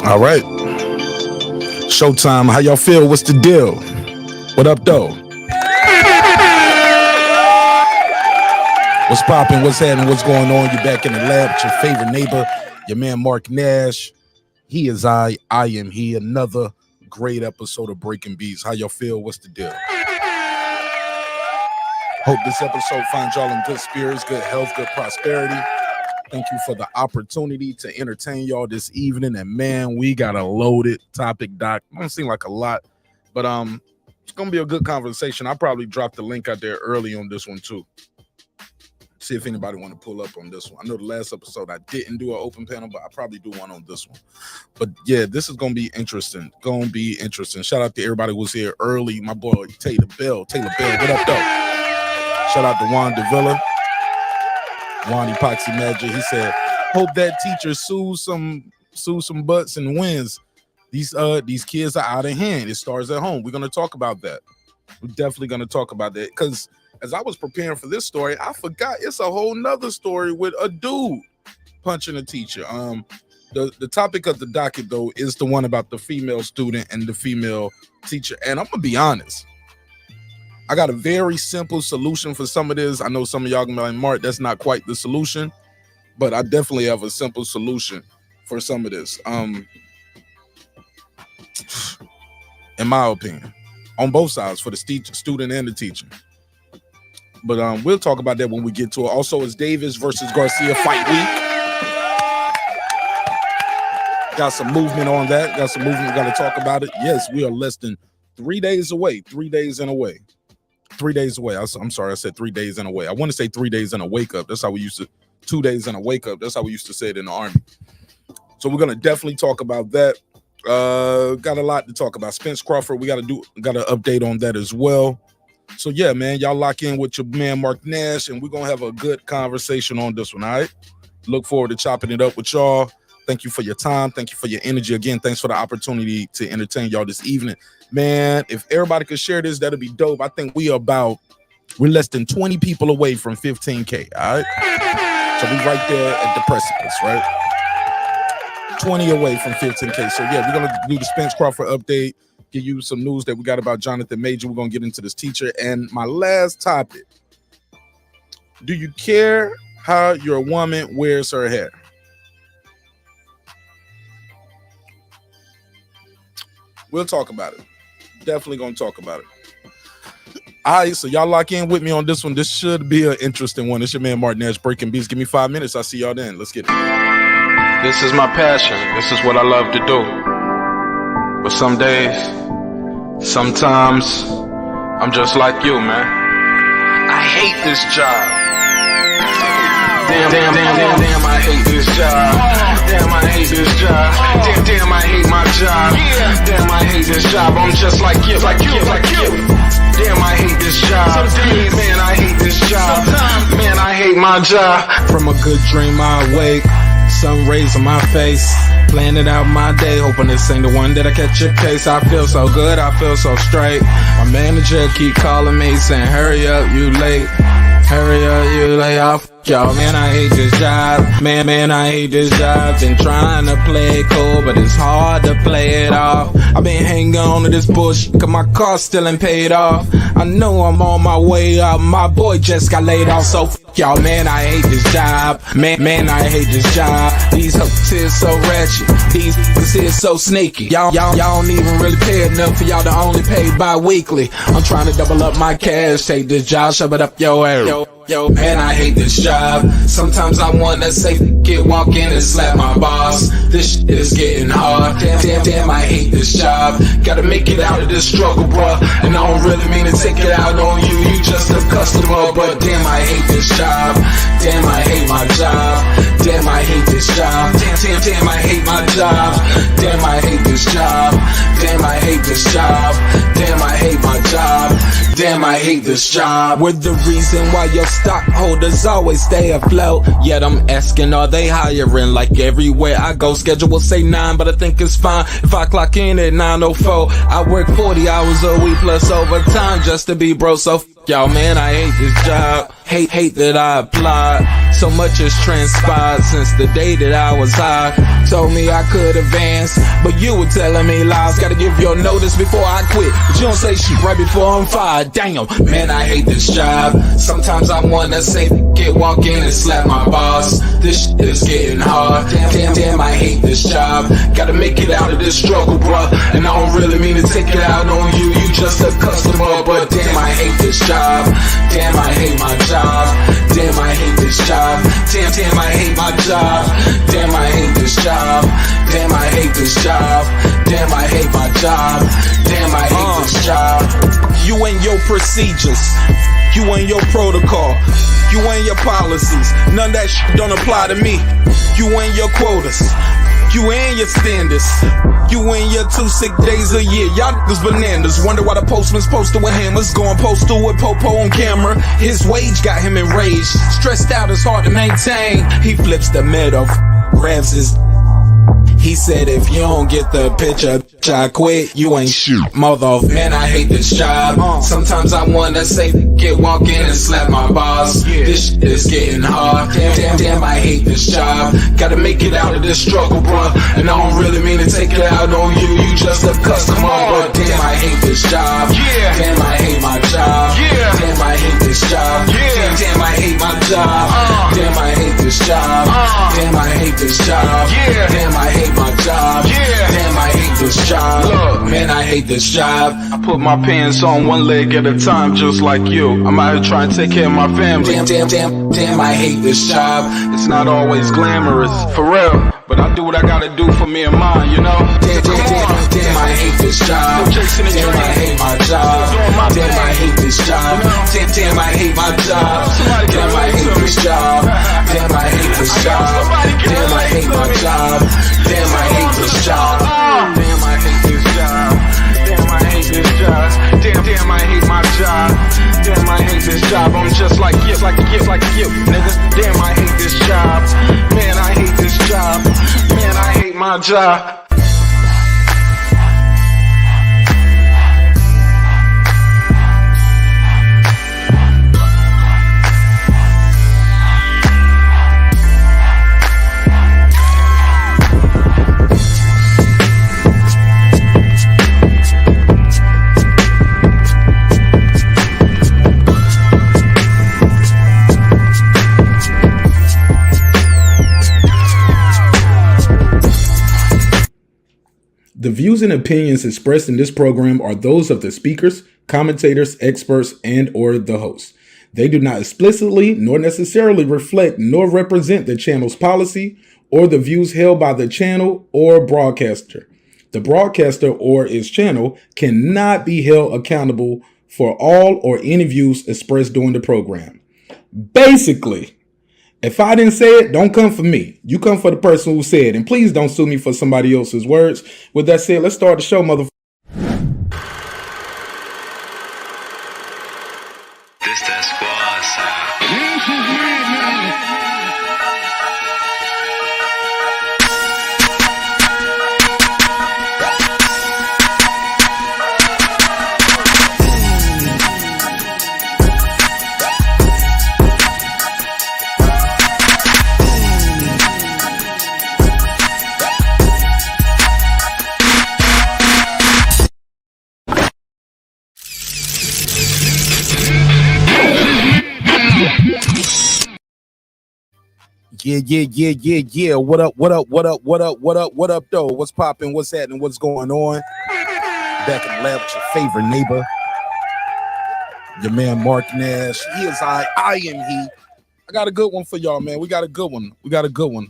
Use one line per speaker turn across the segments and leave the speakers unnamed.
All right. Showtime. How y'all feel? What's the deal? What up, though? What's popping? What's happening? What's going on? You back in the lab with your favorite neighbor, your man Marq Nash. He is I am he. Another great episode of Breaking Beats. How y'all feel? What's the deal? Hope this episode finds y'all in good spirits, good health, good prosperity. Thank you for the opportunity to entertain y'all this evening. And man, we got a loaded topic, Doc. It don't seem like a lot, but it's gonna be a good conversation. I probably dropped the link out there early on this one too. See if anybody want to pull up on this one. I know the last episode I didn't do an open panel, but I probably do one on this one. But yeah, this is gonna be interesting. Shout out to everybody who was here early. My boy Taylor Bell. What up, though? Shout out to Juan Davila. Juan Epoxy Magic. He said, hope that teacher sues some butts and wins. These kids are out of hand. It starts at home. We're gonna talk about that. We're definitely gonna talk about that because as I was preparing for this story, I forgot it's a whole nother story with a dude punching a teacher. The topic of the docket though is the one about the female student and the female teacher. And I'm gonna be honest. I got a very simple solution for some of this. I know some of y'all gonna be like, Mark, that's not quite the solution, but I definitely have a simple solution for some of this. In my opinion, on both sides, for the student and the teacher. But we'll talk about that when we get to it. Also, it's Davis versus Garcia fight week. Got some movement on that. Got some movement. We got to talk about it. Yes, we are less than 3 days away. 3 days in a way. 3 days away. I'm sorry, I said 3 days in a way. I want to say 3 days in a wake up. That's how we used to. 2 days in a wake up. That's how we used to say it in the Army. So we're gonna definitely talk about that. Got a lot to talk about. Spence, Crawford. We got an update on that as well. So yeah, man, y'all lock in with your man Marq Nash, and we're gonna have a good conversation on this one. All right. Look forward to chopping it up with y'all. Thank you for your time. Thank you for your energy. Again, thanks for the opportunity to entertain y'all this evening. Man, if everybody could share this, that'd be dope. I think we're less than 20 people away from 15K. All right. So we right there at the precipice, right? 20 away from 15K. So yeah, we're gonna do the Spence Crawford update, give you some news that we got about Jonathan Major. We're gonna get into this teacher. And my last topic: do you care how your woman wears her hair? We'll talk about it. Definitely gonna talk about it. All right, so y'all lock in with me on this one. This should be an interesting one. It's your man Marq Nash, Breaking Beats. Give me 5 minutes. I'll see y'all then. Let's get it.
This is my passion. This is what I love to do. But some days, sometimes, I'm just like you, man. I hate this job. Damn, I hate this job. Damn, I hate this job. Damn, I hate my job. Damn, I hate this job. I'm just like you. Damn, I hate this job. Man, I hate this job. Man, I hate my job.
From a good dream I wake, sun rays on my face, planning out my day, hoping this ain't the one that I catch your case. I feel so good, I feel so straight. My manager keep calling me saying, hurry up, you late. Hurry up, you lay off. Y'all, man, I hate this job. Man, I hate this job. Been trying to play it cool, but it's hard to play it off. I've been hanging on to this bush, cause my car still ain't paid off. I know I'm on my way up. My boy just got laid off, so y'all, man, I hate this job. Man, I hate this job. These hoes here so ratchet. These niggas here so sneaky. Y'all don't even really pay enough for y'all to only pay bi-weekly. I'm trying to double up my cash. Take this job, shove it up your ass. Yo, man, I hate this job. Sometimes I wanna say, walk in and slap my boss. This shit is getting hard. Damn, I hate this job. Gotta make it out of this struggle, bruh. And I don't really mean to take it out on you. You just a customer, but damn, I hate this job. Damn, I hate my job. Damn, I hate this job. Damn, I hate my job. Damn, I hate this job. Damn, I hate this job. Damn, I hate my job. Damn, I hate this job. We're the reason why your stockholders always stay afloat. Yet I'm asking, are they hiring? Like everywhere I go, schedule will say 9, but I think it's fine if I clock in at 9:04. I work 40 hours a week plus overtime just to be bro. So y'all, man, I hate this job. Hate that I applied. So much has transpired since the day that I was high. Told me I could advance, but you were telling me lies. Gotta give your notice before I quit, but you don't say shit right before I'm fired. Damn, man, I hate this job. Sometimes I wanna say get walk in and slap my boss. This shit is getting hard. Damn, I hate this job. Gotta make it out of this struggle, bruh. And I don't really mean to take it out on you. You just a customer, but damn, I hate this job. Damn, I hate my job. Damn, I hate this job. Damn, I hate my job. Damn, I hate this job. Damn, I hate this job. Damn, I hate my job. Damn, I hate this job. You and your procedures. You and your protocol. You and your policies. None of that shit don't apply to me. You and your quotas. You and your standards. You and your 2 sick days a year. Y'all niggas bananas. Wonder why the postman's posted with hammers. Going postal with Popo on camera. His wage got him enraged. Stressed out, it's hard to maintain. He flips the middle, grabs his. He said, if you don't get the picture, I quit, you ain't shoot. Mother, man, I hate this job. Sometimes I wanna say, get walk in and slap my boss. This shit is getting hard. Damn, I hate this job. Gotta make it out of this struggle, bruh. And I don't really mean to take it out on you. You just a customer, but damn, I hate this job. Damn, I hate my job. Damn, I hate this job. Damn, I hate my job. Damn, I hate this job. Damn, I hate this job. Damn, I hate my job. Damn, I hate this job. Look, man, I hate this job. I put my pants on one leg at a time, just like you. I'm out here trying to take care of my family. Damn, I hate this job. It's not always glamorous, for real, but I do what I gotta do for me and mine, you know? Damn, I hate this job. Damn, I hate my job. Damn, I hate this job. Damn, I hate my job. Damn, I hate this job. Damn, I hate this job. Damn, I hate my job. Damn, I hate this job. Damn, I hate this job. Damn, I hate this job. Damn, I hate my job. Damn, I hate this job. I'm just like you, nigga. Damn, I hate this job. Man, I hate this job. Man, I hate my job.
The views and opinions expressed in this program are those of the speakers, commentators, experts, and or the host. They do not explicitly nor necessarily reflect nor represent the channel's policy or the views held by the channel or broadcaster. The broadcaster or its channel cannot be held accountable for all or any views expressed during the program. Basically, if I didn't say it, don't come for me. You come for the person who said it. And please don't sue me for somebody else's words. With that said, let's start the show, motherfucker.
This that squad sound.
Yeah. What up, though? What's popping? What's happening? What's going on? Back in the lab with your favorite neighbor, your man Marq Nash. He is I am he. I got a good one for y'all, man. We got a good one.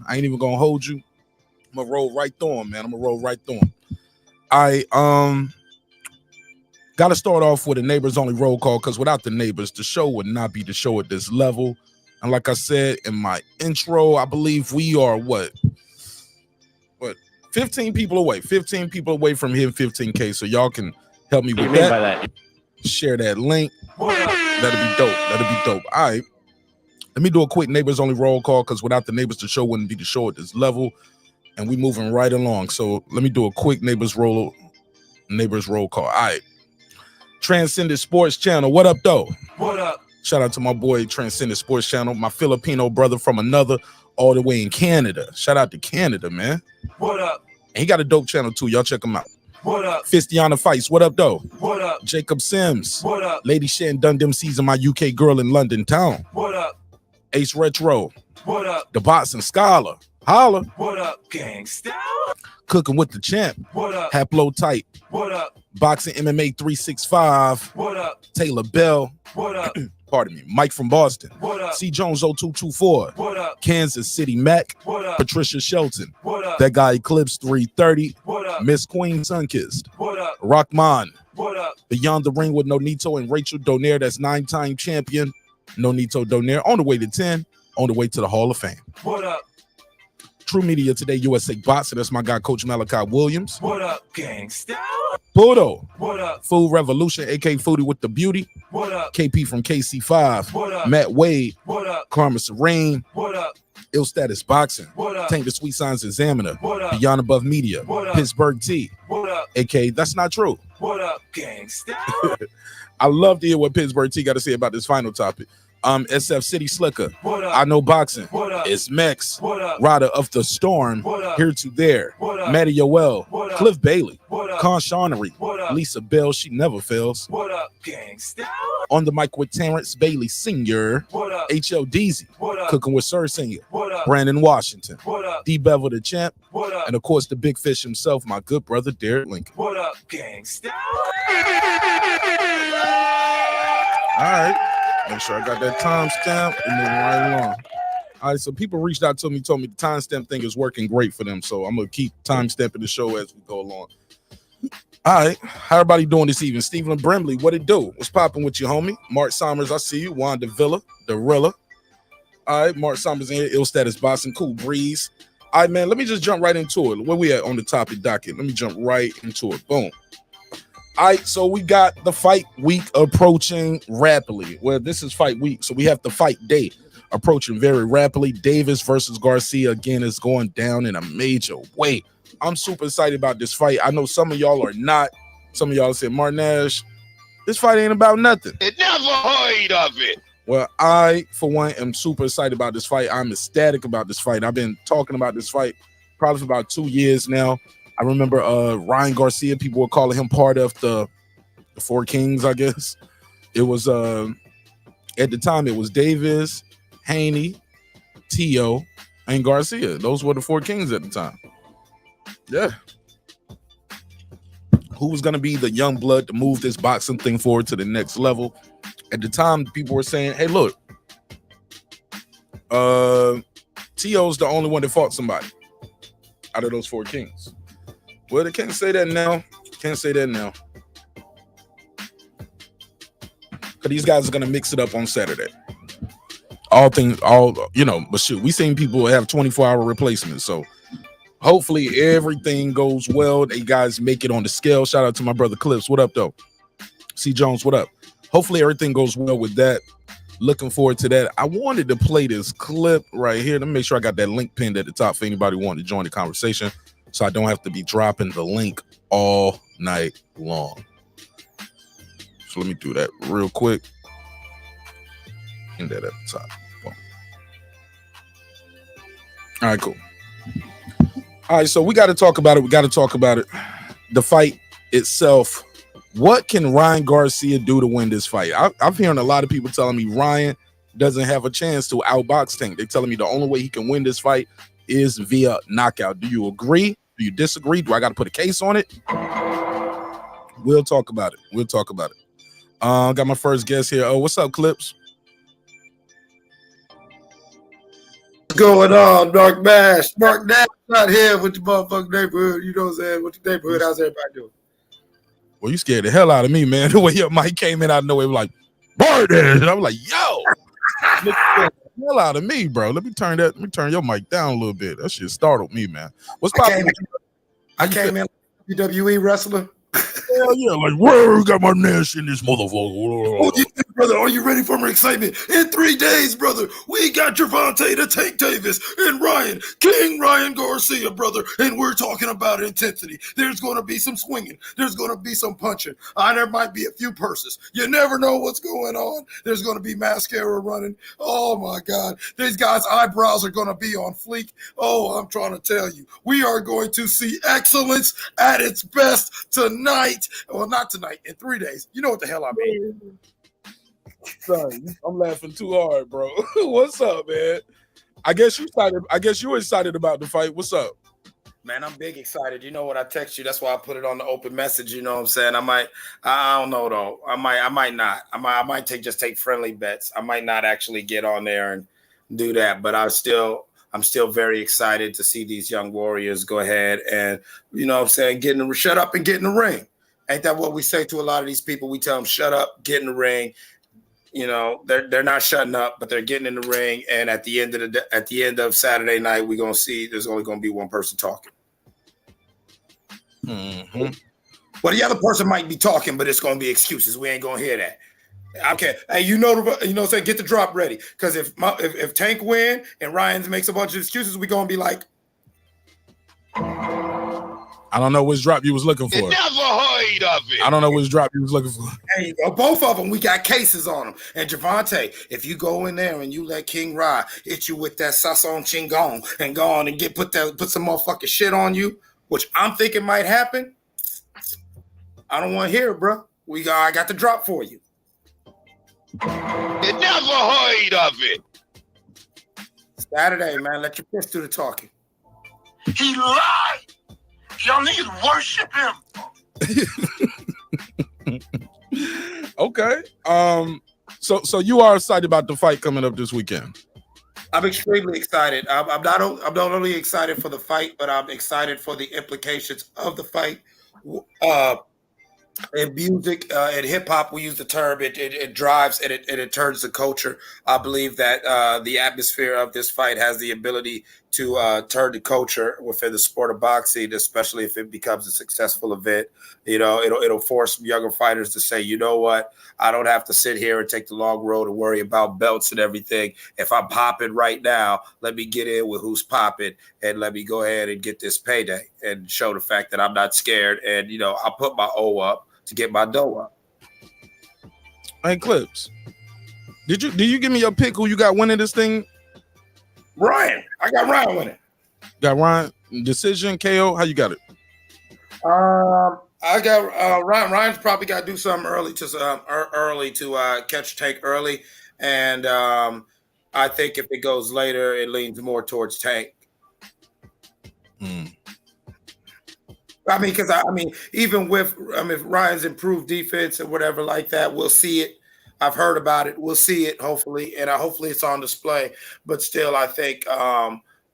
I ain't even gonna hold you. I'm gonna roll right through him, man. I gotta start off with a neighbors only roll call, because without the neighbors, the show would not be the show at this level. And like I said in my intro, I believe we are what 15 people away from hitting 15K. So y'all can help me with that. Share that link. That'd be dope. All right. Let me do a quick neighbors only roll call, because without the neighbors, the show wouldn't be the show at this level. And we moving right along. So let me do a quick neighbors roll call. All right. Transcendent Sports Channel. What up, though?
What up?
Shout out to my boy Transcendent Sports Channel, my Filipino brother from another, all the way in Canada. Shout out to Canada, man.
What up?
And he got a dope channel too. Y'all check him out.
What up?
Fistiana Fights. What up, though?
What up?
Jacob Sims.
What up?
Lady Shan Dundem season my UK girl in London town.
What up?
Ace Retro.
What up?
The Boxing Scholar. Holla.
What up, gangsta?
Cooking with the Champ.
What up?
Haplo Tight.
What up?
Boxing MMA 365.
What up?
Taylor Bell.
What up?
Pardon me. Mike from Boston.
What up?
C Jones 0224.
What up?
Kansas City Mac.
What up?
Patricia Shelton.
What up?
That guy Eclipse 330.
What up?
Miss Queen Sunkissed.
What up?
Rockman.
What up?
Beyond the Ring with Nonito and Rachel Donaire. That's 9-time champion. Nonito Donaire on the way to 10. On the way to the Hall of Fame.
What up?
True Media Today, USA Boxing. That's my guy, Coach Malachi Williams.
What up, gangsta?
Pudo.
What up?
Food Revolution, AK Foodie with the Beauty.
What up?
KP from KC5.
What up?
Matt Wade.
What up?
Karma Serene.
What up?
Ill Status Boxing.
What up?
Tank the Sweet Signs Examiner.
What up?
Beyond Above Media.
What up?
PittsburgT.
What up?
AK That's Not True.
What up, gangsta?
I love to hear what PittsburgT got to say about this final topic. SF City Slicker.
What up?
I Know Boxing.
What up?
It's Mex.
What up?
Rider of the Storm.
What up?
Here to There.
What up?
Matty Yoel.
What up?
Cliff Bailey.
What up?
Con Shawnery.
What up?
Lisa Bell. She never fails.
What up, gangsta?
On the mic with Terrence Bailey Sr.
What up?
H.L. Deasy.
What up?
Cooking with Sir Senior.
What up?
Brandon Washington.
What up?
D. Bevel the Champ.
What up?
And of course, the big fish himself, my good brother, Derek Lincoln.
What up, gangsta?
All right. Make sure I got that timestamp and moving right along. All right, so people reached out to me, told me the timestamp thing is working great for them. So I'm going to keep timestamping the show as we go along. All right. How everybody doing this evening? Stephen Brimley, what it do? What's popping with you, homie? Mark Sommers, I see you. Wanda Villa, Darilla. All right, Mark Sommers in here. Ill Status Boxing, Cool Breeze. All right, man, let me just jump right into it. Where we at on the topic docket? Let me jump right into it. Boom. All right, so we got the fight week approaching rapidly. Well, this is fight week, so we have the fight day approaching very rapidly. Davis versus Garcia, again, is going down in a major way. I'm super excited about this fight. I know some of y'all are not. Some of y'all said, Marq Nash, this fight ain't about nothing.
Never heard of it.
Well, I, for one, am super excited about this fight. I'm ecstatic about this fight. I've been talking about this fight probably for about 2 years now. I remember Ryan Garcia, people were calling him part of the Four Kings, I guess. It was, at the time, it was Davis, Haney, Tio, and Garcia. Those were the Four Kings at the time. Yeah. Who was going to be the young blood to move this boxing thing forward to the next level? At the time, people were saying, hey, look, Tio's the only one that fought somebody out of those Four Kings. Well, they can't say that now. Can't say that now. Because these guys are going to mix it up on Saturday. But shoot, we seen people have 24-hour replacements. So hopefully everything goes well. They guys make it on the scale. Shout out to my brother Clips. What up, though? C. Jones, what up? Hopefully everything goes well with that. Looking forward to that. I wanted to play this clip right here. Let me make sure I got that link pinned at the top for anybody wanting to join the conversation, so I don't have to be dropping the link all night long. So let me do that real quick. Pin that at the top. Boom. All right, cool. All right, so we got to talk about it. The fight itself. What can Ryan Garcia do to win this fight? I'm hearing a lot of people telling me Ryan doesn't have a chance to outbox Tank. They're telling me the only way he can win this fight is via knockout. Do you agree? Do you disagree? Do I got to put a case on it? We'll talk about it. Got my first guest here. Oh, what's up, Clips?
What's going on, Marq Nash? Marq Nash out here with the motherfucking neighborhood. You know what I'm saying? With the neighborhood, how's everybody doing?
Well, you scared the hell out of me, man. The way your mic came in out of nowhere, like, Barden. I'm like, yo, the hell out of me, bro. Let me turn your mic down a little bit. That shit startled me, man. What's poppin'?
I came in like WWE wrestler.
Hell yeah, like, where got my Nash in this motherfucker?
Who you think Brother, are you ready for my excitement? In 3 days, brother, we got Gervonta the Tank Davis and Ryan Garcia, brother, and we're talking about intensity. There's going to be some swinging. There's going to be some punching. There might be a few purses. You never know what's going on. There's going to be mascara running. Oh, my God. These guys' eyebrows are going to be on fleek. Oh, I'm trying to tell you. We are going to see excellence at its best tonight. Well, not tonight. In 3 days. You know what the hell I mean.
Son, I'm laughing too hard, bro. What's up, man? I guess you were excited about the fight. What's up?
Man, I'm big excited. You know what? I text you. That's why I put it on the open message. You know what I'm saying? I don't know though. I might not. I might take friendly bets. I might not actually get on there and do that. But I'm still very excited to see these young warriors go ahead and, you know what I'm saying, shut up and get in the ring. Ain't that what we say to a lot of these people? We tell them, shut up, get in the ring. You know, they're not shutting up, but they're getting in the ring. And at the end of Saturday night, we're gonna see there's only gonna be one person talking.
Mm-hmm.
Well, the other person might be talking, but it's gonna be excuses. We ain't gonna hear that. Okay, hey, you know, say get the drop ready, because if Tank win and Ryan makes a bunch of excuses, we're gonna be like,
I don't know which drop you was looking for.
Never heard of it.
I don't know which drop you was looking for.
There you go. Both of them, we got cases on them. And Gervonta, if you go in there and you let King Ra hit you with that Sasson Chingon and go on and put some motherfucking shit on you, which I'm thinking might happen, I don't want to hear it, bro. I got the drop for you.
You never heard of it.
Saturday, man. Let your fist do the talking.
He lied. Y'all niggas worship him.
Okay. So you are excited about the fight coming up this weekend?
I'm extremely excited. I'm not only excited for the fight, but I'm excited for the implications of the fight. In music, in hip hop, we use the term it drives and it turns the culture. I believe that the atmosphere of this fight has the ability to turn the culture within the sport of boxing, especially if it becomes a successful event. You know, it'll force younger fighters to say, you know what, I don't have to sit here and take the long road and worry about belts and everything. If I'm popping right now, let me get in with who's popping and let me go ahead and get this payday and show the fact that I'm not scared. And, you know, I'll put my O up to get my dough up.
Hey, Clips, did you give me your pick who you got winning this thing?
Ryan. I got Ryan winning.
Got Ryan decision, KO. How you got it?
I got Ryan. Ryan's probably got to do something early to catch Tank early, and I think if it goes later, it leans more towards Tank. I mean, even with Ryan's improved defense and whatever like that, we'll see it. I've heard about it. We'll see it, hopefully, and hopefully it's on display. But still, I think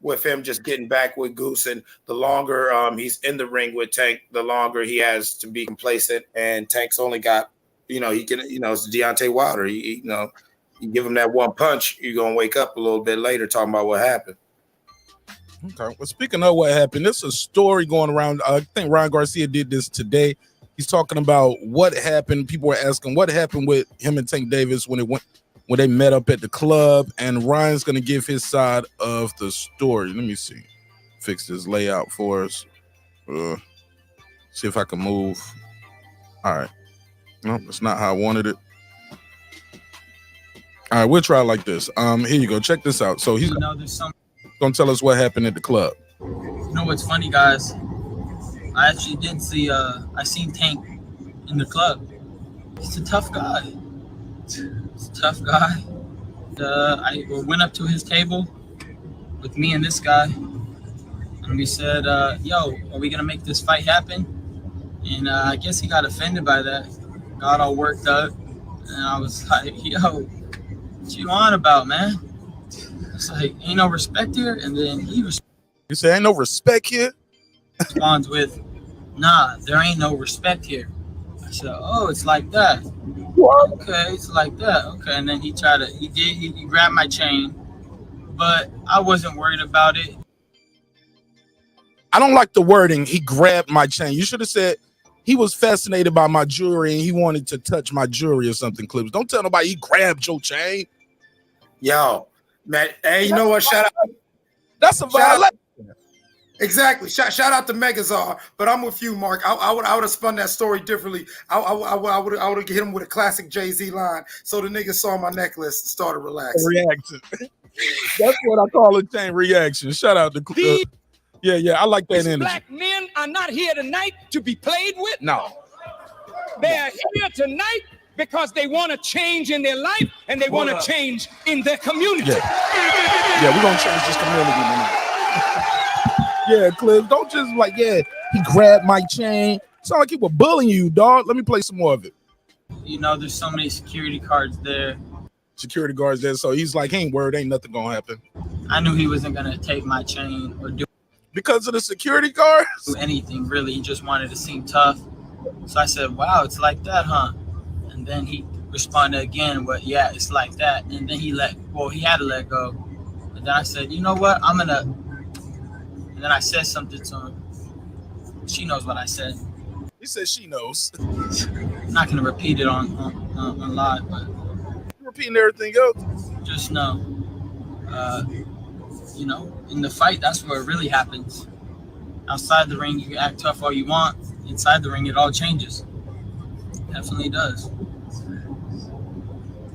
with him just getting back with Goose, and the longer he's in the ring with Tank, the longer he has to be complacent. And Tank's only got, he can, it's Deontay Wilder. You give him that one punch, you're going to wake up a little bit later talking about what happened.
Okay. Well, speaking of what happened, there's a story going around. I think Ryan Garcia did this today. He's talking about what happened. People were asking what happened with him and Tank Davis when they met up at the club, and Ryan's going to give his side of the story. Let me see. Fix this layout for us. See if I can move. All right. No, that's not how I wanted it. All right, we'll try it like this. Here you go. Check this out. So he's gonna tell us what happened at the club.
You know what's funny, guys? I actually did see I seen Tank in the club. He's a tough guy. He's a tough guy. I went up to his table with me and this guy, and we said, yo, are we gonna make this fight happen? And I guess he got offended by that, got all worked up, and I was like, yo, what you on about, man? It's like, ain't no respect here. And then he
said, ain't no respect here?
Responds with, nah, there ain't no respect here. I said, oh, it's like that. What? Okay, it's like that. Okay, and then he grabbed my chain, but I wasn't worried about it.
I don't like the wording, he grabbed my chain. You should have said, he was fascinated by my jewelry and he wanted to touch my jewelry or something. Clips. Don't tell nobody he grabbed your chain.
Yo, man. Hey, you know what? Shout out.
That's a violation.
Exactly. Shout out to Megazar, but I'm with you, Mark. I would have spun that story differently. I would have hit him with a classic Jay-Z line. So the nigga saw my necklace and started relaxing.
Reaction. That's what I call a chain reaction. Shout out to yeah. I like that energy.
Black men are not here tonight to be played with.
No.
They are here tonight because they want to change in their life and they want to change in their community.
Yeah, we're gonna change this community tonight. Yeah, Cliff, don't just like, he grabbed my chain. Sound like he was bullying you, dog. Let me play some more of it.
You know, there's so many security guards there.
Security guards there, so he's like, ain't nothing gonna happen.
I knew he wasn't gonna take my chain or do
because of the security guards?
Anything, really. He just wanted to seem tough. So I said, wow, it's like that, huh? And then he responded again, but yeah, it's like that. And then he had to let go. But then I said, you know what? And then I said something to him. She knows what I said.
He said she knows.
I'm not gonna repeat it on live, but
you're repeating everything else.
Just know, you know, in the fight, that's where it really happens. Outside the ring, you can act tough all you want. Inside the ring, it all changes. Definitely does.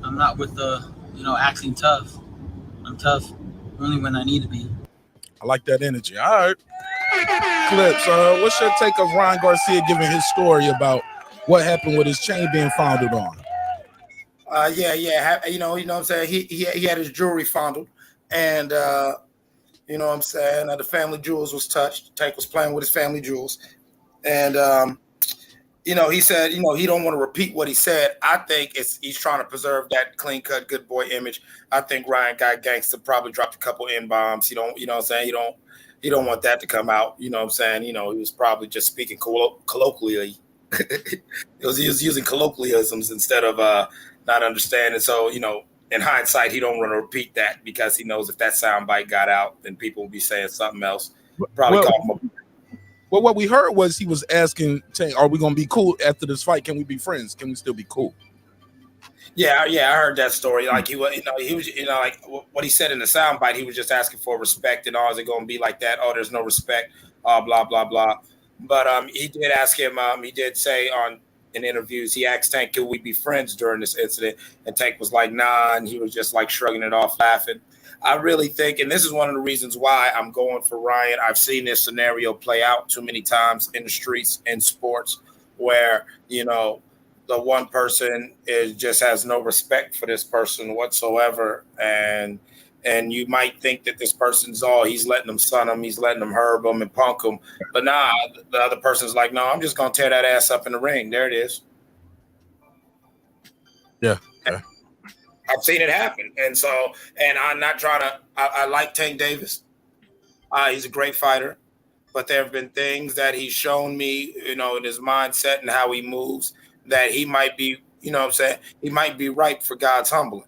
I'm not with the, acting tough. I'm tough only when I need to be.
I like that energy. All right. Clips, what's your take of Ryan Garcia giving his story about what happened with his chain being founded on?
Yeah. You know what I'm saying? He had his jewelry fondled, and you know what I'm saying? The family jewels was touched. Tank was playing with his family jewels, and he said, he don't want to repeat what he said. I think he's trying to preserve that clean cut good boy image. I think Ryan got gangster, probably dropped a couple N-bombs. He don't, what I'm saying? He don't want that to come out. You know what I'm saying? He was probably just speaking colloquially. he was using colloquialisms instead of not understanding. So, in hindsight, he don't want to repeat that because he knows if that soundbite got out, then people will be saying something else. Probably call him.
Well, what we heard was he was asking Tank, are we going to be cool after this fight? Can we be friends? Can we still be cool?
Yeah, I heard that story. Like he was, like what he said in the soundbite, he was just asking for respect and all. Is it going to be like that? Oh, there's no respect. Blah blah blah. But he did ask him. He did say in interviews, he asked Tank, "Can we be friends during this incident?" And Tank was like, "Nah," and he was just like shrugging it off, laughing. I really think, and this is one of the reasons why I'm going for Ryan. I've seen this scenario play out too many times in the streets, in sports, where, the one person just has no respect for this person whatsoever. And you might think that this person's he's letting them sun him, he's letting them herb him and punk him. But nah, the other person's like, no, I'm just going to tear that ass up in the ring. There it is.
Yeah.
I've seen it happen. And I'm not trying to, I like Tank Davis. He's a great fighter, but there have been things that he's shown me, in his mindset and how he moves that he might be, he might be ripe for God's humbling.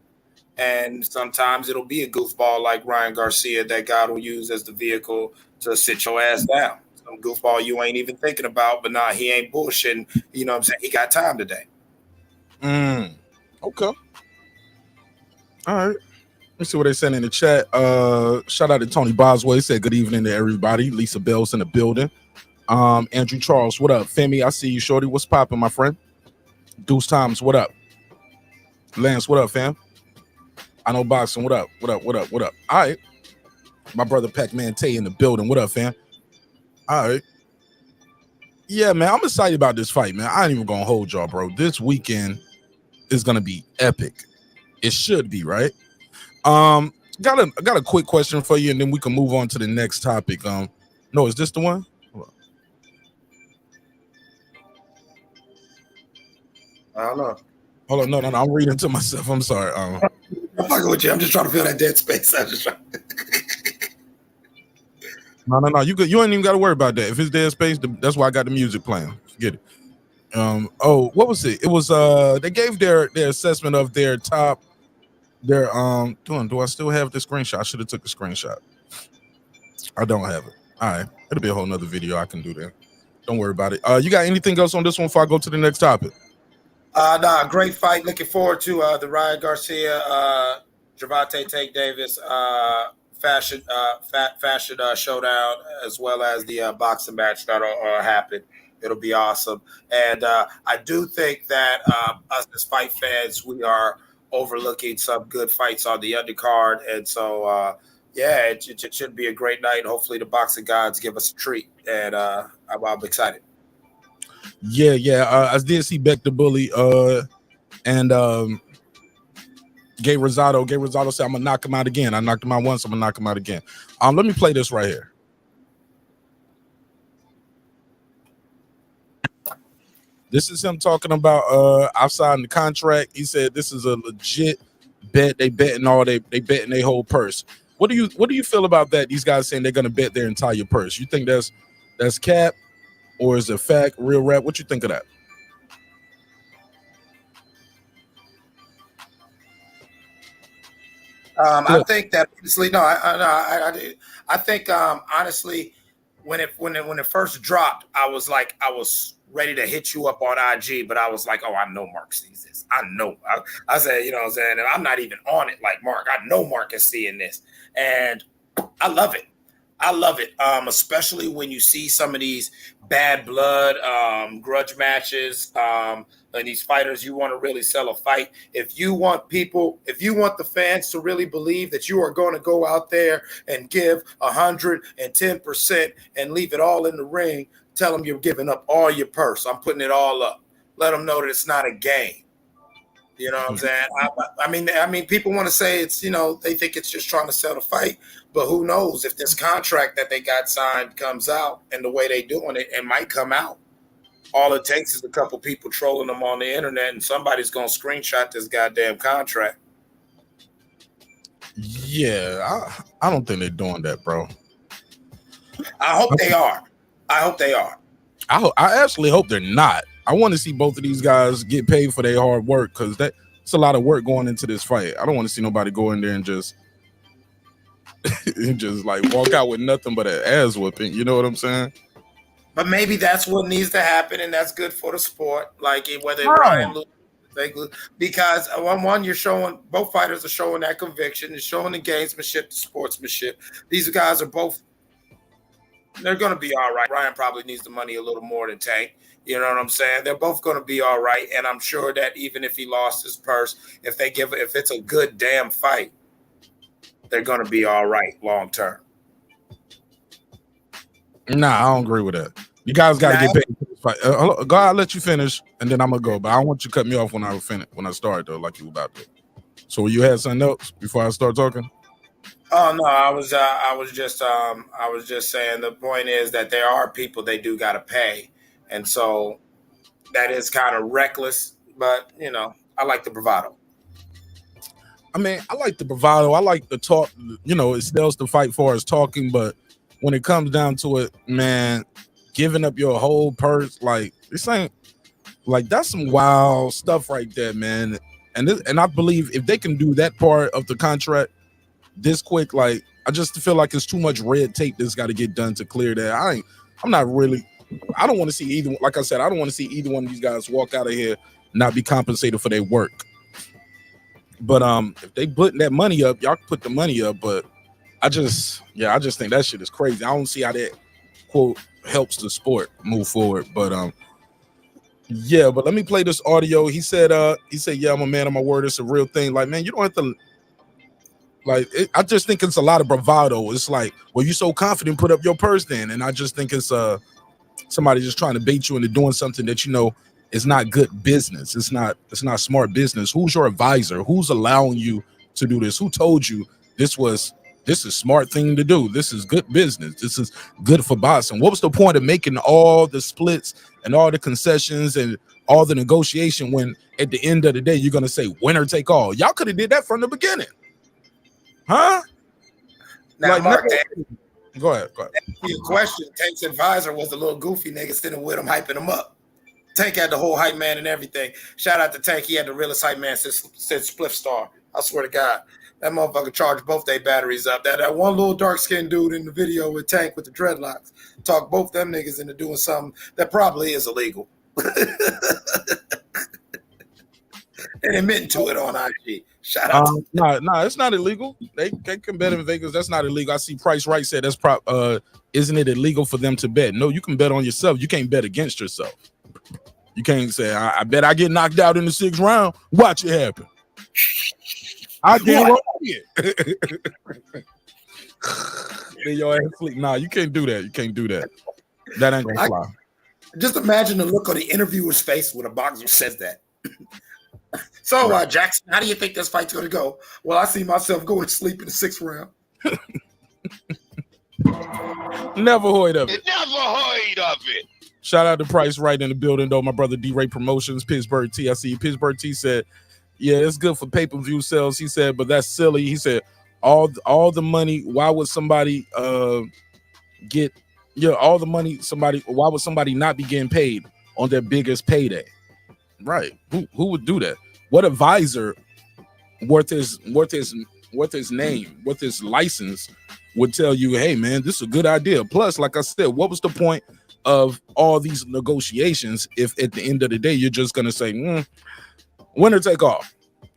And sometimes it'll be a goofball like Ryan Garcia that God will use as the vehicle to sit your ass down. Some goofball you ain't even thinking about, but nah, he ain't bullshitting. He got time today.
Okay. All right. Let's see what they said in the chat. Shout out to Tony Bosway. Said good evening to everybody. Lisa Bell's in the building. Andrew Charles, what up? Femi, I see you, shorty. What's popping, my friend? Deuce Times, what up? Lance, what up, fam? I know boxing. What up? All right. My brother Pac-Man Tay in the building. What up, fam? All right. Yeah, man, I'm excited about this fight, man. I ain't even gonna hold y'all, bro. This weekend is gonna be epic. It should be, right? Got a quick question for you, and then we can move on to the next topic. No, is this the one?
I don't know.
Hold on, no, I'm reading to myself. I'm sorry.
I'm fucking with you. I'm just trying to fill that dead space.
No. You ain't even got to worry about that. If it's dead space, that's why I got the music playing. Forget it. What was it? It was they gave their assessment of their top. Do I still have the screenshot? I should have took the screenshot. I don't have it. All right, it'll be a whole nother video I can do there. Don't worry about it. You got anything else on this one before I go to the next topic?
Nah, great fight. Looking forward to the Ryan Garcia, Gervonta Tank Davis fashion showdown, as well as the boxing match that'll happen. It'll be awesome. And I do think that us as fight fans, we are overlooking some good fights on the undercard. And so, it should be a great night. Hopefully the boxing gods give us a treat. And I'm excited.
Yeah. I did see Beck the Bully and Gay Rosado. Gay Rosado said, I'm going to knock him out again. I knocked him out once. I'm going to knock him out again. Let me play this right here. This is him talking about outside in the contract. He said this is a legit bet. They betting their whole purse. What do you feel about that? These guys saying they're gonna bet their entire purse. You think that's cap, or is it fact, real rap? What you think of that?
I think that honestly, no, I think honestly, when it first dropped, I was ready to hit you up on IG, but I was like, oh, I know Mark sees this. I know. I said, you know what I'm saying? And I'm not even on it like Mark. I know Mark is seeing this. And I love it. Especially when you see some of these bad blood, grudge matches, and these fighters, you want to really sell a fight. If you want the fans to really believe that you are going to go out there and give 110% and leave it all in the ring, tell them you're giving up all your purse. I'm putting it all up. Let them know that it's not a game. You know what I'm saying? I mean, people want to say it's, they think it's just trying to sell the fight, but who knows if this contract that they got signed comes out and the way they doing it, it might come out. All it takes is a couple people trolling them on the internet, and somebody's going to screenshot this goddamn contract.
Yeah, I don't think they're doing that, bro.
I hope they are.
I actually hope they're not. I want to see both of these guys get paid for their hard work, because that's a lot of work going into this fight. I don't want to see nobody go in there and just like walk out with nothing but an ass whooping. You know what I'm saying?
But maybe that's what needs to happen, and that's good for the sport. Like whether Ryan loses, because one, you're showing both fighters are showing that conviction, they're showing the gamesmanship, the sportsmanship. These guys are both. They're going to be all right. Ryan probably needs the money a little more than Tank. You know what I'm saying? They're both going to be all right. And I'm sure that even if he lost his purse, if it's a good damn fight, they're going to be all right long term.
Nah, I don't agree with that. You guys got to get paid for this fight. Go, I'll let you finish, and then I'm going to go. But I don't want you to cut me off when I start, though, like you were about to. So you had something else before I start talking?
Oh no, I was just saying the point is that there are people they do got to pay, and so that is kind of reckless. But I like the bravado.
I mean, I like the bravado. I like the talk. It sells the fight for us talking, but when it comes down to it, man, giving up your whole purse, like this ain't like that's some wild stuff right there, man. And I believe if they can do that part of the contract this quick, like I just feel like it's too much red tape that's got to get done to clear that. I don't want to see either. Like I said, I don't want to see either one of these guys walk out of here not be compensated for their work. But if they putting that money up, y'all can put the money up. But I just think that shit is crazy. I don't see how that quote helps the sport move forward. But but let me play this audio. He said, yeah, I'm a man of my word. It's a real thing. Like, man, you don't have to. I just think it's a lot of bravado. It's like, well, you're so confident, put up your purse then. And I just think it's somebody just trying to bait you into doing something that is not good business. It's not smart business. Who's your advisor? Who's allowing you to do this? Who told you this is a smart thing to do? This is good business. This is good for boxing. What was the point of making all the splits and all the concessions and all the negotiation when at the end of the day you're gonna say winner take all? Y'all could have did that from the beginning. Huh?
Now, Mark,
go ahead.
Your question, Tank's advisor was a little goofy nigga sitting with him, hyping him up. Tank had the whole hype man and everything. Shout out to Tank. He had the realest hype man since Spliff Star. I swear to God. That motherfucker charged both their batteries up. That one little dark-skinned dude in the video with Tank with the dreadlocks talked both them niggas into doing something that probably is illegal. And admitting to it on IG. Shout out to
No, it's not illegal. They can bet in Vegas. That's not illegal. I see Price Right said that's isn't it illegal for them to bet? No, you can bet on yourself. You can't bet against yourself. You can't say, I bet I get knocked out in the 6th round. Watch it happen. I damn well it. Then your ass sleep. Nah, you can't do that. You can't do that. That ain't gonna fly.
Just imagine the look on the interviewer's face when a boxer says that. So, Jackson, how do you think this fight's going to go? Well, I see myself going to sleep in the 6th round.
Never heard of it.
Never heard of it.
Shout out to Price Right in the building, though. My brother D-Ray Promotions, PittsburgT. I see PittsburgT said, yeah, it's good for pay-per-view sales. He said, but that's silly. He said, all the money, why would somebody get all the money why would somebody not be getting paid on their biggest payday? Right. Who would do that? What advisor worth his name, worth his license would tell you, hey man, this is a good idea. Plus, like I said, what was the point of all these negotiations if at the end of the day you're just gonna say, winner take all?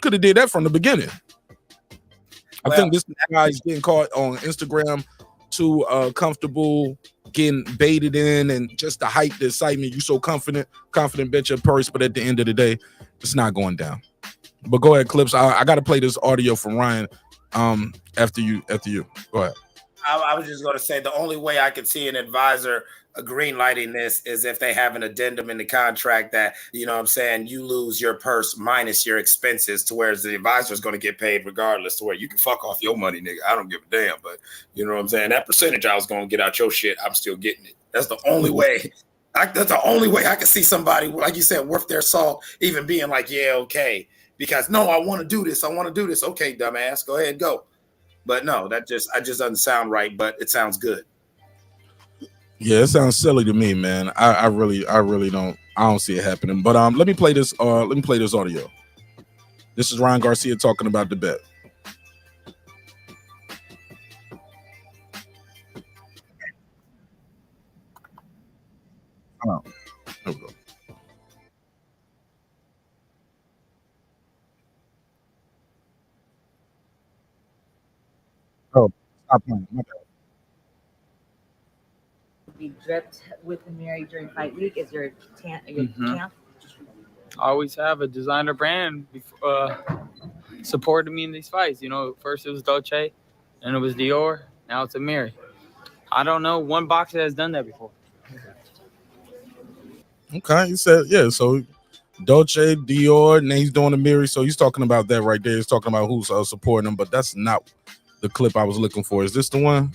Could have did that from the beginning. I think this guy's getting caught on Instagram too comfortable, getting baited in, and just the hype, the excitement. You so confident bet your purse, but at the end of the day, it's not going down. But go ahead, Clips. I got to play this audio from Ryan after you. Go ahead.
I was just going to say the only way I could see an advisor green lighting this is if they have an addendum in the contract that, you know what I'm saying, you lose your purse minus your expenses, to where the advisor is going to get paid regardless, to where you can fuck off your money, nigga. I don't give a damn. But you know what I'm saying? That percentage I was going to get out your shit, I'm still getting it. That's the only way. That's the only way I can see somebody, like you said, worth their salt, even being like, yeah, okay. Because no, I want to do this. Okay, dumbass, go ahead, go. But no, that just doesn't sound right, but it sounds good.
Yeah, it sounds silly to me, man. I really don't see it happening. But let me play this audio. This is Ryan Garcia talking about the bet. Oh, there we go. Oh, stop playing. My bad.
Be dripped with the Mary during fight week is your champ.
I always have a designer brand supporting me in these fights. You know, first it was Dolce, then it was Dior, now it's a Mary. I don't know one boxer has done that before.
Okay, he said, yeah, so Dolce, Dior, and then he's doing a Mary. So he's talking about that right there. He's talking about who's supporting him, but that's not the clip I was looking for. Is this the one?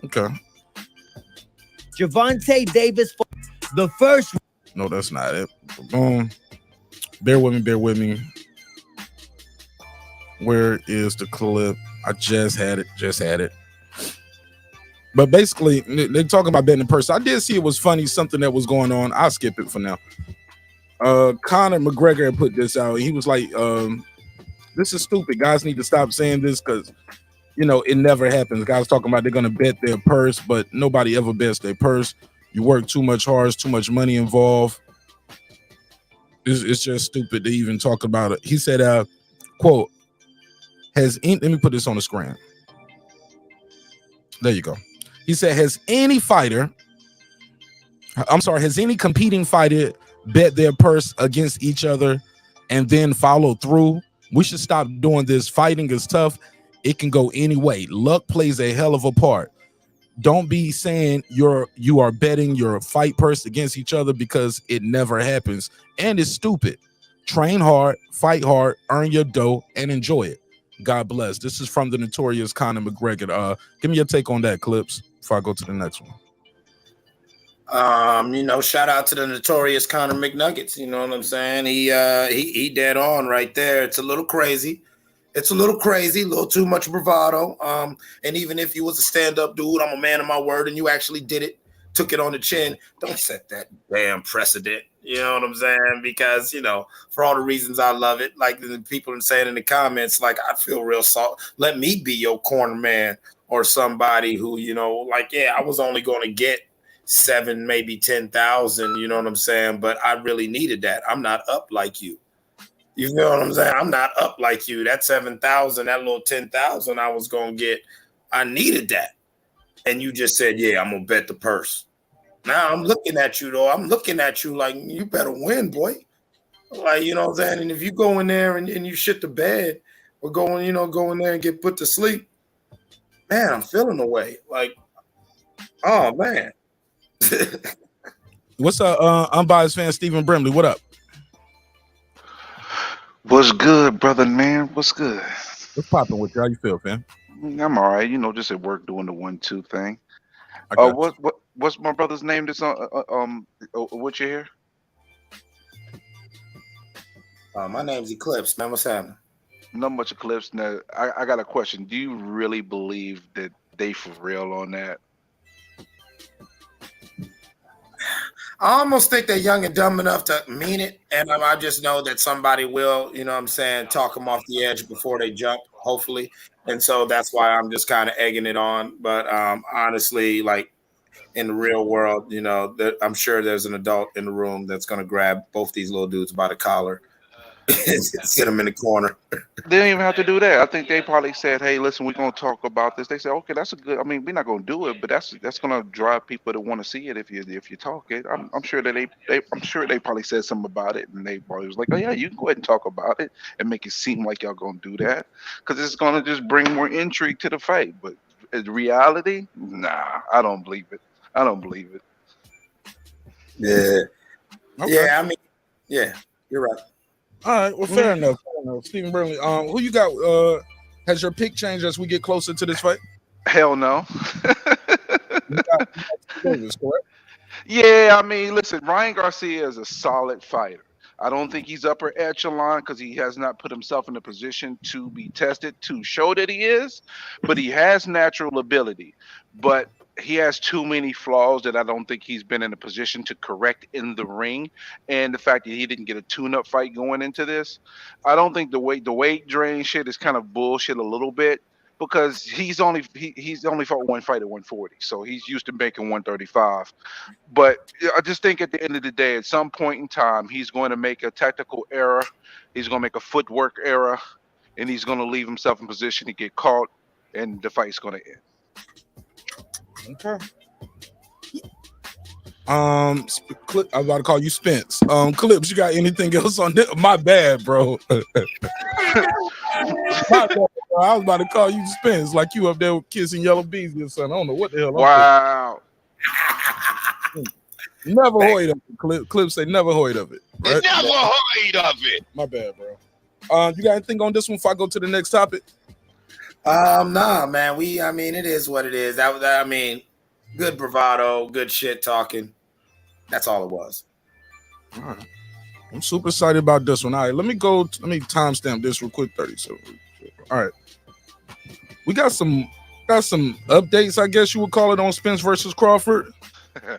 Okay.
Gervonta Davis, the first.
No, that's not it. Boom. Bear with me. Where is the clip? I just had it. But basically, they're talking about betting in person. I did see it was funny, something that was going on. I'll skip it for now. Conor McGregor had put this out. He was like, this is stupid. Guys need to stop saying this because, you know, it never happens. Guys talking about they're going to bet their purse, but nobody ever bets their purse. You work too much hard, too much money involved. It's just stupid to even talk about it. He said, quote, let me put this on the screen. There you go. He said, has any competing fighter bet their purse against each other and then follow through? We should stop doing this. Fighting is tough. It can go any way. Luck plays a hell of a part. Don't be saying you are betting your fight purse against each other because it never happens. And it's stupid. Train hard, fight hard, earn your dough, and enjoy it. God bless. This is from the notorious Conor McGregor. Give me your take on that, Clips, before I go to the next one.
Shout out to the notorious Conor McNuggets. You know what I'm saying? He dead on right there. It's a little crazy. A little too much bravado. And even if you was a stand-up dude, I'm a man of my word, and you actually did it. took it on the chin. Don't set that damn precedent. You know what I'm saying? Because, you know, for all the reasons I love it, like the people are saying in the comments, like, I feel real salt. Let me be your corner man or somebody who, you know, like, yeah, I was only going to get 7, maybe 10,000, you know what I'm saying? But I really needed that. I'm not up like you. You know what I'm saying? I'm not up like you. That 7,000, that little 10,000 I was going to get, I needed that. And you just said, yeah, I'm going to bet the purse. Now I'm looking at you, though. I'm looking at you like, you better win, boy. Like, you know what I'm saying? And if you go in there and you shit the bed or go in there and get put to sleep, man, I'm feeling away. Like, oh, man.
What's up, unbiased fan Stephen Brimley? What up?
What's good, brother, man? What's good?
What's popping with you? How you feel, fam?
I'm all right. You know, just at work doing the 1-2 thing. What's my brother's name that's on what you here?
My name's Eclipse, man. What's happening?
Not much Eclipse. Now, I got a question. Do you really believe that they for real on that?
I almost think they're young and dumb enough to mean it. And I just know that somebody will, you know what I'm saying, talk them off the edge before they jump, hopefully. And so that's why I'm just kind of egging it on. But honestly, like in the real world, you know, I'm sure there's an adult in the room that's going to grab both these little dudes by the collar and sit them in the corner.
They don't even have to do that. I think they probably said, "Hey, listen, we're gonna talk about this." They said, "Okay, that's a good. I mean, we're not gonna do it, but that's gonna drive people to want to see it if you talk it." I'm sure that I'm sure they probably said something about it, and they probably was like, "Oh yeah, you can go ahead and talk about it and make it seem like y'all gonna do that because it's gonna just bring more intrigue to the fight." But in reality, nah, I don't believe it. I don't believe it.
Yeah,
Okay.
yeah. I mean, yeah, you're right.
All right, well, fair enough. Stephen Burnley, who you got? Has your pick changed as we get closer to this fight?
Hell no.
You got Davis, correct?
Yeah, I mean, listen, Ryan Garcia is a solid fighter. I don't think he's upper echelon because he has not put himself in a position to be tested to show that he is, but he has natural ability. But he has too many flaws that I don't think he's been in a position to correct in the ring. And the fact that he didn't get a tune-up fight going into this, I don't think the weight drain shit is kind of bullshit a little bit because he's only fought one fight at 140, so he's used to making 135. But I just think at the end of the day, at some point in time, he's going to make a tactical error, he's going to make a footwork error, and he's going to leave himself in position to get caught, and the fight's going to end.
Okay. I'm about to call you Spence. Clips, you got anything else on this? My bad, bro. My bad, bro. I was about to call you Spence, like you up there kissing yellow bees or something. I don't know what the hell.
Wow.
Never heard of it. Clips say never heard of it. Right?
Never heard of it.
My bad, bro. You got anything on this one before I go to the next topic?
Nah, man. I mean, it is what it is. I mean, good bravado, good shit talking. That's all it was.
All right. I'm super excited about this one. All right, let me timestamp this real quick. 30 seconds. All right. We got some updates, I guess you would call it, on Spence versus Crawford.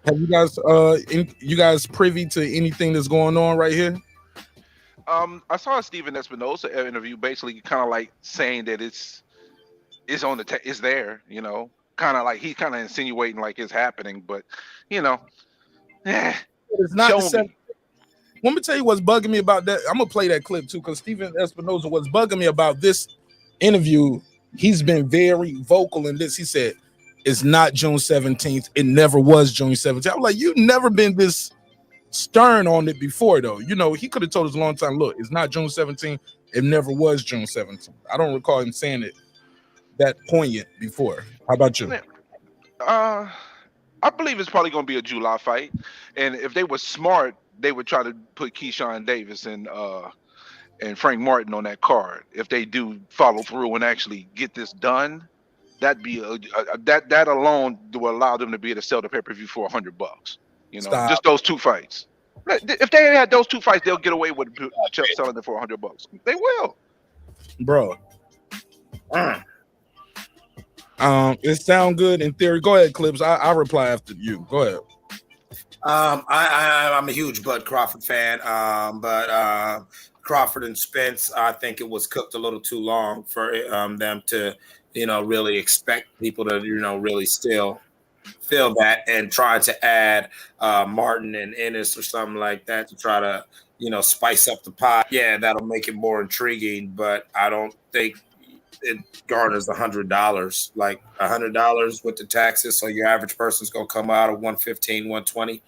Have you guys privy to anything that's going on right here?
I saw a Steven Espinoza interview, basically kind of like saying that it's on it's there, you know, kind of like he's kind of insinuating like it's happening, but you know,
it's not. Let me tell you what's bugging me about that. I'm gonna play that clip too, because Steven Espinoza, what's bugging me about this interview, he's been very vocal in this. He said it's not June 17th. It never was June 17th. I'm like, you've never been this stern on it before, though. You know, he could have told us a long time, look, it's not June 17th. It never was June 17th. I don't recall him saying it that poignant before. How about you?
I believe it's probably going to be a July fight, and if they were smart, they would try to put Keyshawn Davis and Frank Martin on that card. If they do follow through and actually get this done, that'd be that alone will allow them to be able to sell the pay-per-view for $100. You know, just those two fights. If they had those two fights, they'll get away with selling it for $100. They will,
bro. It sound good in theory. Go ahead, Clips. I reply after you. Go ahead.
I'm a huge Bud Crawford fan, but Crawford and Spence, I think it was cooked a little too long for them to, really expect people to, really still feel that and try to add Martin and Ennis or something like that to try to, spice up the pie. Yeah, that'll make it more intriguing, but I don't think it garners $100. Like $100 with the taxes, so your average person's gonna come out of 115, 120.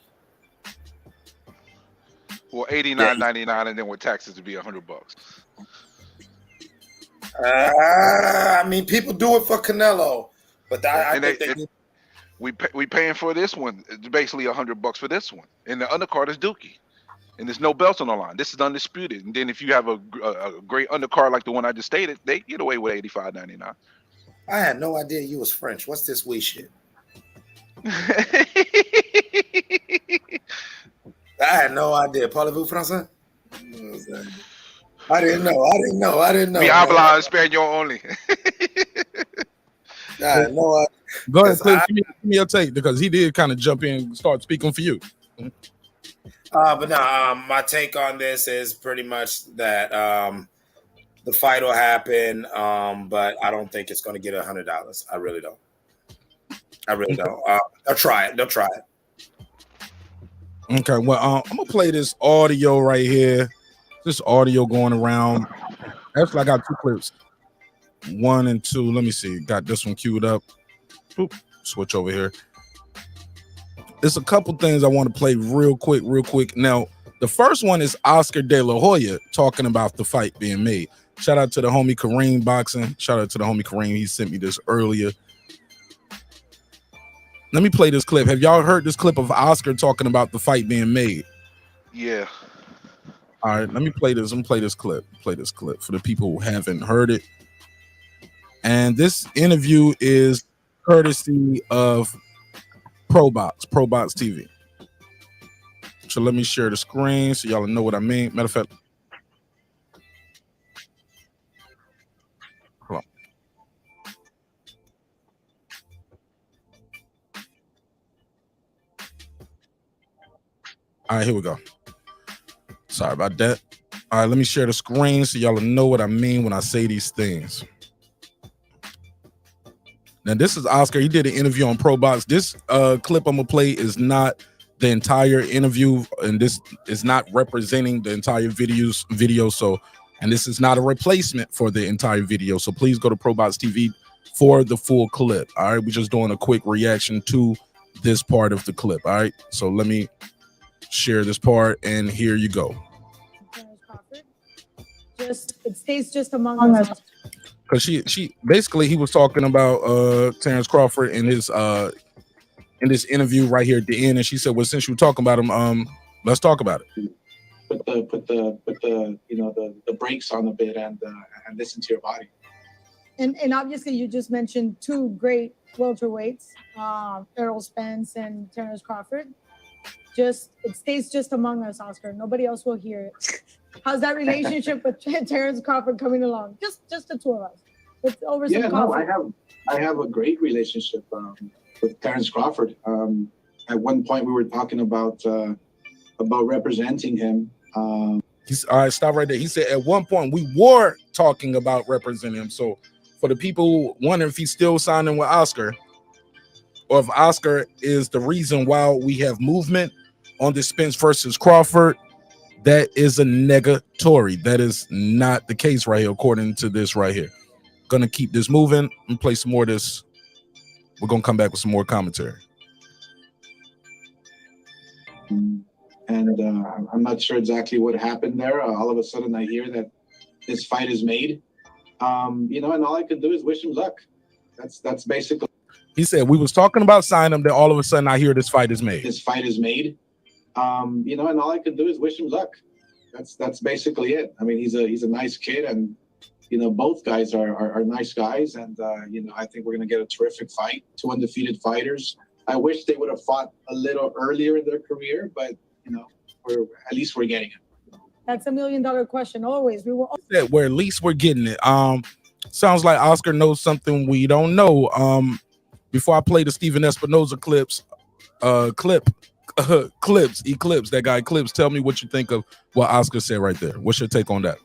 Well, $89.99, and then with taxes to be $100.
I mean, people do it for Canelo, but I think
we paying for this one. It's basically $100 for this one, and the undercard is Dookie, and there's no belts on the line. This is undisputed. And then if you have a great undercard like the one I just stated, they get away with $85.99.
I had no idea you was French. What's this wee shit? I had no idea. Parlez-vous français? I didn't know.
We habla español only.
I had no idea.
Go ahead, Clips. Give me your take because he did kind of jump in and start speaking for you.
But no, my take on this is pretty much that the fight will happen, but I don't think it's going to get $100. I really don't. They'll try it.
Okay, well, I'm gonna play this audio right here. This audio going around. Actually, I got two clips, 1 and 2. Let me see. Got this one queued up. Oop, switch over here. There's a couple things I want to play real quick. Now, the first one is Oscar De La Hoya talking about the fight being made. Shout out to the homie Kareem Boxing. Shout out to the homie Kareem. He sent me this earlier. Let me play this clip. Have y'all heard this clip of Oscar talking about the fight being made?
Yeah.
All right, let me play this. I'm gonna play this clip. Play this clip for the people who haven't heard it. And this interview is courtesy of ProBox TV. So let me share the screen so y'all know what I mean. Matter of fact, hold on. All right, here we go. Sorry about that. All right, let me share the screen so y'all know what I mean when I say these things. Now, this is Oscar. He did an interview on ProBox. This clip I'm gonna play is not the entire interview, and this is not representing the entire video. So, and this is not a replacement for the entire video. So please go to ProBox TV for the full clip. All right, we're just doing a quick reaction to this part of the clip. All right, so let me share this part, and here you go.
It stays just among us.
Because she basically he was talking about Terrence Crawford in his in this interview right here at the end, and she said, "Well, since you were talking about him, let's talk about it."
Put the brakes on a bit and listen to your body.
And obviously, you just mentioned two great welterweights, Errol Spence and Terrence Crawford. It stays just among us, Oscar. Nobody else will hear it. How's that relationship with Terrence Crawford coming along? Just the two of us. It's over some coffee.
I have a great relationship with Terrence Crawford. At one point, we were talking about representing him.
All right, stop right there. He said at one point we were talking about representing him. So for the people who wonder if he's still signing with Oscar, or if Oscar is the reason why we have movement on the Spence versus Crawford, that is a negatory. That is not the case right here, according to this right here. Gonna keep this moving and play some more of this. We're gonna come back with some more commentary.
And I'm not sure exactly what happened there. All of a sudden, I hear that this fight is made. And all I can do is wish him luck. That's basically.
He said we was talking about signing him. Then all of a sudden, I hear this fight is made.
This fight is made. And all I can do is wish him luck. That's basically it. I mean, he's a nice kid, and both guys are nice guys, and I think we're gonna get a terrific fight. Two undefeated fighters. I wish they would have fought a little earlier in their career, but at least we're getting it.
That's $1 million question. Always, we will.
Where at least we're getting it. Sounds like Oscar knows something we don't know. Before I play the Steven Espinoza clips, Eclipse, that guy Eclipse, tell me what you think of what Oscar said right there. What's your take on that?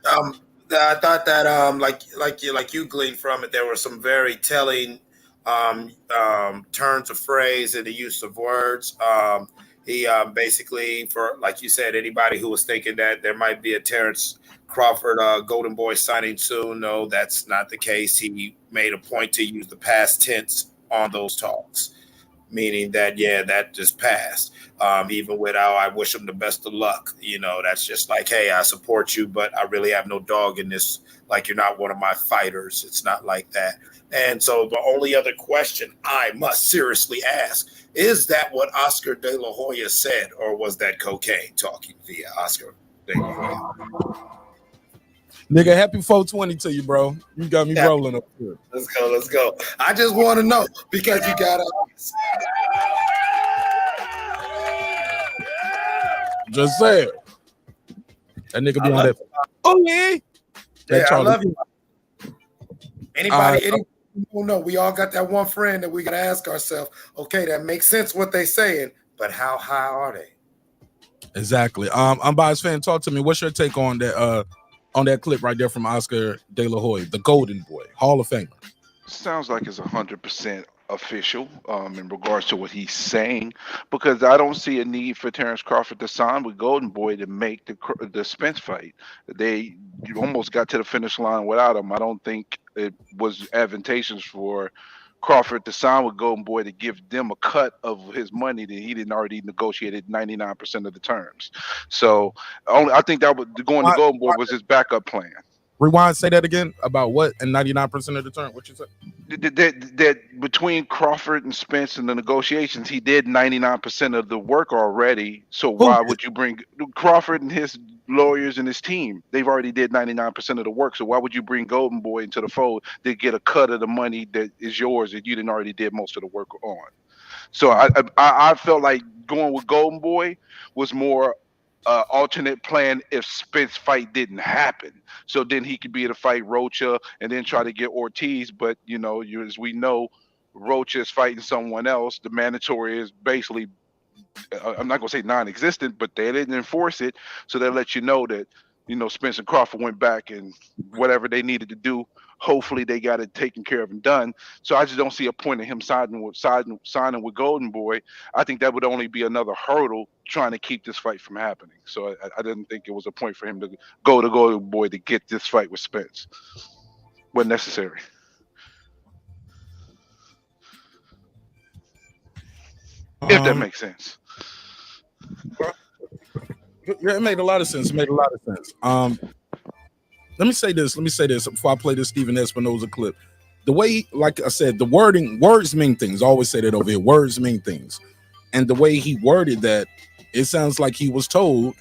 I thought that like you gleaned from it, there were some very telling turns of phrase and the use of words. He basically, for like you said, anybody who was thinking that there might be a Terrence Crawford Golden Boy signing soon, no, that's not the case. He made a point to use the past tense on those talks, meaning that, yeah, that just passed. Even without, I wish him the best of luck. That's just like, hey, I support you, but I really have no dog in this. Like, you're not one of my fighters. It's not like that. And so the only other question I must seriously ask, is that what Oscar De La Hoya said, or was that cocaine talking via Oscar De La Hoya?
Nigga, happy 420 to you, bro. You got me rolling up here.
Let's go. I just want to know, because you got to.
Just say it. That nigga be on that. Oh, yeah.
Yeah, I love you. Anybody don't know, we all got that one friend that we got to ask ourselves, okay, that makes sense what they saying, but how high are they?
Exactly. I'm Bias Fan. Talk to me. What's your take on that clip right there from Oscar De La Hoya, the Golden Boy, Hall of Famer?
Sounds like it's 100% official in regards to what he's saying, because I don't see a need for Terrence Crawford to sign with Golden Boy to make the Spence fight. You almost got to the finish line without him. I don't think it was advantageous for Crawford to sign with Golden Boy to give them a cut of his money that he didn't already negotiated 99% of the terms. So I think that going to Golden Boy was his backup plan.
Rewind, say that again about what and 99% of the term. What you said?
That between Crawford and Spence and the negotiations, he did 99% of the work already. So why would you bring Crawford and his lawyers and his team? They've already did 99% of the work. So why would you bring Golden Boy into the fold to get a cut of the money that is yours that you didn't already did most of the work on? So I felt like going with Golden Boy was more alternate plan if Spence fight didn't happen. So then he could be able to fight Rocha and then try to get Ortiz. But, as we know, Rocha is fighting someone else. The mandatory is basically, I'm not going to say non-existent, but they didn't enforce it. So they let you know that, Spence and Crawford went back and whatever they needed to do, hopefully they got it taken care of and done. So I just don't see a point in him signing with Golden Boy. I think that would only be another hurdle trying to keep this fight from happening. So I didn't think it was a point for him to go to Golden Boy to get this fight with Spence. Wasn't necessary. If that makes sense.
Yeah, it made a lot of sense. Let me say this before I play this Steven Espinoza clip. The way, like I said, the words mean things. I always say that over here. Words mean things. And the way he worded that, it sounds like he was told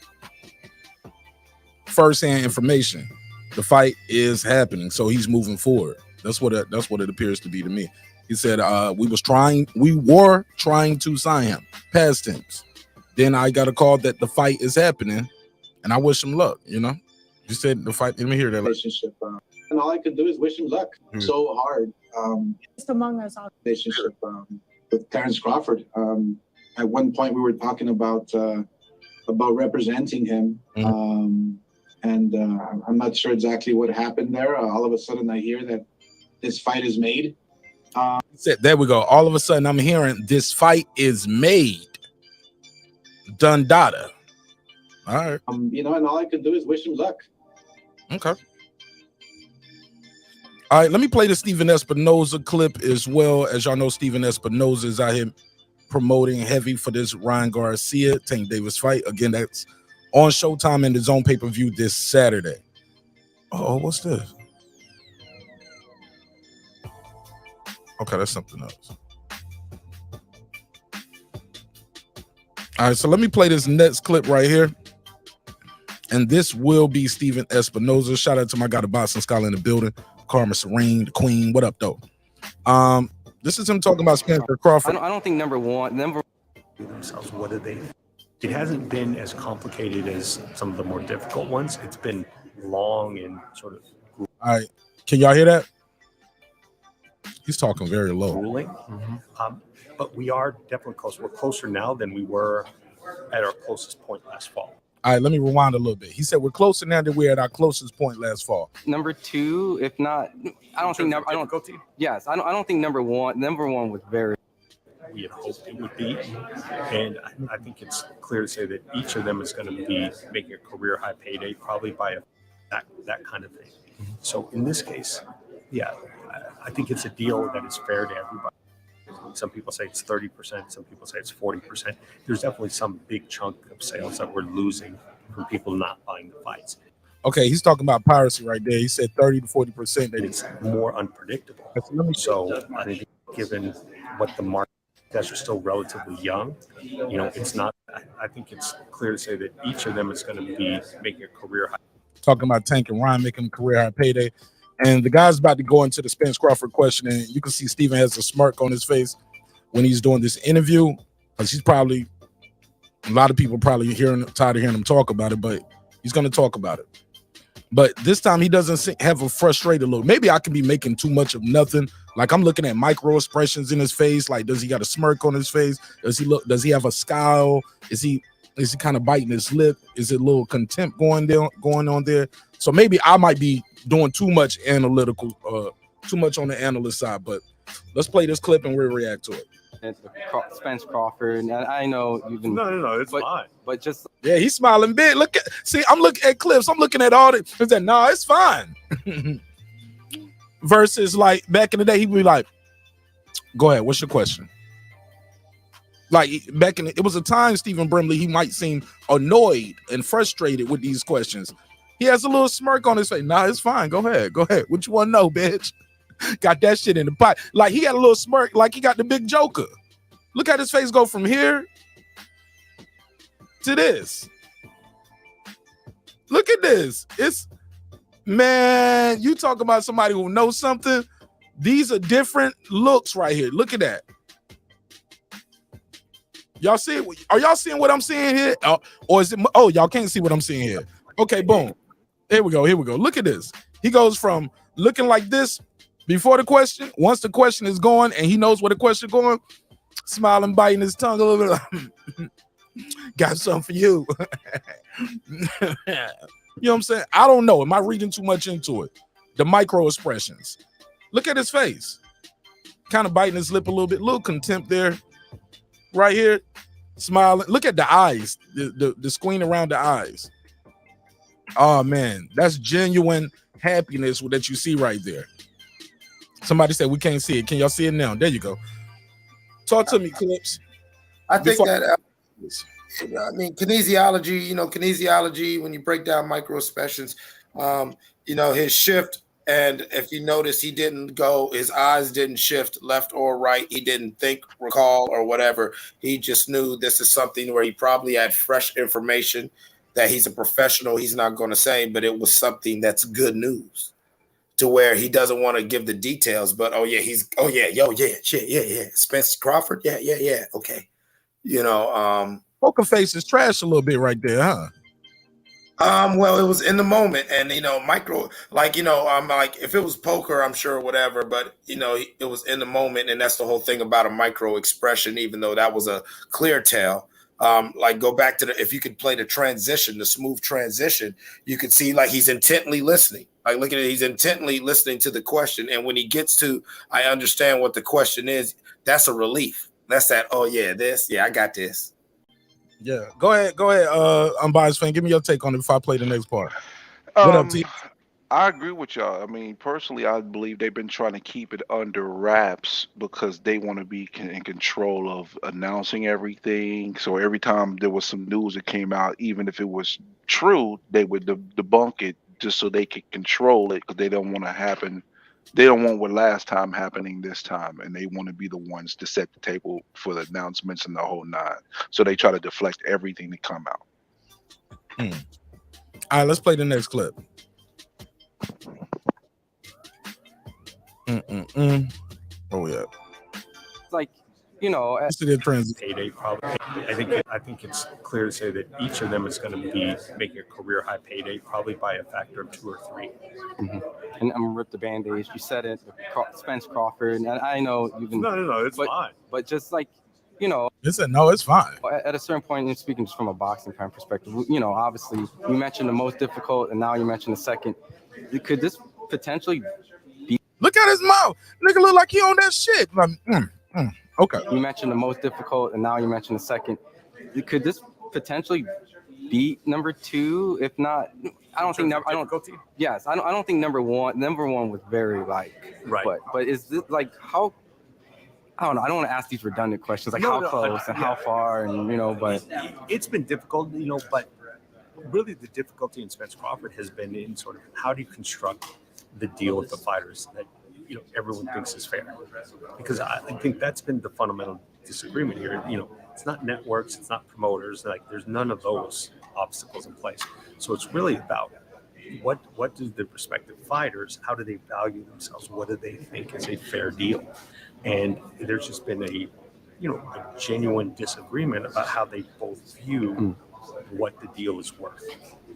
firsthand information. The fight is happening, so he's moving forward. That's what it appears to be to me. He said, we were trying to sign him. Past tense. Then I got a call that the fight is happening, and I wish him luck. You said the fight. Let me hear that
relationship, and all I could do is wish him luck. So hard.
Just among us,
relationship with Terrence Crawford. At one point, we were talking about representing him, and I'm not sure exactly what happened there. All of a sudden, I hear that this fight is made.
There we go. All of a sudden, I'm hearing this fight is made. Done data. All right.
And all I could do is wish him luck.
Okay. All right, let me play the Steven Espinoza clip as well. As y'all know, Steven Espinoza is out here promoting heavy for this Ryan Garcia Tank Davis fight. Again, that's on Showtime and the Zone pay-per-view this Saturday. Oh, what's this? Okay, that's something else. All right, so let me play this next clip right here. And this will be Steven Espinoza. Shout out to my guy, the Boston Scholar in the building. Karma Serene, the Queen. What up, though? This is him talking about Spencer Crawford.
I don't think number
themselves. What did they? It hasn't been as complicated as some of the more difficult ones. It's been long and sort of.
All right. Can y'all hear that? He's talking very low.
Ruling. But we are definitely close. We're closer now than we were at our closest point last fall.
All right, let me rewind a little bit. He said we're closer now than we're at our closest point last fall.
Number two, if not, I don't think. I don't. Yes, I don't think number one. Number one was very.
We had hoped it would be, and I think it's clear to say that each of them is going to be making a career high payday, probably by that kind of thing. So in this case, yeah, I think it's a deal that is fair to everybody. Some people say it's 30%. Some people say it's 40%. There's definitely some big chunk of sales that we're losing from people not buying the fights.
Okay, he's talking about piracy right there. He said 30 to 40%.
It's more unpredictable. So I think given what the market guys are still relatively young, it's not. I think it's clear to say that each of them is going to be making a career high.
Talking about Tank and Ryan making a career high payday. And the guy's about to go into the Spence Crawford question, and you can see Steven has a smirk on his face when he's doing this interview, because he's probably, a lot of people probably tired of hearing him talk about it, but he's going to talk about it. But this time he doesn't have a frustrated look. Maybe I can be making too much of nothing. Like I'm looking at micro expressions in his face. Like, does he got a smirk on his face? Does he have a scowl? Is he kind of biting his lip? Is it a little contempt going on there? So maybe I might be doing too much analytical, too much on the analyst side. But let's play this clip and we'll react to it.
It's Spence Crawford, and I know you've been.
No, it's fine.
But just
he's smiling big. I'm looking at clips. I'm looking at all the. He said, "No, it's fine." Versus like back in the day, he'd be like, "Go ahead. What's your question?" Like back in it was a time, Stephen Brimley, he might seem annoyed and frustrated with these questions. He has a little smirk on his face. Nah, it's fine. Go ahead. What you want to know, bitch? Got that shit in the pot. Like he got a little smirk, like he got the big joker. Look at his face go from here to this. Look at this. Man, you talk about somebody who knows something. These are different looks right here. Look at that. Y'all see it? Are y'all seeing what I'm seeing here? Or is it? Oh, y'all can't see what I'm seeing here. Okay, boom. Here we go. Look at this. He goes from looking like this before the question. Once the question is going and he knows where the question is going, smiling, biting his tongue a little bit. Got something for you. You know what I'm saying? I don't know. Am I reading too much into it? The micro expressions. Look at his face. Kind of biting his lip a little contempt there. Right here, smiling. Look at the eyes, the squint around the eyes. Oh man, that's genuine happiness that you see right there. Somebody said we can't see it. Can y'all see it now? There you go. Talk to me, Clips.
I think that kinesiology, when you break down micro expressions, his shift. And if you notice, his eyes didn't shift left or right. He didn't think, recall, or whatever. He just knew this is something where he probably had fresh information that he's a professional. He's not going to say, but it was something that's good news to where he doesn't want to give the details. But, Spence Crawford. Yeah. Okay.
Poker face is trash a little bit right there, huh?
Well, it was in the moment, and micro, if it was poker, I'm sure whatever, but it was in the moment, and that's the whole thing about a micro expression. Even though that was a clear tell, go back to if you could play the smooth transition, you could see he's intently listening. Look at it, he's intently listening to the question, and when he gets to, I understand what the question is. That's a relief. That's that. Oh yeah, I got this.
Yeah, go ahead. Unbiased fan, give me your take on it before I play the next part. What up, T?
I agree with y'all. I mean, personally, I believe they've been trying to keep it under wraps because they want to be in control of announcing everything. So every time there was some news that came out, even if it was true, they would debunk it just so they could control it because they don't want to happen. They don't want what last time happening this time, and they want to be the ones to set the table for the announcements and the whole nine. So they try to deflect everything to come out.
All right, let's play the next clip. Oh yeah.
you know,
payday probably. I think it's clear to say that each of them is going to be making a career high payday, probably by a factor of 2 or 3.
Mm-hmm. And I'm gonna rip the band-aid. You said it, Spence Crawford, and I know you've been.
No, it's fine.
But just like, you know,
no, it's fine.
At a certain point, and speaking just from a boxing fan perspective, you know, obviously you mentioned the most difficult, and now you mentioned the second. Could this potentially be?
Look at his mouth, nigga. Look like he on that shit. Like, okay.
You mentioned the most difficult, and now you mentioned the second. Could this potentially beat number 2? If not, I don't think. I don't think number one. Number 1 was very like.
Right.
But is this like how? I don't know. I don't want to ask these redundant questions like how close and how far, and you know. But
it's been difficult, you know. But really, the difficulty in Spence Crawford has been in sort of how do you construct the deal with the fighters that, you know, everyone thinks is fair, because I think that's been the fundamental disagreement here. You know, it's not networks, it's not promoters, like there's none of those obstacles in place. So it's really about what do the respective fighters, how do they value themselves, what do they think is a fair deal, and there's just been a genuine disagreement about how they both view what the deal is worth,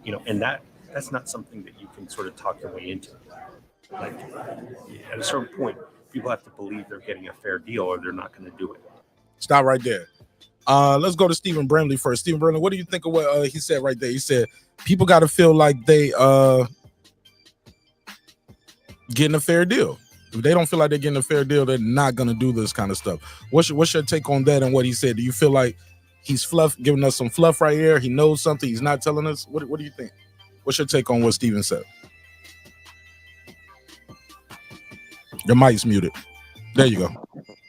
you know, and that's not something that you can sort of talk your way into. Like, at a certain point, people have to believe they're getting a fair deal or they're not going to do it.
Stop right there. Let's go to Stephen Bramley first. Stephen Bramley, what do you think of what he said right there? He said people got to feel like they getting a fair deal. If they don't feel like they're getting a fair deal, they're not going to do this kind of stuff. What's your take on that and what he said? Do you feel like he's giving us some fluff right here? He knows something he's not telling us? What do you think? What's your take on what Stephen said? Your mic's muted. There you go.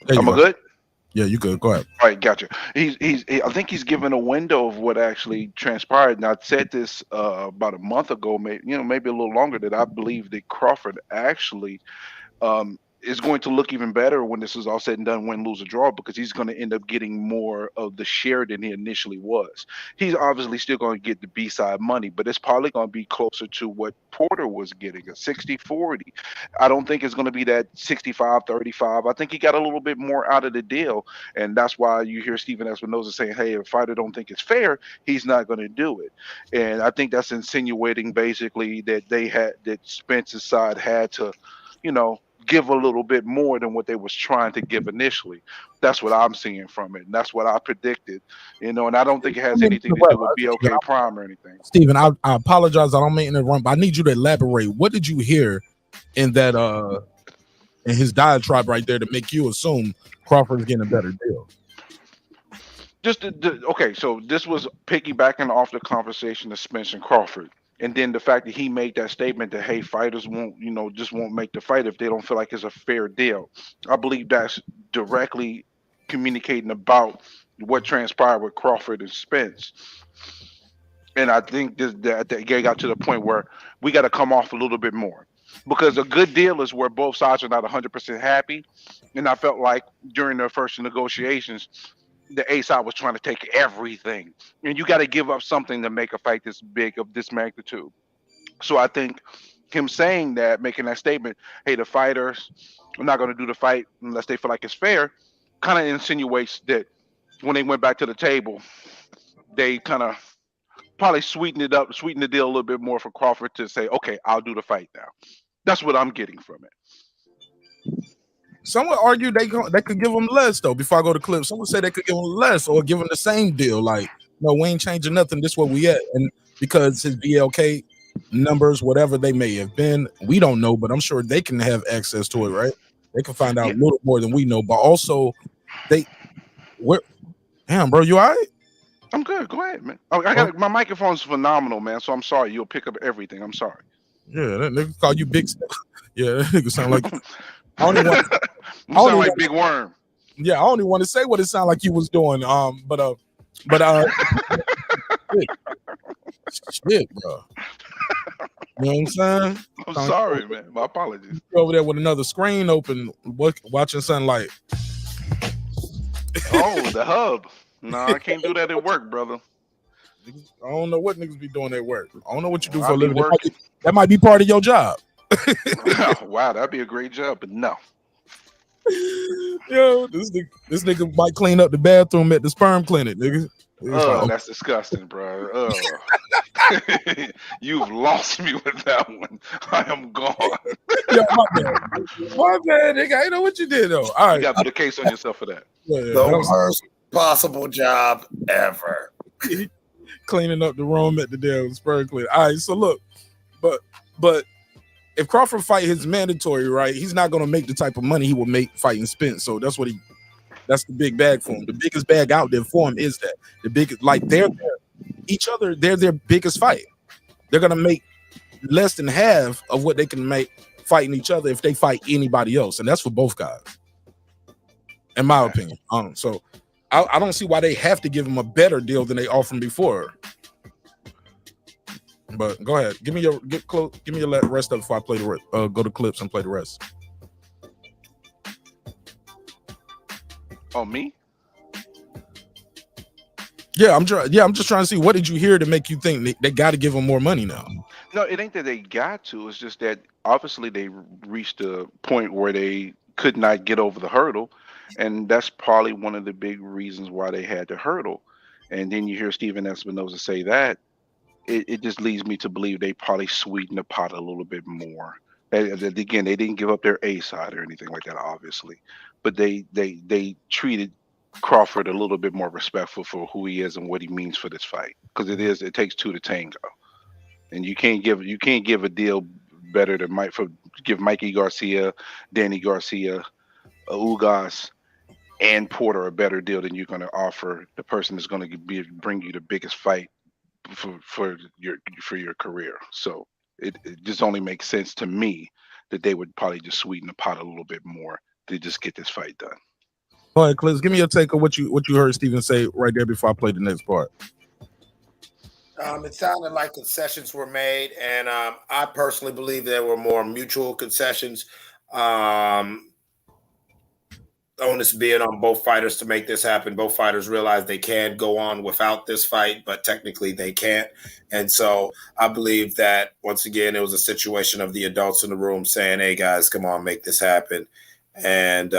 Am I good?
Yeah, you good. Go ahead.
All right, gotcha. I think he's given a window of what actually transpired. And I said this about a month ago, maybe a little longer, that I believe that Crawford actually is going to look even better when this is all said and done, win, lose, or draw, because he's going to end up getting more of the share than he initially was. He's obviously still going to get the B-side money, but it's probably going to be closer to what Porter was getting, a 60-40. I don't think it's going to be that 65-35. I think he got a little bit more out of the deal, and that's why you hear Stephen Espinoza saying, hey, if a fighter don't think it's fair, he's not going to do it. And I think that's insinuating basically that Spence's side had to, give a little bit more than what they was trying to give initially. That's what I'm seeing from it, and that's what I predicted. And I don't think it has anything to do with BLK Prime or anything.
Stephen, I apologize. I don't mean to run, but I need you to elaborate. What did you hear in that in his diatribe right there to make you assume Crawford's getting a better deal?
Okay, so this was piggybacking off the conversation of Spence and Crawford. And then the fact that he made that statement that, hey, fighters won't make the fight if they don't feel like it's a fair deal. I believe that's directly communicating about what transpired with Crawford and Spence. And I think that they got to the point where we got to come off a little bit more, because a good deal is where both sides are not 100% happy. And I felt like during the first negotiations, the A side was trying to take everything, and you got to give up something to make a fight this big, of this magnitude. So I think him saying that, making that statement, hey, the fighters are not going to do the fight unless they feel like it's fair, kind of insinuates that when they went back to the table, they kind of probably sweetened the deal a little bit more for Crawford to say, okay, I'll do the fight now. That's what I'm getting from it.
Some would argue they could give him less, though. Before I go to clip, someone say they could give him less or give him the same deal. Like, no, we ain't changing nothing. This is where we at. And because his BLK numbers, whatever they may have been, we don't know, but I'm sure they can have access to it, right? They can find out a little more than we know. But also, damn, bro, you all right?
I'm good. Go ahead, man. My microphone's phenomenal, man. So I'm sorry. You'll pick up everything. I'm sorry.
Yeah, that nigga call you big stuff. Yeah, that nigga sound like. I don't
sound like Big Worm.
Yeah, I don't even want to say what it sounded like you was doing. Shit, bro. You know what I'm saying?
I'm sorry, man. My apologies.
You're over there with another screen open, watching sunlight.
Oh, the hub. No, I can't do that at work, brother.
I don't know what niggas be doing at work. I don't know what you do for a living. That might be part of your job.
Wow, that'd be a great job, but no.
Yo, this nigga might clean up the bathroom at the sperm clinic, nigga.
Oh, that's disgusting, bro. Oh. You've lost me with that one. I am gone.
Yo, my bad, nigga. I know what you did though. All right,
you gotta put a case on yourself for that.
The worst possible job ever.
Cleaning up the room at the damn sperm clinic. All right, so look, but if Crawford fight his mandatory, right, he's not gonna make the type of money he would make fighting Spence. So that's the big bag for him. The biggest bag out there for him is that the biggest, like they're their biggest fight. They're gonna make less than half of what they can make fighting each other if they fight anybody else, and that's for both guys, in my opinion. So I don't see why they have to give him a better deal than they offered him before. But go ahead, give me your rest up before I play the rest. Go to clips and play the rest.
Oh, me?
Yeah, I'm just trying to see, what did you hear to make you think they got to give him more money now?
No, it ain't that they got to. It's just that obviously they reached a point where they could not get over the hurdle, and that's probably one of the big reasons why they had the hurdle. And then you hear Steven Espinoza say that, it just leads me to believe they probably sweetened the pot a little bit more. Again, they didn't give up their A side or anything like that, obviously, but they treated Crawford a little bit more respectful for who he is and what he means for this fight, because it takes two to tango, and you can't give a deal better to give Mikey Garcia, Danny Garcia, Ugas, and Porter a better deal than you're going to offer the person that's going to bring you the biggest fight for your career. So it just only makes sense to me that they would probably just sweeten the pot a little bit more to just get this fight done.
All right, Cliz, give me your take on what you heard Steven say right there before I play the next part.
It sounded like concessions were made, and I personally believe there were more mutual concessions. Onus being on both fighters to make this happen. Both fighters realize they can go on without this fight, but technically they can't. And so I believe that, once again, it was a situation of the adults in the room saying, hey, guys, come on, make this happen. And,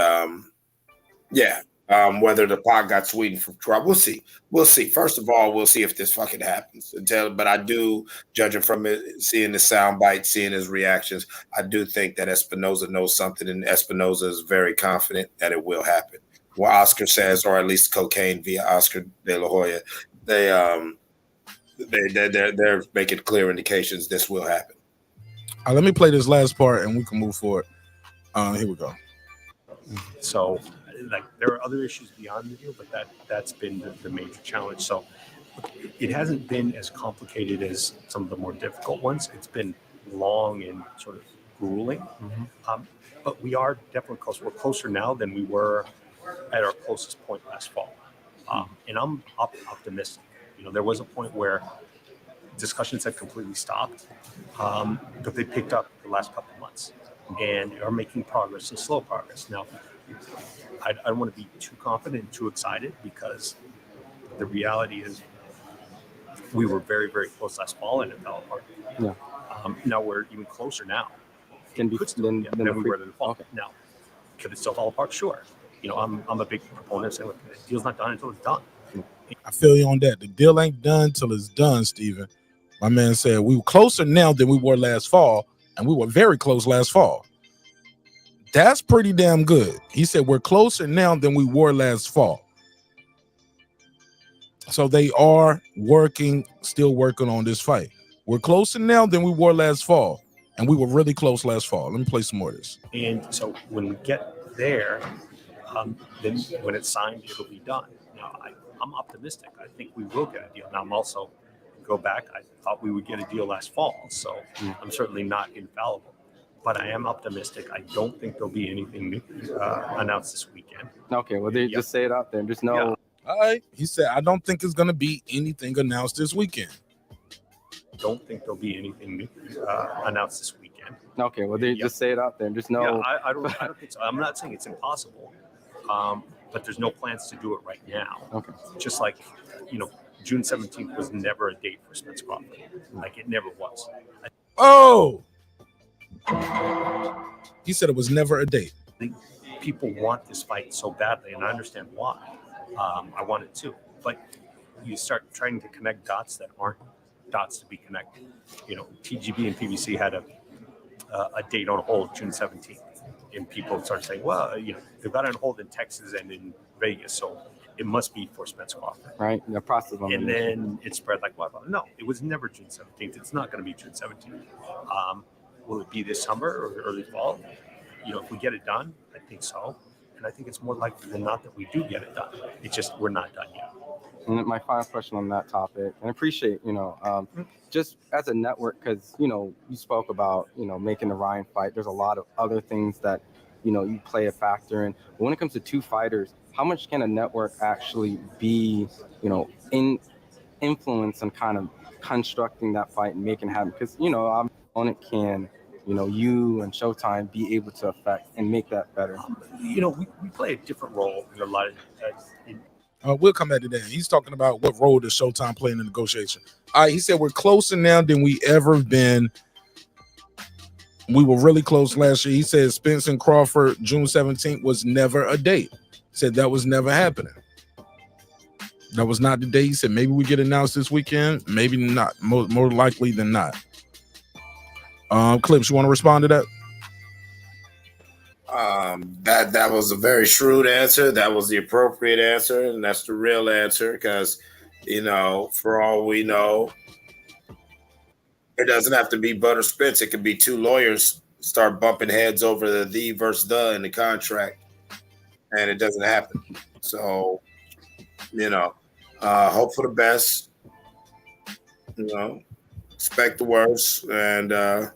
whether the pot got sweetened from trouble, we'll see. We'll see. First of all, we'll see if this fucking happens. But I do, judging from it, seeing the sound bite, seeing his reactions, I do think that Espinoza knows something, and Espinoza is very confident that it will happen. What Oscar says, or at least cocaine via Oscar De La Hoya, they're making clear indications this will happen.
Let me play this last part, and we can move forward. Here we go.
So, there are other issues beyond the deal, but that's been the major challenge. So it hasn't been as complicated as some of the more difficult ones. It's been long and sort of grueling, but we are definitely close. We're closer now than we were at our closest point last fall, and I'm optimistic. There was a point where discussions had completely stopped, but they picked up the last couple of months and are making progress and slow progress now. I don't want to be too confident and too excited, because the reality is we were very, very close last fall and it fell apart.
Yeah.
Now we're even closer now.
Can be
than we were in the fall. Okay. Now, could it still fall apart? Sure. I'm a big proponent of saying, look, the deal's not done until it's done.
I feel you on that. The deal ain't done till it's done, Steven. My man said we were closer now than we were last fall, and we were very close last fall. That's pretty damn good. He said we're closer now than we were last fall. So they are still working on this fight. We're closer now than we were last fall, and we were really close last fall. Let me play some more of this.
And so when we get there, then when it's signed, it'll be done. Now, I'm optimistic. I think we will get a deal. Now, I'm also, go back, I thought we would get a deal last fall, so I'm certainly not infallible. But I am optimistic. I don't think there'll be anything new announced this weekend.
Okay, well, they just say it out there. There's no...
Yeah. All right. He said, I don't think it's going to be anything announced this weekend.
Don't think there'll be anything new announced this weekend.
Okay, well, they just say it out there. There's no...
Yeah, I don't think so. I'm not saying it's impossible, but there's no plans to do it right now.
Okay.
Just like, June 17th was never a date for Spence Crawford. Like, it never was.
Oh! He said it was never a date.
people want this fight so badly, and I understand why. I want it too, but you start trying to connect dots that aren't dots to be connected. You know, TGB and PBC had a date on hold June 17th, and people start saying, well, you know, they've got it on hold in Texas and in Vegas, so it must be for Spence Crawford.
Right, the process.
And then it spread like wildfire. No, it was never June 17th. It's not going to be June 17th. Will it be this summer or early fall? You know, if we get it done, I think so. And I think it's more likely than not that we do get it done. It's just we're not done yet.
And my final question on that topic, and I appreciate, just as a network, because, you spoke about, making the Ryan fight. There's a lot of other things that, you play a factor in. But when it comes to two fighters, how much can a network actually be, in influence and kind of constructing that fight and making it happen? Because, I'm on it can, you and Showtime be able to affect and make that better.
We play a different role in a lot of.
We'll come back to that. He's talking about what role does Showtime play in the negotiation. He said we're closer now than we ever been. We were really close last year. He said Spence and Crawford, June 17th was never a date. Said that was never happening. That was not the day. He said maybe we get announced this weekend, maybe not. More likely than not. Clips, you want to respond to that?
That was a very shrewd answer. That was the appropriate answer, and that's the real answer. Because, for all we know, it doesn't have to be Butter Spence. It could be two lawyers start bumping heads over the versus the in the contract, and it doesn't happen. So, hope for the best. Expect the worst, and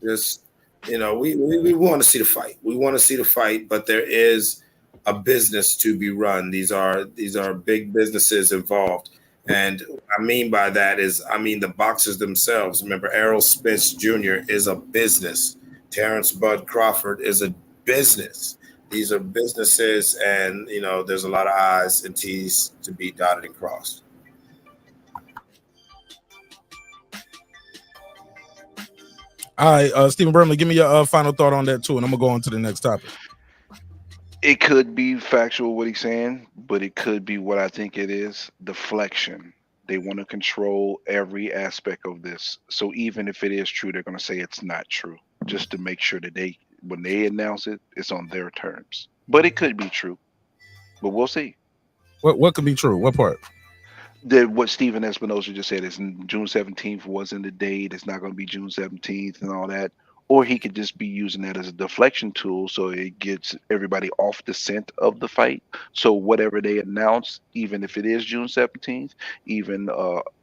just. We want to see the fight. We want to see the fight, but there is a business to be run. These are big businesses involved. And what I mean by that is, the boxers themselves. Remember, Errol Spence Jr. is a business. Terrence Bud Crawford is a business. These are businesses, and, there's a lot of I's and T's to be dotted and crossed.
All right, Stephen Burnley, give me your final thought on that too, and I'm gonna go on to the next topic.
It could be factual what he's saying, but it could be what I think it is, deflection. They want to control every aspect of this. So even if it is true, they're going to say it's not true, just to make sure that when they announce it, it's on their terms. But it could be true, but we'll see.
What could be true? What part?
What Stephen Espinoza just said is June 17th wasn't the date. It's not going to be June 17th and all that. Or he could just be using that as a deflection tool, so it gets everybody off the scent of the fight. So whatever they announce, even if it is June 17th, even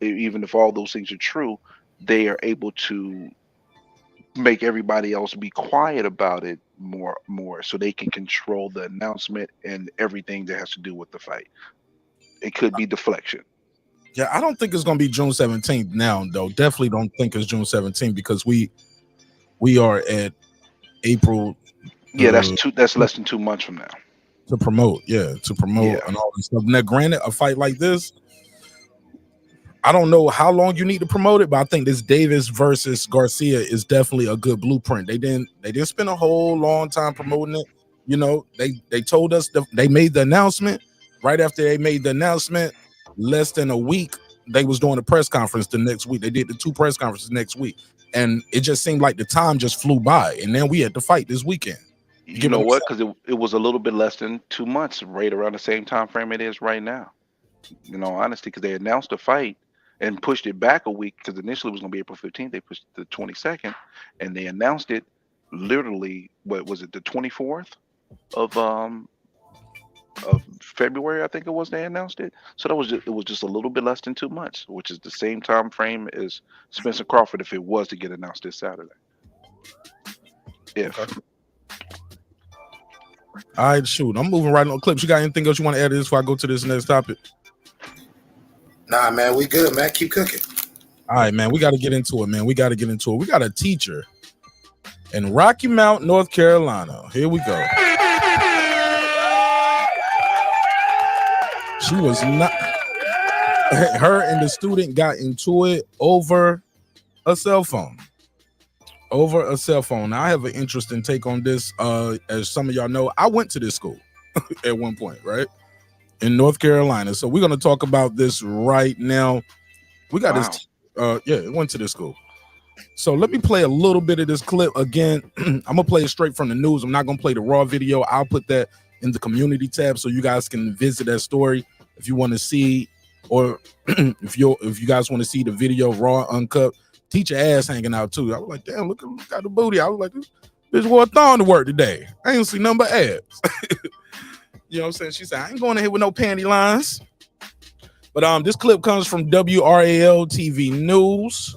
if all those things are true, they are able to make everybody else be quiet about it more, so they can control the announcement and everything that has to do with the fight. It could be deflection.
Yeah, I don't think it's going to be June 17th now, though. Definitely don't think it's June 17th because we are at April.
Yeah, that's less than 2 months from now.
To promote and all this stuff. Now, granted, a fight like this, I don't know how long you need to promote it, but I think this Davis versus Garcia is definitely a good blueprint. They didn't spend a whole long time promoting it. They told us they made the announcement. Right after they made the announcement, less than a week, they was doing a press conference the next week. They did the 2 press conferences next week. And it just seemed like the time just flew by. And then we had to fight this weekend.
You know what? Because it was a little bit less than 2 months, right around the same time frame it is right now. Honestly, because they announced the fight and pushed it back a week, because initially it was going to be April 15th. They pushed it to the 22nd, and they announced it literally, what was it, the 24th of February, I think it was, they announced it. So it was just a little bit less than 2 months, which is the same time frame as Spencer Crawford if it was to get announced this Saturday. If. Okay.
All right, shoot. I'm moving right on. Clips, you got anything else you want to add to this before I go to this next topic?
Nah, man, we good, man. Keep cooking.
All right, man. We got to get into it, man. We got a teacher in Rocky Mount, North Carolina. Here we go. She was not. Her and the student got into it over a cell phone. Over a cell phone. Now, I have an interesting take on this. As some of y'all know, I went to this school at one point, right? In North Carolina. So we're going to talk about this right now. We got this. Yeah, went to this school. So let me play a little bit of this clip again. I'm going to play it straight from the news. I'm not going to play the raw video. I'll put that in the community tab so you guys can visit that story if you want to see, or if you guys want to see the video raw, uncut. Teacher ass hanging out too. I was like, damn, look at the booty. I was like, this wore a thong to work today. I ain't see nothing but abs. You know what I'm saying? She said, I ain't going in here with no panty lines. But this clip comes from WRAL TV News.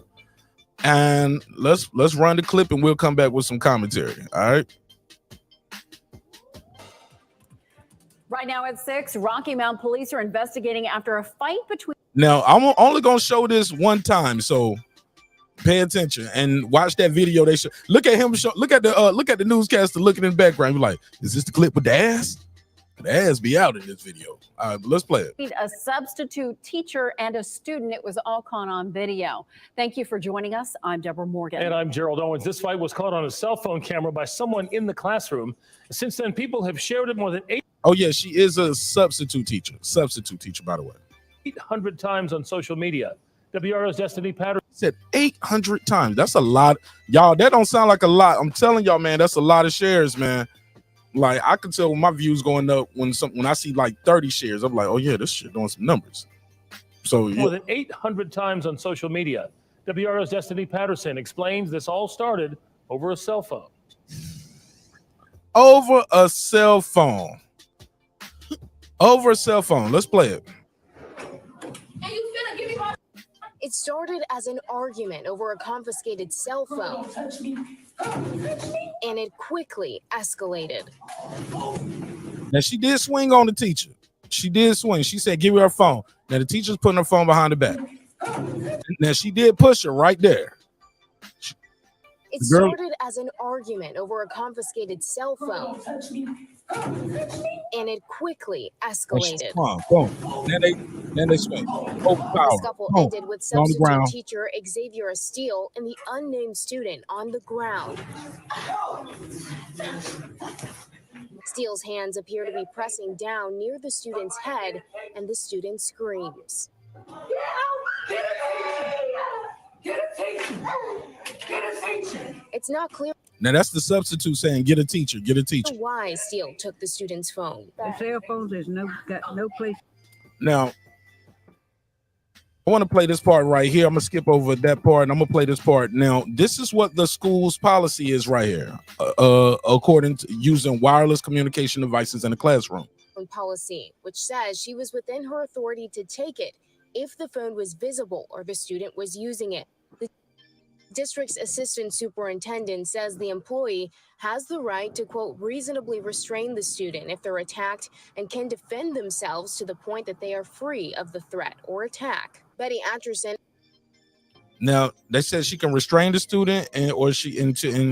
And let's run the clip and we'll come back with some commentary. All right.
Right now at 6, Rocky Mount police are investigating after a fight between.
Now, I'm only going to show this one time, so pay attention and watch that video. They show. Look at him. Look at the newscaster looking in the background. You're like, is this the clip with the ass? The ass be out in this video. All right, but let's play it.
A substitute teacher and a student. It was all caught on video. Thank you for joining us. I'm Deborah Morgan.
And I'm Gerald Owens. This fight was caught on a cell phone camera by someone in the classroom. Since then, people have shared it more than 800
Oh, yeah, she is a substitute teacher. Substitute teacher, by the way.
800 times on social media. WRO's Destiny Patterson
said 800 times. That's a lot. Y'all, that don't sound like a lot. I'm telling y'all, man, that's a lot of shares, man. Like, I can tell when my views going up when I see like 30 shares. I'm like, oh yeah, this shit doing some numbers. So
more than 800 times on social media. WRO's Destiny Patterson explains this all started over a cell phone.
Over a cell phone. Over a cell phone. Let's play it.
It started as an argument over a confiscated cell phone, and it quickly escalated.
Now, she did swing on the teacher. She did swing. She said, give her her phone. Now, the teacher's putting her phone behind her back. Now, she did push her right there.
It started as an argument over a confiscated cell phone, and it quickly escalated.
Boom. Then they swing.
The scuffle ended with substitute teacher Xavier Steele and the unnamed student on the ground. Steele's hands appear to be pressing down near the student's head, and the student screams. It's not clear
Now that's the substitute saying, get a teacher, get a teacher.
why Steele took the student's phone.
The cell phones, there's got no place.
Now, I want to play this part right here. I'm going to skip over that part and I'm going to play this part. Now, this is what the school's policy is right here, according to using wireless communication devices in the classroom.
Policy, which says she was within her authority to take it if the phone was visible or the student was using it. The district's assistant superintendent says the employee has the right to, quote, reasonably restrain the student if they're attacked and can defend themselves to the point that they are free of the threat or attack. Betty Atcherson.
Now, they said she can restrain the student and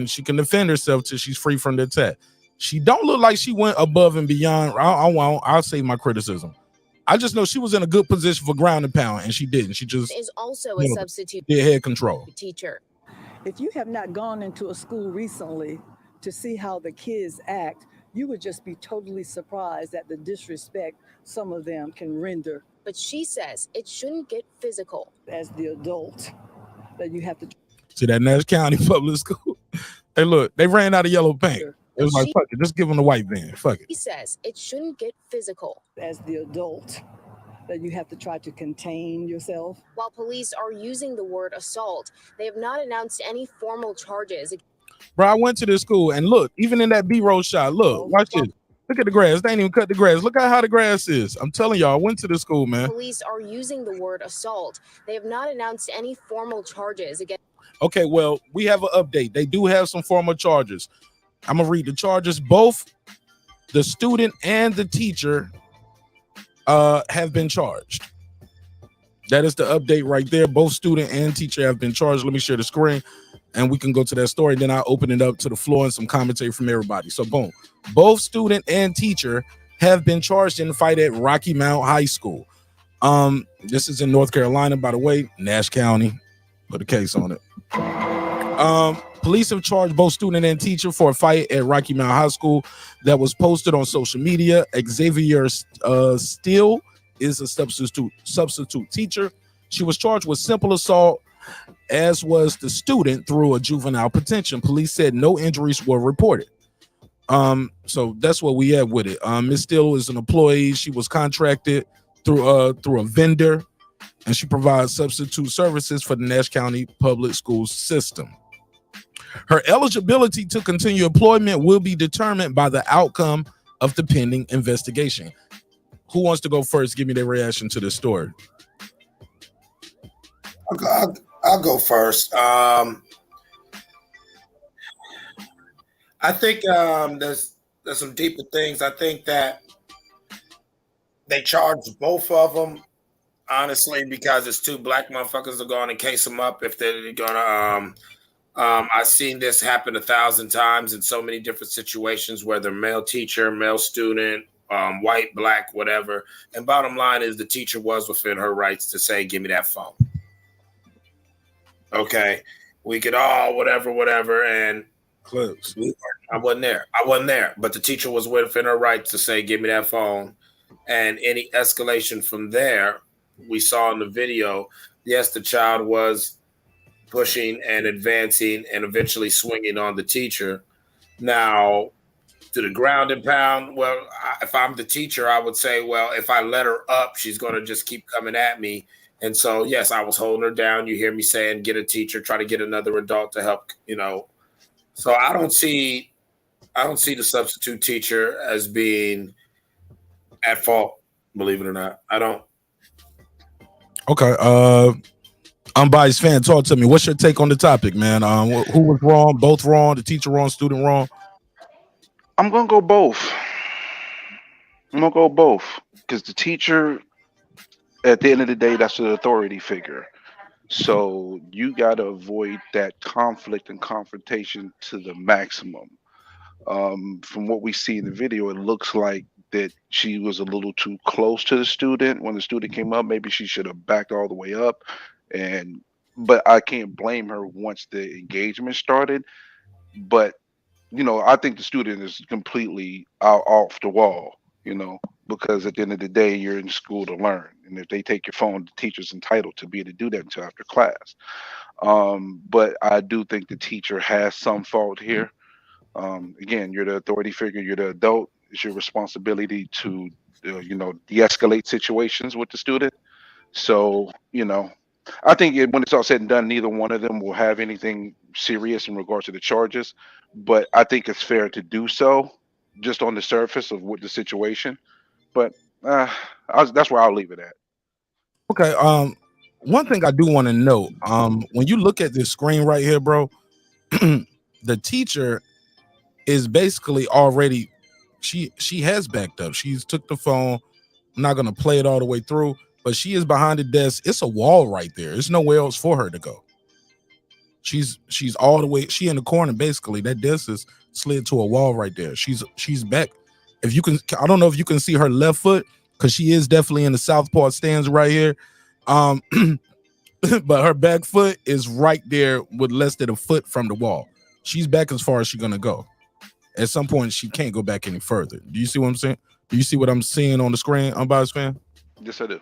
she can defend herself till she's free from the attack. She don't look like she went above and beyond. I'll save my criticism. I just know she was in a good position for ground and pound, and she didn't. She just
is also a substitute
did head control.
Teacher.
If you have not gone into a school recently to see how the kids act, you would just be totally surprised at the disrespect some of them can render.
But she says it shouldn't get physical.
As the adult, that you have to
see that Nash County public school. Hey, look, they ran out of yellow paint. It was like, fuck it, just give them the white van. Fuck it.
He says it shouldn't get physical.
As the adult, that you have to try to contain yourself.
While police are using the word assault, they have not announced any formal charges.
Bro, I went to this school and look, even in that B-roll shot, look, watch this. Look at the grass. They ain't even cut the grass. Look at how the grass is. I'm telling y'all, I went to the school, man.
Police are using the word assault. They have not announced any formal charges against.
Okay, well, we have an update. They do have some formal charges. I'm going to read the charges. Both the student and the teacher have been charged. That is the update right there. Both student and teacher have been charged. Let me share the screen and we can go to that story. Then I'll open it up to the floor and some commentary from everybody. So boom, both student and teacher have been charged in the fight at Rocky Mount High School. This is in North Carolina, by the way. Nash County put a case on it. Police have charged both student and teacher for a fight at Rocky Mount High School that was posted on social media. Xavier Steele is a substitute teacher. She was charged with simple assault, as was the student, through a juvenile detention. Police said no injuries were reported. So that's what we had with it. Ms. Steele is an employee. She was contracted through a vendor, and she provides substitute services for the Nash County Public School System. Her eligibility to continue employment will be determined by the outcome of the pending investigation. Who wants to go first? Give me their reaction to this story.
I'll go first. I think there's some deeper things. I think that they charged both of them, honestly, because it's two black motherfuckers are going to case them up if they're gonna. I've seen this happen 1,000 times in so many different situations, whether male teacher, male student, white, black, whatever. And bottom line is the teacher was within her rights to say, give me that phone. Okay. We could all whatever. And
close.
I wasn't there. But the teacher was within her rights to say, give me that phone. And any escalation from there, we saw in the video, yes, the child was pushing and advancing and eventually swinging on the teacher. Now, to the ground and pound, well, if I'm the teacher, I would say, well, if I let her up, she's going to just keep coming at me. And so, yes, I was holding her down. You hear me saying, get a teacher, try to get another adult to help, So I don't see the substitute teacher as being at fault, believe it or not. I don't.
Okay. Unbiased fan, talk to me. What's your take on the topic, man? Who was wrong? Both wrong? The teacher wrong? Student wrong?
I'm gonna go both. Because the teacher, at the end of the day, that's the authority figure. So you got to avoid that conflict and confrontation to the maximum. From what we see in the video, it looks like that she was a little too close to the student. When the student came up, maybe she should have backed all the way up. But I can't blame her once the engagement started. But I think the student is completely off the wall, because at the end of the day, you're in school to learn. And if they take your phone, the teacher's entitled to be able to do that until after class. But I do think the teacher has some fault here. Again, you're the authority figure, you're the adult. It's your responsibility to, de-escalate situations with the student. So, I think when it's all said and done, neither one of them will have anything serious in regards to the charges. But I think it's fair to do so just on the surface of what the situation. But that's where I'll leave it at.
Okay. One thing I do want to note, when you look at this screen right here, bro, the teacher is basically already, she has backed up. She's took the phone. I'm not going to play it all the way through, but she is behind the desk. It's a wall right there. There's nowhere else for her to go. She's all the way. She in the corner, basically. That desk is slid to a wall right there. She's back. If you can, I don't know if you can see her left foot, because she is definitely in the southpaw stance right here. But her back foot is right there with less than a foot from the wall. She's back as far as she's gonna go. At some point, she can't go back any further. Do you see what I'm saying? Do you see what I'm seeing on the screen, Unbiased fan?
Yes, I do.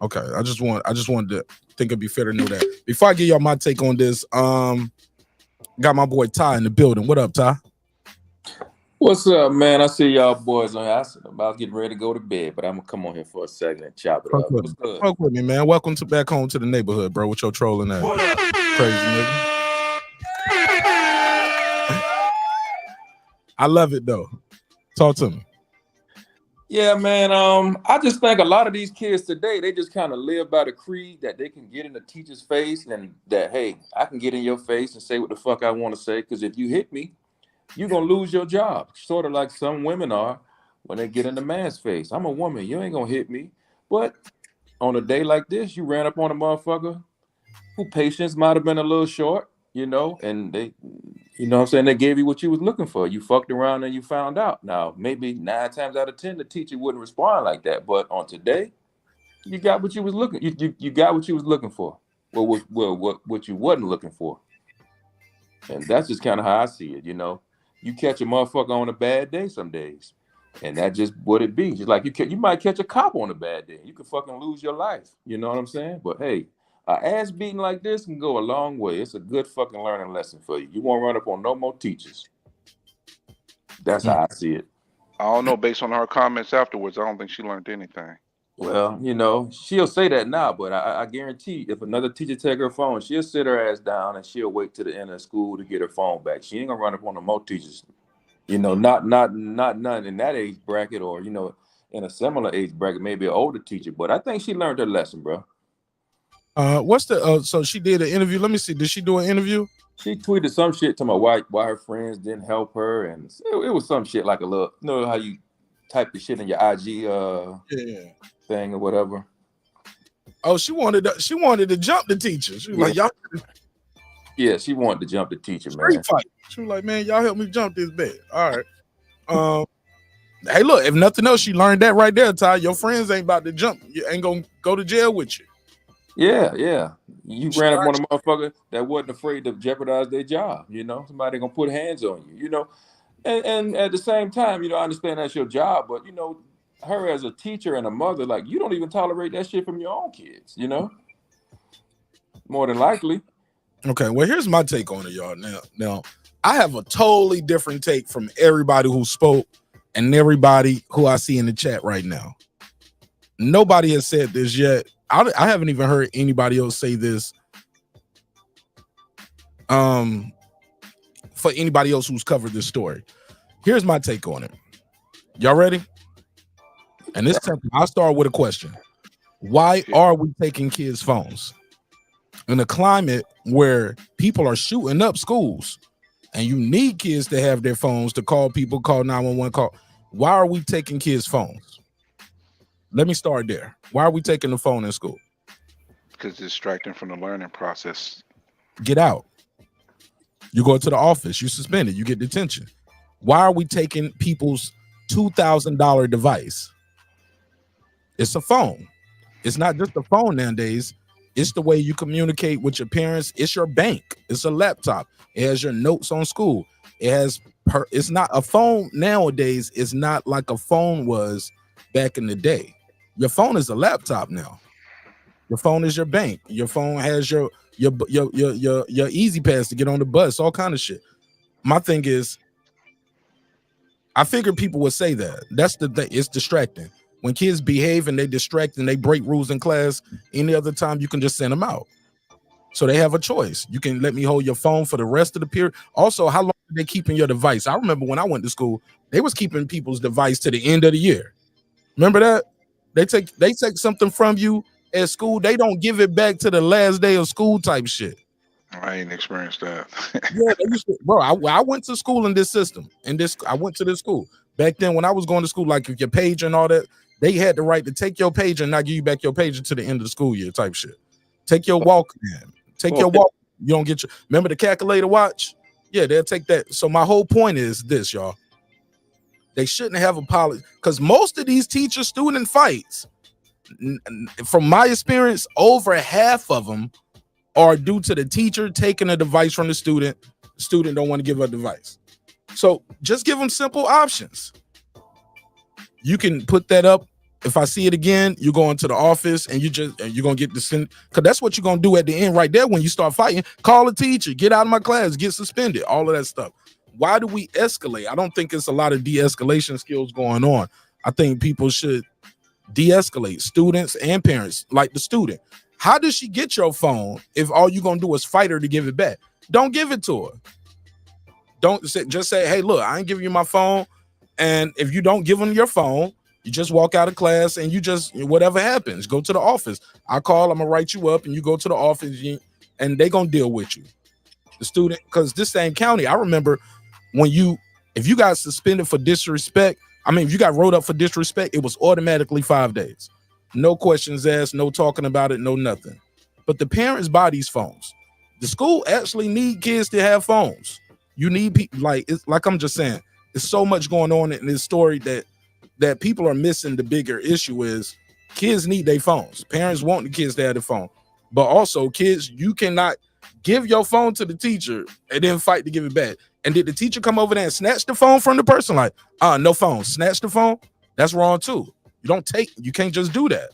Okay, I just wanted to think it'd be fair to know that. Before I give y'all my take on this, got my boy Ty in the building. What up, Ty?
What's up, man? I see y'all boys on here. I'm about getting ready to go to bed, but I'm gonna come on here for a second and chop it up. What's good?
Fuck with me, man. Welcome back home to the neighborhood, bro. With your trolling ass. Crazy nigga. I love it though. Talk to me.
Yeah, man. I just think a lot of these kids today, they just kind of live by the creed that they can get in the teacher's face and that, hey, I can get in your face and say what the fuck I want to say, because if you hit me, you're going to lose your job. Sort of like some women are when they get in the man's face. I'm a woman. You ain't going to hit me. But on a day like this, you ran up on a motherfucker who patience might have been a little short, and they, what I'm saying, they gave you what you was looking for. You fucked around and you found out. Now, maybe 9 times out of 10, the teacher wouldn't respond like that. But on today, you got what you was looking. You got what you was looking for. Well, what you wasn't looking for. And that's just kind of how I see it, you know. You catch a motherfucker on a bad day some days. And that just what it be. Just like you might catch a cop on a bad day. You could fucking lose your life. You know what I'm saying? But hey, an ass beating like this can go a long way. It's a good fucking learning lesson for you. You won't run up on no more teachers. That's how I see it.
I don't know. Based on her comments afterwards, I don't think she learned anything.
Well, you know, she'll say that now, but I guarantee if another teacher take her phone, she'll sit her ass down and she'll wait to the end of school to get her phone back. She ain't gonna run up on the more teachers. You know, not none in that age bracket, or you know, in a similar age bracket, maybe an older teacher. But I think she learned her lesson, bro.
What's the so she did an interview? Let me see. Did she do an interview?
She tweeted some shit to my wife why her friends didn't help her, and it was some shit like a little, you know how you type the shit in your IG thing or whatever.
Oh, she wanted to jump the teacher. She was like, y'all.
Yeah, she wanted to jump the teacher, man.
Street fight. She was like, man, y'all help me jump this bed. All right. Hey, look, if nothing else, she learned that right there, Ty. Your friends ain't about to jump. You ain't gonna go to jail with you.
Yeah. You ran up on a motherfucker that wasn't afraid to jeopardize their job. You know, somebody gonna put hands on you. You know, and at the same time, you know, I understand that's your job, but you know, her as a teacher and a mother, like you don't even tolerate that shit from your own kids. You know, more than likely.
Okay, well, here's my take on it, y'all. Now, I have a totally different take from everybody who spoke and everybody who I see in the chat right now. Nobody has said this yet. I haven't even heard anybody else say this. For anybody else who's covered this story. Here's my take on it. Y'all ready? And this time, I'll start with a question. Why are we taking kids' phones? In a climate where people are shooting up schools and you need kids to have their phones to call people, call 911, call. Why are we taking kids' phones? Let me start there. Why are we taking the phone in school?
Because it's distracting from the learning process.
Get out. You go to the office, you suspended, you get detention. Why are we taking people's $2,000 device? It's a phone. It's not just a phone nowadays. It's the way you communicate with your parents. It's your bank. It's a laptop. It has your notes on school. It's not a phone nowadays. It's not like a phone was back in the day. Your phone is a laptop now. Your phone is your bank. Your phone has your easy pass to get on the bus, all kind of shit. My thing is, I figured people would say that. That's the thing. It's distracting. When kids behave and they distract and they break rules in class, any other time you can just send them out. So they have a choice. You can let me hold your phone for the rest of the period. Also, how long are they keeping your device? I remember when I went to school, they was keeping people's device to the end of the year. Remember that? They take something from you at school. They don't give it back to the last day of school type shit.
I ain't experienced that.
Yeah, they used to, bro. I went to school in this system. I went to this school. Back then, when I was going to school, like your page and all that, they had the right to take your page and not give you back your page until the end of the school year type shit. Take your walk, man. Take your walk. You don't get your, remember the calculator watch? Yeah, they'll take that. So my whole point is this, y'all. They shouldn't have a policy because most of these teacher-student fights, from my experience, over half of them are due to the teacher taking a device from the student. The student don't want to give a device. So just give them simple options. You can put that up. If I see it again, you go into the office and you're gonna get the because that's what you're gonna do at the end right there when you start fighting. Call a teacher, get out of my class, get suspended, all of that stuff. Why do we escalate? I don't think it's a lot of de-escalation skills going on. I think people should de-escalate, students and parents. Like the student, how does she get your phone if all you're gonna do is fight her to give it back? Don't give it to her. Don't just say, hey, look, I ain't giving you my phone. And if you don't give them your phone, you just walk out of class and you just, whatever happens, go to the office. I call, I'm gonna write you up and you go to the office and they gonna deal with you. The student, because this same county, I remember if you got suspended for disrespect, if you got wrote up for disrespect, it was automatically 5 days. No questions asked, no talking about it, no nothing. But the parents buy these phones. The school actually need kids to have phones. You need people, like I'm just saying, there's so much going on in this story that people are missing. The bigger issue is kids need their phones. Parents want the kids to have the phone. But also kids, you cannot give your phone to the teacher and then fight to give it back. And did the teacher come over there and snatch the phone from the person? Like, no phone, snatch the phone. That's wrong too. You can't just do that.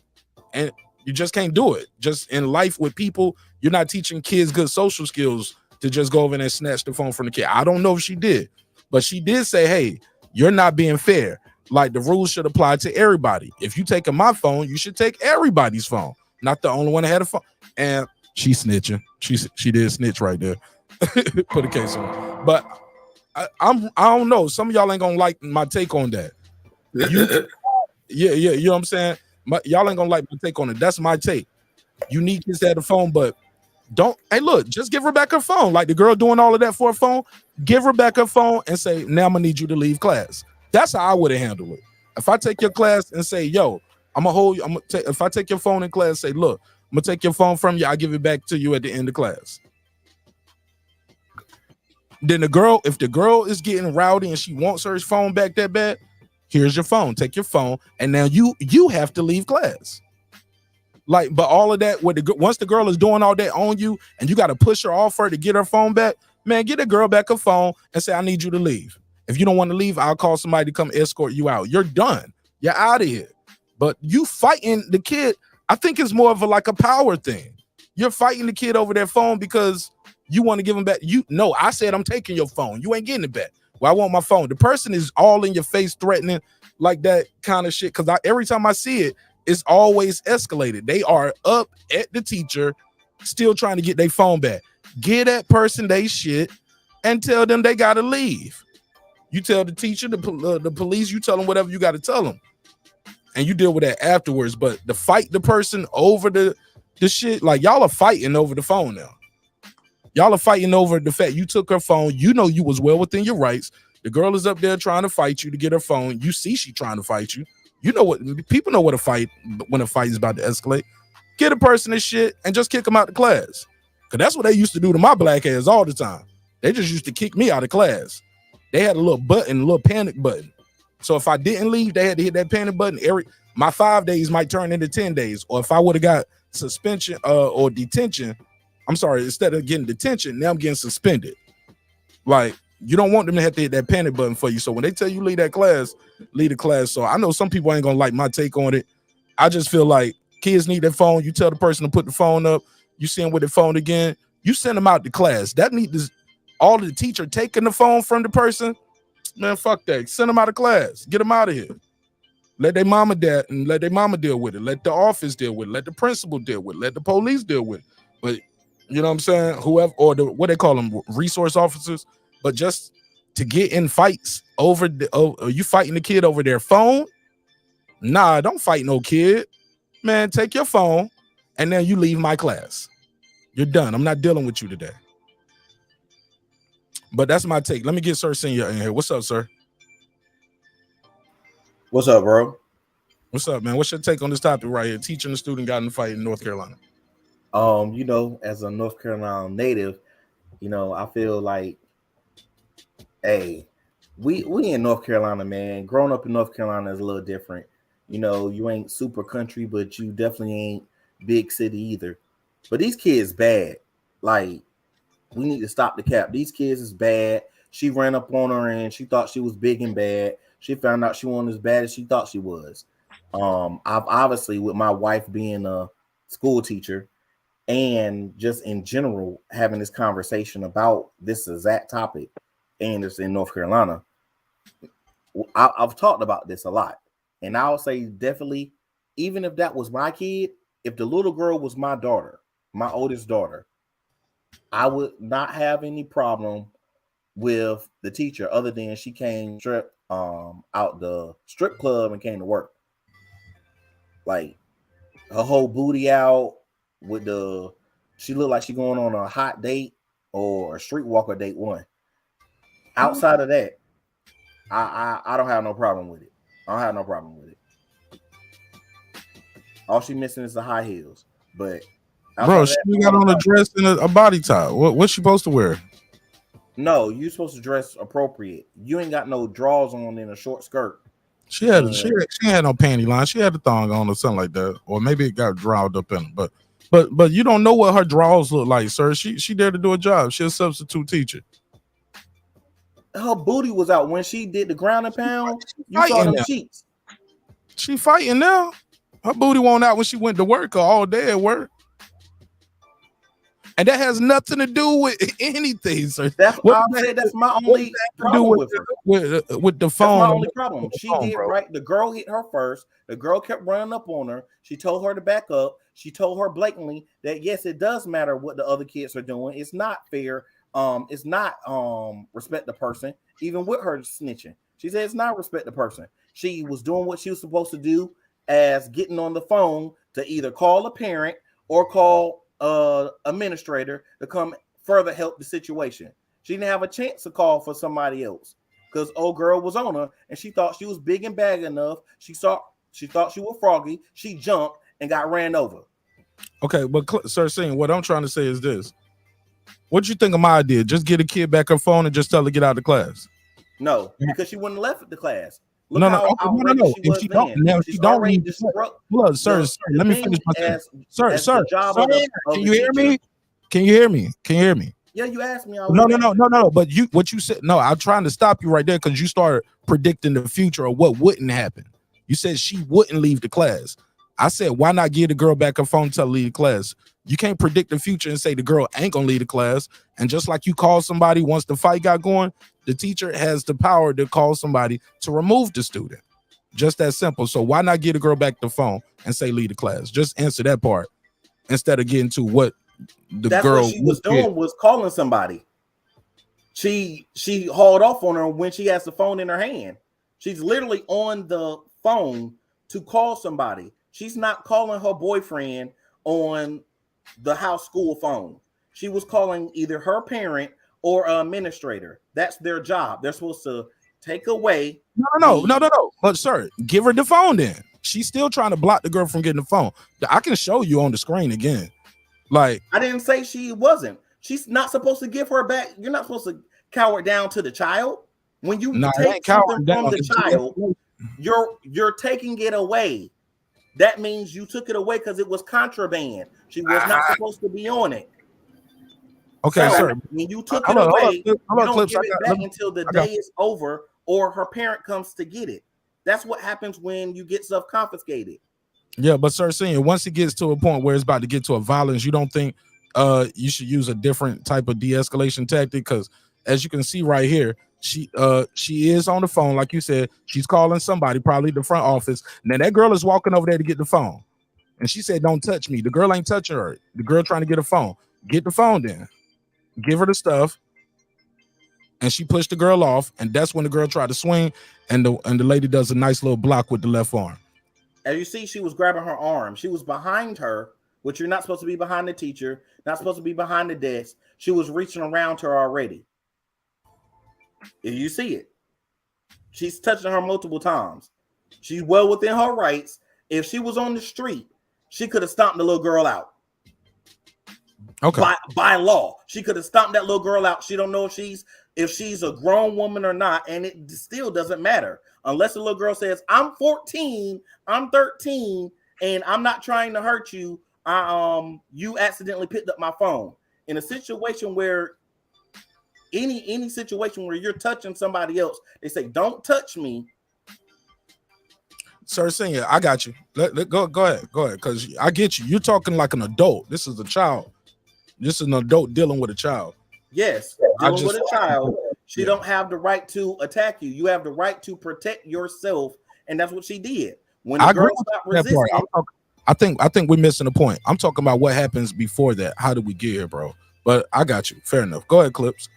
And you just can't do it. Just in life with people, you're not teaching kids good social skills to just go over there and snatch the phone from the kid. I don't know if she did, but she did say, hey, you're not being fair. Like the rules should apply to everybody. If you taking my phone, you should take everybody's phone, not the only one that had a phone. And she snitching. She did snitch right there. Put a case on. But I don't know. Some of y'all ain't gonna like my take on that. Yeah, you know what I'm saying? Y'all ain't gonna like my take on it. That's my take. You need kids to have a phone, but look, just give her back her phone. Like the girl doing all of that for a phone, give her back her phone and say, now I'm gonna need you to leave class. That's how I would have handled it. If I take your class and say, yo, if I take your phone in class, say, look, I'm gonna take your phone from you, I'll give it back to you at the end of class. Then if the girl is getting rowdy and she wants her phone back that bad, here's your phone. Take your phone, and now you have to leave class. Like, but all of that, once the girl is doing all that on you, and you got to push her off her to get her phone back, man, get the girl back her phone and say, I need you to leave. If you don't want to leave, I'll call somebody to come escort you out. You're done. You're out of here. But you fighting the kid, I think it's more of a power thing. You're fighting the kid over their phone because you want to give him back. I said I'm taking your phone. You ain't getting it back. Well, I want my phone. The person is all in your face threatening like that kind of shit. Because every time I see it, it's always escalated. They are up at the teacher, still trying to get their phone back. Get that person they shit and tell them they got to leave. You tell the teacher, the police, you tell them whatever you got to tell them. And you deal with that afterwards. But to fight the person over the shit, like y'all are fighting over the phone now. Y'all are fighting over the fact you took her phone. You know you was well within your rights. The girl is up there trying to fight you to get her phone. You see she trying to fight you. You know what people know what a fight when a fight is about to escalate. Get a person this shit and just kick them out of class. Cause that's what they used to do to my black ass all the time. They just used to kick me out of class. They had a little button, a little panic button. So if I didn't leave, they had to hit that panic button. My 5 days might turn into 10 days. Or if I would have got suspension or detention, I'm sorry, instead of getting detention, now I'm getting suspended. Like, you don't want them to have to hit that panic button for you. So when they tell you leave the class. So I know some people ain't gonna like my take on it. I just feel like kids need their phone. You tell the person to put the phone up. You see them with the phone again. You send them out to class. That needs all of the teacher taking the phone from the person. Man, fuck that. Send them out of class. Get them out of here. Let their mama deal with it. Let the office deal with it. Let the principal deal with it. Let the police deal with it. But you know what I'm saying? Whoever, or what they call them, resource officers. But just to get in fights over you fighting the kid over their phone? Nah, don't fight no kid. Man, take your phone and then you leave my class. You're done. I'm not dealing with you today. But that's my take. Let me get Sir Senior in here. What's up, sir?
What's up, bro?
What's up, man? What's your take on this topic right here? Teacher and the student got in a fight in North Carolina.
As a North Carolina native, I feel like, hey, we in North Carolina, man. Growing up in North Carolina is a little different. You ain't super country, but you definitely ain't big city either. But these kids bad. Like, we need to stop the cap. These kids is bad. She ran up on her and she thought she was big and bad. She found out she wasn't as bad as she thought she was. I've obviously, with my wife being a school teacher and just in general having this conversation about this exact topic, and it's in North Carolina, I've talked about this a lot. And I'll say definitely, even if that was my kid, if the little girl was my daughter, my oldest daughter, I would not have any problem with the teacher other than she came out the strip club and came to work. Like, her whole booty out with she looked like she going on a hot date or a streetwalker date one. Outside of that, I don't have no problem with it. I don't have no problem with it. All she missing is the high heels. But
bro, she got on a dress and a body top. What's she supposed to wear?
No, you supposed to dress appropriate. You ain't got no drawers on in a short skirt.
She had no panty line. She had a thong on or something like that, or maybe it got drawed up in it. But But you don't know what her draws look like, sir. She there to do a job. She's a substitute teacher.
Her booty was out when she did the ground and pound. You saw them cheeks.
She fighting now. Her booty won't out when she went to work or all day at work. And that has nothing to do with anything, sir.
That's why I say that's my only problem
with the phone.
That's my only problem. She did right. The girl hit her first. The girl kept running up on her. She told her to back up. She told her blatantly that yes, it does matter what the other kids are doing. It's not fair. It's not respect the person. Even with her snitching, she said it's not respect the person. She was doing what she was supposed to do, as getting on the phone to either call a parent or call administrator to come further help the situation. She didn't have a chance to call for somebody else because old girl was on her and she thought she was big and bad enough. She thought she was froggy. She jumped and got ran over.
Okay, but sir, saying what I'm trying to say is this: what do you think of my idea? Just get a kid back her phone and just tell her to get out of the class.
No, because she wouldn't have left the class. Look
No.
If she don't,
now she don't need look, sir. Let me finish my sentence. Sir. Can you hear me? Can you hear me? Can you hear me?
Yeah, you asked me.
No. But what you said? No, I'm trying to stop you right there because you started predicting the future of what wouldn't happen. You said she wouldn't leave the class. I said, why not give the girl back her phone and tell her to leave the class? You can't predict the future and say the girl ain't gonna leave the class. And just like you call somebody once the fight got going, the teacher has the power to call somebody to remove the student. Just that simple. So why not get a girl back the phone and say leave the class? Just answer that part instead of getting to what
That's girl what she was doing was calling somebody. She hauled off on her when she has the phone in her hand. She's literally on the phone to call somebody. She's not calling her boyfriend on the house school phone. She was calling either her parent or an administrator. That's their job. They're supposed to take away.
No. But sir, give her the phone then. She's still trying to block the girl from getting the phone. I can show you on the screen again. Like,
I didn't say she wasn't. She's not supposed to give her back. You're not supposed to cower down to the child. When you take something from the child, you're taking it away. That means you took it away because it was contraband. She was not supposed to be on it.
Okay,
so,
sir.
When you took it away, you don't give it back until the day is over or her parent comes to get it. That's what happens when you get stuff confiscated.
Yeah, but sir, saying once it gets to a point where it's about to get to a violence, you don't think you should use a different type of de-escalation tactic? Because as you can see right here, she is on the phone, like you said. She's calling somebody, probably the front office. And then that girl is walking over there to get the phone. And she said, don't touch me. The girl ain't touching her. The girl trying to get a phone. Get the phone then. Give her the stuff. And she pushed the girl off. And that's when the girl tried to swing. And the lady does a nice little block with the left arm.
As you see, she was grabbing her arm. She was behind her, which you're not supposed to be behind the teacher, not supposed to be behind the desk. She was reaching around her already. If you see it, she's touching her multiple times. She's well within her rights. If she was on the street, she could have stomped the little girl out.
Okay.
By law, she could have stomped that little girl out. She don't know if she's a grown woman or not, and it still doesn't matter unless the little girl says, "I'm 14, I'm 13, and I'm not trying to hurt you. You accidentally picked up my phone." In a situation where any situation where you're touching somebody else, they say, "Don't touch me."
Sir, Senior, I got you. Go ahead, because I get you. You're talking like an adult. This is a child. This is an adult dealing with a child.
Yes, dealing with a child. She don't have the right to attack you. You have the right to protect yourself, and that's what she did. When the girl stopped resisting,
I think we're missing the point. I'm talking about what happens before that. How do we get here, bro? But I got you. Fair enough. Go ahead, Clips.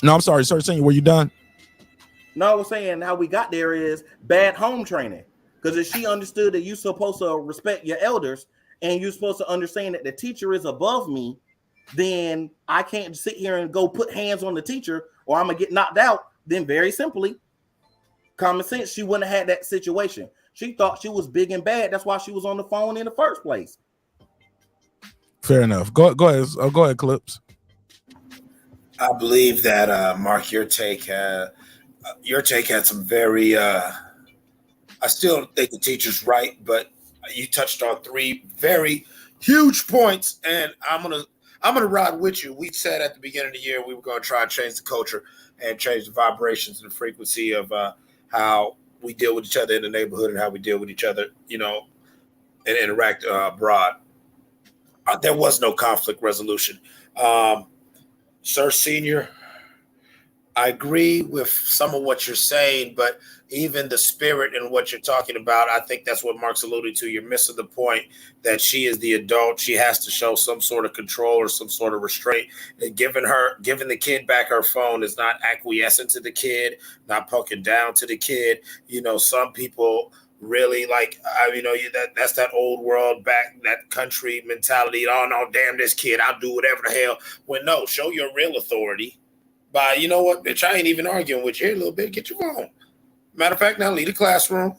No, I'm sorry, Sir Senior. Were you done?
No, I was saying how we got there is bad home training. Because if she understood that you're supposed to respect your elders and you're supposed to understand that the teacher is above me, then I can't sit here and go put hands on the teacher or I'm going to get knocked out. Then very simply, common sense, she wouldn't have had that situation. She thought she was big and bad. That's why she was on the phone in the first place.
Fair enough. Go ahead, Clips.
I believe that Marq, your take had some very. I still think the teacher's right, but You touched on 3 very huge points, and I'm gonna ride with you. We said at the beginning of the year we were going to try and change the culture and change the vibrations and the frequency of how we deal with each other in the neighborhood and how we deal with each other, and interact abroad. There was no conflict resolution. Sir Senior, I agree with some of what you're saying, but even the spirit and what you're talking about, I think that's what Mark's alluding to. You're missing the point that she is the adult. She has to show some sort of control or some sort of restraint. And giving the kid back her phone is not acquiescent to the kid, not poking down to the kid. Some people really that's that old world back, that country mentality. Oh no, damn this kid, I'll do whatever the hell. When no, show your real authority by, you know what, bitch, I ain't even arguing with you. Here a little bit, get your phone. Matter of fact, now leave the classroom.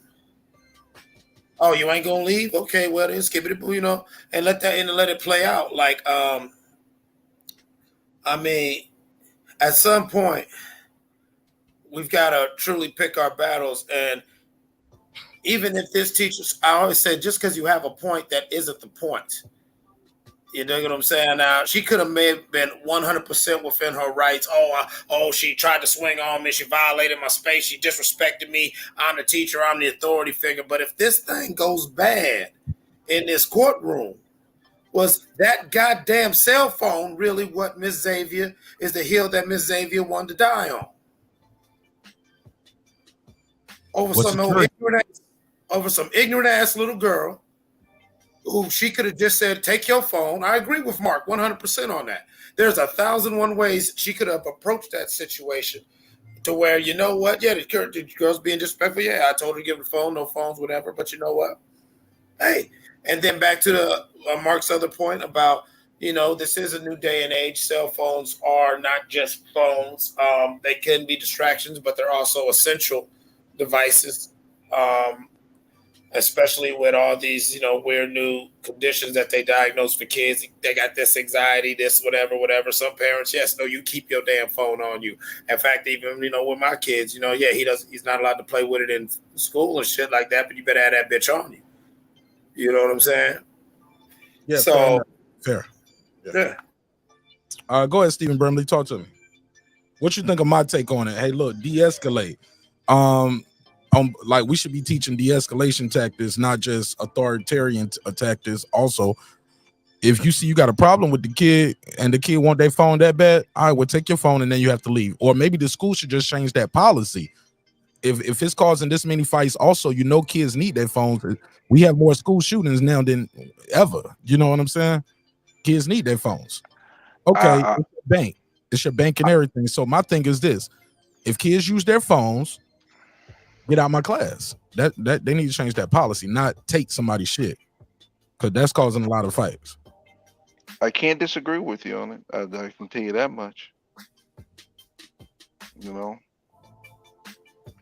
Oh, you ain't gonna leave? Okay, well then skip it, and let it play out. Like, at some point, we've got to truly pick our battles. And even if this teacher, I always say, just because you have a point, that isn't the point. You know what I'm saying? Now, she could have been 100% within her rights. She tried to swing on me. She violated my space. She disrespected me. I'm the teacher. I'm the authority figure. But if this thing goes bad in this courtroom, was that goddamn cell phone really what Miss Xavier is the hill that Miss Xavier wanted to die on? Over some ignorant ass little girl who she could have just said, take your phone. I agree with Mark 100% on that. There's 1,001 ways she could have approached that situation to where, you know what? Yeah, the girl's being disrespectful. Yeah, I told her to give her the phone, no phones, whatever. But you know what? Hey, and then back to Mark's other point about, this is a new day and age. Cell phones are not just phones. They can be distractions, but they're also essential devices. Especially with all these, weird new conditions that they diagnose for kids. They got this anxiety, this whatever. Some parents, yes, no, you keep your damn phone on you. In fact, even, with my kids, he's not allowed to play with it in school and shit like that, but you better have that bitch on you. You know what I'm saying?
Yeah.
So
fair.
Yeah.
Go ahead, Stephen Brimley. Talk to me. What you think of my take on it? Hey, look, de-escalate. Like we should be teaching de-escalation tactics, not just authoritarian tactics. Also, if you see you got a problem with the kid and the kid want their phone that bad, all right, well, take your phone and then you have to leave. Or maybe the school should just change that policy. If it's causing this many fights, also, kids need their phones. We have more school shootings now than ever. You know what I'm saying? Kids need their phones. Okay, it's your bank. It's your bank and everything. So my thing is this: if kids use their phones, get out my class. That they need to change that policy, not take somebody's shit, because that's causing a lot of fights.
I can't disagree with you on it. I can tell you that much.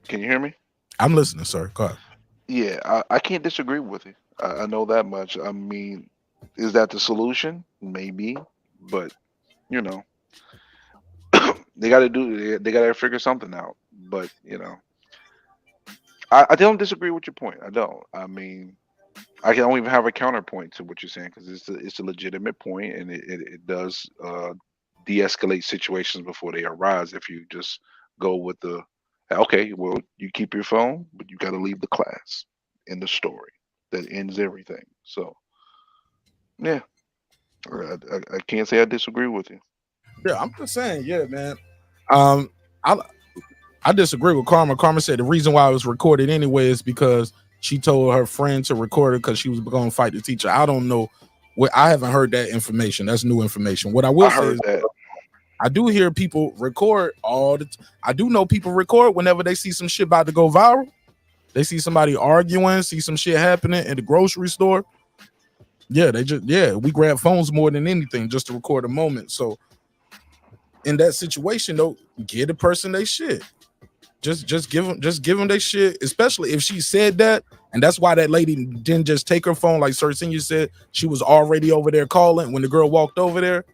Can you hear me?
I'm listening, sir. Go ahead.
Yeah, I can't disagree with you. I know that much. I mean, is that the solution? Maybe, but they got to they got to figure something out. But I don't disagree with your point. I don't. I mean, I don't even have a counterpoint to what you're saying, because it's a legitimate point, and it does de-escalate situations before they arise. If you just go with the, okay, well, you keep your phone, but you got to leave the class. In the story that ends everything. So, yeah, I can't say I disagree with you.
Yeah, I'm just saying, yeah, man. I disagree with Karma. Karma said the reason why it was recorded anyway is because she told her friend to record it because she was going to fight the teacher. I don't know. I haven't heard that information. That's new information. What I will say is that I do hear people record I do know people record whenever they see some shit about to go viral. They see somebody arguing, see some shit happening in the grocery store. Yeah, we grab phones more than anything just to record a moment. So in that situation, though, give the person their shit. Just give them their shit, especially if she said that, and that's why that lady didn't just take her phone, like Sir Senior said. She was already over there calling when the girl walked over there.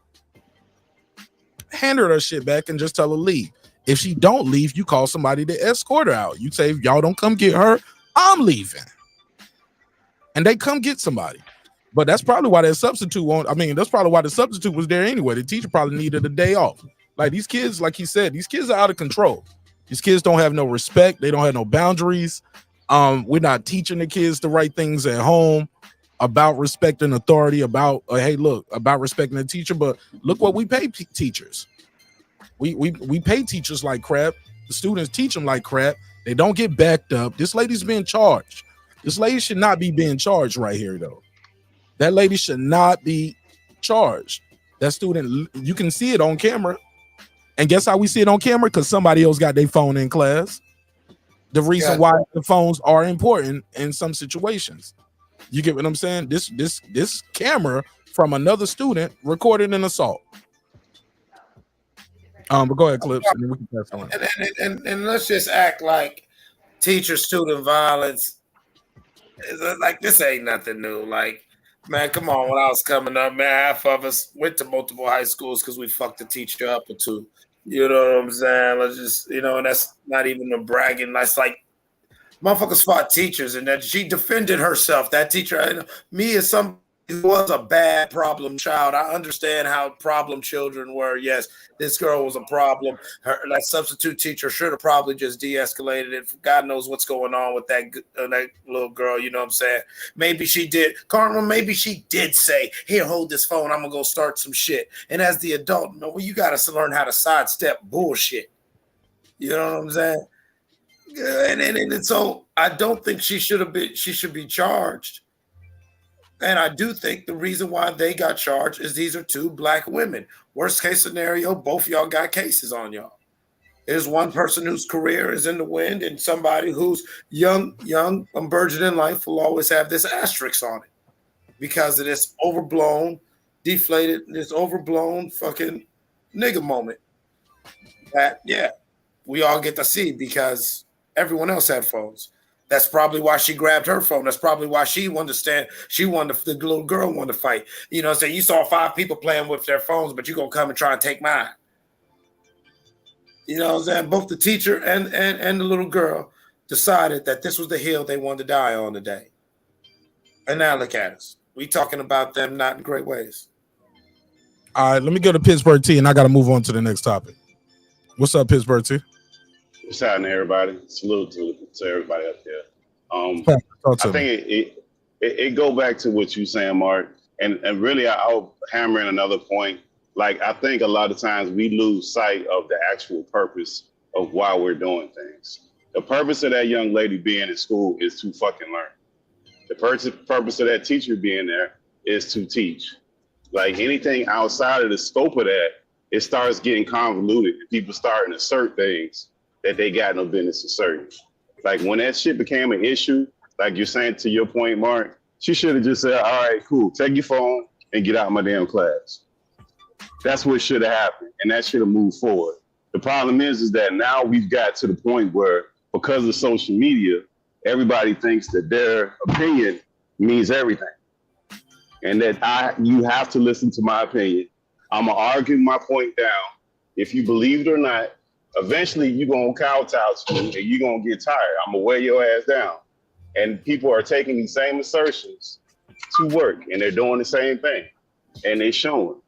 Hand her shit back and just tell her leave. If she don't leave, you call somebody to escort her out. You say, if y'all don't come get her, I'm leaving. and they come get somebody. But that's probably why that substitute won't. I mean, that's probably why the substitute was there anyway. The teacher probably needed a day off. Like these kids, like he said, these kids are out of control. These kids don't have no respect. They don't have no boundaries. We're not teaching the kids the right things at home about respecting authority, about about respecting the teacher. But look what we pay teachers. We pay teachers like crap. The students teach them like crap. They don't get backed up. This lady's being charged. This lady should not be being charged right here, though. That lady should not be charged. That student, you can see it on camera. And guess how we see it on camera? Because somebody else got their phone in class. The reason why the phones are important in some situations. You get what I'm saying? This camera from another student recorded an assault. But go ahead, Clips, and then we can pass on.
And let's just act like teacher-student violence is like this ain't nothing new. Like, man, come on. When I was coming up, man, half of us went to multiple high schools because we fucked the teacher up or two. You know what I'm saying? Let's just, and that's not even a bragging. That's like motherfuckers fought teachers, and that she defended herself. That teacher, me as somebody who was a bad problem child, I understand how problem children were. Yes, this girl was a problem. That substitute teacher should have probably just de-escalated it. God knows what's going on with that little girl. You know what I'm saying? Maybe she did. Carmen, maybe she did say, here, hold this phone. I'm going to go start some shit. And as the adult, you got to learn how to sidestep bullshit. You know what I'm saying? And so I don't think she should be charged. And I do think the reason why they got charged is these are two black women. Worst case scenario, both y'all got cases on y'all. There's one person whose career is in the wind, and somebody who's young, burgeoning life will always have this asterisk on it because of this overblown, deflated, this overblown fucking nigga moment that, we all get to see because everyone else had phones. That's probably why she grabbed her phone. That's probably why she wanted to stand. The little girl wanted to fight. You know what I'm saying? You saw 5 people playing with their phones, but you're going to come and try and take mine. You know what I'm saying? Both the teacher and the little girl decided that this was the hill they wanted to die on today. And now look at us. We talking about them not in great ways.
All right, let me go to PittsburgT, and I got to move on to the next topic. What's up, PittsburgT?
What's happening, everybody? Salute to everybody up there. I think it go back to what you saying, Mark, and really I'll hammer in another point. Like, I think a lot of times we lose sight of the actual purpose of why we're doing things. The purpose of that young lady being in school is to fucking learn. The purpose of that teacher being there is to teach. Like, anything outside of the scope of that, it starts getting convoluted. People start to assert things that they got no business asserting. Like, when that shit became an issue, like you're saying, to your point, Mark, she should have just said, all right, cool, take your phone and get out of my damn class. That's what should have happened, and that should have moved forward. The problem is that now we've got to the point where, because of social media, everybody thinks that their opinion means everything, and that you have to listen to my opinion. I'm gonna argue my point down. If you believe it or not, eventually you're gonna kowtow to me and you're gonna get tired. I'm gonna wear your ass down. And people are taking these same assertions to work, and they're doing the same thing, and they showing.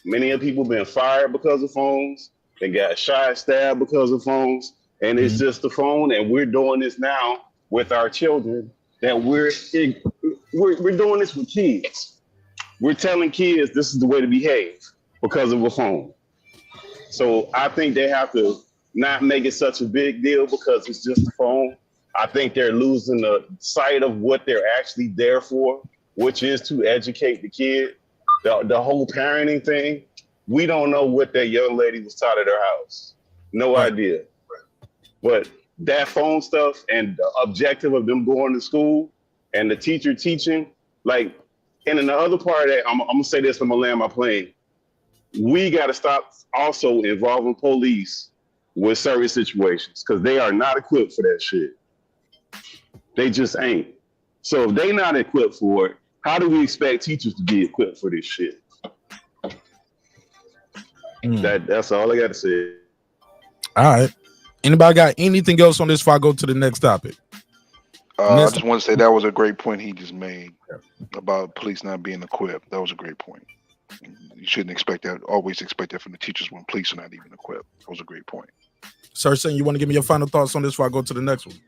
Many of people been fired because of phones. They got shot, stabbed because of phones, and it's just the phone. And we're doing this now with our children. That we're doing this with kids. We're telling kids this is the way to behave because of a phone. So I think they have to not make it such a big deal because it's just a phone. I think they're losing the sight of what they're actually there for, which is to educate the kid. The whole parenting thing, we don't know what that young lady was taught at her house. No idea. But that phone stuff and the objective of them going to school and the teacher teaching, like, and in the other part of that, I'm gonna say this, I'm gonna land my plane. We gotta stop also involving police with certain situations because they are not equipped for that shit. They just ain't. So if they not equipped for it, how do we expect teachers to be equipped for this shit? That's all I got to say.
All right. Anybody got anything else on this before I go to the next topic?
I just want to say that was a great point he just made about police not being equipped. That was a great point. You shouldn't expect that. Always expect that from the teachers when police are not even equipped. That was a great point.
Sir, saying you want to give me your final thoughts on this before I go to the next one?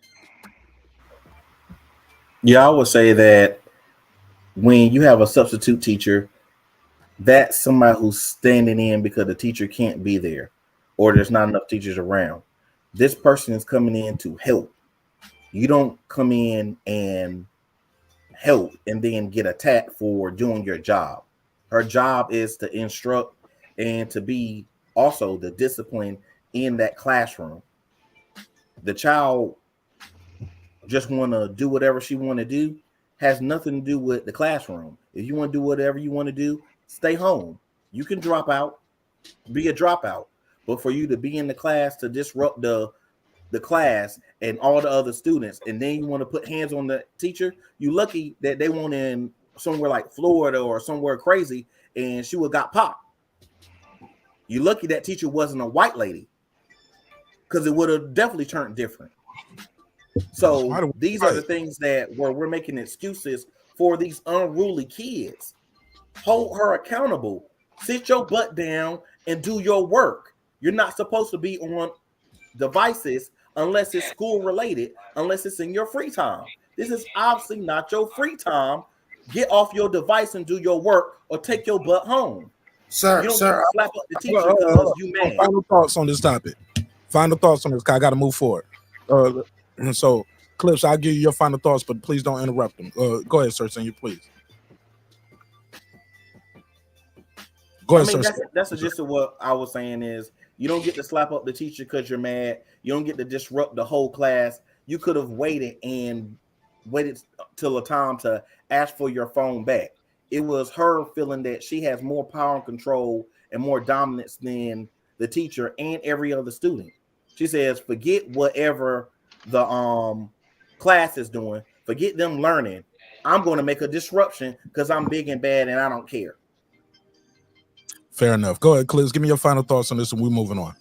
Yeah, I would say that when you have a substitute teacher, that's somebody who's standing in because the teacher can't be there or there's not enough teachers around. This person is coming in to help. You don't come in and help and then get attacked for doing your job. Her job is to instruct and to be also the discipline in that classroom. The child just want to do whatever she want to do has nothing to do with the classroom. If you want to do whatever you want to do, stay home. You can drop out, be a dropout. But for you to be in the class to disrupt the class and all the other students, and then you want to put hands on the teacher, you lucky that they went in somewhere like Florida or somewhere crazy and she would got popped. You lucky that teacher wasn't a white lady, because it would have definitely turned different. So these are the things that where we're making excuses for these unruly kids. Hold her accountable. Sit your butt down and do your work. You're not supposed to be on devices unless it's school related, unless it's in your free time. This is obviously not your free time. Get off your device and do your work, or take your butt home.
Sir,
you don't
sir,
slap up the teacher because you mad.
Final thoughts on this topic. Final thoughts on this. I got to move forward. So, Clips, I'll give you your final thoughts, but please don't interrupt them. Go ahead, sir, senior, please. Go ahead, sir.
That's the gist of what I was saying is you don't get to slap up the teacher because you're mad. You don't get to disrupt the whole class. You could have waited till a time to ask for your phone back. It was her feeling that she has more power and control and more dominance than the teacher and every other student. She says, forget whatever the class is doing. Forget them learning. I'm going to make a disruption because I'm big and bad and I don't care.
Fair enough. Go ahead, Clips. Give me your final thoughts on this and we're moving on.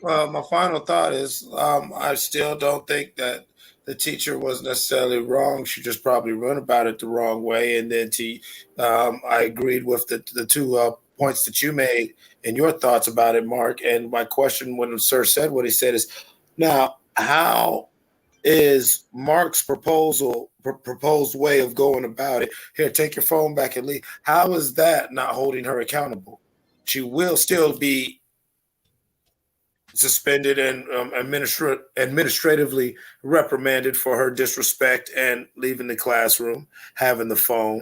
Well, my final thought is I still don't think that the teacher was necessarily wrong. She just probably run about it the wrong way. And then I agreed with the two points that you made and your thoughts about it, Mark. And my question when the sir said what he said is, now, how is Mark's proposed way of going about it? Here, take your phone back and leave. How is that not holding her accountable? She will still be suspended and administratively reprimanded for her disrespect and leaving the classroom, having the phone.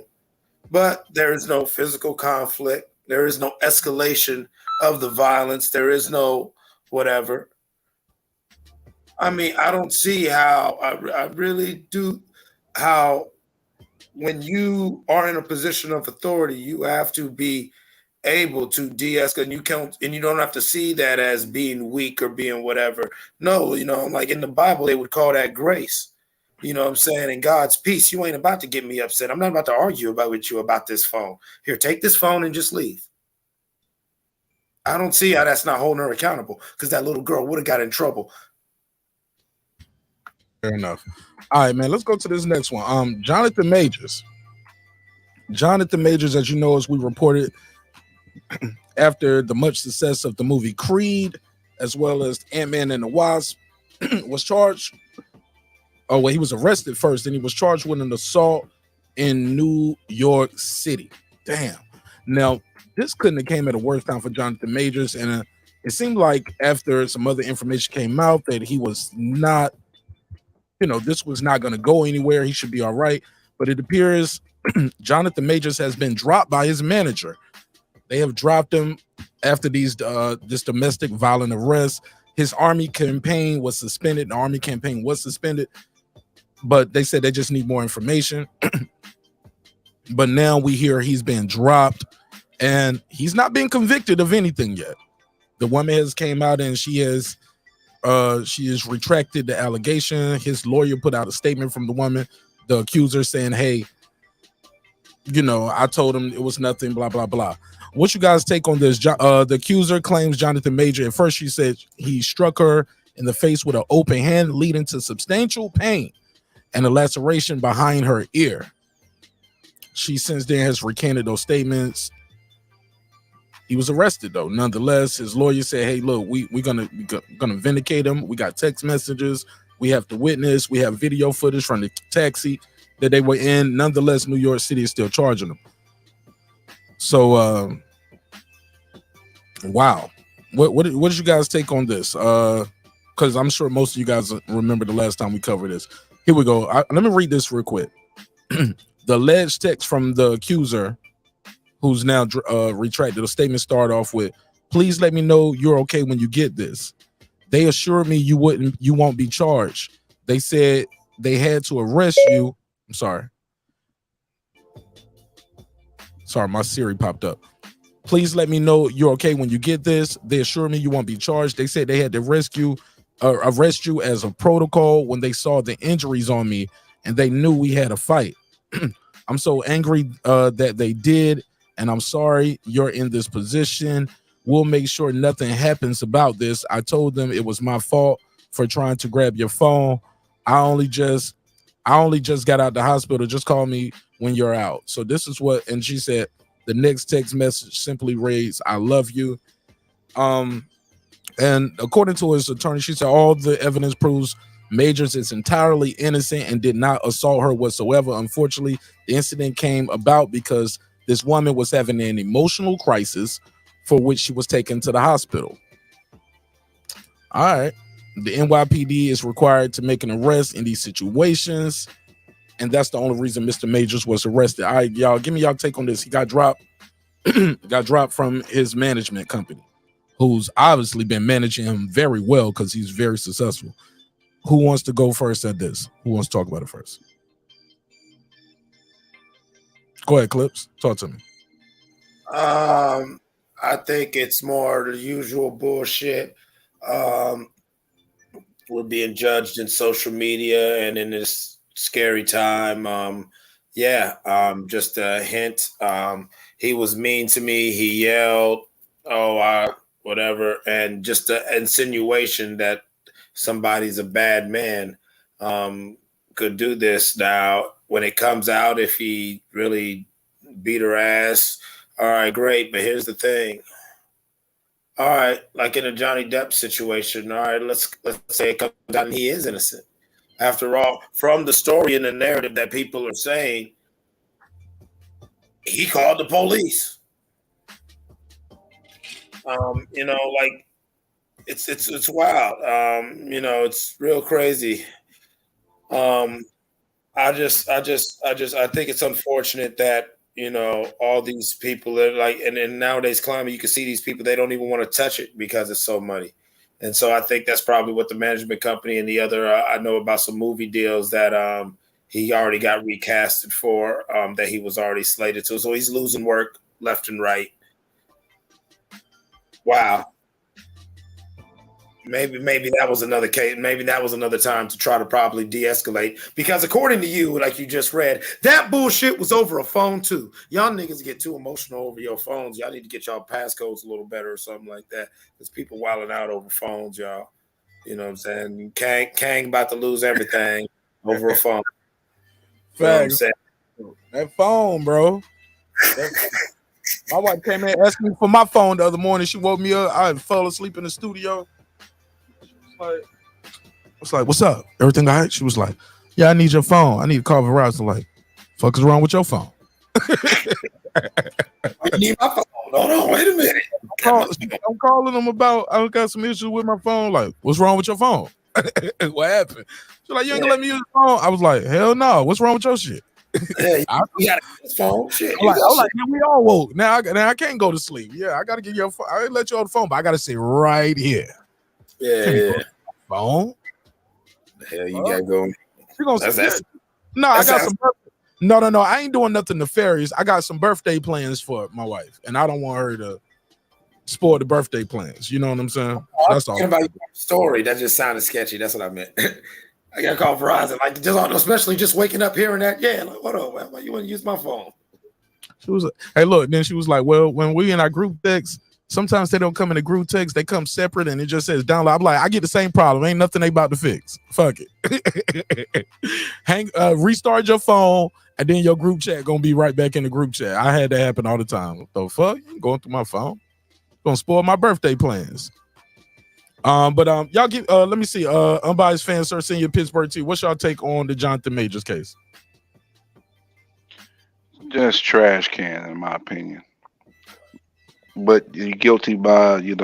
But there is no physical conflict. There is no escalation of the violence. There is no whatever. I mean, I don't see how, I really do, how when you are in a position of authority, you have to be able to de-escalate, and you don't have to see that as being weak or being whatever. No, like in the Bible, they would call that grace. You know what I'm saying? And God's peace. You ain't about to get me upset. I'm not about to argue with you about this phone. Here, take this phone and just leave. I don't see how that's not holding her accountable, because that little girl would have got in trouble.
Fair enough. All right, man, let's go to this next one. Jonathan Majors, as you know, as we reported, after the much success of the movie Creed, as well as Ant-Man and the Wasp, was charged. Oh, well, he was arrested first, and he was charged with an assault in New York City. Damn. Now, this couldn't have came at a worse time for Jonathan Majors, and it seemed like after some other information came out that he was not, this was not going to go anywhere. He should be all right. But it appears Jonathan Majors has been dropped by his manager. They have dropped him after this domestic violent arrest. His Army campaign was suspended. The Army campaign was suspended, but they said they just need more information. But now we hear he's been dropped, and he's not been convicted of anything yet. The woman has came out and she has retracted the allegation. His lawyer put out a statement from the woman, the accuser, saying, hey, I told him it was nothing, blah, blah, blah. What's you guys' take on this? The accuser claims Jonathan Major. At first, she said he struck her in the face with an open hand, leading to substantial pain. and a laceration behind her ear. She since then has recanted those statements. He was arrested though. Nonetheless, his lawyer said, "Hey, look, we're gonna vindicate him. We got text messages. We have the witness. We have video footage from the taxi that they were in. Nonetheless, New York City is still charging them." So, wow. What did you guys take on this? Because I'm sure most of you guys remember the last time we covered this. Here we go. Let me read this real quick. The alleged text from the accuser, who's now retracted, a statement started off with, "Please let me know you're okay when you get this. They assured me you won't be charged. They said they had to arrest you." I'm sorry. Sorry, my Siri popped up. "Please let me know you're okay when you get this. They assure me you won't be charged. They said they had to arrest you as a protocol when they saw the injuries on me and they knew we had a fight. I'm so angry that they did, and I'm sorry you're in this position. We'll make sure nothing happens about this. I told them it was my fault for trying to grab your phone. I only just got out the hospital. Just call me when you're out." So this is what, and she said the next text message simply reads, "I love you." And according to his attorney, she said all the evidence proves Majors is entirely innocent and did not assault her whatsoever. Unfortunately, the incident came about because this woman was having an emotional crisis for which she was taken to the hospital. All right. The NYPD is required to make an arrest in these situations, and that's the only reason Mr. Majors was arrested. All right, y'all, give me y'all take on this. He got dropped, from his management company, who's obviously been managing him very well because he's very successful. Who wants to go first at this? Who wants to talk about it first? Go ahead, Clips. Talk to me.
I think it's more the usual bullshit. We're being judged in social media and in this scary time. Just a hint. He was mean to me. He yelled, whatever. And just the insinuation that somebody's a bad man could do this. Now, when it comes out, if he really beat her ass, all right, great. But here's the thing. All right, like in a Johnny Depp situation, all right, let's say it comes out and he is innocent. After all, from the story and the narrative that people are saying, he called the police. It's wild. It's real crazy. I think it's unfortunate that all these people are like, and in nowadays climate, you can see these people, they don't even want to touch it because it's so muddy. And so I think that's probably what the management company and the other, I know about some movie deals that he already got recasted for, that he was already slated to. So he's losing work left and right. Wow. Maybe that was another case. Maybe that was another time to try to probably de-escalate, because according to you, like you just read, that bullshit was over a phone too. Y'all niggas get too emotional over your phones. Y'all need to get y'all passcodes a little better or something like that, because people wilding out over phones, y'all. You know what I'm saying? Kang about to lose everything over a phone. You know what I'm saying?
That phone, bro. My wife came in asking me for my phone the other morning. She woke me up. I fell asleep in the studio. I was like, "What's up? Everything all right?" She was like, "Yeah, I need your phone. I need to call Verizon." Like, "Fuck is wrong with your phone?"
I need my phone. Hold on, wait a minute.
I'm calling them about, I got some issues with my phone. Like, "What's wrong with your phone?" What happened? She's like, "You ain't gonna let me use the phone." I was like, "Hell no. What's wrong with your shit?"
Yeah, you gotta get this phone. Shit.
I'm like, "Man, we all woke. Now I can't go to sleep. Yeah, I gotta get your phone. I let you on the phone, but I gotta sit right here."
Yeah.
Phone?
The hell you got going?
No, I got some. No. I ain't doing nothing nefarious. I got some birthday plans for my wife, and I don't want her to spoil the birthday plans. You know what I'm saying? That's all.
About your story, that just sounded sketchy. That's what I meant. I gotta call Verizon, like, especially just waking up hearing that. Yeah, like, what up? Why you want to use my phone?
She was like, "Hey, look." Then she was like, "Well, when we in our group text, Sometimes they don't come in the group text, they come separate and it just says download. I'm like, I get the same problem. Ain't nothing they about to fix. Fuck it. Restart your phone and then your group chat gonna be right back in the group chat. I had that happen all the time. What the fuck? I'm going through my phone. Gonna spoil my birthday plans. But y'all get let me see. Unbiased fans, Sir Senior PittsburgT. What's y'all take on the Jonathan Majors case?
Just trash can, in my opinion. But you're guilty by, you're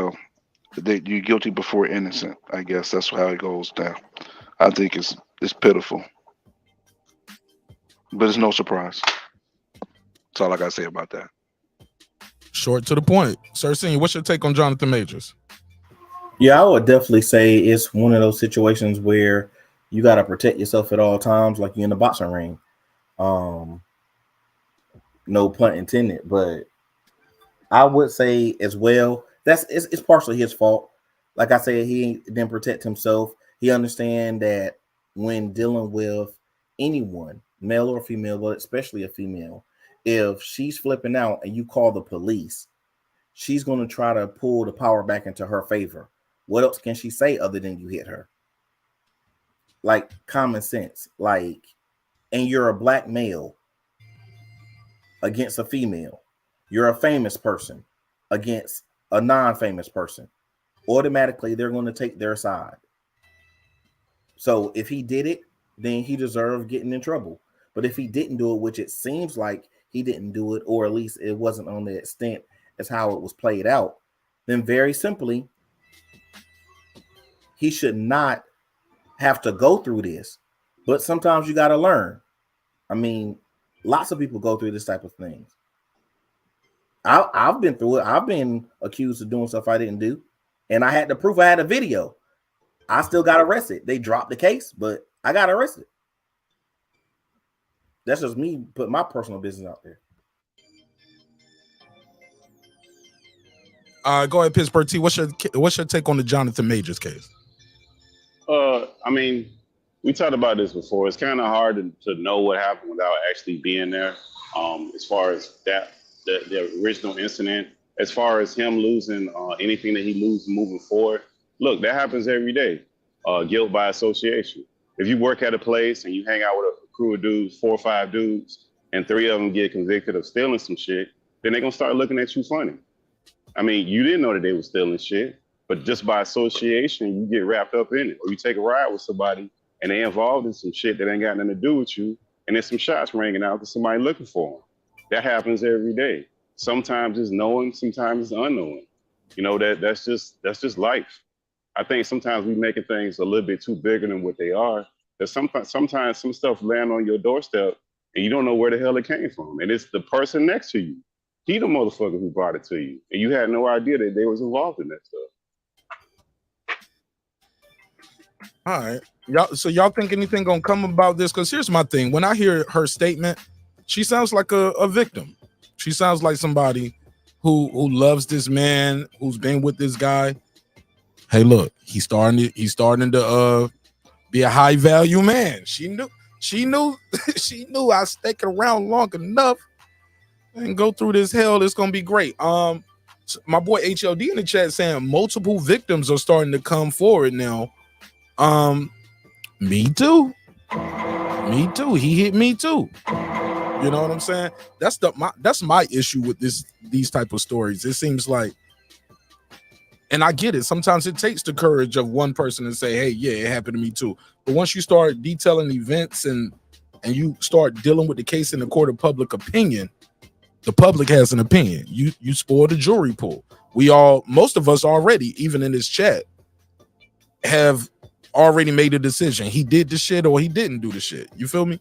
guilty before innocent. I guess that's how it goes down. I think it's pitiful, but it's no surprise. That's all I gotta say about that.
Short to the point. Sir Senior, what's your take on Jonathan Majors?
Yeah, I would definitely say it's one of those situations where you got to protect yourself at all times, like you're in the boxing ring. No pun intended, but I would say as well, it's partially his fault. Like I said, he didn't protect himself. He understand that when dealing with anyone, male or female, but especially a female, if she's flipping out and you call the police, she's going to try to pull the power back into her favor. What else can she say other than you hit her? Like common sense. Like, and you're a black male against a female. You're a famous person against a non-famous person. Automatically, they're going to take their side. So if he did it, then he deserved getting in trouble. But if he didn't do it, which it seems like he didn't do it, or at least it wasn't on the extent as how it was played out, then very simply, he should not have to go through this. But sometimes you got to learn. I mean, lots of people go through this type of things. I've been through it. I've been accused of doing stuff I didn't do. And I had the proof. I had a video. I still got arrested. They dropped the case, but I got arrested. That's just me putting my personal business out there.
Go ahead, PittsburgT. What's your take on the Jonathan Majors case?
I mean, we talked about this before. It's kind of hard to know what happened without actually being there. As far as that, the original incident, as far as him losing anything that he loses moving forward, look, that happens every day. Guilt by association. If you work at a place and you hang out with a crew of dudes, 4 or 5 dudes, and 3 of them get convicted of stealing some shit, then they're gonna start looking at you funny. I mean, you didn't know that they were stealing shit, but just by association, you get wrapped up in it. Or you take a ride with somebody and they involved in some shit that ain't got nothing to do with you, and there's some shots ringing out to somebody looking for them. That happens every day. Sometimes it's knowing, sometimes it's unknowing. You know, that's just life. I think sometimes we making things a little bit too bigger than what they are. That sometimes some stuff land on your doorstep and you don't know where the hell it came from. And it's the person next to you. He the motherfucker who brought it to you. And you had no idea that they was involved in that stuff.
All right. Y'all think anything gonna come about this? Because here's my thing. When I hear her statement, she sounds like a victim. She sounds like somebody who loves this man, who's been with this guy. Hey, look, he's starting to be a high value man. She knew I stick around long enough and go through this hell. It's gonna be great. My boy HLD in the chat saying multiple victims are starting to come forward now. Me too. He hit me too. You know what I'm saying? That's my issue with these type of stories. It seems like, and I get it. Sometimes it takes the courage of one person to say, "Hey, yeah, it happened to me too." But once you start detailing events and you start dealing with the case in the court of public opinion, the public has an opinion. You spoil the jury pool. Most of us already, even in this chat, have already made a decision. He did the shit or he didn't do the shit. You feel me?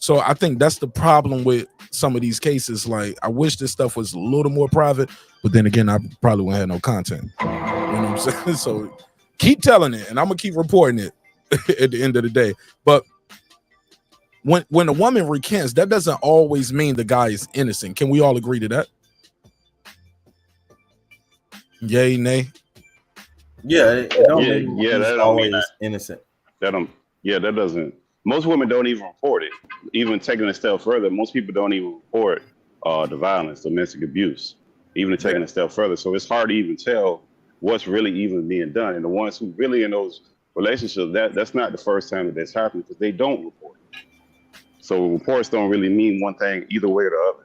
So I think that's the problem with some of these cases. Like, I wish this stuff was a little more private, but then again, I probably won't have no content. You know what I'm saying? So keep telling it, and I'm gonna keep reporting it at the end of the day. But when a woman recants, that doesn't always mean the guy is innocent. Can we all agree to that? Yay, nay?
Yeah,
that don't mean that
innocent.
That doesn't. Most women don't even report it. Even taking it a step further, most people don't even report the violence, domestic abuse. even taking a step further. So it's hard to even tell what's really even being done. And the ones who really in those relationships, that's not the first time that that's happened because they don't report. So reports don't really mean one thing either way or the other.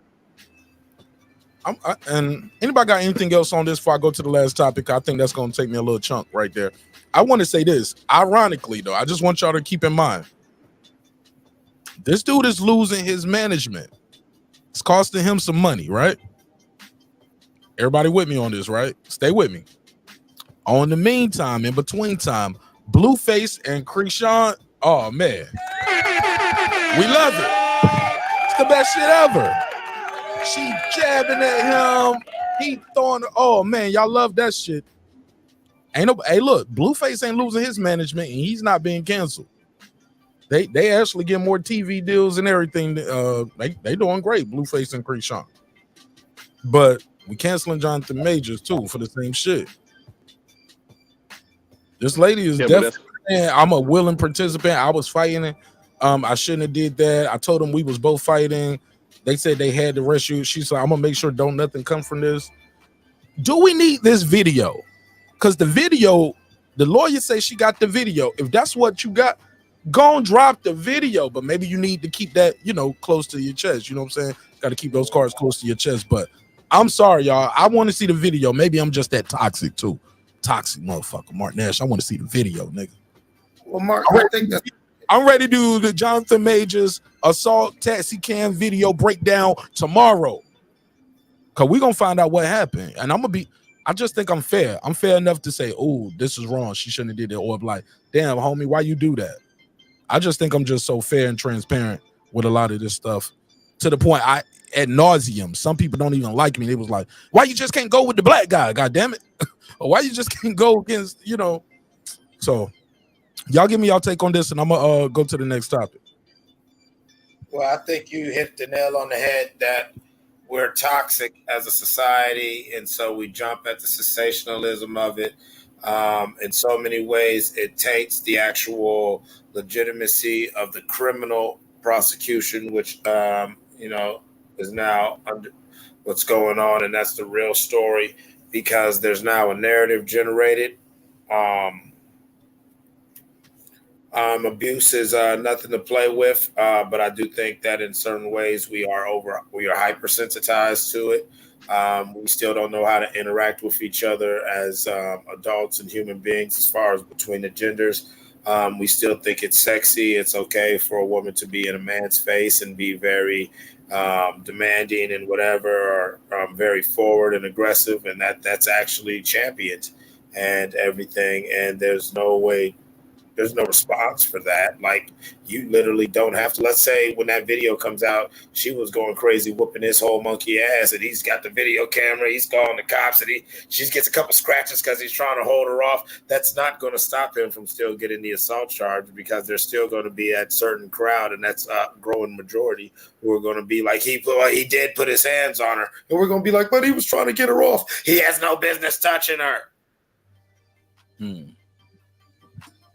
And anybody got anything else on this before I go to the last topic? I think that's going to take me a little chunk right there. I want to say this. Ironically, though, I just want y'all to keep in mind, this dude is losing his management. It's costing him some money, right? Everybody with me on this, right? Stay with me. On the meantime, in between time, Blueface and Krishan, oh, man. We love it. It's the best shit ever. She jabbing at him. He throwing. Oh man, y'all love that shit. Hey, look, Blueface ain't losing his management, and he's not being canceled. They actually get more TV deals and everything. They doing great, Blueface and Krishan. But we canceling Jonathan Majors too for the same shit. This lady is definitely. I'm a willing participant. I was fighting. I shouldn't have did that. I told them we was both fighting. They said they had to arrest you. She said, I'm gonna make sure don't nothing come from this. Do we need this video? Because the video, the lawyer says she got the video. If that's what you got, go and drop the video. But maybe you need to keep that, close to your chest. You know what I'm saying? Got to keep those cards close to your chest. But I'm sorry, y'all. I want to see the video. Maybe I'm just that toxic too. Toxic motherfucker, Marq Nash. I want to see the video, nigga.
Well, Mark, I think that's.
I'm ready to do the Jonathan Majors assault taxi cam video breakdown tomorrow. Cause we're gonna find out what happened. And I just think I'm fair. I'm fair enough to say, oh, this is wrong. She shouldn't have did it. Or like, damn, homie, why you do that? I just think I'm just so fair and transparent with a lot of this stuff. To the point ad nauseum. Some people don't even like me. They was like, why you just can't go with the black guy? God damn it. Or why you just can't go against, So y'all give me y'all take on this, and I'm gonna go to the next topic.
Well, I think you hit the nail on the head that we're toxic as a society, and so we jump at the sensationalism of it. In so many ways, it takes the actual legitimacy of the criminal prosecution, which is now under what's going on, and that's the real story, because there's now a narrative generated. Abuse is nothing to play with, but I do think that in certain ways we are hypersensitized to it. We still don't know how to interact with each other as adults and human beings as far as between the genders. We still think it's sexy. It's okay for a woman to be in a man's face and be very demanding and whatever, or very forward and aggressive, and that's actually championed and everything. And there's no response for that. Like, you literally don't have to. Let's say when that video comes out, she was going crazy whooping his whole monkey ass, and he's got the video camera, he's calling the cops, and she gets a couple scratches because he's trying to hold her off. That's not going to stop him from still getting the assault charge, because there's still going to be that certain crowd, and that's a growing majority, who are going to be like, he did put his hands on her, and we're going to be like, but he was trying to get her off. He has no business touching her.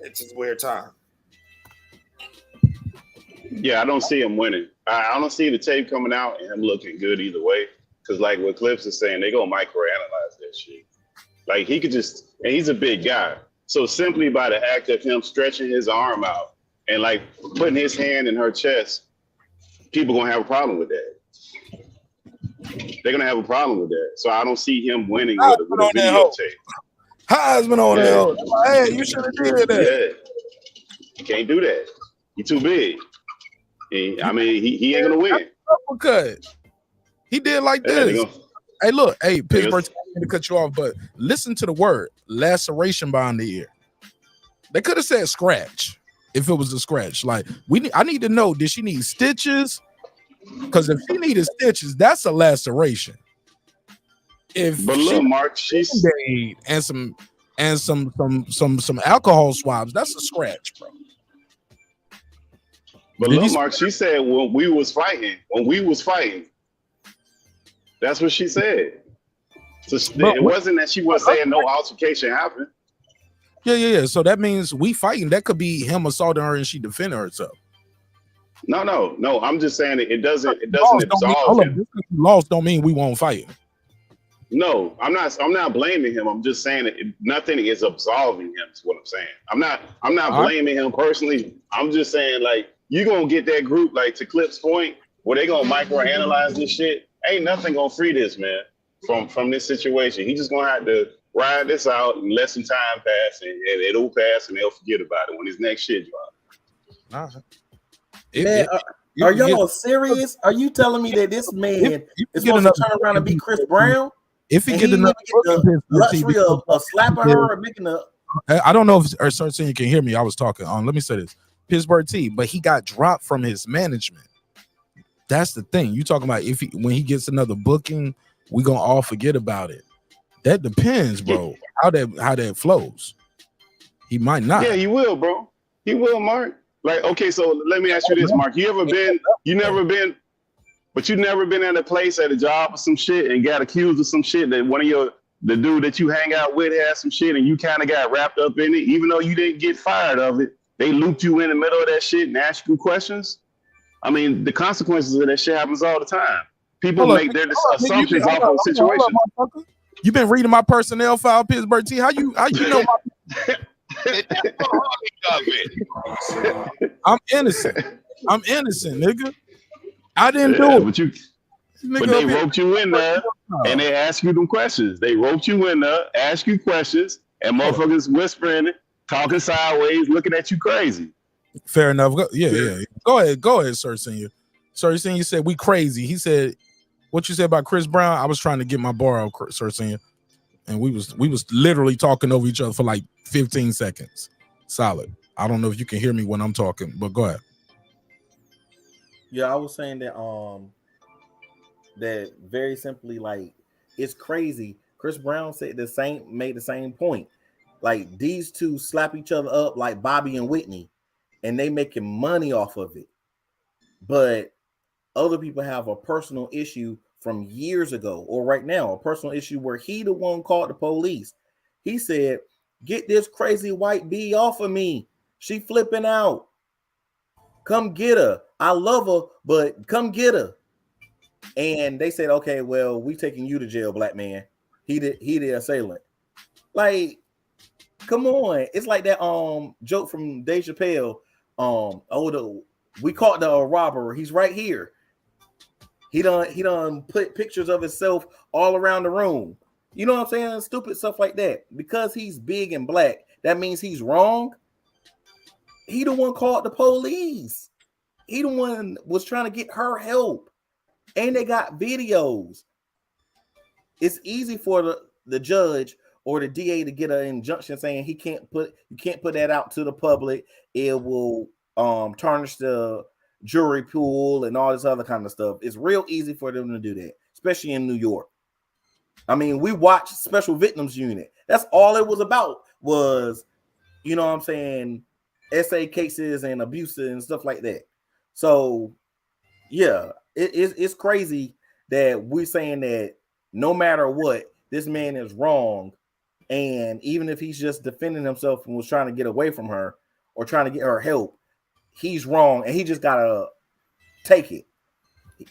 It's a weird time.
Yeah, I don't see him winning. I don't see the tape coming out and him looking good either way. Because like what Clips is saying, they gonna microanalyze that shit. Like, he could just, and he's a big guy. So simply by the act of him stretching his arm out and like putting his hand in her chest, people gonna have a problem with that. They're gonna have a problem with that. So I don't see him winning with a videotape.
Heisman on there. Hey, you should have did that.
Yeah. You can't do that. He's too big. He ain't gonna win.
Uppercut. He did like this. Hey, look. Hey, Pittsburgh, I'm going to cut you off, but listen to the word laceration behind the ear. They could have said scratch if it was a scratch. Like, I need to know, did she need stitches? Because if she needed stitches, that's a laceration. But look, Mark, she's and some alcohol swabs, that's a scratch, bro.
But look, Mark, she said when we was fighting, that's what she said. So it wasn't that she was saying no altercation happened.
Yeah. So that means we fighting. That could be him assaulting her and she defending herself.
No. I'm just saying it doesn't absolve him.
Lost don't mean we won't fight.
No, I'm not blaming him. I'm just saying that nothing is absolving him. Is what I'm saying. I'm not blaming him personally. I'm just saying like you gonna get that group like to Clip's point where they gonna microanalyze this shit. Ain't nothing gonna free this man from this situation. He just gonna have to ride this out and let some time pass, and it'll pass, and they'll forget about it when his next shit drops.
Man, are y'all serious? Are you telling me that this man is supposed to turn around and be Chris Brown?
If he get
another
the
luxury of slapping her or making a,
I don't know if Sir Senior can hear me. I was talking on. Let me say this: PittsburgT, but he got dropped from his management. That's the thing. You talking about when he gets another booking, we gonna all forget about it. That depends, bro. How that flows. He might not.
Yeah, he will, bro. He will, Mark. Like, okay, so let me ask you this, Mark. You never been at a place at a job or some shit and got accused of some shit that the dude that you hang out with had some shit and you kind of got wrapped up in it, even though you didn't get fired of it. They looped you in the middle of that shit and asked you questions. I mean, the consequences of that shit happens all the time. People make their assumptions off of the situation.
You been reading my personnel file, PittsburgT. How you know I'm innocent. I'm innocent, nigga. I didn't do it.
But they roped you in there and they asked you them questions. They roped you in there, asked you questions, and motherfuckers whispering, talking sideways, looking at you crazy.
Fair enough. Yeah. Go ahead, Sir Senior. Sir Senior said we crazy. He said, what you said about Chris Brown? I was trying to get my bar out, Sir Senior, and we was literally talking over each other for like 15 seconds. Solid. I don't know if you can hear me when I'm talking, but go ahead.
Yeah, I was saying that that very simply, like, it's crazy. Chris Brown made the same point. Like, these two slap each other up like Bobby and Whitney, and they making money off of it. But other people have a personal issue from years ago or right now, a personal issue where he the one called the police. He said, "Get this crazy white bee off of me. She flipping out. Come get her. I love her, but come get her." And they said, "Okay, well, we taking you to jail, black man. He the assailant." Like, come on. It's like that joke from Dave Chappelle. We caught the robber. He's right here. He done put pictures of himself all around the room. You know what I'm saying? Stupid stuff like that. Because he's big and black, that means he's wrong. He the one called the police. He the one was trying to get her help. And they got videos. It's easy for the judge or the DA to get an injunction saying you can't put that out to the public. It will tarnish the jury pool and all this other kind of stuff. It's real easy for them to do that, especially in New York. I mean, we watched Special Victims Unit. That's all it was about was, you know what I'm saying, SA cases and abuse and stuff like that. So, yeah, it's crazy that we're saying that no matter what, this man is wrong. And even if he's just defending himself and was trying to get away from her or trying to get her help, he's wrong. And he just got to take it.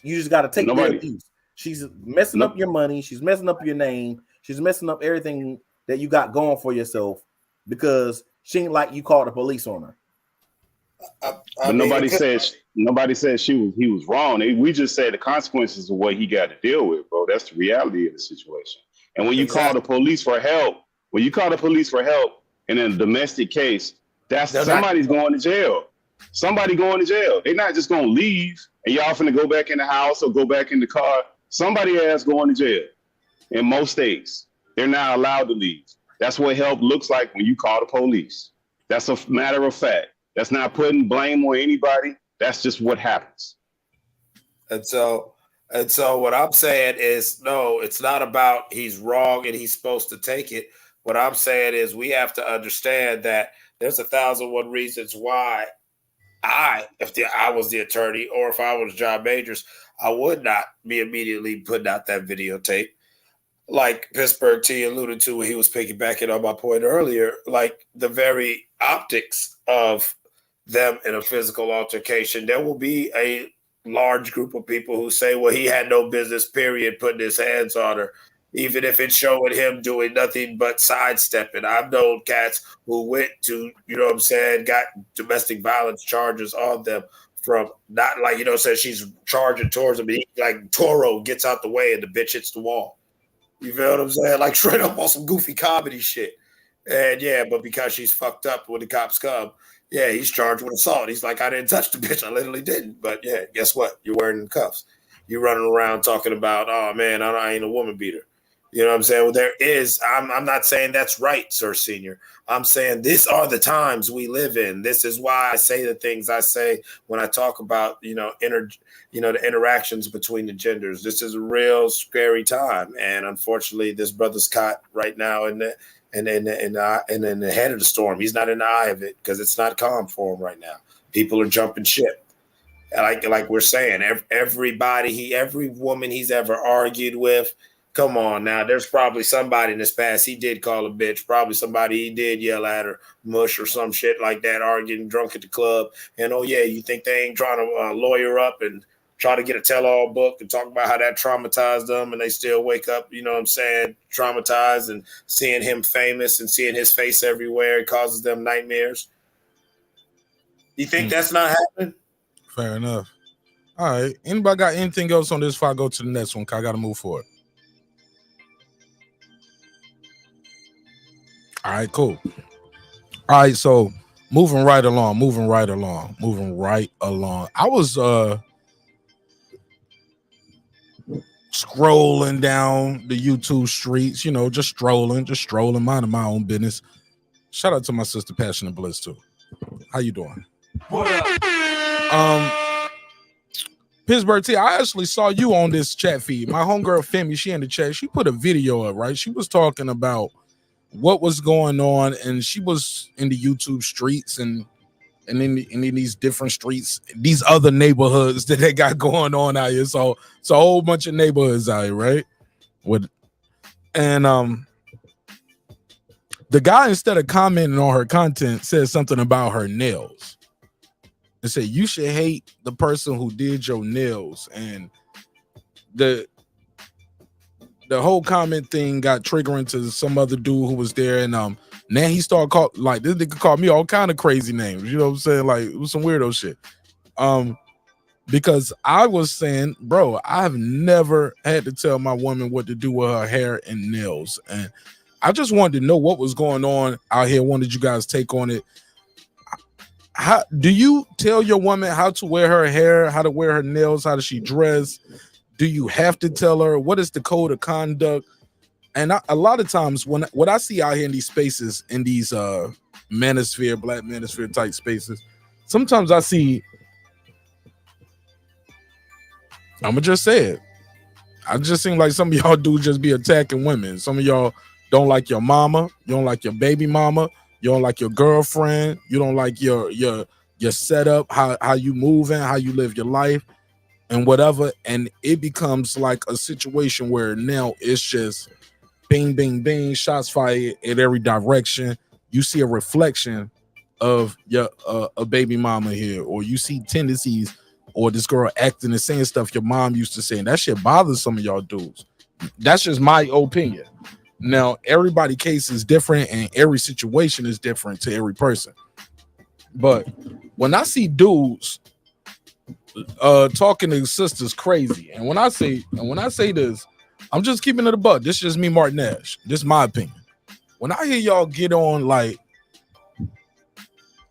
You just got to take the abuse. She's messing up your money. She's messing up your name. She's messing up everything that you got going for yourself because she ain't like you called the police on her.
But nobody says he was wrong. We just said the consequences of what he got to deal with, bro. That's the reality of the situation. And when you call the police for help, in a domestic case, somebody's going to jail. Somebody going to jail. They're not just going to leave and y'all finna go back in the house or go back in the car. Somebody has going to jail. In most states, they're not allowed to leave. That's what help looks like when you call the police. That's a matter of fact. That's not putting blame on anybody. That's just what happens.
And so what I'm saying is, no, it's not about he's wrong and he's supposed to take it. What I'm saying is we have to understand that there's 1,001 reasons why if I was the attorney or if I was John Majors, I would not be immediately putting out that videotape. Like PittsburgT alluded to when he was piggybacking on my point earlier, like the very optics of them in a physical altercation, there will be a large group of people who say, well, he had no business, period, putting his hands on her. even if it's showing him doing nothing but sidestepping. I've known cats who went to, you know what I'm saying, got domestic violence charges on them from not like, you know, says she's charging towards him. And he, like Toro gets out the way and the bitch hits the wall. You feel what I'm saying? Like straight up on some goofy comedy shit. And yeah, but because she's fucked up when the cops come, yeah, he's charged with assault. He's like, I didn't touch the bitch. I literally didn't. But yeah, guess what? You're wearing the cuffs. You're running around talking about, oh man, I ain't a woman beater. You know what I'm saying? Well, there is, I'm not saying that's right, Sir Senior. I'm saying these are the times we live in. This is why I say the things I say when I talk about, the interactions between the genders. This is a real scary time. And unfortunately, this brother's caught right now in the head of the storm. He's not in the eye of it because it's not calm for him right now. People are jumping ship. Like we're saying, every woman he's ever argued with, come on now, there's probably somebody in his past he did call a bitch, probably somebody he did yell at or mush or some shit like that, arguing drunk at the club. And oh yeah, you think they ain't trying to lawyer up and try to get a tell-all book and talk about how that traumatized them, and they still wake up, you know what I'm saying, traumatized, and seeing him famous and seeing his face everywhere, it causes them nightmares. You think that's not happening?
Fair enough. All right. Anybody got anything else on this before I go to the next one? 'Cause I got to move forward. All right, cool. All right, so moving right along. I was scrolling down the YouTube streets, just strolling, minding my own business. Shout out to my sister Passion and Bliss too. How you doing? PittsburgT, I actually saw you on this chat feed. My homegirl Femi, she in the chat. She put a video up, right? She was talking about what was going on, and she was in the YouTube streets and in these different streets, these other neighborhoods that they got going on out here. So it's a whole bunch of neighborhoods out here, right? The guy, instead of commenting on her content, said something about her nails. And said, you should hate the person who did your nails. And the whole comment thing got triggering to some other dude who was there. And now he started this nigga called me all kind of crazy names. You know what I'm saying? Like, it was some weirdo shit. Because I was saying, bro, I've never had to tell my woman what to do with her hair and nails. And I just wanted to know what was going on out here. Wanted you guys take on it. How do you tell your woman how to wear her hair, how to wear her nails, how does she dress? Do you have to tell her? What is the code of conduct? And a lot of times what I see out here in these spaces, in these manosphere, black manosphere type spaces, sometimes I see, I'm gonna just say it, I just seem like some of y'all do just be attacking women. Some of y'all don't like your mama, you don't like your baby mama, you don't like your girlfriend, you don't like your setup, how you moving, how you live your life, and whatever. And it becomes like a situation where now it's just bing, bing, bing, shots fired in every direction. You see a reflection of your a baby mama here, or you see tendencies, or this girl acting and saying stuff your mom used to say, and that shit bothers some of y'all dudes. That's just my opinion. Now, everybody's case is different, and every situation is different to every person. But when I see dudes talking to sisters crazy, and when I say this, I'm just keeping it a buck. This is just me, Marq Nash. This is my opinion. When I hear y'all get on like,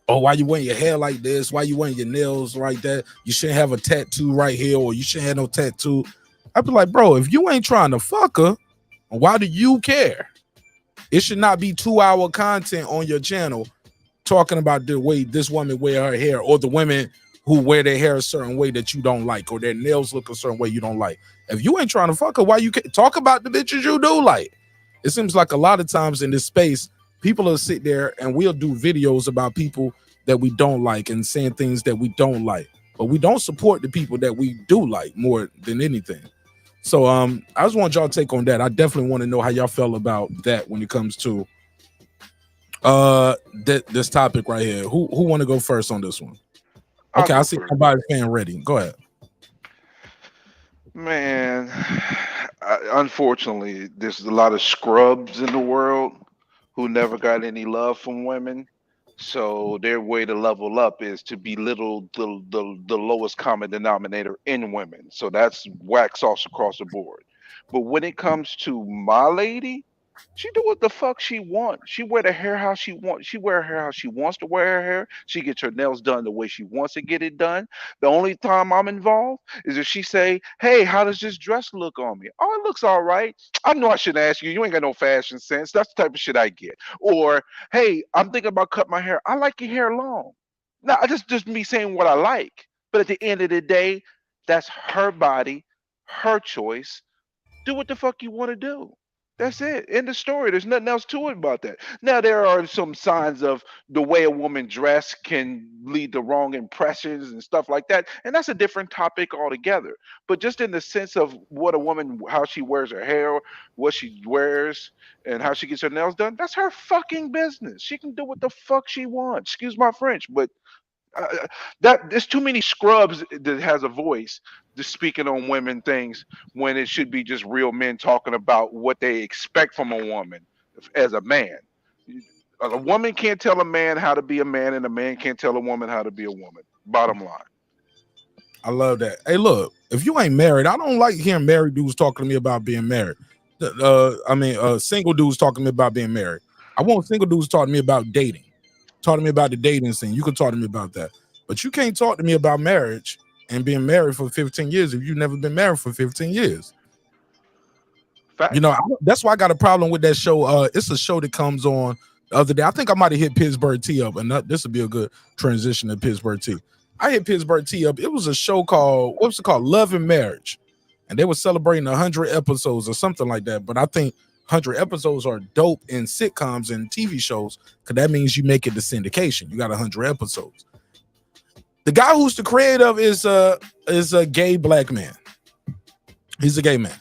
oh, why you wearing your hair like this? Why you wearing your nails like that? You shouldn't have a tattoo right here, or you shouldn't have no tattoo. I'd be like, bro, if you ain't trying to fuck her, why do you care? It should not be 2-hour content on your channel talking about the way this woman wear her hair, or the women who wear their hair a certain way that you don't like, or their nails look a certain way you don't like. If you ain't trying to fuck her, why you can't talk about the bitches you do like? It seems like a lot of times in this space, people will sit there and we'll do videos about people that we don't like and saying things that we don't like, but we don't support the people that we do like more than anything. So I just want y'all to take on that. I definitely want to know how y'all feel about that when it comes to this topic right here. Who want to go first on this one? Okay, I see everybody's fan ready. Go ahead.
Man, unfortunately, there's a lot of scrubs in the world who never got any love from women. So their way to level up is to belittle the lowest common denominator in women. So that's whack sauce across the board. But when it comes to my lady, she do what the fuck she wants. She wear the hair how she wants. She wear her hair how she wants to wear her hair. She gets her nails done the way she wants to get it done. The only time I'm involved is if she say, "Hey, how does this dress look on me?" "Oh, it looks all right." "I know I shouldn't ask you. You ain't got no fashion sense." That's the type of shit I get. Or, "Hey, I'm thinking about cutting my hair. I like your hair long." Now, just me saying what I like. But at the end of the day, that's her body, her choice. Do what the fuck you want to do. That's it. End of story. There's nothing else to it about that. Now there are some signs of the way a woman dress can lead to wrong impressions and stuff like that, and that's a different topic altogether. But just in the sense of what a woman, how she wears her hair, what she wears, and how she gets her nails done, that's her fucking business. She can do what the fuck she wants. Excuse my French, but that there's too many scrubs that has a voice just speaking on women things when it should be just real men talking about what they expect from a woman as a man. A woman can't tell a man how to be a man, and a man can't tell a woman how to be a woman. Bottom line.
I love that. Hey, look, if you ain't married, I don't like hearing married dudes talking to me about being married. Single dudes talking to me about being married. I want single dudes talking to me about dating. Talk to me about the dating scene. You can talk to me about that. But you can't talk to me about marriage and being married for 15 years if you've never been married for 15 years.
Fact.
You know, that's why I got a problem with that show. It's a show that comes on the other day. I think I might have hit PittsburgT up, and this would be a good transition to PittsburgT. I hit PittsburgT up. It was a show called, what was it called? Love and Marriage. And they were celebrating 100 episodes or something like that. But I think 100 episodes are dope in sitcoms and TV shows because that means you make it to syndication. You got 100 episodes. The guy who's the creator of is a gay black man. He's a gay man.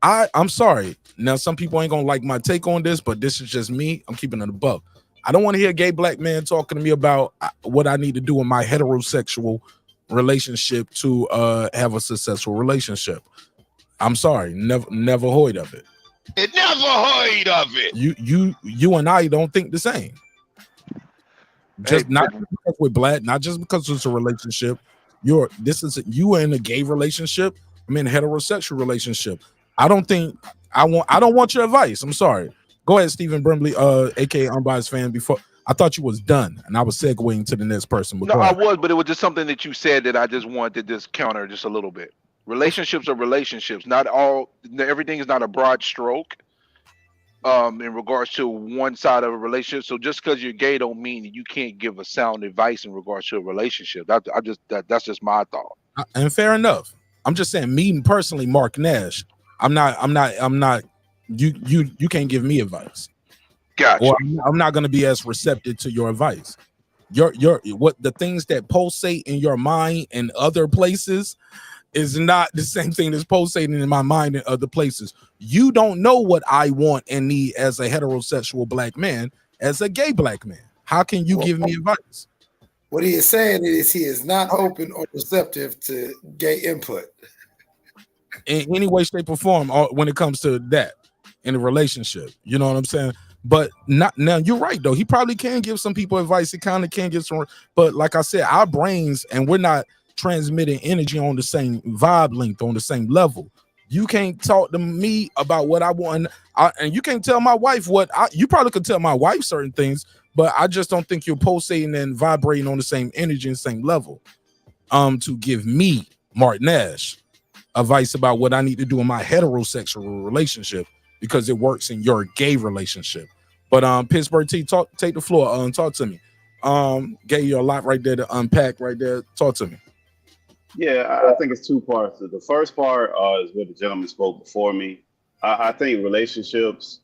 I'm sorry. Now, some people ain't gonna like my take on this, but this is just me. I'm keeping it above. I don't want to hear a gay black man talking to me about what I need to do in my heterosexual relationship to have a successful relationship. I'm sorry. Never heard of it.
It never heard of it.
You and I don't think the same. Just not because we're black, not just because it's a relationship. You are in a gay relationship. I'm in a heterosexual relationship. I don't want your advice. I'm sorry. Go ahead, Stephen Brimley, aka Unbiased Fan. Before I thought you was done, and I was segueing to the next person.
No, I was, but it was just something that you said that I just wanted to just counter just a little bit. Relationships are relationships. Everything is not a broad stroke. In regards to one side of a relationship, so just because you're gay don't mean that you can't give a sound advice in regards to a relationship. That's just my thought.
And fair enough. I'm just saying, me personally, Marq Nash. I'm not. You can't give me advice.
Gotcha.
Or I'm not going to be as receptive to your advice. What the things that pulsate in your mind and other places is not the same thing that's pulsating in my mind in other places. You don't know what I want and need as a heterosexual black man, as a gay black man. How can you give me advice?
What he is saying is he is not open or receptive to gay input.
In any way, shape, or form when it comes to that in a relationship. You know what I'm saying? But not now, you're right, though. He probably can give some people advice. He kind of can give some, but like I said, our brains, and we're not transmitting energy on the same vibe length, on the same level. You can't talk to me about what I want, and you can't tell my wife you probably could tell my wife certain things, but I just don't think you're pulsating and vibrating on the same energy and same level to give me, Marq Nash, advice about what I need to do in my heterosexual relationship because it works in your gay relationship. But PittsburgT, take the floor. Talk to me. Gave you a lot right there to unpack right there. Talk to me.
Yeah, I think it's two parts. The first part is what the gentleman spoke before me. I think relationships,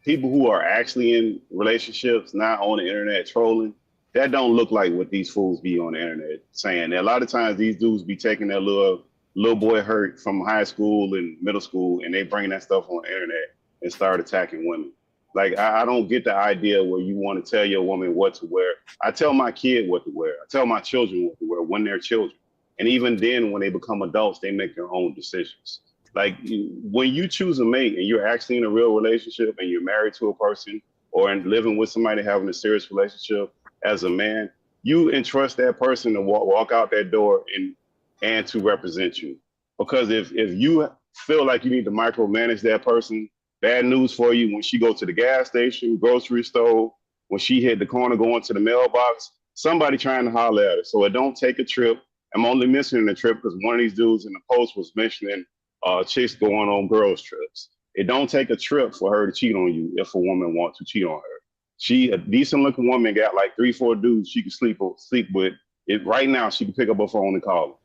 people who are actually in relationships, not on the internet trolling, that don't look like what these fools be on the internet saying. A lot of times these dudes be taking their little boy hurt from high school and middle school, and they bring that stuff on the internet and start attacking women. Like, I don't get the idea where you want to tell your woman what to wear. I tell my kid what to wear. I tell my children what to wear when they're children. And even then, when they become adults, they make their own decisions. Like when you choose a mate and you're actually in a real relationship and you're married to a person or living with somebody having a serious relationship, as a man, you entrust that person to walk out that door and to represent you. Because if you feel like you need to micromanage that person, bad news for you. When she go to the gas station, grocery store, when she hit the corner going to the mailbox, somebody trying to holler at her. So it don't take a trip. I'm only mentioning the trip because one of these dudes in the post was mentioning chicks going on girls trips. It don't take a trip for her to cheat on you if a woman wants to cheat on her. She, a decent looking woman, got like 3-4 dudes she can sleep with. It right now, she can pick up her phone and call them.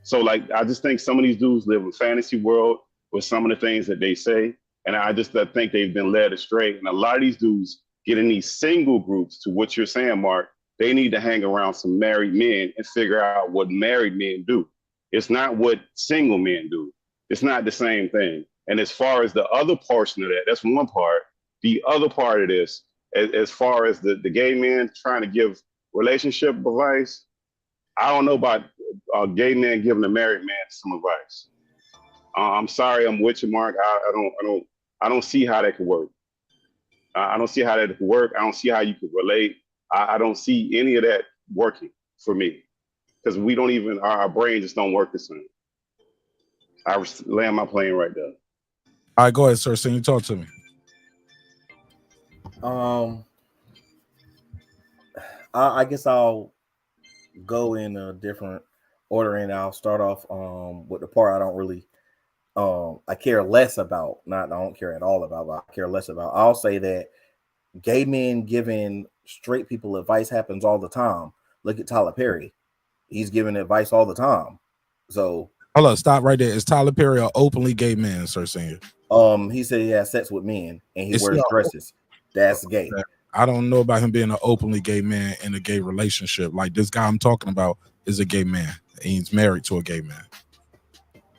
So like, I just think some of these dudes live in a fantasy world with some of the things that they say. And I think they've been led astray. And a lot of these dudes get in these single groups, to what you're saying, Mark. They need to hang around some married men and figure out what married men do. It's not what single men do. It's not the same thing. And as far as the other portion of that, that's one part. The other part of this, as far as the gay men trying to give relationship advice, I don't know about gay men giving a married man some advice. I'm sorry, I'm with you, Mark. I don't see how that could work. I don't see how that could work. I don't see how you could relate. I don't see any of that working for me, because we don't even, our brain just don't work the same. I land my plane right there.
All right, go ahead, sir. So you talk to me.
I guess I'll go in a different order, and I'll start off with the part I don't really I care less about. Not I don't care at all about, but I care less about. I'll say that gay men giving straight people advice happens all the time. Look at Tyler Perry. He's giving advice all the time. So
hold on, stop right there. Is Tyler Perry an openly gay man, sir? Senior?
He said he has sex with men and he wears dresses. That's gay.
I don't know about him being an openly gay man in a gay relationship. Like this guy I'm talking about is a gay man. He's married to a gay man.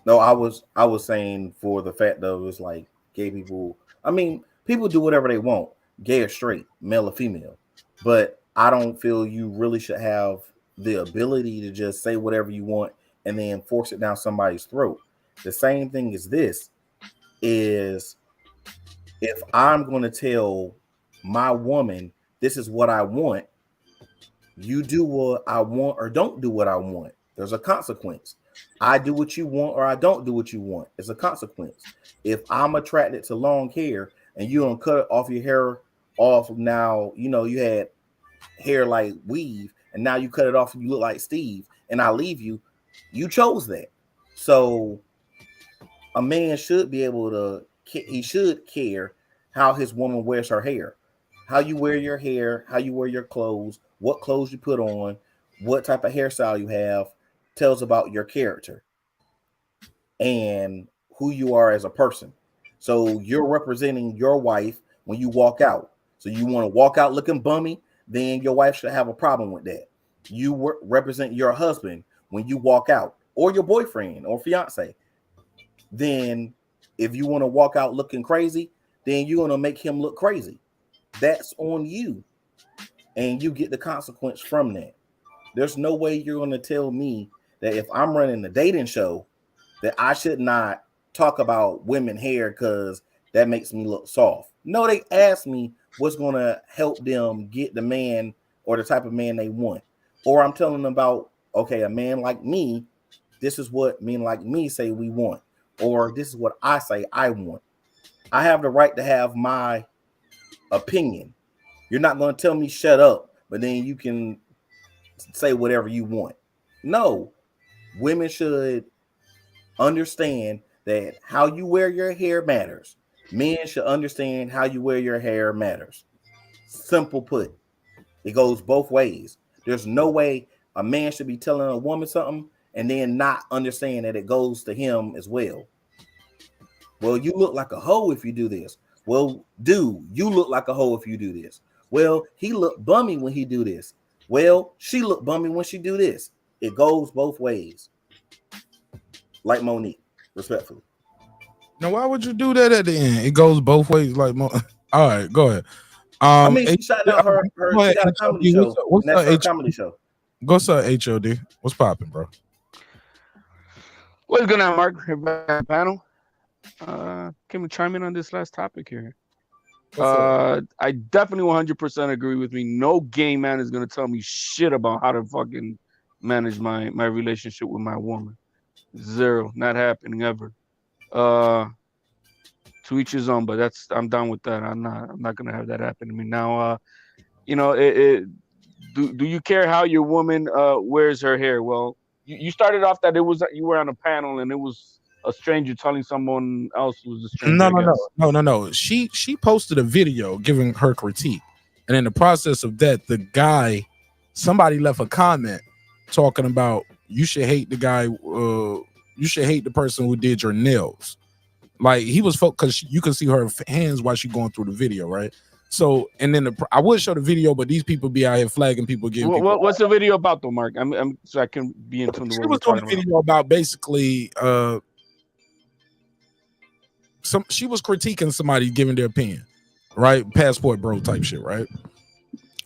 No, I was saying for the fact that it was like gay people. I mean, people do whatever they want, gay or straight, male or female. But I don't feel you really should have the ability to just say whatever you want and then force it down somebody's throat. The same thing as this is, if I'm going to tell my woman, this is what I want, you do what I want or don't do what I want. There's a consequence. I do what you want or I don't do what you want. It's a consequence. If I'm attracted to long hair and you don't cut off your hair off now, you know, you had hair like weave and now you cut it off and you look like Steve and I leave you, you chose that. So a man should be able to, he should care how his woman wears her hair, how you wear your hair, how you wear your clothes, what clothes you put on, what type of hairstyle you have, tells about your character and who you are as a person. So you're representing your wife when you walk out. So you want to walk out looking bummy, then your wife should have a problem with that. You represent your husband when you walk out, or your boyfriend or fiance. Then if you want to walk out looking crazy, then you're going to make him look crazy. That's on you. And you get the consequence from that. There's no way you're going to tell me that if I'm running a dating show that I should not talk about women hair because that makes me look soft. No, they ask me what's going to help them get the man or the type of man they want. Or I'm telling them about, okay, a man like me, this is what men like me say we want. Or this is what I say I want. I have the right to have my opinion. You're not going to tell me shut up, but then you can say whatever you want. No, women should understand that how you wear your hair matters. Men should understand how you wear your hair matters. Simple put. It goes both ways. There's no way a man should be telling a woman something and then not understand that it goes to him as well. Well, you look like a hoe if you do this. Well, dude, you look like a hoe if you do this. Well, he look bummy when he do this. Well, she look bummy when she do this. It goes both ways. Like Monique, respectfully.
Now, why would you do that at the end? It goes both ways. Like, all right, go ahead.
I mean, she shot out her she got a comedy show.
What's
that's her
up,
comedy show.
Go to HOD. What's popping, bro?
What's going on, Mark? Everybody on the panel. Can we chime in on this last topic here? I definitely 100% agree with me. No gay man is gonna tell me shit about how to fucking manage my relationship with my woman. Zero, not happening ever. To each his own, but I'm done with that. I'm not gonna have that happen to me now. Do you care how your woman wears her hair? Well, you started off that you were on a panel and it was a stranger telling someone else who was a stranger.
No. She posted a video giving her critique, and in the process of that, somebody left a comment talking about you should hate the guy. You should hate the person who did your nails. Like he was because you can see her hands while she's going through the video, right? So, and then I would show the video, but these people be out here flagging people.
What's the video about though, Mark? I'm so I can be in tune to what we're talking about.
Video about basically, she was critiquing somebody giving their opinion, right? Passport bro type shit, right?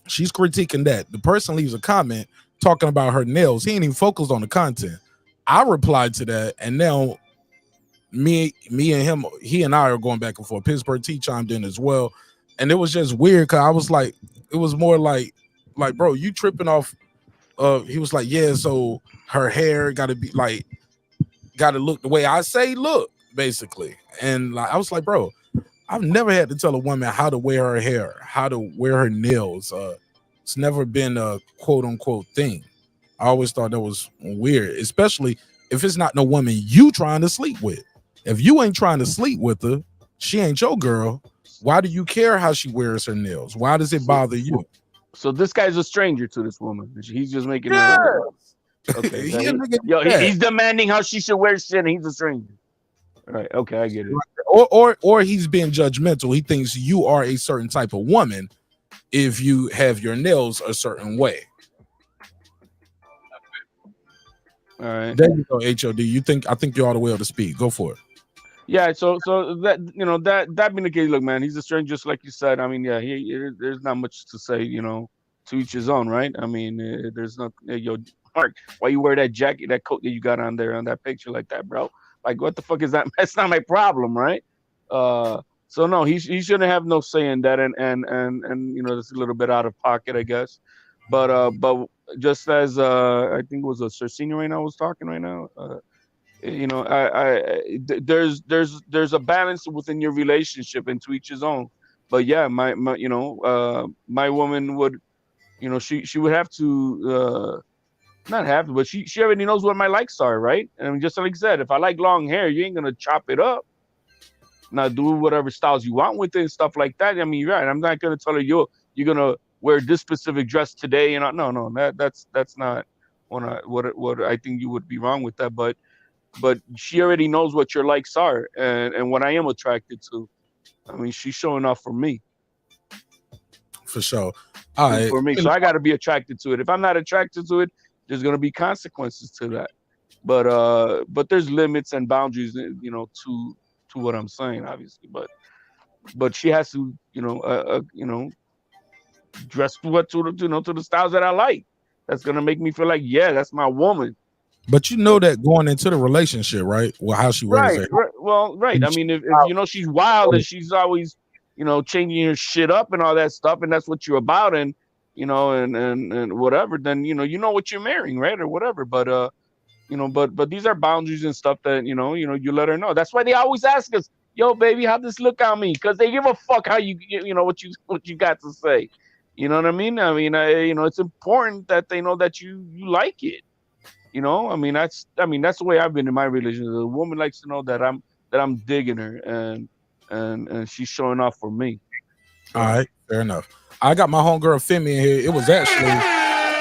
She's critiquing that. The person leaves a comment talking about her nails. He ain't even focused on the content. I replied to that, and now me and him, he and I are going back and forth. PittsburgT chimed in as well. And it was just weird because I was like, it was more like, bro, you tripping off. He was like, yeah, so her hair got to be like, got to look the way I say look, basically. And like, I was like, bro, I've never had to tell a woman how to wear her hair, how to wear her nails. It's never been a quote unquote thing. I always thought that was weird, especially if it's not no woman you trying to sleep with. If you ain't trying to sleep with her, she ain't your girl. Why do you care how she wears her nails? Why does it bother you?
So this guy's a stranger to this woman. He's just making okay. He's demanding how she should wear shit, and he's a stranger. All right, okay, I get it.
Or he's being judgmental. He thinks you are a certain type of woman if you have your nails a certain way.
All right.
There you go, HOD. I think you're all the way up to speed. Go for it.
Yeah, so that that being the case, look, man, he's a stranger, just like you said. I mean, yeah, there's not much to say, to each his own, right? I mean, there's not, Mark, why you wear that jacket, that coat that you got on there on that picture like that, bro? Like, what the fuck is that? That's not my problem, right? So no, he shouldn't have no say in that, and it's a little bit out of pocket, I guess. But just as I think it was a Senior right now was talking right now. There's a balance within your relationship and to each his own. But yeah, my woman would, she would have to not have to, but she already knows what my likes are, right? And just like I said, if I like long hair, you ain't gonna chop it up. Now do whatever styles you want with it and stuff like that. I mean, you're right. I'm not gonna tell her you're gonna wear this specific dress today. No, that's not what I think you would be wrong with that, but she already knows what your likes are and what I am attracted to. I mean, she's showing off for me.
For sure. All right.
For me. So I got to be attracted to it. If I'm not attracted to it, there's going to be consequences to that. But there's limits and boundaries, to what I'm saying, obviously. But she has to, dress to the styles that I like. That's going to make me feel like, yeah, that's my woman.
But that going into the relationship, right? Well, how she wears it.
Right. Well, right. I mean, if she's wild and she's always, changing her shit up and all that stuff, and that's what you're about, and and whatever, then you know what you're marrying, right, or whatever. But but these are boundaries and stuff that you you let her know. That's why they always ask us, "Yo, baby, how this look on me?" Because they give a fuck how what you got to say. You know what I mean? I mean, it's important that they know that you like it. I mean, that's the way I've been in my relationship. The woman likes to know that I'm digging her and she's showing off for me.
All right, fair enough. I got my homegirl Femi in here. It was actually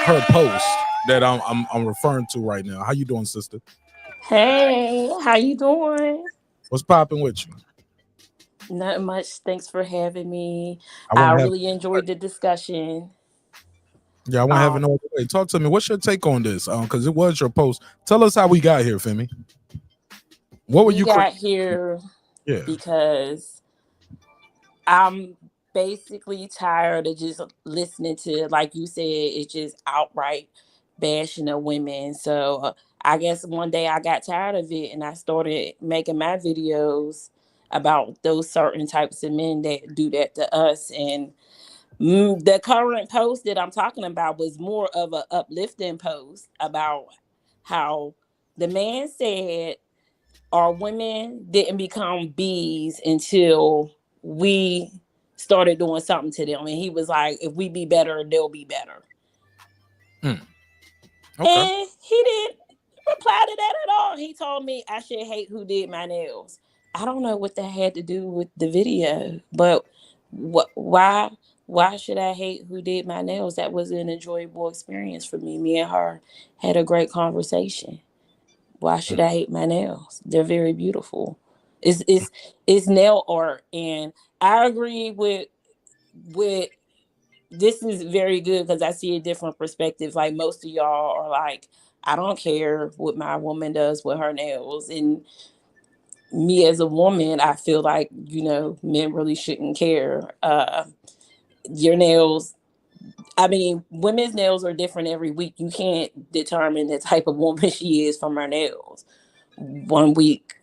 her post that I'm referring to right now. How you doing, sister?
Hey, how you doing?
What's popping with you?
Not much. Thanks for having me. I really enjoyed the discussion.
Yeah, I want to have no other way. Talk to me. What's your take on this? Because it was your post. Tell us how we got here, Femi. What were you
got here?
Yeah,
because I'm basically tired of just listening to, like you said, it's just outright bashing of women. So I guess one day I got tired of it and I started making my videos about those certain types of men that do that to us. And the current post that I'm talking about was more of an uplifting post about how the man said our women didn't become bees until we started doing something to them. And he was like, if we be better, they'll be better.
Okay.
And he didn't reply to that at all. He told me I should hate who did my nails. I don't know what that had to do with the video, but why should I hate who did my nails? That was an enjoyable experience for me. Me and her had a great conversation. Why should I hate my nails? They're very beautiful. It's nail art, and I agree with this is very good because I see a different perspective. Like most of y'all are like, I don't care what my woman does with her nails. And me as a woman, I feel like, men really shouldn't care. Your nails, I mean, women's nails are different every week. You can't determine the type of woman she is from her nails. One week,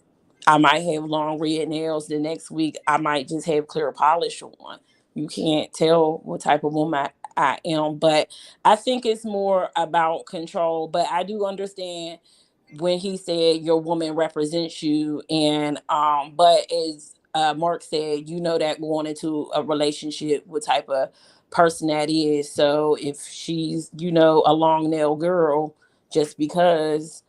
I might have long red nails. The next week, I might just have clear polish on. You can't tell what type of woman I am. But I think it's more about control. But I do understand when he said your woman represents you. And but as Mark said, that going into a relationship, what type of person that is. So if she's, a long nail girl, just because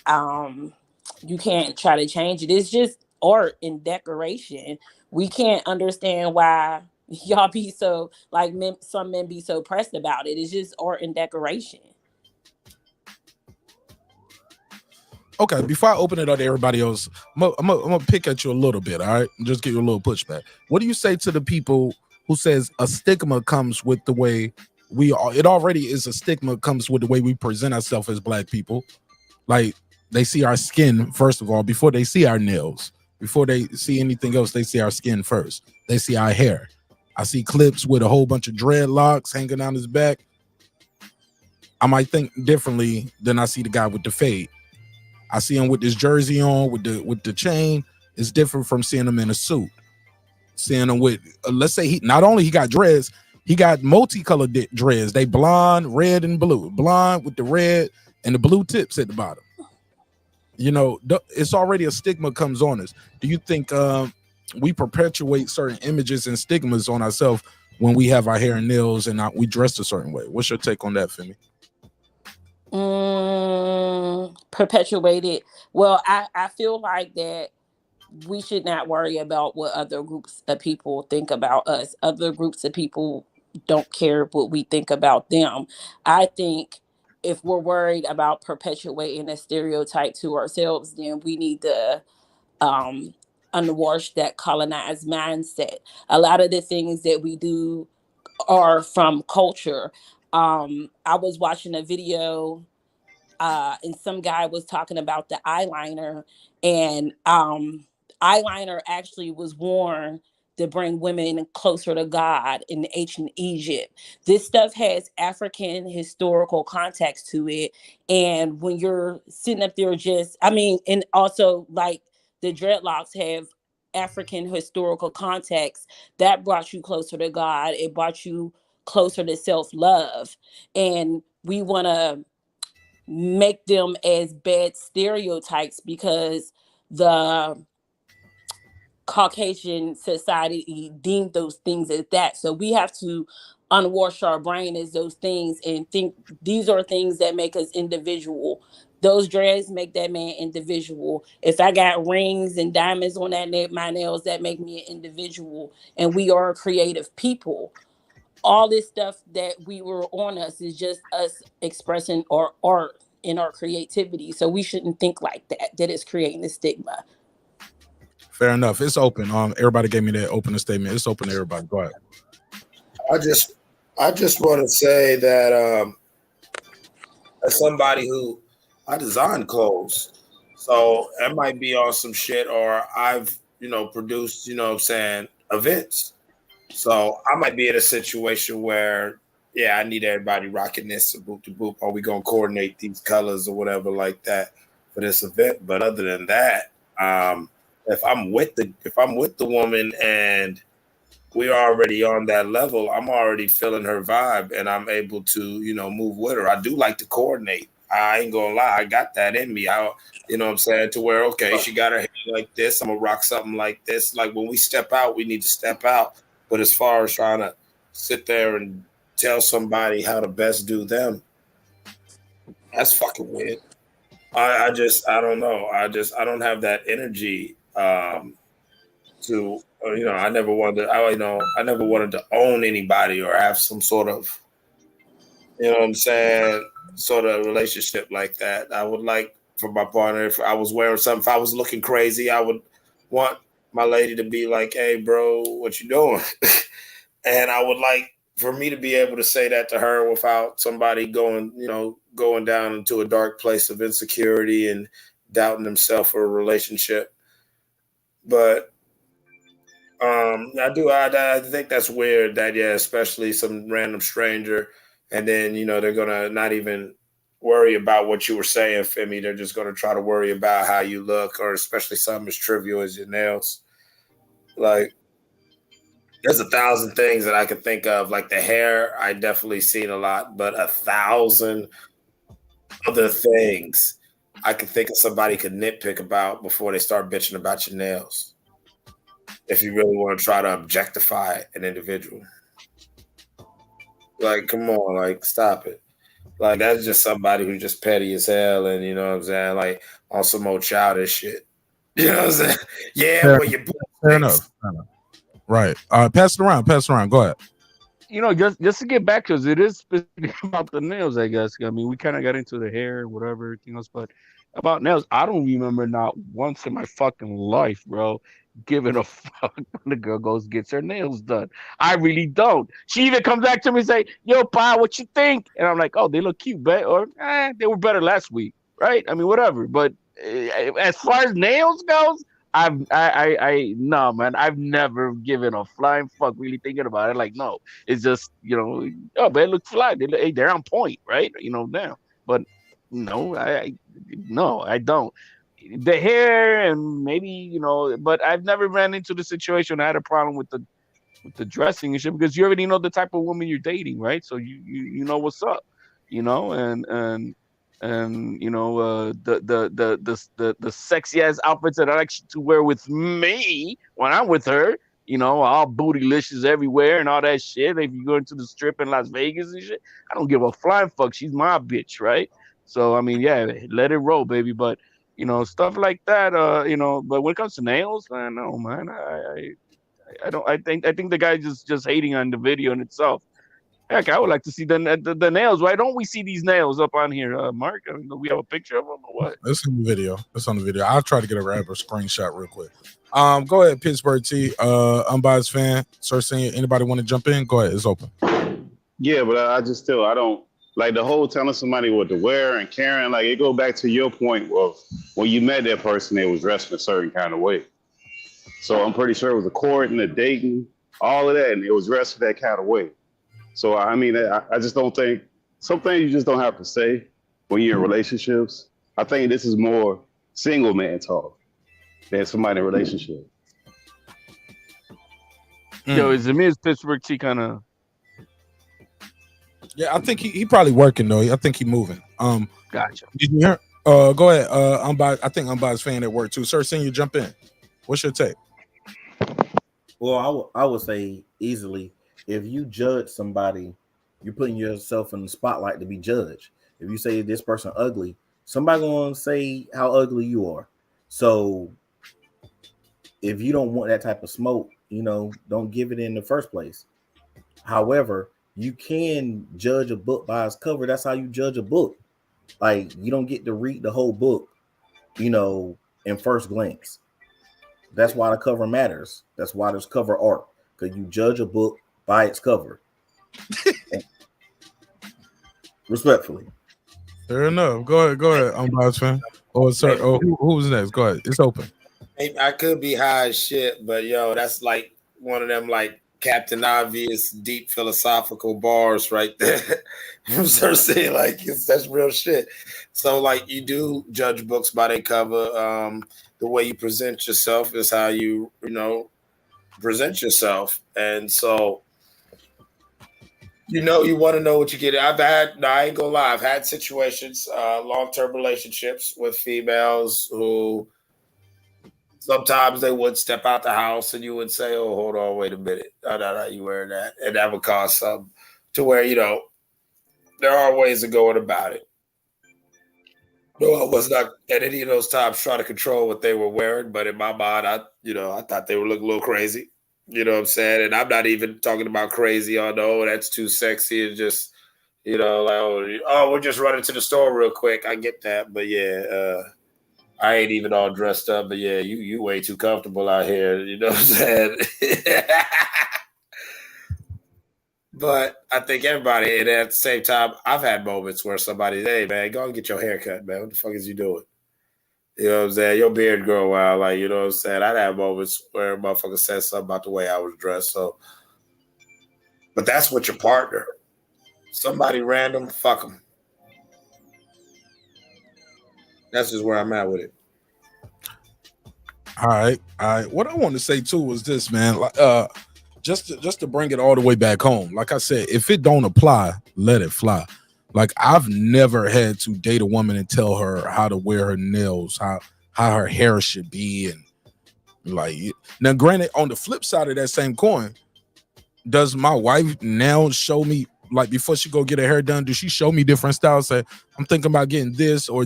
you can't try to change it. It's just art and decoration. We can't understand why y'all be so like some men be so pressed about it. It's just art and decoration.
Okay, before I open it up to everybody else, I'm gonna pick at you a little bit, all right? Just give you a little pushback. What do you say to the people who says a stigma comes with the way we are? It already is a stigma comes with the way we present ourselves as Black people. Like they see our skin, first of all, before they see our nails. Before they see anything else, they see our skin first. They see our hair. I see clips with a whole bunch of dreadlocks hanging down his back. I might think differently than I see the guy with the fade. I see him with this jersey on, with the chain. It's different from seeing him in a suit. Seeing him with, let's say he not only he got dreads, he got multicolored dreads. They blonde, red, and blue. Blonde with the red and the blue tips at the bottom. It's already a stigma comes on us. Do you think we perpetuate certain images and stigmas on ourselves when we have our hair and nails and we dress a certain way? What's your take on that, Femi?
Perpetuated. Well, I feel like that we should not worry about what other groups of people think about us. Other groups of people don't care what we think about them. I think if we're worried about perpetuating a stereotype to ourselves, then we need to unwash that colonized mindset. A lot of the things that we do are from culture. I was watching a video and some guy was talking about the eyeliner, and eyeliner actually was worn to bring women closer to God in ancient Egypt. This stuff has African historical context to it. And when you're sitting up there and also like the dreadlocks have African historical context that brought you closer to God. It brought you closer to self-love. And we want to make them as bad stereotypes because the Caucasian society deemed those things as that. So we have to unwash our brain as those things and think these are things that make us individual. Those dreads make that man individual. If I got rings and diamonds on that neck, my nails, that make me an individual. And we are creative people. All this stuff that we were on us is just us expressing our art in our creativity. So we shouldn't think like that it's creating a stigma.
Fair enough. It's open. Everybody gave me that opening statement. It's open to everybody. Go ahead.
I just want to say that as somebody who I design clothes, so that might be on some shit, or I've produced events. So I might be in a situation where yeah, I need everybody rocking this boop to boop. Are we gonna coordinate these colors or whatever like that for this event? But other than that, if I'm with the woman and we're already on that level, I'm already feeling her vibe and I'm able to, move with her. I do like to coordinate. I ain't gonna lie, I got that in me. You know what I'm saying? To where, okay, she got her hair like this, I'm gonna rock something like this. Like when we step out, we need to step out. But as far as trying to sit there and tell somebody how to best do them, that's fucking weird. I don't know. I don't have that energy to, I never wanted to own anybody or have some sort of, sort of relationship like that. I would like for my partner, if I was wearing something, if I was looking crazy, I would want my lady to be like, hey, bro, what you doing? And I would like for me to be able to say that to her without somebody going down into a dark place of insecurity and doubting themselves for a relationship. But I think that's weird that, especially some random stranger, and then, they're going to not even worry about what you were saying, Femi. They're just going to try to worry about how you look, or especially something as trivial as your nails. Like, there's 1,000 things that I could think of. Like the hair, I definitely seen a lot, but 1,000 other things I could think of somebody could nitpick about before they start bitching about your nails. If you really want to try to objectify an individual. Like, come on, like, stop it. Like, that's just somebody who's just petty as hell, and you know what I'm saying? Like, on some old childish shit. You know what I'm saying? Yeah,
Fair,
well, you're
fair enough. Right. Pass it around. Go ahead.
Just to get back to us, it is specific about the nails, I guess. I mean, we kind of got into the hair, whatever, everything else, but about nails, I don't remember not once in my fucking life, bro, giving a fuck when the girl gets her nails done. I really don't. She even comes back to me and say, yo, Pa, what you think? And I'm like, oh, they look cute, but or they were better last week, right? I mean, whatever. But as far as nails goes, no, man, I've never given a flying fuck really thinking about it. Like, no, it's just, oh, but it looks fly. They're on point, right? Now. But no, I don't. The hair and maybe, but I've never ran into the situation. I had a problem with the dressing and shit, because you already know the type of woman you're dating, right? So you know what's up, and the sexy ass outfits that I like to wear with me when I'm with her, all bootylicious everywhere and all that shit. If you go into the strip in Las Vegas and shit, I don't give a flying fuck. She's my bitch, right? So I mean, yeah, let it roll, baby. But stuff like that, But when it comes to nails, man, no, man, I don't. I think the guy just hating on the video in itself. Heck, I would like to see the nails. Why don't we see these nails up on here, Mark? I mean, do we have a picture of them or what?
It's on the video. I'll try to get a screenshot real quick. Go ahead, PittsburgT, unbiased fan. Sir, saying anybody want to jump in? Go ahead, it's open.
Yeah, but I don't like the whole telling somebody what to wear and caring. Like, it go back to your point of when you met that person, they was dressed in a certain kind of way. So I'm pretty sure it was a courting, a dating, all of that, and it was dressed that kind of way. So, I mean, I just don't think, some things you just don't have to say when you're in relationships. I think this is more single man talk than somebody in a relationship.
Yo, is PittsburgT kind of?
Yeah, I think he probably working though. I think he moving.
Gotcha.
Did you hear? Go ahead. I think unbiased fan at work too. Sir, seeing you jump in. What's your take?
Well, I would say easily, if you judge somebody, you're putting yourself in the spotlight to be judged. If you say this person ugly, somebody gonna say how ugly you are. So if you don't want that type of smoke, don't give it in the first place. However, you can judge a book by its cover. That's how you judge a book. Like, you don't get to read the whole book, in first glance. That's why the cover matters. That's why there's cover art, because you judge a book by its cover. Respectfully.
Fair enough. Go ahead, unbiased fan. Oh, sir. Oh, who's next? Go ahead. It's open.
I could be high as shit, but yo, that's like one of them like Captain Obvious, deep philosophical bars right there. From Cersei, like that's real shit. So like you do judge books by their cover. The way you present yourself is how you present yourself, and so you want to know what you get. I ain't gonna lie, I've had situations, long-term relationships with females who sometimes they would step out the house and you would say, oh, hold on, wait a minute. No, you wearing that. And that would cause some to where, there are ways of going about it. No, I was not at any of those times trying to control what they were wearing, but in my mind, I thought they were looking a little crazy. You know what I'm saying? And I'm not even talking about crazy on that's too sexy and just, like, oh, we're just running to the store real quick. I get that. But yeah, I ain't even all dressed up, but yeah, you way too comfortable out here. You know what I'm saying? But I think everybody, and at the same time, I've had moments where somebody, hey, man, go and get your hair cut, man. What the fuck is you doing? You know what I'm saying? Your beard grow wild. Like, you know what I'm saying? I'd have moments where a motherfucker said something about the way I was dressed. So, but that's with your partner. Somebody random, fuck them. That's just where I'm at with it.
All right. What I want to say too was this, man. Just to bring it all the way back home. Like I said, if it don't apply, let it fly. Like I've never had to date a woman and tell her how to wear her nails, how her hair should be, and like now. Granted, on the flip side of that same coin, does my wife now show me, like before she go get her hair done, does she show me different styles? Say, I'm thinking about getting this, or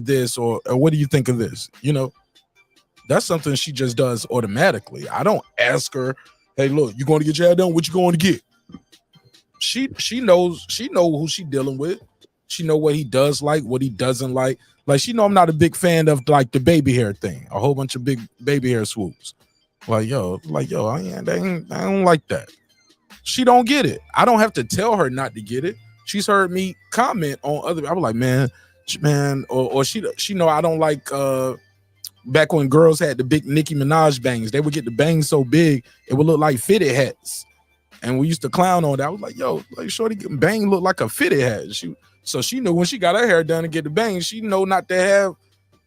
what do you think of this? That's something she just does automatically. I don't ask her, hey, look, you going to get your hair done? What you going to get? She knows who she dealing with. She know what he does like, what he doesn't like. Like she know I'm not a big fan of like the baby hair thing, a whole bunch of big baby hair swoops. Like yo, I don't like that. She don't get it. I don't have to tell her not to get it. She's heard me comment on other. I was like, man, or she know I don't like. Back when girls had the big Nicki Minaj bangs, they would get the bangs so big it would look like fitted hats, and we used to clown on that. I was like, yo, like shorty bang look like a fitted hat. So she knew when she got her hair done and get the bangs, she know not to have,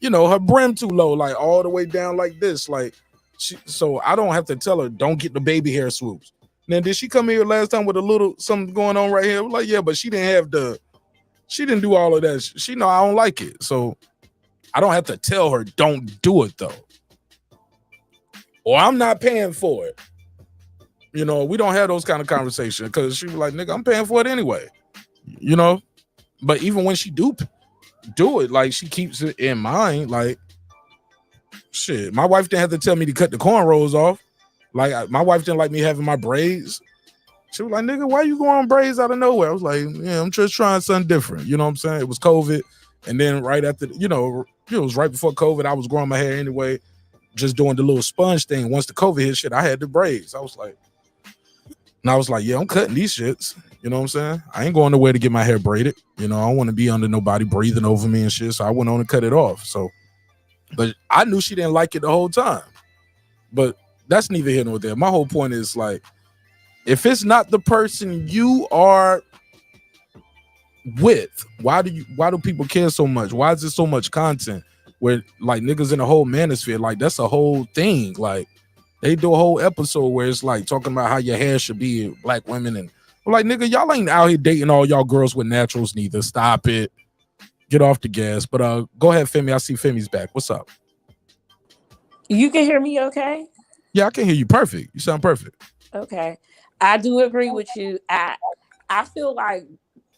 her brim too low, like all the way down like this. Like so I don't have to tell her don't get the baby hair swoops. Now did she come here last time with a little something going on right here? I was like, yeah, but she didn't do all of that. She know I don't like it, so I don't have to tell her don't do it though, or I'm not paying for it. We don't have those kind of conversations because she was like, nigga, I'm paying for it anyway. But even when she do it, like she keeps it in mind. Like shit, my wife didn't have to tell me to cut the cornrows off. Like my wife didn't like me having my braids. She was like, nigga, why you going on braids out of nowhere? I was like, yeah, I'm just trying something different. You know what I'm saying? It was COVID. And then right after, it was right before COVID. I was growing my hair anyway, just doing the little sponge thing. Once the COVID hit shit, I had the braids. I was like, yeah, I'm cutting these shits. You know what I'm saying? I ain't going nowhere to get my hair braided. I don't want to be under nobody breathing over me and shit. So I went on and cut it off. So, but I knew she didn't like it the whole time. But that's neither here nor there. My whole point is like, if it's not the person you are with, why do people care so much? Why is there so much content where like niggas in the whole manosphere, like that's a whole thing. Like they do a whole episode where it's like talking about how your hair should be, black women, and I'm like, nigga, y'all ain't out here dating all y'all girls with naturals neither. Stop it. Get off the gas. But go ahead, Femi. I see Femi's back. What's up?
You can hear me okay?
Yeah, I can hear you perfect. You sound perfect.
Okay. I do agree with you. I feel like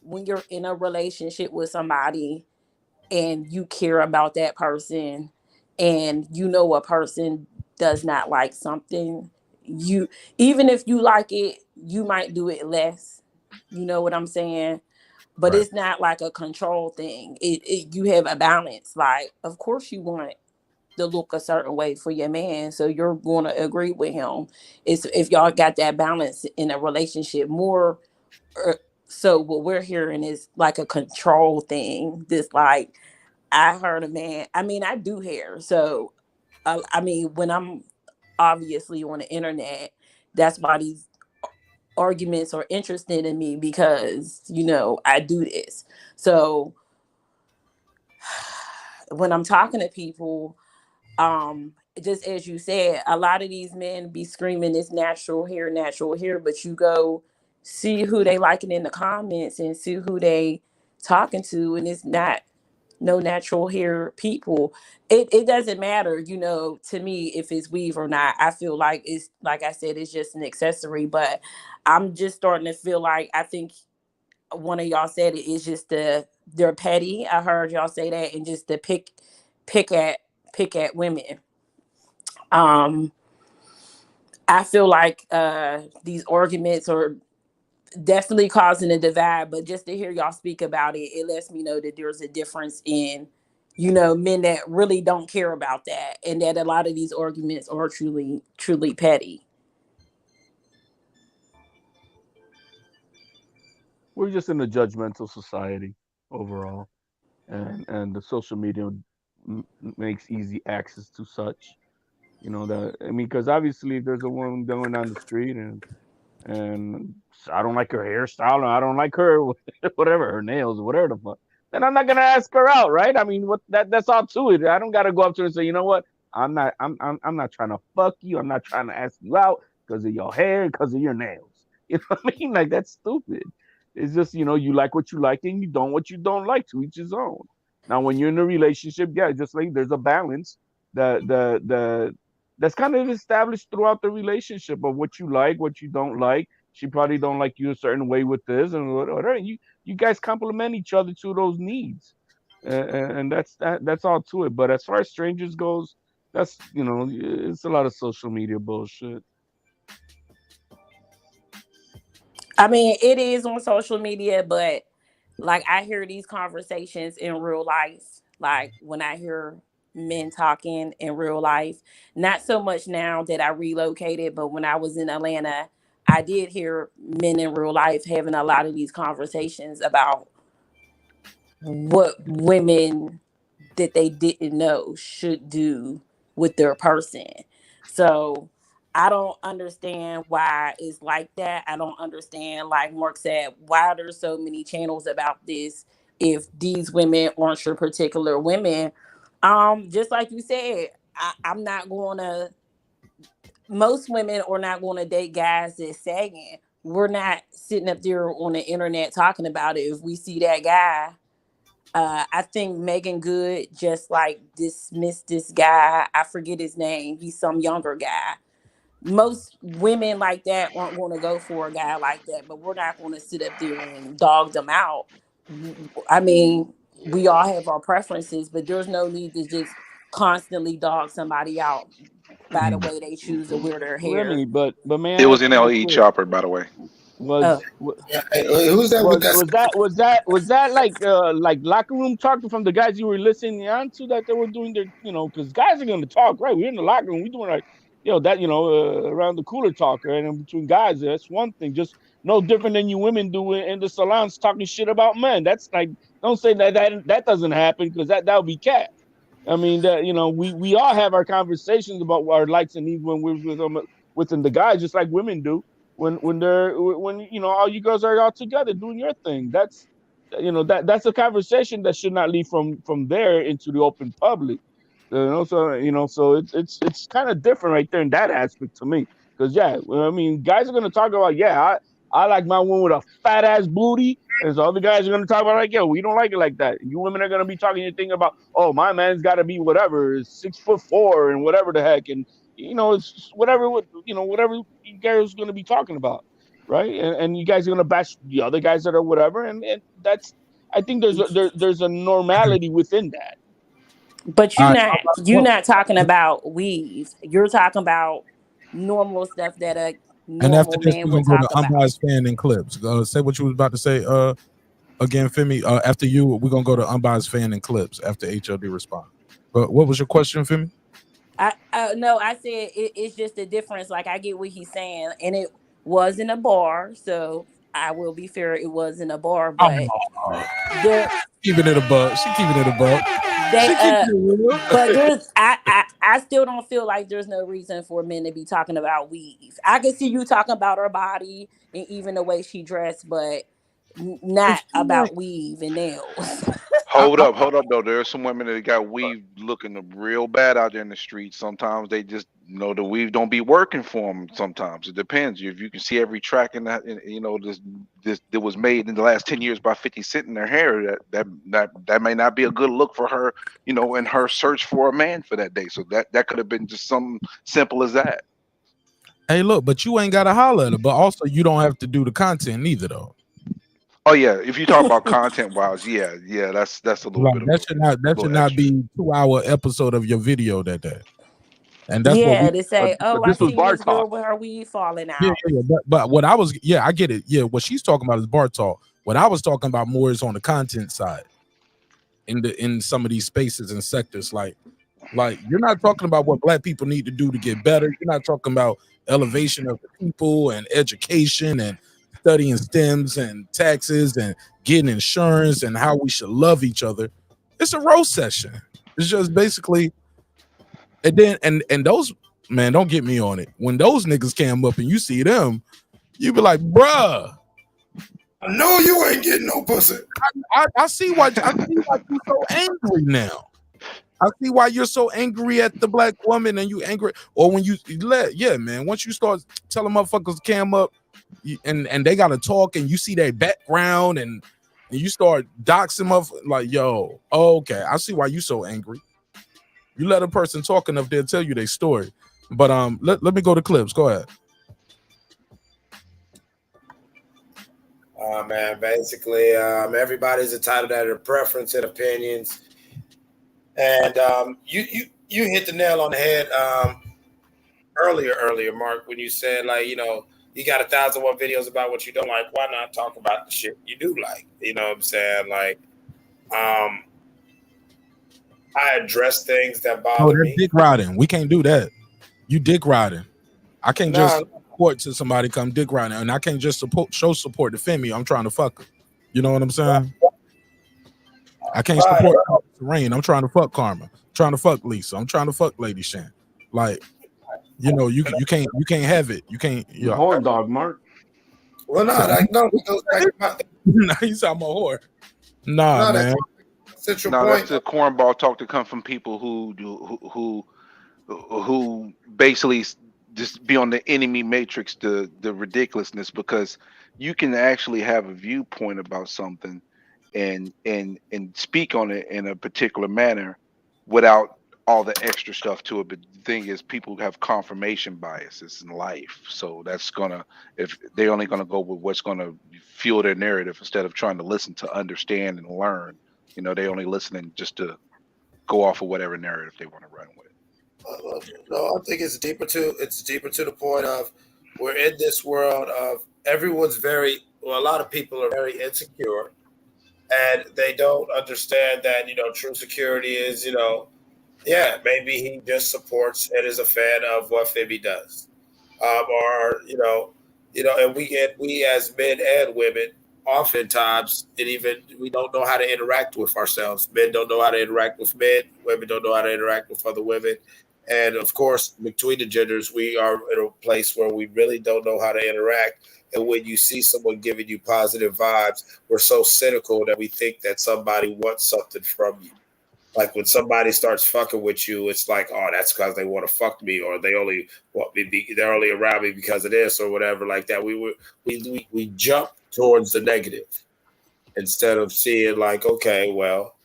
when you're in a relationship with somebody and you care about that person and a person does not like something, even if you like it, you might do it less. You know what I'm saying? But It's not like a control thing. You have a balance. Like, of course you want to look a certain way for your man, so you're going to agree with him. It's if y'all got that balance in a relationship more. So what we're hearing is like a control thing. This like, I heard a man. I mean, I do hair, so I mean, when I'm obviously on the internet, that's why these arguments are interesting in me because, you know, I do this. So when I'm talking to people, just as you said, a lot of these men be screaming it's natural hair, but you go see who they liking in the comments and see who they talking to, and it's not no natural hair people. It doesn't matter, you know, to me if it's weave or not. I feel like it's, like I said, it's just an accessory, but I'm just starting to feel like, I think one of y'all said it is just they're petty. I heard y'all say that, and just to pick at women. I feel like these arguments are definitely causing a divide, but just to hear y'all speak about it, it lets me know that there's a difference in, you know, men that really don't care about that, and that a lot of these arguments are truly petty.
We're just in a judgmental society overall, and the social media makes easy access to such. You know that, I mean, because obviously if there's a woman going down the street and I don't like her hairstyle, or I don't like her whatever, her nails, or whatever the fuck, then I'm not gonna ask her out, right? I mean, that's all to it. I don't gotta go up to her and say, you know what, I'm not trying to fuck you. I'm not trying to ask you out because of your hair, because of your nails. You know what I mean? Like, that's stupid. It's just, you know, you like what you like and you don't what you don't like. To each his own. Now, when you're in a relationship, yeah, just like there's a balance. That's kind of established throughout the relationship of what you like, what you don't like. She probably don't like you a certain way with this and whatever. And you guys complement each other to those needs, and that's all to it. But as far as strangers goes, that's, you know, it's a lot of social media bullshit.
I mean, it is on social media, but like I hear these conversations in real life. Like when I hear men talking in real life, not so much now that I relocated, but when I was in Atlanta, I did hear men in real life having a lot of these conversations about what women that they didn't know should do with their person. So I don't understand why it's like that. I don't understand, like Mark said, why there's so many channels about this if these women aren't your particular women. Just like you said, I'm not going to, most women are not going to date guys that's sagging. We're not sitting up there on the internet talking about it. If we see that guy, I think Megan Good just like dismissed this guy. I forget his name. He's some younger guy. Most women like that aren't going to go for a guy like that, but we're not going to sit up there and dog them out. I mean, we all have our preferences, but there's no need to just constantly dog somebody out by the way they choose to wear their hair.
Remy, but may
It
I
was
ask you real
NLE
quick?
Chopper, by the way.
Was
Who's that with that?
was that like locker room talk from the guys you were listening on to, that they were doing their, you know, because guys are going to talk, right? We're in the locker room, we doing like, you know, that, you know, around the cooler talk, right? And between guys, that's one thing, just no different than you women do in the salons talking shit about men. That's like, don't say that doesn't happen, because that would be cat. I mean, that, you know, we all have our conversations about our likes and needs when we're within the guys, just like women do when you know, all you girls are all together doing your thing. That's, you know, that's a conversation that should not leave from there into the open public. You know, so, you know, so it's kind of different right there in that aspect to me. Because yeah, I mean, guys are gonna talk about, yeah, I like my woman with a fat ass booty, and so other guys are gonna talk about, like, yo, we don't like it like that. And you women are gonna be talking your thing about, oh, my man's got to be whatever, 6'4" and whatever the heck, and you know, it's whatever, you know, whatever you guys are gonna be talking about, right? And you guys are gonna bash the other guys that are whatever, and that's, I think there's a normality within that.
But you're not talking about weave. You're talking about normal stuff that a
And after
normal
this,
man
we're
would
gonna go
talk
to
about.
unbiased fan and clips. Say what you was about to say. Again, Femi. After you, we're gonna go to unbiased fan and clips after HLD respond. But what was your question, Femi?
No, I said it's just a difference. Like, I get what he's saying, and it was in a bar, so I will be fair. It was in a bar, but
Keeping it a buck. She keeping it a buck.
But there's I still don't feel like there's no reason for men to be talking about weave. I can see you talking about her body and even the way she dressed, but not about weave and nails.
Hold up though. There are some women that got weave looking real bad out there in the streets. Sometimes they just the weave don't be working for them. Sometimes it depends. If you can see every track in that, this that was made in the last 10 years by 50 Cent in their hair, that may not be a good look for her, in her search for a man for that day. So that could have been just something simple as that.
Hey, look, but you ain't got to holler at her. But also, you don't have to do the content neither, though.
Oh yeah, if you talk about content wise, yeah, that's a little bit.
That should not be 2-hour episode of your video that day. And that's what
they say, I seen this girl with her weave falling out.
Yeah. But what I was, I get it. Yeah, what she's talking about is bar talk. What I was talking about more is on the content side. In some of these spaces and sectors, like you're not talking about what Black people need to do to get better. You're not talking about elevation of the people and education and studying STEMs and taxes and getting insurance and how we should love each other. It's a roast session. It's just basically, and then and those, man, don't get me on it. When those niggas came up and you see them, you be like, bruh,
I know you ain't getting no pussy.
I see why you're so angry now. I see why you're so angry at the Black woman and you angry, or when you man, once you start telling motherfuckers cam up and they gotta talk and you see their background and you start doxing them like, yo, okay, I see why you so angry. You let a person talk enough, they'll tell you their story. But let me go to clips. Go ahead.
Man, basically, everybody's entitled to their preference and opinions. And you hit the nail on the head earlier, Mark, when you said, like, you got 1,001 videos about what you don't like. Why not talk about the shit you do like? You know what I'm saying? Like, I address things that bother me.
Dick riding. We can't do that. You dick riding. I can't just support to somebody come dick riding, and I can't just show support, defend me. I'm trying to fuck her. You know what I'm saying? I can't support Rain. I'm trying to fuck Karma. I'm trying to fuck Lisa. I'm trying to fuck Lady Shan. Like, you can't have it. You can't.
Horn dog, Mark.
Well, no, it goes back about
nah, he's talking about whore. Nah, man.
That's the cornball talk that come from people who basically just be on the enemy matrix, the ridiculousness, because you can actually have a viewpoint about something and speak on it in a particular manner without all the extra stuff to it. But the thing is, people have confirmation biases in life, so if they're only gonna go with what's gonna fuel their narrative instead of trying to listen to understand and learn. They only listening just to go off of whatever narrative they want to run with.
No, I think it's deeper to the point of we're in this world of everyone's a lot of people are very insecure, and they don't understand that true security is maybe he just supports and is a fan of what Fibby does, and we as men and women oftentimes we don't know how to interact with ourselves. Men don't know how to interact with men. Women don't know how to interact with other women. And of course, between the genders, we are in a place where we really don't know how to interact. And when you see someone giving you positive vibes, we're so cynical that we think that somebody wants something from you. Like when somebody starts fucking with you, it's like, oh, that's because they want to fuck me, or they only want me. They're only around me because of this, or whatever, like that. We jump towards the negative instead of seeing like, okay, well,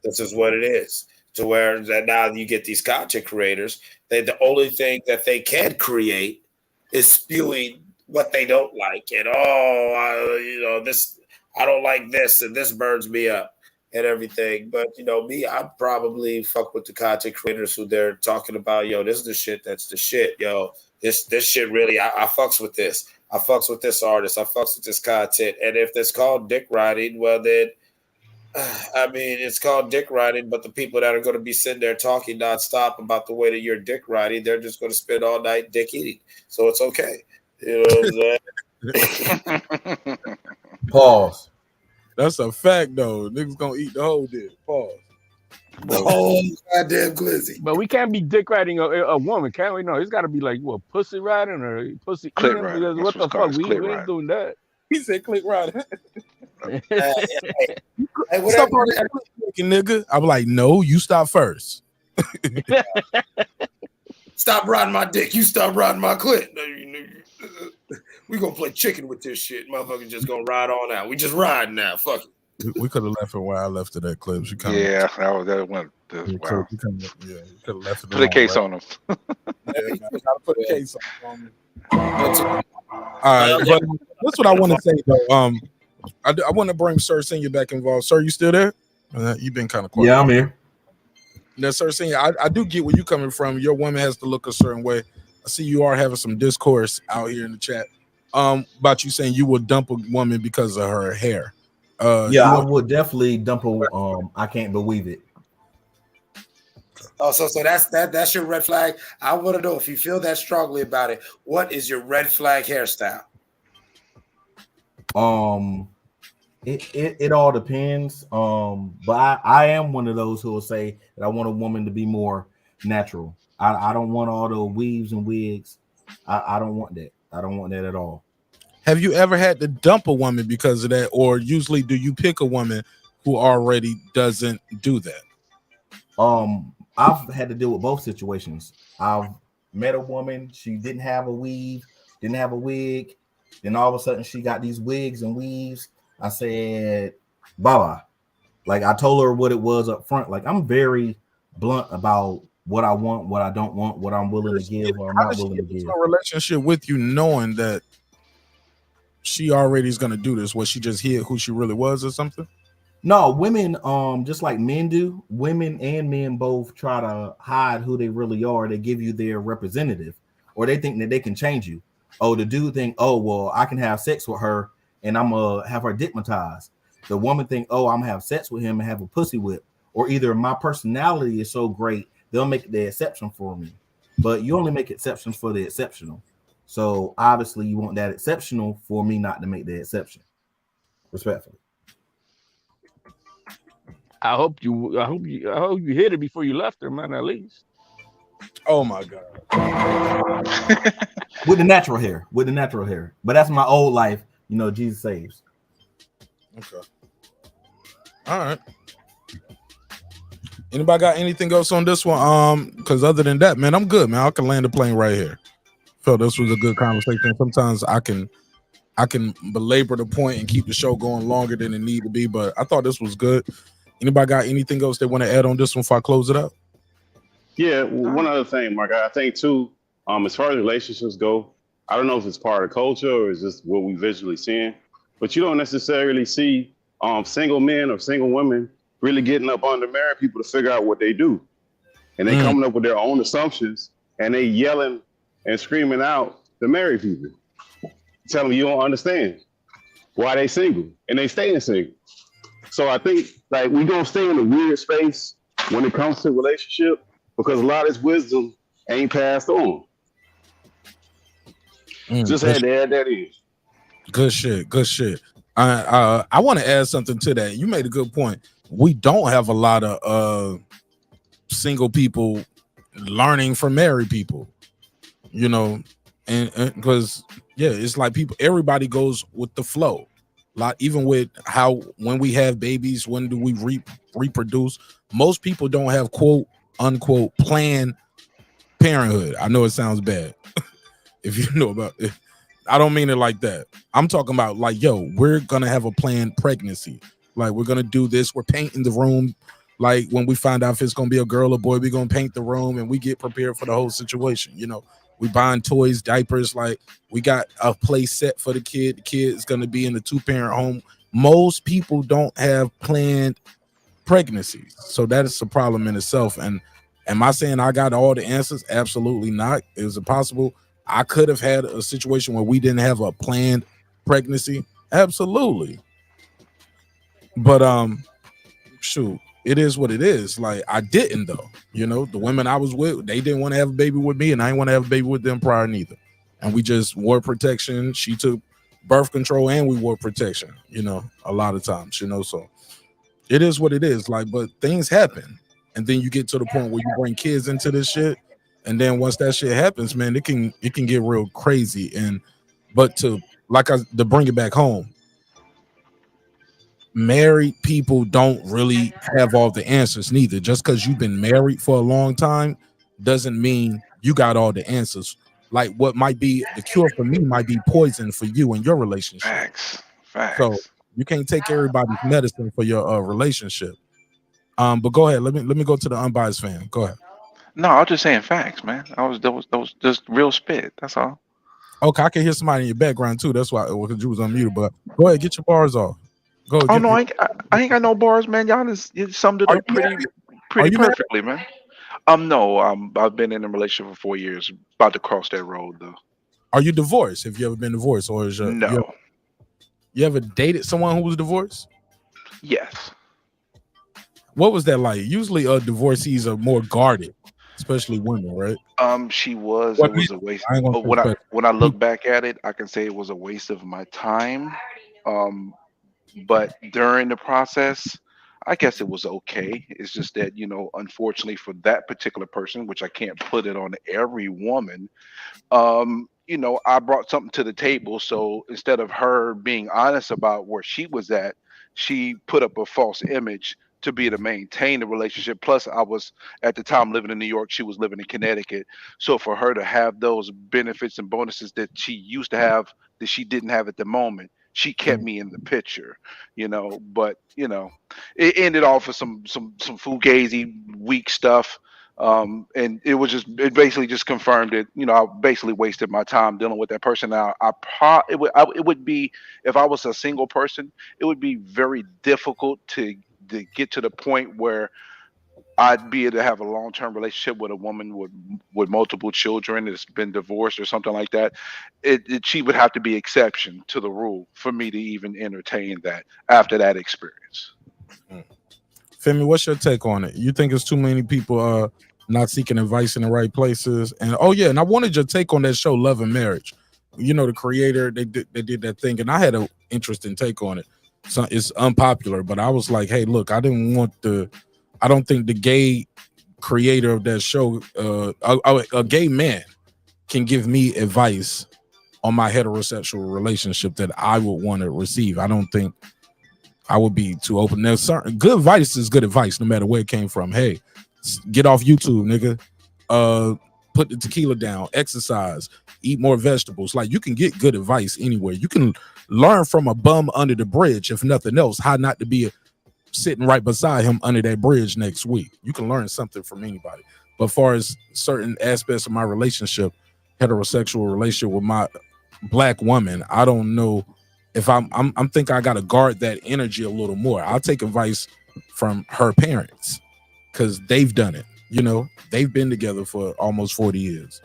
this is what it is. To where that now you get these content creators, the only thing that they can create is spewing what they don't like, and this, I don't like this, and this burns me up and everything. But me, I'd probably fuck with the content creators who they're talking about. Yo, this is the shit. That's the shit. Yo, this shit really. I fucks with this. I fucks with this artist. I fucks with this content. And if it's called dick riding, well then, I mean, it's called dick riding. But the people that are going to be sitting there talking nonstop about the way that you're dick riding, they're just going to spend all night dick eating. So it's okay. You know what I'm saying?
Pause. That's a fact, though. Niggas gonna eat the whole dick. Pause.
Oh, goddamn glizzy.
But we can't be dick riding a woman, can we? No, it's got to be like what, pussy riding or pussy
Clit
eating.
riding.
Because
That's
what the
what's called,
fuck,
is
we
clit
ain't
riding.
doing that.
He said click right.
Hey,
Stop
whatever.
already clicking, nigga. I'm like, no, you stop first.
Stop riding my dick. You stop riding my clit. We gonna play chicken with this shit. Motherfuckers just gonna ride on out. We just ride now. Fuck it.
We could have left it where I left it at clips. You kind
Yeah, that went. Wow.
You could have left it
Put a case on him.
Gotta put a case on me. All right, but that's what I want to say though. I want to bring Sir Senior back involved. Sir, you still there? You've been kind of quiet.
Yeah, I'm here.
Now, Sir Senior, I do get where you coming from. Your woman has to look a certain way. I see you are having some discourse out here in the chat about you saying you would dump a woman because of her hair.
Yeah, I would definitely dump a. I can't believe it.
Oh, so that's your red flag. I want to know if you feel that strongly about it. What is your red flag hairstyle?
It all depends. But I am one of those who will say that I want a woman to be more natural. I don't want all the weaves and wigs. I don't want that. I don't want that at all.
Have you ever had to dump a woman because of that, or usually do you pick a woman who already doesn't do that?
I've had to deal with both situations. I've met a woman, she didn't have a weave, didn't have a wig. Then all of a sudden she got these wigs and weaves. I said, bye-bye. Like I told her what it was up front. Like I'm very blunt about what I want, what I don't want, what I'm willing to give or I'm not willing to give.
A relationship with you knowing that she already is going to do this. Was she just hid who she really was or something?
No, women, just like men do, women and men both try to hide who they really are. They give you their representative, or they think that they can change you. Oh, the dude think, oh, well, I can have sex with her and I'm gonna have her dickmatized. The woman think, oh, I'm gonna have sex with him and have a pussy whip. Or either my personality is so great, they'll make the exception for me. But you only make exceptions for the exceptional. So obviously you want that exceptional for me not to make the exception. Respectfully.
I hope you hit it before you left her, man, at least.
Oh my God.
With the natural hair. But that's my old life. You know, Jesus saves.
Okay. All right. Anybody got anything else on this one? Because other than that, man, I'm good, man. I can land the plane right here. Felt this was a good conversation. Sometimes I can belabor the point and keep the show going longer than it need to be, but I thought this was good. Anybody got anything else they want to add on this one before I close it out?
Yeah, one other thing, Mark. I think too, as far as relationships go, I don't know if it's part of culture or is just what we visually seeing, but you don't necessarily see single men or single women really getting up under married people to figure out what they do, and they coming up with their own assumptions and they yelling and screaming out to married people, telling them you don't understand why they single and they staying single. So I think like we gonna stay in a weird space when it comes to relationship because a lot of this wisdom ain't passed on. Just had to add that in.
Good shit. I want to add something to that. You made a good point. We don't have a lot of single people learning from married people, you know, and because it's like everybody goes with the flow. Like even with how when we have babies, when do we reproduce? Most people don't have quote unquote planned parenthood. I know it sounds bad. If you know about it, I don't mean it like that. I'm talking about like, we're gonna have a planned pregnancy. Like we're gonna do this. We're painting the room. Like when we find out if it's gonna be a girl or boy, we're gonna paint the room and we get prepared for the whole situation. You know, we buying toys, diapers. Like we got a place set for the kid. The kid is gonna be in the 2-parent home. Most people don't have planned pregnancies, so that is a problem in itself. And am I saying I got all the answers? Absolutely not. Is it possible I could have had a situation where we didn't have a planned pregnancy? Absolutely. But shoot, it is what it is. Like I didn't though. You know, the women I was with, they didn't want to have a baby with me, and I didn't want to have a baby with them prior neither. And we just wore protection. She took birth control and we wore protection, you know, a lot of times, you know. So it is what it is. Like, but things happen. and then you get to the point where you bring kids into this shit, and then once that shit happens, man, it can get real crazy. But to bring it back home, married people don't really have all the answers neither. Just because you've been married for a long time doesn't mean you got all the answers. Like what might be the cure for me might be poison for you and your relationship.
Facts.
So you can't take everybody's medicine for your relationship. But go ahead. Let me go to the unbiased fan. Go ahead.
No, I was just saying facts, man. That was just real spit. That's all.
Okay, I can hear somebody in your background too. That's why because you was unmuted. But go ahead, get your bars off. Go.
Oh no, I ain't got no bars, man. Y'all you summed it up pretty perfectly, man. No, I've been in a relationship for 4 years. About to cross that road though.
Are you divorced? Have you ever been divorced, or is
no?
You ever dated someone who was divorced?
Yes.
What was that like? Usually, divorcees are more guarded, especially women, right?
She was. It was a waste. When I look back at it, I can say it was a waste of my time. But during the process, I guess it was okay. It's just that, unfortunately for that particular person, which I can't put it on every woman, I brought something to the table. So instead of her being honest about where she was at, she put up a false image to be to maintain the relationship. Plus, I was at the time living in New York. She was living in Connecticut. So for her to have those benefits and bonuses that she used to have that she didn't have at the moment, she kept me in the picture, but it ended off with some fugazi weak stuff. And it basically just confirmed it. I basically wasted my time dealing with that person. Now it would be, if I was a single person, it would be very difficult to get to the point where I'd be able to have a long-term relationship with a woman with multiple children that's been divorced or something like that. She would have to be exception to the rule for me to even entertain that after that experience.
Femi, what's your take on it? You think it's too many people not seeking advice in the right places? And and I wanted your take on that show, Love and Marriage. The creator, they did that thing, and I had an interesting take on it. So it's unpopular, but I was like, hey, look, I don't think the gay creator of that show, a gay man, can give me advice on my heterosexual relationship that I would want to receive. I don't think I would be too open. There's certain good advice is good advice, no matter where it came from. Hey, get off YouTube, nigga. Put the tequila down, exercise, eat more vegetables. Like, you can get good advice anywhere. You can learn from a bum under the bridge, if nothing else, how not to be sitting right beside him under that bridge next week. You can learn something from anybody. But as far as certain aspects of my relationship, heterosexual relationship with my black woman, I don't know if I'm think I gotta guard that energy a little more. I'll take advice from her parents because they've done it. They've been together for almost 40 years.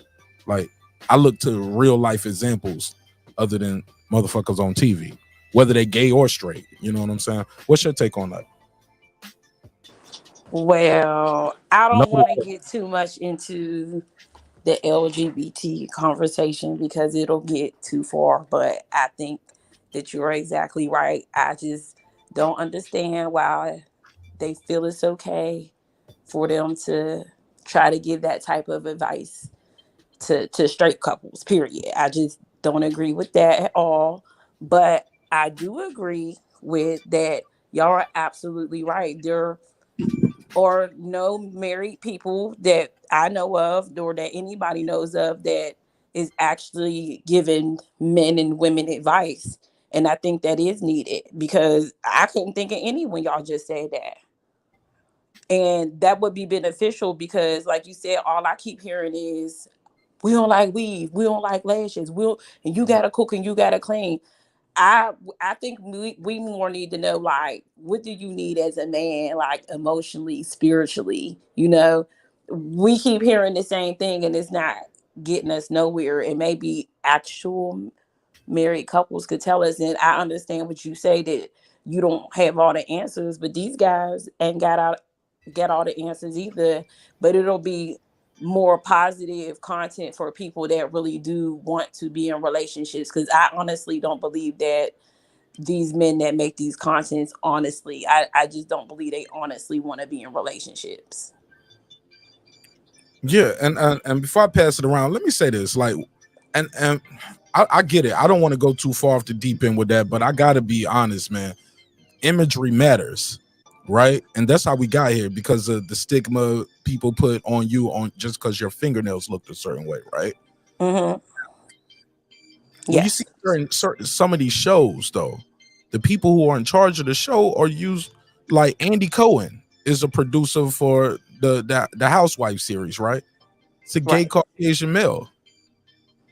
Like, I look to real life examples other than motherfuckers on TV, whether they gay or straight. You know what I'm saying? What's your take on that?
Well, I don't want to get too much into the LGBT conversation because it'll get too far, but I think that you're exactly right. I just don't understand why they feel it's okay for them to try to give that type of advice to straight couples, period. I just don't agree with that at all. But I do agree with that. Y'all are absolutely right. There are no married people that I know of or that anybody knows of that is actually giving men and women advice. And I think that is needed because I couldn't think of any when y'all just said that. And that would be beneficial because, like you said, all I keep hearing is, we don't like weave, we don't like lashes, and you gotta cook and you gotta clean. I think we more need to know, like, what do you need as a man, like emotionally, spiritually? We keep hearing the same thing and it's not getting us nowhere. And maybe actual married couples could tell us. And I understand what you say, that you don't have all the answers, but these guys ain't got all the answers either. But it'll be more positive content for people that really do want to be in relationships, because I honestly don't believe that these men that make these contents, honestly, I just don't believe they honestly want to be in relationships.
Yeah, and before I pass it around, let me say this, like, and I get it. I don't want to go too far off the deep end with that, but I gotta be honest, man. Imagery matters, right? And that's how we got here, because of the stigma people put on you on just because your fingernails looked a certain way, right?
Mm-hmm.
When you see certain some of these shows, though, the people who are in charge of the show are used, like Andy Cohen is a producer for the Housewife series, right? It's a gay Caucasian male.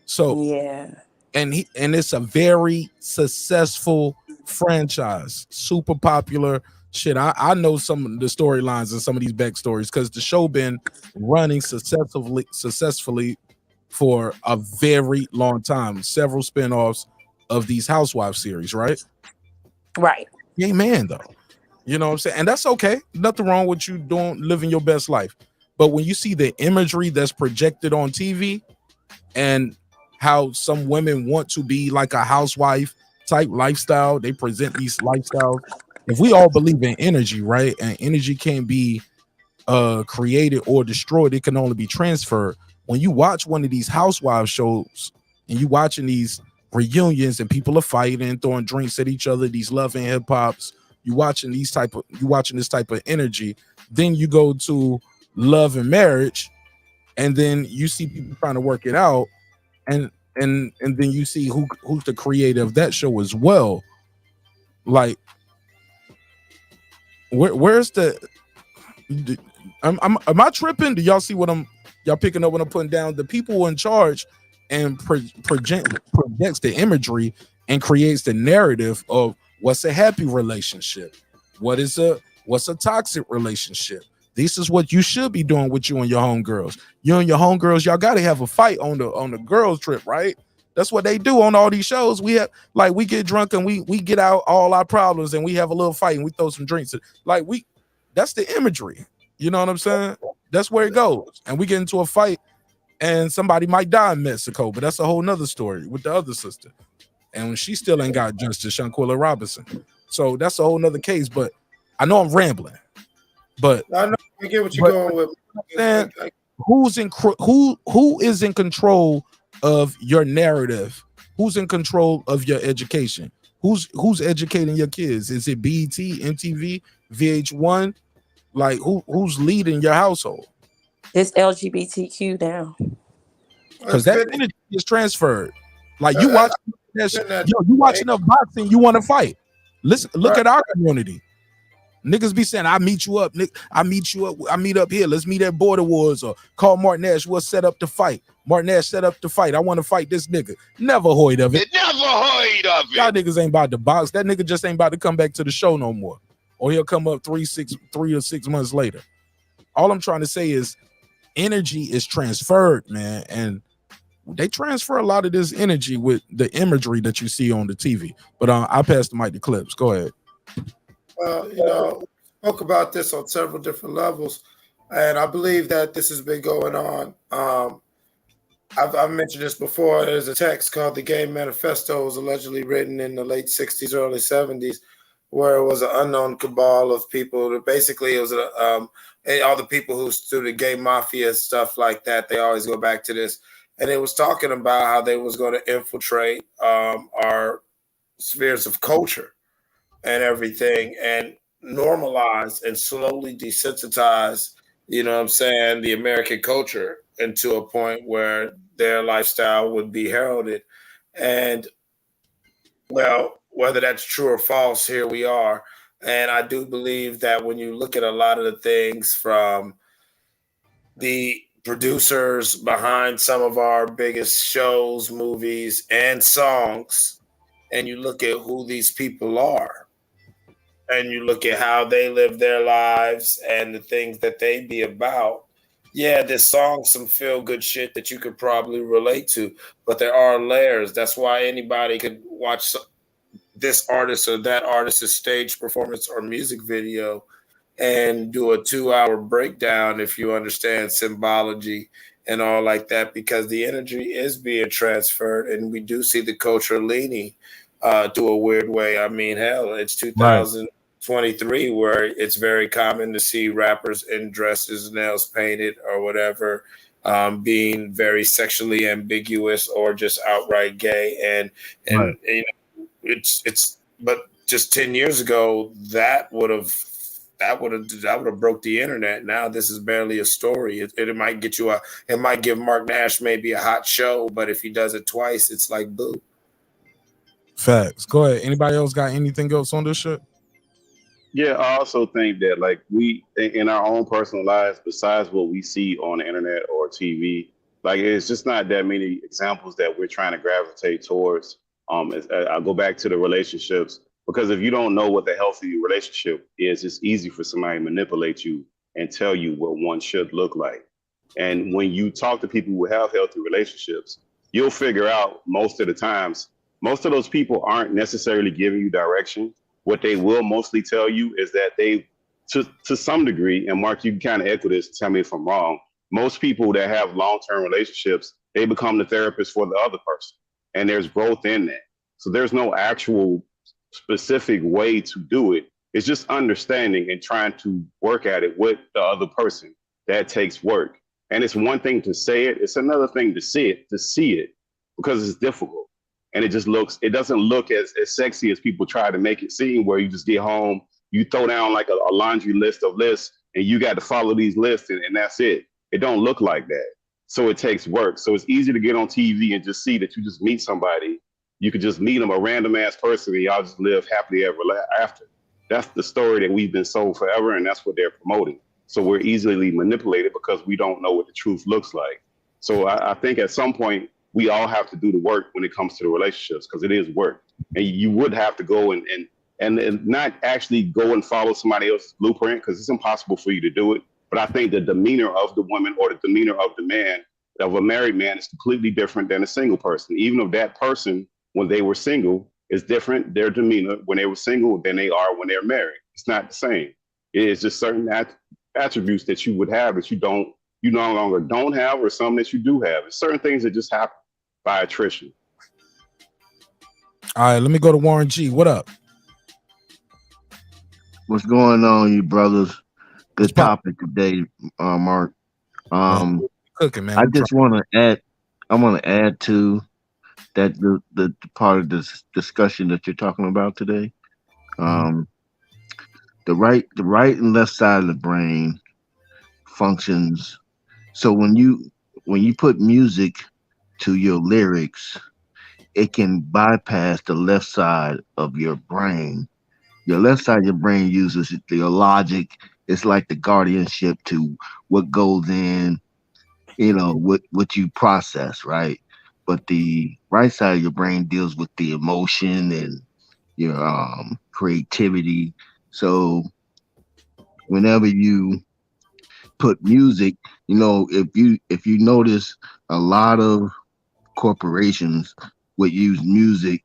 So
yeah,
and it's a very successful franchise, super popular. Shit, I know some of the storylines and some of these backstories because the show been running successfully for a very long time. Several spinoffs of these Housewife series, right?
Right.
Gay man, though. You know what I'm saying? And that's okay. Nothing wrong with you doing living your best life. But when you see the imagery that's projected on TV and how some women want to be like a housewife type lifestyle, they present these lifestyles. If we all believe in energy, right? And energy can't be created or destroyed, it can only be transferred. When you watch one of these housewives shows and you watching these reunions and people are fighting, throwing drinks at each other, these love and hip hops, you watching this type of energy. Then you go to Love and Marriage, and then you see people trying to work it out, and then you see who's the creator of that show as well. Like, where's the am I tripping? Do y'all see what y'all picking up what I'm putting down? The people who are in charge and projects the imagery and creates the narrative of what's a happy relationship, what's a toxic relationship. This is what you should be doing with you and your homegirls. You and your homegirls, y'all gotta have a fight on the girls trip, right? That's what they do on all these shows. We get drunk and we get out all our problems and we have a little fight and we throw some drinks. That's the imagery. You know what I'm saying? That's where it goes. And we get into a fight and somebody might die in Mexico, but that's a whole nother story with the other sister. And she still ain't got justice, Shanquilla Robinson. So that's a whole nother case. But I know I'm rambling. But
I know I get what you're going with.
Who is in control of your narrative? Who's in control of your education? Who's educating your kids? Is it BET, MTV, VH1? Like who's leading your household?
It's LGBTQ now.
Because that energy is transferred. Like you watch you watch enough boxing, you want to fight. Listen, look at our community. Niggas be saying, I meet you up, I meet up here. Let's meet at Border Wars, or call Marq Nash. We'll set up the fight. Marq Nash set up the fight. I want to fight this nigga. Never heard of it.
Never heard of it.
Y'all niggas ain't about to box. That nigga just ain't about to come back to the show no more. Or he'll come up 3 or 6 months later. All I'm trying to say is energy is transferred, man. And they transfer a lot of this energy with the imagery that you see on the TV. But I'll pass the mic to Clips. Go ahead.
Well, we spoke about this on several different levels, and I believe that this has been going on. I've mentioned this before. There's a text called the Gay Manifesto. It was allegedly written in the late 60s, early 70s, where it was an unknown cabal of people. That basically, it was all the people who stood the gay mafia, stuff like that. They always go back to this. And it was talking about how they was going to infiltrate our spheres of culture and everything, and normalize and slowly desensitize, the American culture into a point where their lifestyle would be heralded. And well, whether that's true or false, here we are. And I do believe that when you look at a lot of the things from the producers behind some of our biggest shows, movies, and songs, and you look at who these people are, and you look at how they live their lives and the things that they be about, yeah, this song's some feel-good shit that you could probably relate to, but there are layers. That's why anybody could watch this artist or that artist's stage performance or music video and do a 2-hour breakdown if you understand symbology and all like that, because the energy is being transferred, and we do see the culture leaning to a weird way. I mean, hell, it's 2000. Right.
23, where it's very common to see rappers in dresses, nails painted, or whatever, being very sexually ambiguous or just outright gay. And
Right.
you know, it's but just 10 years ago, that would have broke the internet. Now this is barely a story. It might get you it might give Marq Nash maybe a hot show, but if he does it twice, it's like boo.
Facts. Go ahead. Anybody else got anything else on this shit?
Yeah, I also think that like we in our own personal lives, besides what we see on the internet or TV, like it's just not that many examples that we're trying to gravitate towards. I'll go back to the relationships, because if you don't know what the healthy relationship is, it's easy for somebody to manipulate you and tell you what one should look like. And when you talk to people who have healthy relationships, you'll figure out most of the times, most of those people aren't necessarily giving you direction. What they will mostly tell you is that they, to some degree, and Mark, you can kind of echo this, tell me if I'm wrong, most people that have long-term relationships, they become the therapist for the other person. And there's growth in that. So there's no actual specific way to do it. It's just understanding and trying to work at it with the other person. That takes work. And it's one thing to say it, it's another thing to see it, because it's difficult. And it doesn't look as sexy as people try to make it seem, where you just get home, you throw down like a laundry list of lists, and you got to follow these lists, and that's it. It don't look like that. So it takes work. So it's easy to get on TV and just see that you just meet somebody. You could just meet them, a random ass person, and y'all just live happily ever after. That's the story that we've been sold forever, and that's what they're promoting. So we're easily manipulated because we don't know what the truth looks like. So I think at some point, we all have to do the work when it comes to the relationships, because it is work. And you would have to go and not actually go and follow somebody else's blueprint, because it's impossible for you to do it. But I think the demeanor of the woman or the demeanor of the man, of a married man, is completely different than a single person. Even if that person, when they were single, is different, their demeanor when they were single than they are when they're married. It's not the same. It is just certain attributes that you would have that you no longer don't have, or some that you do have. It's certain things that just happen by attrition.
All right, let me go to Warren G. What up?
What's going on, you brothers? Good topic today, Mark.
Cooking, man.
I just want to add to that the part of this discussion that you're talking about today. The right and left side of the brain functions. So when you put music to your lyrics, it can bypass the left side of your brain. Your left side of your brain uses your logic. It's like the guardianship to what goes in, what you process, right? But the right side of your brain deals with the emotion and your creativity. So whenever you put music, if you notice, a lot of corporations would use music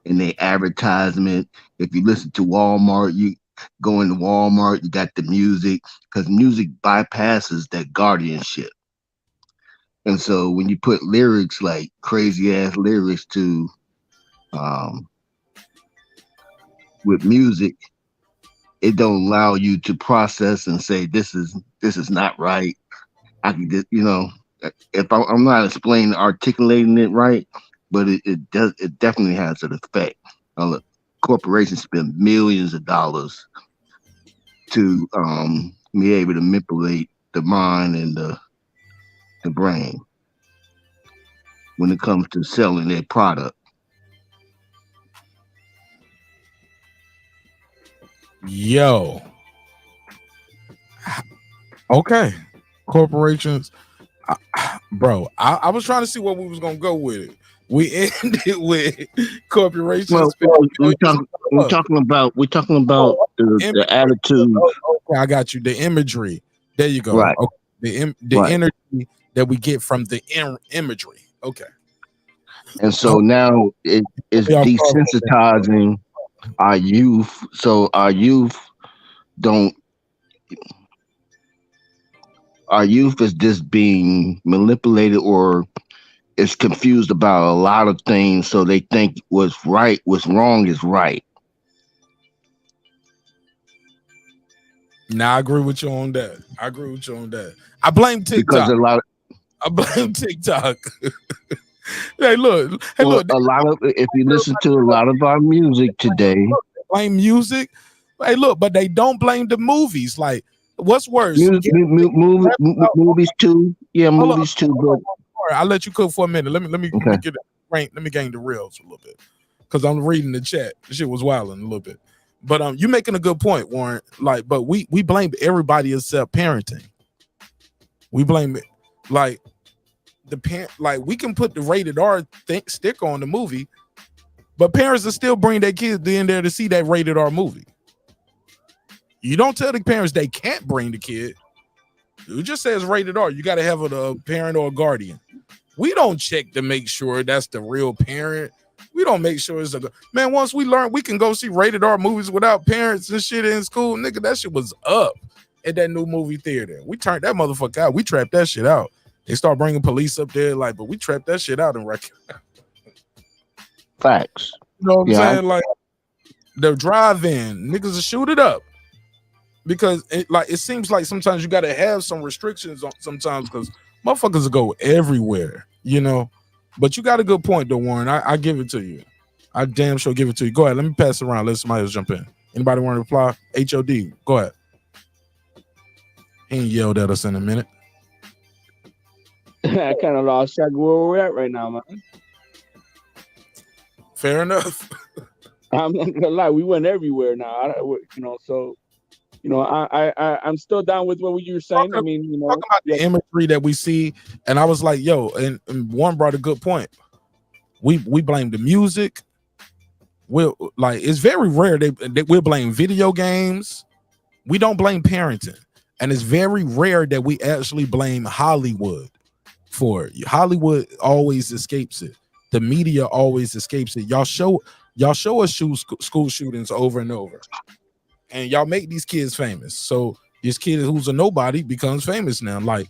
in their advertisement. If you listen to Walmart, you go into Walmart, you got the music, because music bypasses that guardianship. And so when you put lyrics, like crazy ass lyrics to with music, it don't allow you to process and say this is not right. I can just, if I'm not articulating it right, but it definitely has an effect. Corporations spend millions of dollars to be able to manipulate the mind and the brain when it comes to selling their product.
Yo. Okay. Corporations. Bro, I was trying to see what we was going to go with it. We ended with corporations.
Well, we're talking about the attitude.
Okay, I got you. The imagery. There you go.
Right.
Okay. The energy that we get from the imagery. Okay.
And so now it's desensitizing our youth. So our youth is just being manipulated, or is confused about a lot of things. So they think what's wrong is right.
Nah, I agree with you on that. I blame
because
TikTok. I blame TikTok. Hey, look.
A lot of if you listen to a lot of our music today,
blame music. Hey, look, but they don't blame the movies. Like, what's worse?
movies too. Yeah, movies too. But
I'll let you cook for a minute. Let me get it. Let me gain the reels a little bit because I'm reading the chat. This shit was wilding a little bit. But you're making a good point, Warren. Like, but we blame everybody except parenting. We blame it like the parent. Like, we can put the rated R sticker on the movie, but parents will still bring their kids in there to see that rated R movie. You don't tell the parents they can't bring the kid. It just says rated R. You got to have a parent or a guardian. We don't check to make sure that's the real parent. We don't make sure it's man. Once we learn, we can go see rated R movies without parents and shit in school. Nigga, that shit was up at that new movie theater. We turned that motherfucker out. We trapped that shit out. They start bringing police up there, like, but we trapped that shit out in record.
Facts.
You know what I'm saying? Like, the drive-in niggas will shoot it up because it seems like sometimes you got to have some restrictions on sometimes because motherfuckers will go everywhere, you know. But you got a good point, though, Warren. I give it to you. I damn sure give it to you. Go ahead. Let me pass it around. Let somebody else jump in. Anybody want to reply? HOD. Go ahead. He ain't yelled at us in a minute.
I kind of lost track of where we're at right now, man.
Fair enough.
I'm not gonna lie. We went everywhere now. I'm still down with what you were saying. I mean,
talking about the imagery that we see, and I was like, yo, and Warren brought a good point. We blame the music. It's very rare that we'll blame video games. We don't blame parenting, and it's very rare that we actually blame Hollywood for it. Hollywood always escapes it. The media always escapes it. Y'all show us school shootings over and over. And y'all make these kids famous. So this kid who's a nobody becomes famous now. Like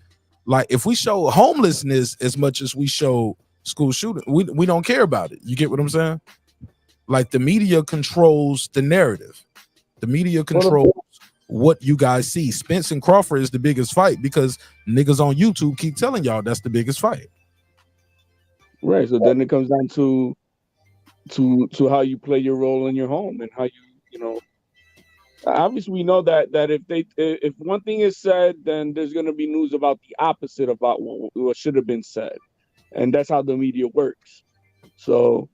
if we show homelessness as much as we show school shooting, we don't care about it. You get what I'm saying? Like, the media controls the narrative. The media controls what you guys see. Spence and Crawford is the biggest fight because niggas on YouTube keep telling y'all that's the biggest fight.
Right. So then it comes down to how you play your role in your home and how you know. Obviously, we know that if one thing is said, then there's going to be news about the opposite about what should have been said, and that's how the media works. So,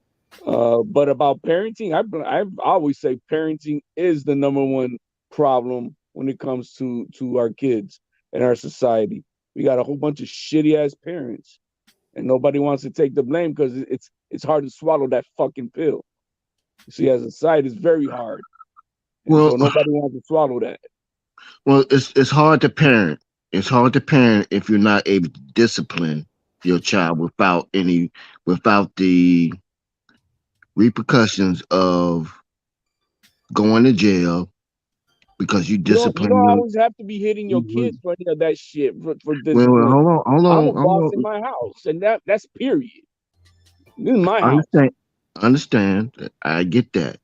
but about parenting, I've always say parenting is the number one problem when it comes to our kids and our society. We got a whole bunch of shitty ass parents, and nobody wants to take the blame because it's hard to swallow that fucking pill. You see, as a society, it's very hard. Well, so nobody wants to swallow that.
Well, it's hard to parent. It's hard to parent if you're not able to discipline your child without the repercussions of going to jail because you discipline.
You don't always have to be hitting your kids for any of that shit. For this,
well, hold on.
I'm a boss in my house, and that's period. This is my house.
Understand. I get that.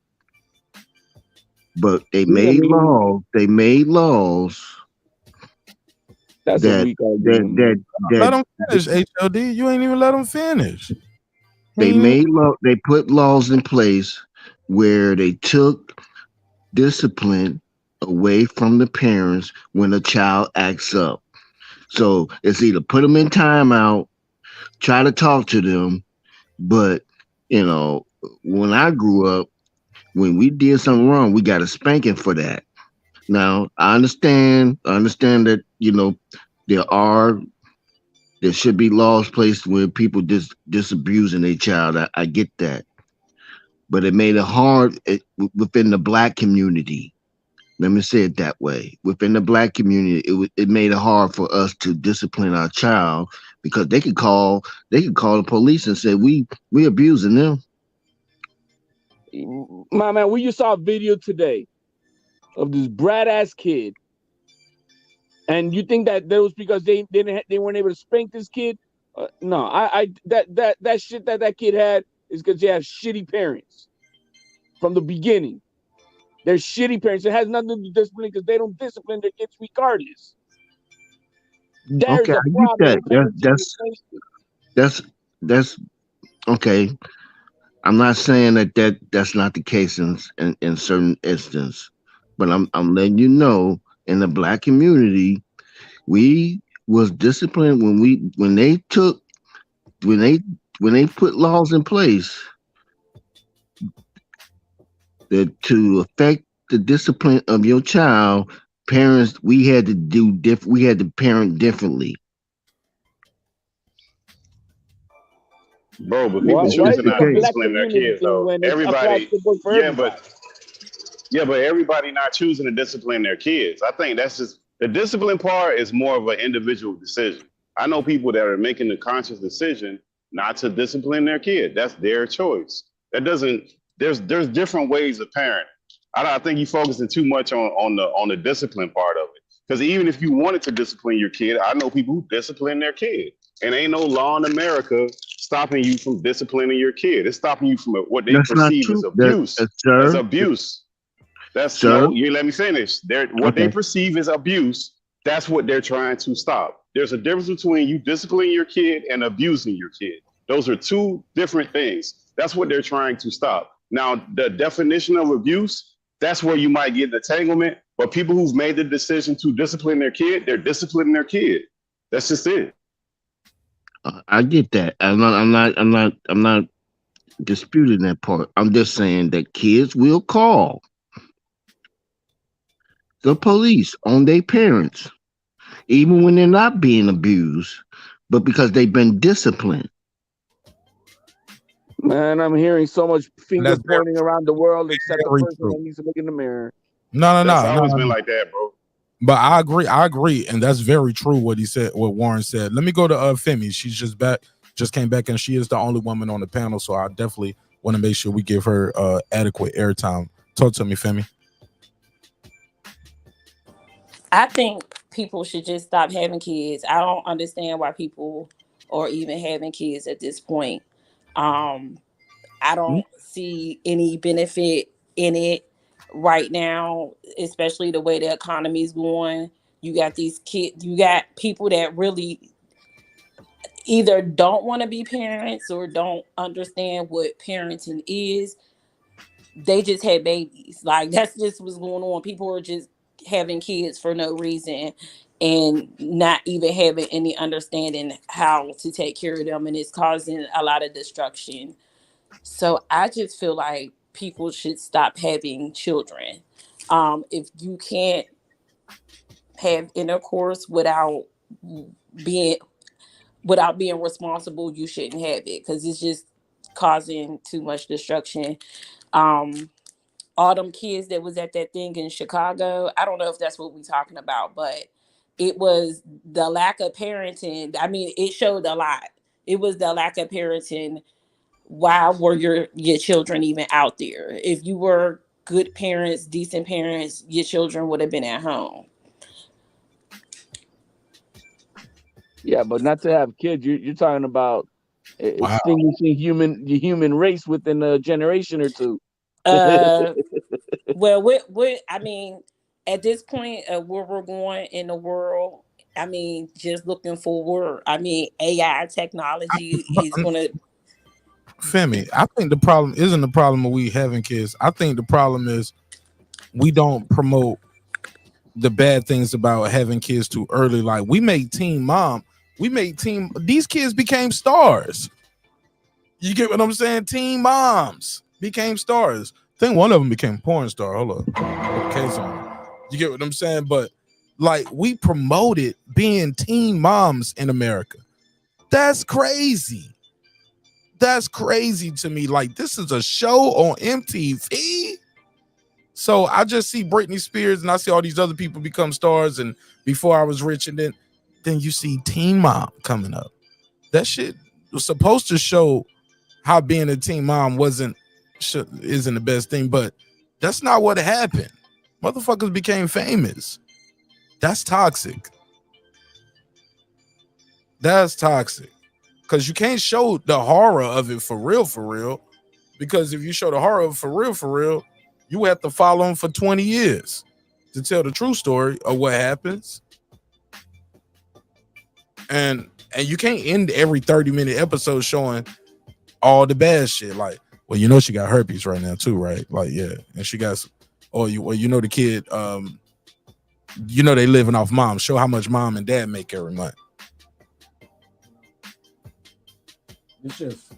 But they made laws. They made laws.
That's
that
let them finish. HOD, you ain't even let them finish.
They put laws in place where they took discipline away from the parents when a child acts up. So it's either put them in timeout, try to talk to them, but when I grew up, when we did something wrong, we got a spanking for that. Now, I understand that, there should be laws placed where people disabusing their child. I get that. But it made it hard within the Black community. Let me say it that way. Within the Black community, it made it hard for us to discipline our child because they could call the police and say we abusing them.
My man, we just saw a video today of this brat ass kid, and you think that was because they weren't able to spank this kid? No, that shit that kid had is because he had shitty parents from the beginning. They're shitty parents. It has nothing to do with discipline because they don't discipline their kids regardless. There's
Okay,
a
I get
problem
that.
with parenting in this nation.
That's okay. I'm not saying that's not the case in certain instances, but I'm letting you know in the black community, we was disciplined when they put laws in place that to affect the discipline of your child. Parents, we had to parent differently.
Bro, but people
Why is
choosing
it
not
a
to
black
discipline their
community
kids
thing
though.
when it's across
Everybody,
the board for
yeah,
everybody?
but everybody not choosing to discipline their kids. I think that's just the discipline part is more of an individual decision. I know people that are making the conscious decision not to discipline their kid. That's their choice. That doesn't. There's different ways of parenting. I think you focusing too much on the discipline part of it. Because even if you wanted to discipline your kid, I know people who discipline their kid, and ain't no law in America stopping you from disciplining your kid. It's stopping you from what they
That's not
perceive as
true.
abuse. As
Sir,
abuse. That's
sir.
no, you let me finish. What they
Okay.
perceive as abuse, that's what they're trying to stop. There's a difference between you disciplining your kid and abusing your kid. Those are two different things. That's what they're trying to stop. Now, the definition of abuse, that's where you might get an entanglement. But people who've made the decision to discipline their kid, they're disciplining their kid. That's just it.
I get that. I'm not disputing that part. I'm just saying that kids will call the police on their parents, even when they're not being abused, but because they've been disciplined.
Man, I'm hearing so much finger
That's very,
pointing around the world except the
very
person
true.
that needs to look in the mirror.
No.
That's always been like that, bro.
But I agree, and that's very true what he said, what Warren said. Let me go to Femi. She's just came back, and she is the only woman on the panel, so I definitely want to make sure we give her adequate airtime. Talk to me, Femi.
I think people should just stop having kids. I don't understand why people are even having kids at this point. I don't see any benefit in it right now, especially the way the economy is going. You got these kids, you got people that really either don't want to be parents or don't understand what parenting is. They just had babies. Like that's just what's going on. People are just having kids for no reason and not even having any understanding how to take care of them, and it's causing a lot of destruction. So I just feel like people should stop having children. If you can't have intercourse being without being responsible, you shouldn't have it because it's just causing too much destruction. All them kids that was at that thing in Chicago, I don't know if that's what we're talking about, but it was the lack of parenting. I mean, it showed a lot. It was the lack of parenting. Why were your children even out there? If you were good parents, decent parents, your children would have been at home.
Yeah, but not to have kids. You're talking about extinguishing the human race within a generation or two.
Well, I mean, at this point, where we're going in the world, I mean, just looking forward. I mean, AI technology is going to.
Femi, I think the problem isn't the problem of we having kids. I think the problem is we don't promote the bad things about having kids too early. Like we made teen mom. These kids became stars. You get what I'm saying? Teen moms became stars. I think one of them became porn star. Hold up. Case on it. You get what I'm saying? But like we promoted being teen moms in America. That's crazy. That's crazy to me. Like this is a show on MTV. So I just see Britney Spears and I see all these other people become stars. And before I was rich, and then you see Teen Mom coming up. That shit was supposed to show how being a teen mom isn't the best thing, but that's not what happened. Motherfuckers became famous. That's toxic. That's toxic. Because you can't show the horror of it for real. Because if you show the horror of it for real, You have to follow them for 20 years to tell the true story of what happens. And you can't end every 30-minute episode showing all the bad shit. Like, well, you know she got herpes right now too, right? Like, yeah, and she got, you know the kid, you know they living off mom. Show how much mom and dad make every month. It's just,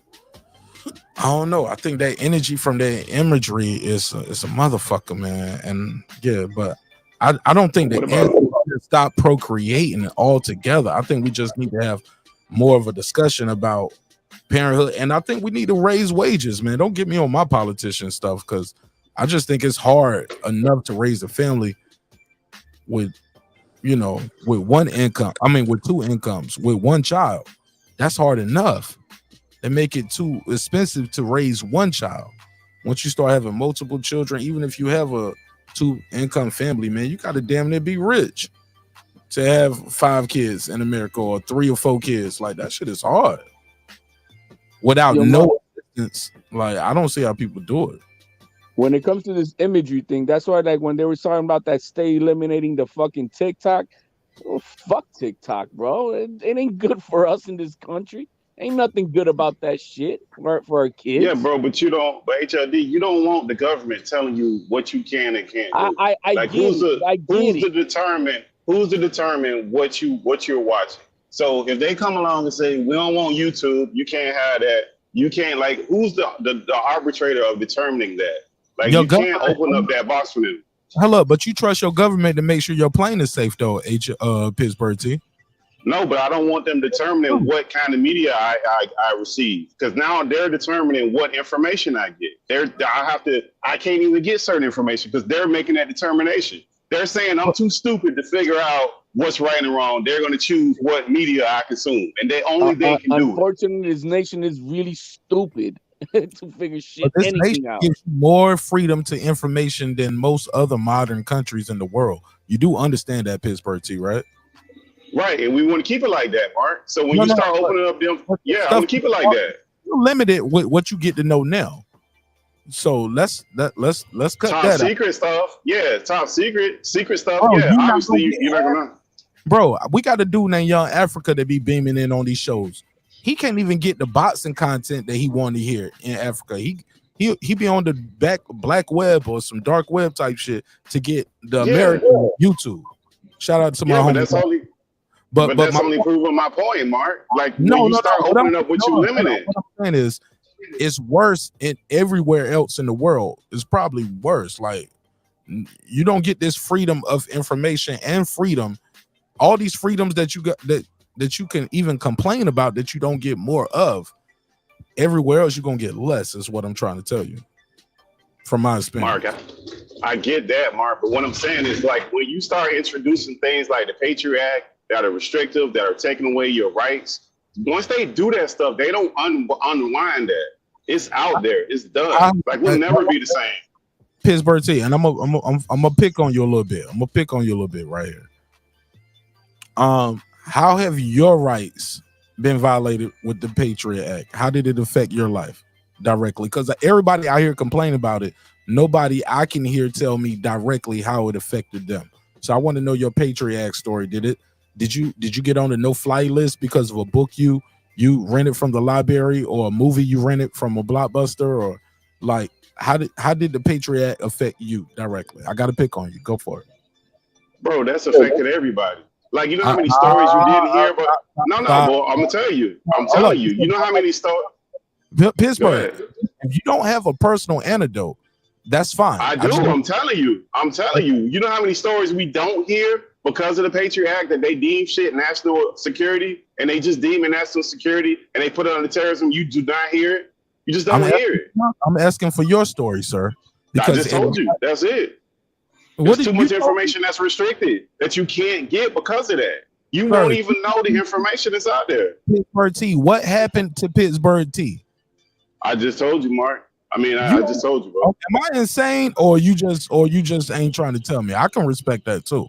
I don't know. I think that energy from that imagery is a motherfucker, man. And yeah, but I don't think that stop procreating altogether. I think we just need to have more of a discussion about parenthood, and I think we need to raise wages, man. Don't get me on my politician stuff, because I just think it's hard enough to raise a family with, you know, with one income. I mean, with two incomes, with one child. That's hard enough. They make it too expensive to raise one child. Once you start having multiple children, even if you have a 2-income family, man, you got to damn near be rich to have 5 kids in America, or 3 or 4 kids. Like, that shit is hard. Without no assistance, like, I don't see how people do it.
When it comes to this imagery thing, that's why, like, when they were talking about that, stay eliminating the fucking TikTok, oh, fuck TikTok, bro. It ain't good for us in this country. Ain't nothing good about that shit for our kids.
Yeah, bro, but HLD, you don't want the government telling you what you can and can't do.
I
like,
who's
to determine what you're watching? So if they come along and say, we don't want YouTube, you can't have that, you can't, like, who's the arbitrator of determining that? Like, you can't open up that box for them.
Hello, but you trust your government to make sure your plane is safe, though, PittsburgT.
No, but I don't want them determining what kind of media I receive, because now they're determining what information I get. I can't even get certain information because they're making that determination. They're saying I'm too stupid to figure out what's right and wrong. They're going to choose what media I consume, and they can do it.
Unfortunately, this nation is really stupid to figure shit
This
anything
nation
out.
gives you more freedom to information than most other modern countries in the world. You do understand that, PittsburgT, right?
Right, and we want to keep it like that, Mark. So when you start opening up them, I want to keep it like that.
You're limited with what you get to know now. So let's cut
top
that
secret
out.
Stuff. Yeah, top secret stuff.
Bro,
yeah, obviously you're not gonna.
Bro, we got a dude named Young Africa that be beaming in on these shows. He can't even get the boxing content that he wanted to hear in Africa. He be on the black web or some dark web type shit to get the American YouTube. Shout out to my homie.
But that's only proving my point, Mark. Like, when you start opening up what you limited.
What I'm saying is, it's worse in everywhere else in the world. It's probably worse. Like, you don't get this freedom of information and freedom, all these freedoms that you got that you can even complain about that you don't get more of. Everywhere else, you're gonna get less. Is what I'm trying to tell you from my experience.
Mark, I get that, Mark. But what I'm saying is, like, when you start introducing things like the Patriot Act that are restrictive, that are taking away your rights, once they do that stuff, they don't unwind that. It's out there. It's done. Like, we'll never be the same.
PittsburgT, and I'm gonna pick on you a little bit. I'm gonna pick on you a little bit right here. How have your rights been violated with the Patriot Act? How did it affect your life directly? Because everybody out here complain about it. Nobody I can hear tell me directly how it affected them. So I want to know your Patriot Act story. Did you get on the no-fly list because of a book you rented from the library, or a movie you rented from a Blockbuster, or like how did the Patriot Act affect you directly? I got to pick on you. Go for it,
bro. That's affected everybody. Like, you know how many stories you didn't hear, but boy, I'm gonna tell you. I'm telling you. You know how many stories?
Pittsburgh. If you don't have a personal anecdote, that's fine.
I do. I'm telling you. You know how many stories we don't hear because of the Patriot Act, that they deem shit national security, and they just deem it national security, and they put it under terrorism. You do not hear it. You just don't hear it.
I'm asking for your story, sir.
Because I just told you. That's it. There's too much information that's restricted that you can't get because of that. You won't even know the information that's out there.
PittsburgT, what happened to PittsburgT?
I just told you, Mark. I mean, I just told you, bro.
Am I insane, or you just ain't trying to tell me? I can respect that too.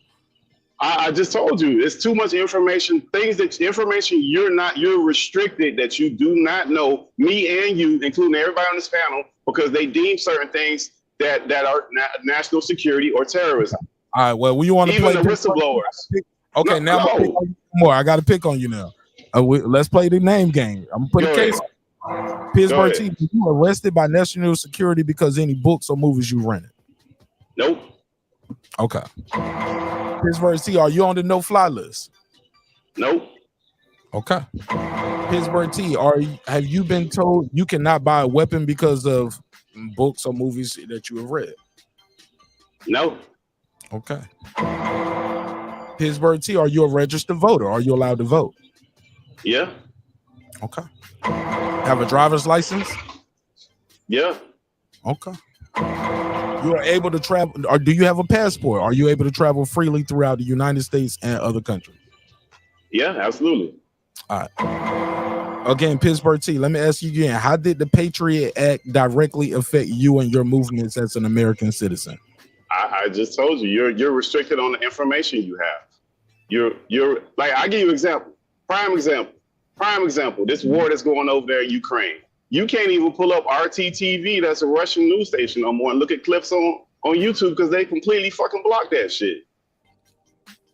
I just told you, it's too much information. Information you're restricted, that you do not know. Me and you, including everybody on this panel, because they deem certain things that are national security or terrorism.
All right. Well, you want to
Even
play
the whistleblowers.
Okay, now I'm gonna pick on you more. I got to pick on you now. Let's play the name game. I'm gonna put a case. PittsburgT, were you arrested by national security because any books or movies you rented?
Nope.
Okay. PittsburgT, are you on the no-fly list?
Nope.
Okay. PittsburgT, have you been told you cannot buy a weapon because of books or movies that you have read?
No.
Okay. PittsburgT, are you a registered voter? Are you allowed to vote?
Yeah.
Okay. Have a driver's license?
Yeah.
Okay. You are able to travel, or do you have a passport? Are you able to travel freely throughout the United States and other countries?
Yeah, absolutely.
All right. Again, PittsburgT, let me ask you again. How did the Patriot Act directly affect you and your movements as an American citizen?
I just told you, you're restricted on the information you have. You're like, I'll give you an example. Prime example. This war that's going over there in Ukraine. You can't even pull up RTTV, that's a Russian news station, no more, and look at clips on YouTube because they completely fucking block that shit.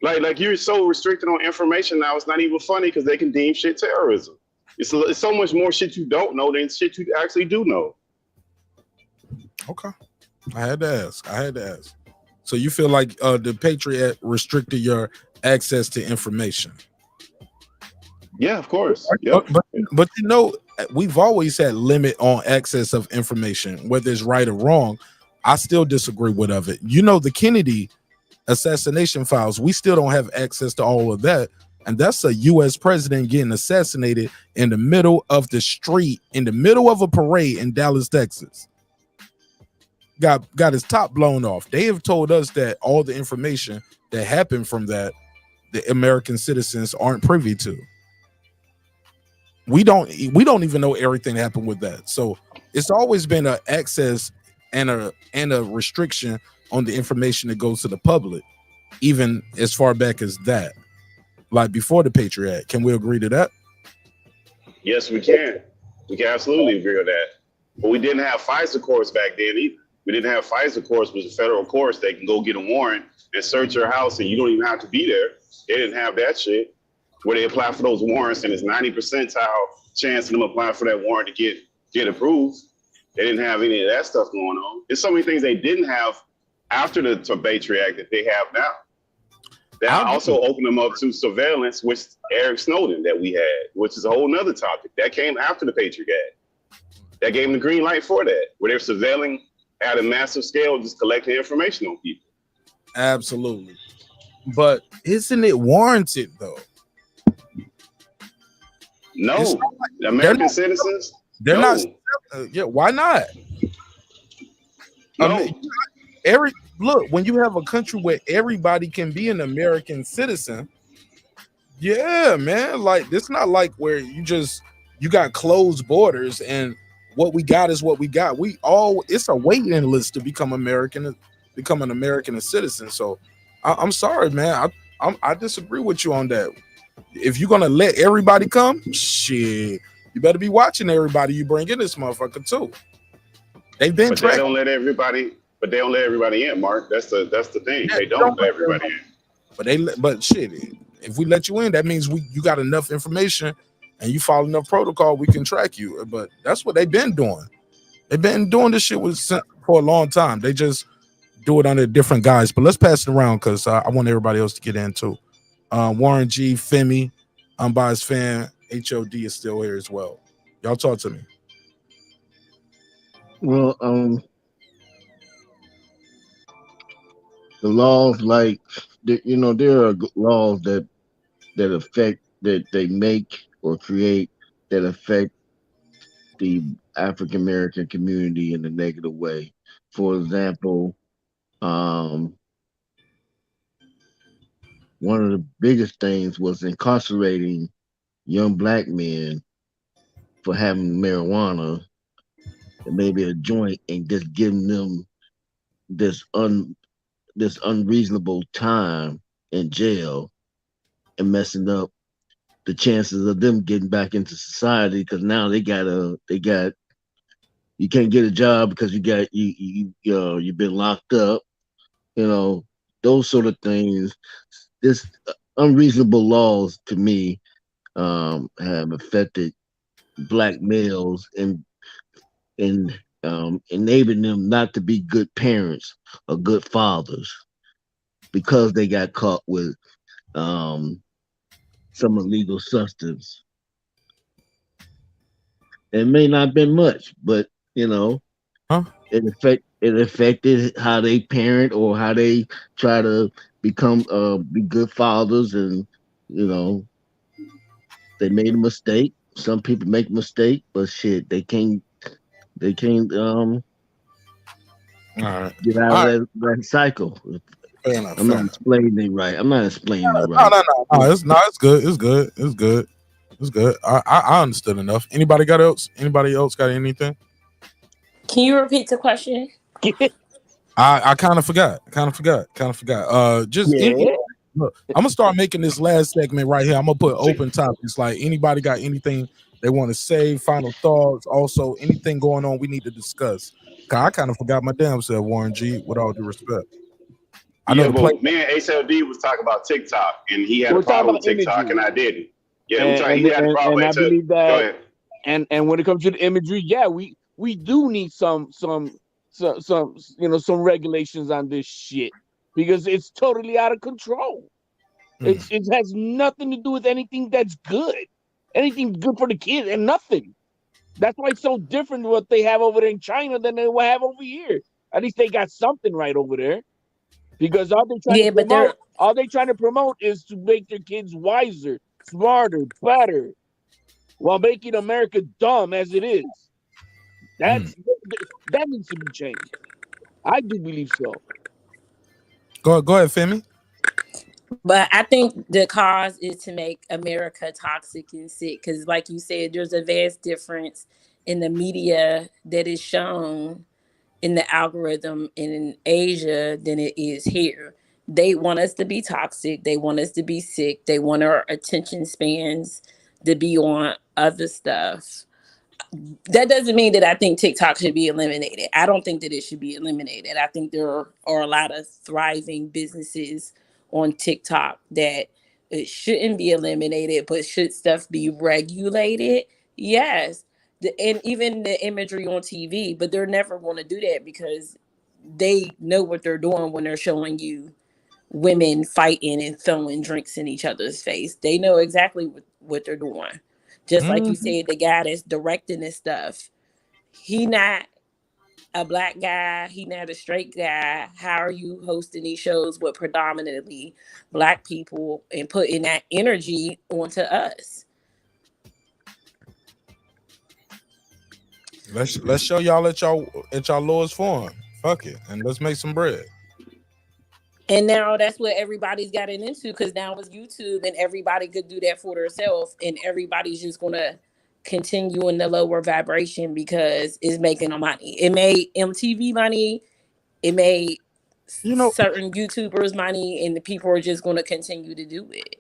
Like you're so restricted on information now, it's not even funny because they can deem shit terrorism. It's so much more shit you don't know than shit you actually do know.
Okay. I had to ask. So you feel like the Patriot Act restricted your access to information?
Yeah, of course. Yep.
But you know, we've always had limit on access of information, whether it's right or wrong. I still disagree with it. You know, the Kennedy assassination files, we still don't have access to all of that. And that's a U.S. president getting assassinated in the middle of the street, in the middle of a parade in Dallas, Texas. Got his top blown off. They have told us that all the information that happened from that, the American citizens aren't privy to. We don't even know everything happened with that. So it's always been an access and a restriction on the information that goes to the public, even as far back as that, like before the Patriot Act. Can we agree to that?
Yes, we can. We can absolutely agree with that. But we didn't have FISA courts back then either. We didn't have FISA courts, which is federal courts. They can go get a warrant and search your house, and you don't even have to be there. They didn't have that shit where they apply for those warrants, and it's 90% chance of them applying for that warrant to get approved. They didn't have any of that stuff going on. There's so many things they didn't have after the Patriot Act that they have now. That also opened them up to surveillance, which Eric Snowden that we had, which is a whole nother topic. That came after the Patriot Act. That gave them the green light for that, where they're surveilling at a massive scale, just collecting information on people.
Absolutely. But isn't it warranted though?
No, American citizens.
They're not. Yeah, why not?
No.
I mean, look, when you have a country where everybody can be an American citizen, yeah, man. Like, it's not like where you got closed borders and what we got is what we got. It's a waiting list to become an American citizen. So I'm sorry, man. I disagree with you on that. If you're gonna let everybody come, shit, you better be watching everybody you bring in this motherfucker too. They've been
They don't let everybody in, Mark. That's the thing. Yeah, they don't let everybody in.
But shit, if we let you in, that means you got enough information and you follow enough protocol, we can track you. But that's what they've been doing. They've been doing this shit for a long time. They just do it under different guise. But let's pass it around because I want everybody else to get in too. Warren G, Femi, Unbiased Fan, HOD is still here as well. Y'all talk to me.
Well, the laws, like, there are laws that affect, that they make or create, that affect the African American community in a negative way. For example, one of the biggest things was incarcerating young black men for having marijuana and maybe a joint and just giving them this unreasonable time in jail and messing up the chances of them getting back into society, because now they got you can't get a job because you've been locked up. Those sort of things. This unreasonable laws to me have affected black males and enabling them not to be good parents or good fathers because they got caught with some illegal substance. It may not have been much, but it affected how they parent or how they try to become be good fathers, and they made a mistake. Some people make a mistake, but shit, they can't get out of that cycle. I'm not explaining it right.
No, it's good. It's good. I understood enough. Anybody else got anything?
Can you repeat the question?
I kind of forgot. Look, I'm gonna start making this last segment right here. I'm gonna put open topics. Like, anybody got anything they want to say? Final thoughts. Also, anything going on we need to discuss. I kind of forgot my damn self, Warren G. With all due respect. I know
me and HLD was talking about TikTok, and he had a problem with TikTok, and I didn't. Yeah, he had a problem.
And I believe that. And when it comes to the imagery, yeah, we do need some regulations on this shit, because it's totally out of control. It has nothing to do with anything that's good, anything good for the kids, and nothing. That's why it's so different what they have over there in China than they will have over here. At least they got something right over there, because all they trying to promote is to make their kids wiser, smarter, better, while making America dumb as it is. That needs to be changed. I do believe so.
Go ahead, Femi.
But I think the cause is to make America toxic and sick, because, like you said, there's a vast difference in the media that is shown in the algorithm in Asia than it is here. They want us to be toxic. They want us to be sick. They want our attention spans to be on other stuff. That doesn't mean that I think TikTok should be eliminated. I don't think that it should be eliminated. I think there are a lot of thriving businesses on TikTok that it shouldn't be eliminated, but should stuff be regulated? Yes. And even the imagery on TV, but they're never going to do that because they know what they're doing when they're showing you women fighting and throwing drinks in each other's face. They know exactly what they're doing. Just like you said, the guy that's directing this stuff, he not a black guy, he not a straight guy. How are you hosting these shows with predominantly black people and putting that energy onto us?
Let's show y'all at y'all lowest form. Fuck it, and let's make some bread.
And now that's what everybody's gotten into, because now it's YouTube and everybody could do that for themselves, and everybody's just gonna continue in the lower vibration because it's making them money. It made MTV money, it made certain YouTubers money, and the people are just gonna continue to do it.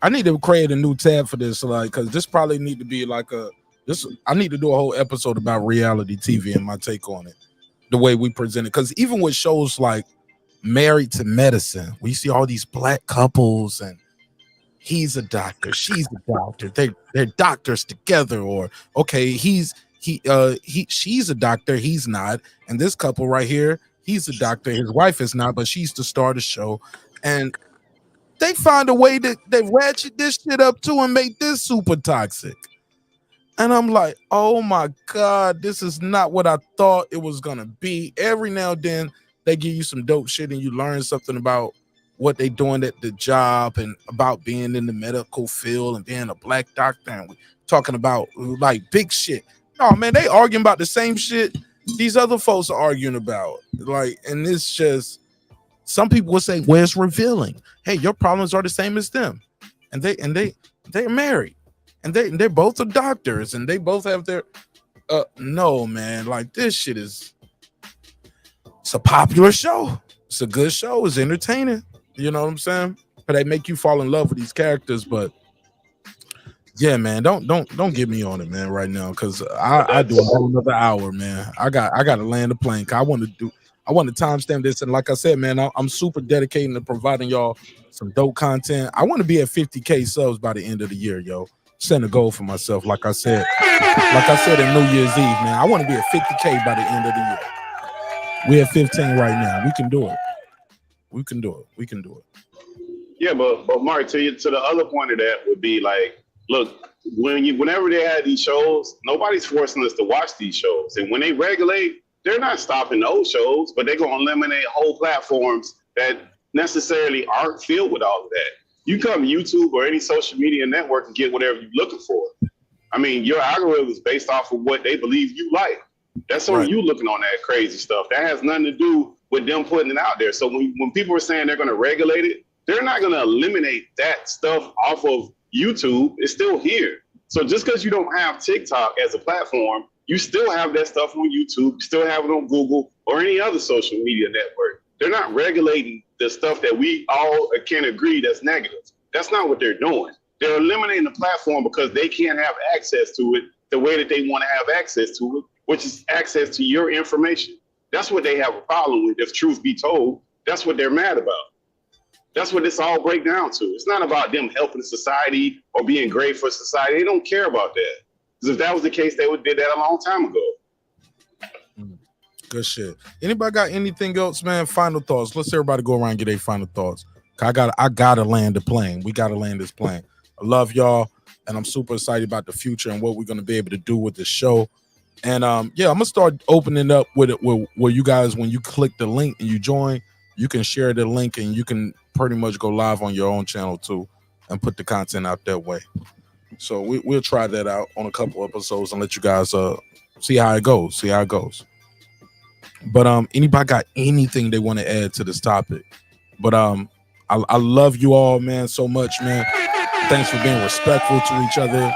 I need to create a new tab for this, because this probably need to be I need to do a whole episode about reality TV and my take on it, the way we present it. Because even with shows like Married to Medicine, we see all these black couples, and he's a doctor, she's a doctor, they're doctors together, or okay, she's a doctor, he's not, and this couple right here, he's a doctor, his wife is not, but she's the star of the show, and they find a way that they ratchet this shit up too and make this super toxic. And I'm like, oh my God, this is not what I thought it was gonna be. Every now and then they give you some dope shit and you learn something about what they doing at the job and about being in the medical field and being a black doctor, and we talking about like big shit. No, man, they arguing about the same shit these other folks are arguing about. Like, and it's just, some people would say, well, it's revealing. Hey, your problems are the same as them. And they're married. And they're both are doctors, and they both have their no, man, like, this shit it's a popular show. It's a good show. It's entertaining. You know what I'm saying? But they make you fall in love with these characters, but Yeah, man. Don't get me on it, man, right now, because I do a whole another hour, man. I got to land the plane. I want to timestamp this, and like I said, man, I'm super dedicated to providing y'all some dope content. I want to be at 50K subs by the end of the year, yo. Setting a goal for myself, like I said in New Year's Eve, man. I want to be at 50K by the end of the year. We're at 15 right now. We can do it. We can do it.
Yeah, but Mark, to the other point of that would be like, look, whenever they had these shows, nobody's forcing us to watch these shows. And when they regulate, they're not stopping those shows, but they're going to eliminate whole platforms that necessarily aren't filled with all of that. You come to YouTube or any social media network and get whatever you're looking for. I mean, your algorithm is based off of what they believe you like. That's on you looking on that crazy stuff. That has nothing to do with them putting it out there. So when people are saying they're going to regulate it, they're not going to eliminate that stuff off of YouTube. It's still here. So just because you don't have TikTok as a platform, you still have that stuff on YouTube. You still have it on Google or any other social media network. They're not regulating the stuff that we all can agree that's negative. That's not what they're doing. They're eliminating the platform because they can't have access to it the way that they want to have access to it, which is access to your information. That's what they have a problem with, if truth be told. That's what they're mad about. That's what this all breaks down to. It's not about them helping society or being great for society. They don't care about that. Because if that was the case, they would have did that a long time ago.
Good shit. Anybody got anything else, man? Final thoughts. Let's everybody go around and get their final thoughts. I gotta land the plane. We gotta land this plane. I love y'all, and I'm super excited about the future and what we're gonna be able to do with the show. And yeah, I'm gonna start opening up with it where you guys, when you click the link and you join, you can share the link and you can pretty much go live on your own channel too and put the content out that way. So we'll try that out on a couple episodes and let you guys see how it goes. But anybody got anything they want to add to this topic? But I love you all, man, so much, man. Thanks for being respectful to each other.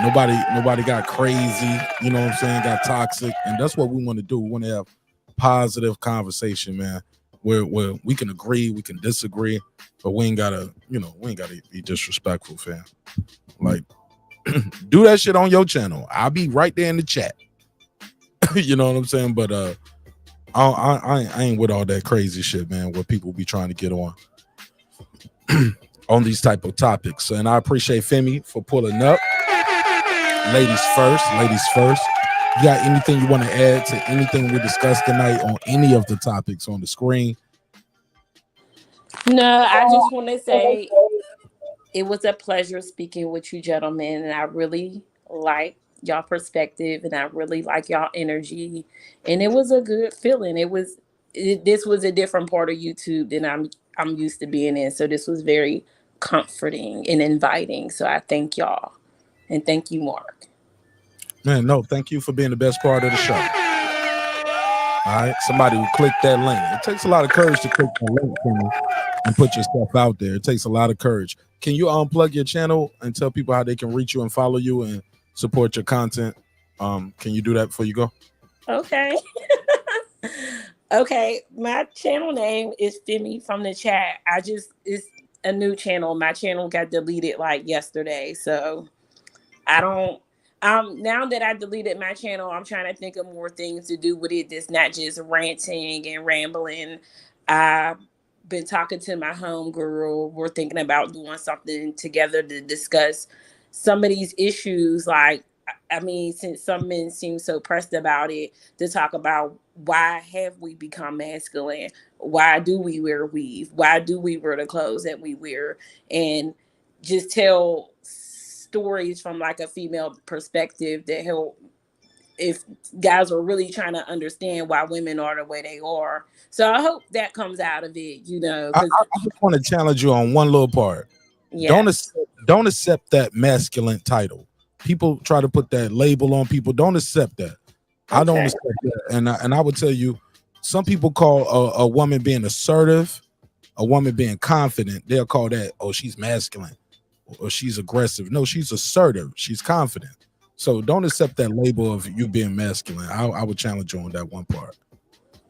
Nobody got crazy, you know what I'm saying, got toxic. And that's what we want to do. We want to have positive conversation, man, where we can agree, we can disagree, but we ain't gotta be disrespectful, fam. Like, do that shit on your channel. I'll be right there in the chat. You know what I'm saying? But I ain't with all that crazy shit, man, where people be trying to get on on these type of topics. And I appreciate Femi for pulling up. Ladies first. You got anything you want to add to anything we discussed tonight on any of the topics on the screen?
No, I just want to say it was a pleasure speaking with you gentlemen, and I really like y'all perspective, and I really like y'all energy, and it was a good feeling. This was a different part of YouTube than I'm used to being in, so this was very comforting and inviting. So I thank y'all, and thank you, Mark.
Man, no, thank you for being the best part of the show. All right, somebody who clicked that link. It takes a lot of courage to click the link and put yourself out there. It takes a lot of courage. Can you unplug your channel and tell people how they can reach you and follow you and support your content? Can you do that before you go?
Okay. Okay, my channel name is Femi from the chat. It's a new channel. My channel got deleted like yesterday, so I don't. Now that I deleted my channel, I'm trying to think of more things to do with it that's not just ranting and rambling. I've been talking to my homegirl. We're thinking about doing something together to discuss some of these issues. Like, I mean, since some men seem so pressed about it, to talk about why have we become masculine? Why do we wear weave? Why do we wear the clothes that we wear? And just tell stories from like a female perspective that help if guys are really trying to understand why women are the way they are. So I hope that comes out of it, you know.
I just want to challenge you on one little part.
Yeah.
Don't accept that masculine title. People try to put that label on people. Don't accept that. I don't accept that. And I would tell you, some people call a woman being assertive, a woman being confident. They'll call that, oh, she's masculine or she's aggressive. No, she's assertive. She's confident. So don't accept that label of you being masculine. I would challenge you on that one part.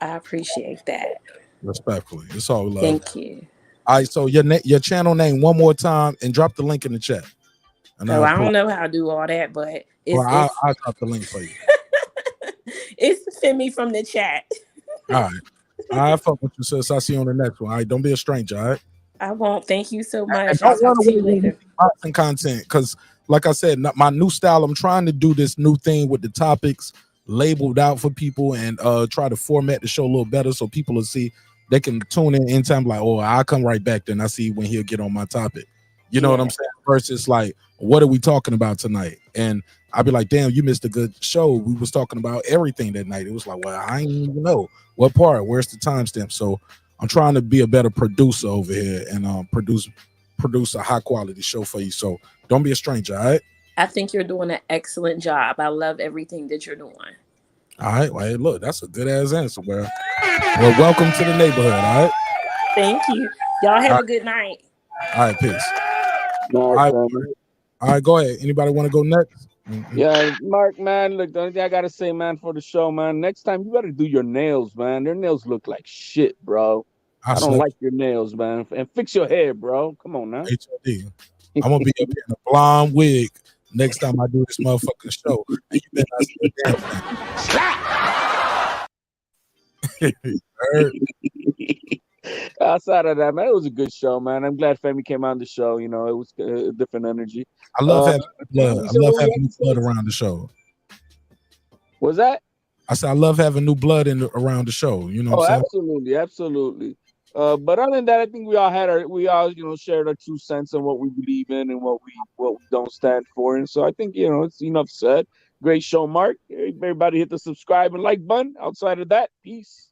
I appreciate that.
Respectfully. It's all love.
Thank you.
All right, so your channel name one more time and drop the link in the chat. And
So I don't know how to do all that, but
I'll drop the link for you.
it's send me from the chat.
All right. I fuck with you, sis. I'll see you on the next one. All right. Don't be a stranger. All right.
I won't. Thank you so much.
And
I'll
don't run
talk to you
away
later.
with boxing content because, like I said, my new style. I'm trying to do this new thing with the topics labeled out for people and try to format the show a little better so people will see. They can tune in time. Like, oh, I'll come right back. Then I see when he'll get on my topic. You know what I'm saying? Versus like, what are we talking about tonight? And I'll be like, damn, you missed a good show. We was talking about everything that night. It was like, well, I didn't even know what part. Where's the timestamp? So I'm trying to be a better producer over here and produce a high quality show for you. So don't be a stranger, all right?
I think you're doing an excellent job. I love everything that you're doing.
All right. Well, hey, look, that's a good ass answer, bro. Well, welcome to the neighborhood, all right?
Thank you. Y'all have a good night.
All right, peace. All right, go ahead. Anybody want to go next?
Yeah, Mark, man, look, the only thing I gotta say, man, for the show, man, next time you better do your nails, man. Their nails look like shit, bro. I don't like your nails, man. And fix your hair, bro. Come on now.
HOD. I'm gonna be up here in a blonde wig next time I do this motherfucking show. And you better not say a damn thing.
Outside of that, man, it was a good show, man. I'm glad Femi came on the show. You know, it was a different energy.
I love having blood. I love having new blood around the show.
Was that?
I said I love having new blood around the show. You know what I'm saying?
Absolutely. But other than that, I think we all shared our 2 cents on what we believe in and what we don't stand for. And so I think, it's enough said. Great show, Mark. Everybody hit the subscribe and like button. Outside of that, peace.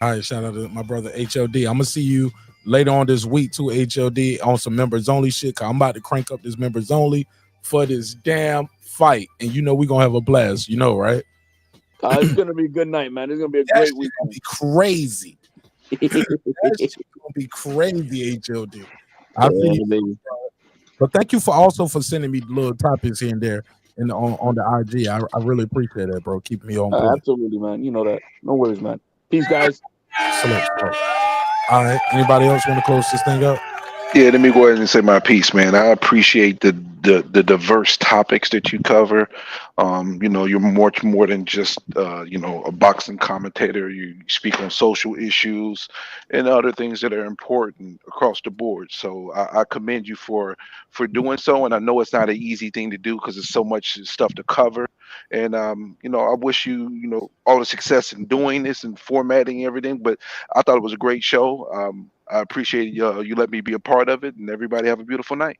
All right, shout out to my brother HOD. I'm gonna see you later on this week too, HOD, on some members only shit. Cause I'm about to crank up this members only for this damn fight, and we're gonna have a blast. You know, right?
It's gonna be a good night, man. It's gonna be a great week.
Gonna be crazy. That's gonna be crazy, HOD. I think. But thank you for sending me little topics here and there on the IG. I really appreciate that, bro. Keep me on point.
Absolutely, man. You know that. No worries, man. Peace, guys.
Salute. All right. Anybody else want to close this thing up?
Yeah, let me go ahead and say my piece, man. I appreciate the diverse topics that you cover. You're much more than just a boxing commentator. You speak on social issues and other things that are important across the board. So I commend you for doing so. And I know it's not an easy thing to do because there's so much stuff to cover. And I wish you all the success in doing this and formatting everything. But I thought it was a great show. I appreciate you let me be a part of it, and everybody have a beautiful night.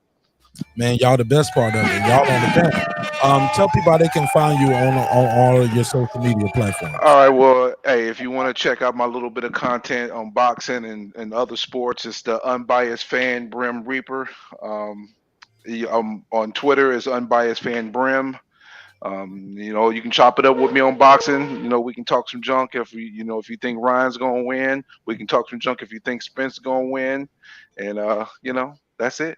Man, y'all the best part of it. Y'all on the best. Tell people how they can find you on all of your social media platforms.
All right, well, hey, if you want to check out my little bit of content on boxing and other sports, it's the Unbiased Fan Brim Reaper. On Twitter is Unbiased Fan Brim. You can chop it up with me on boxing. We can talk some junk if you think Ryan's gonna win. We can talk some junk if you think Spence gonna win, and that's it.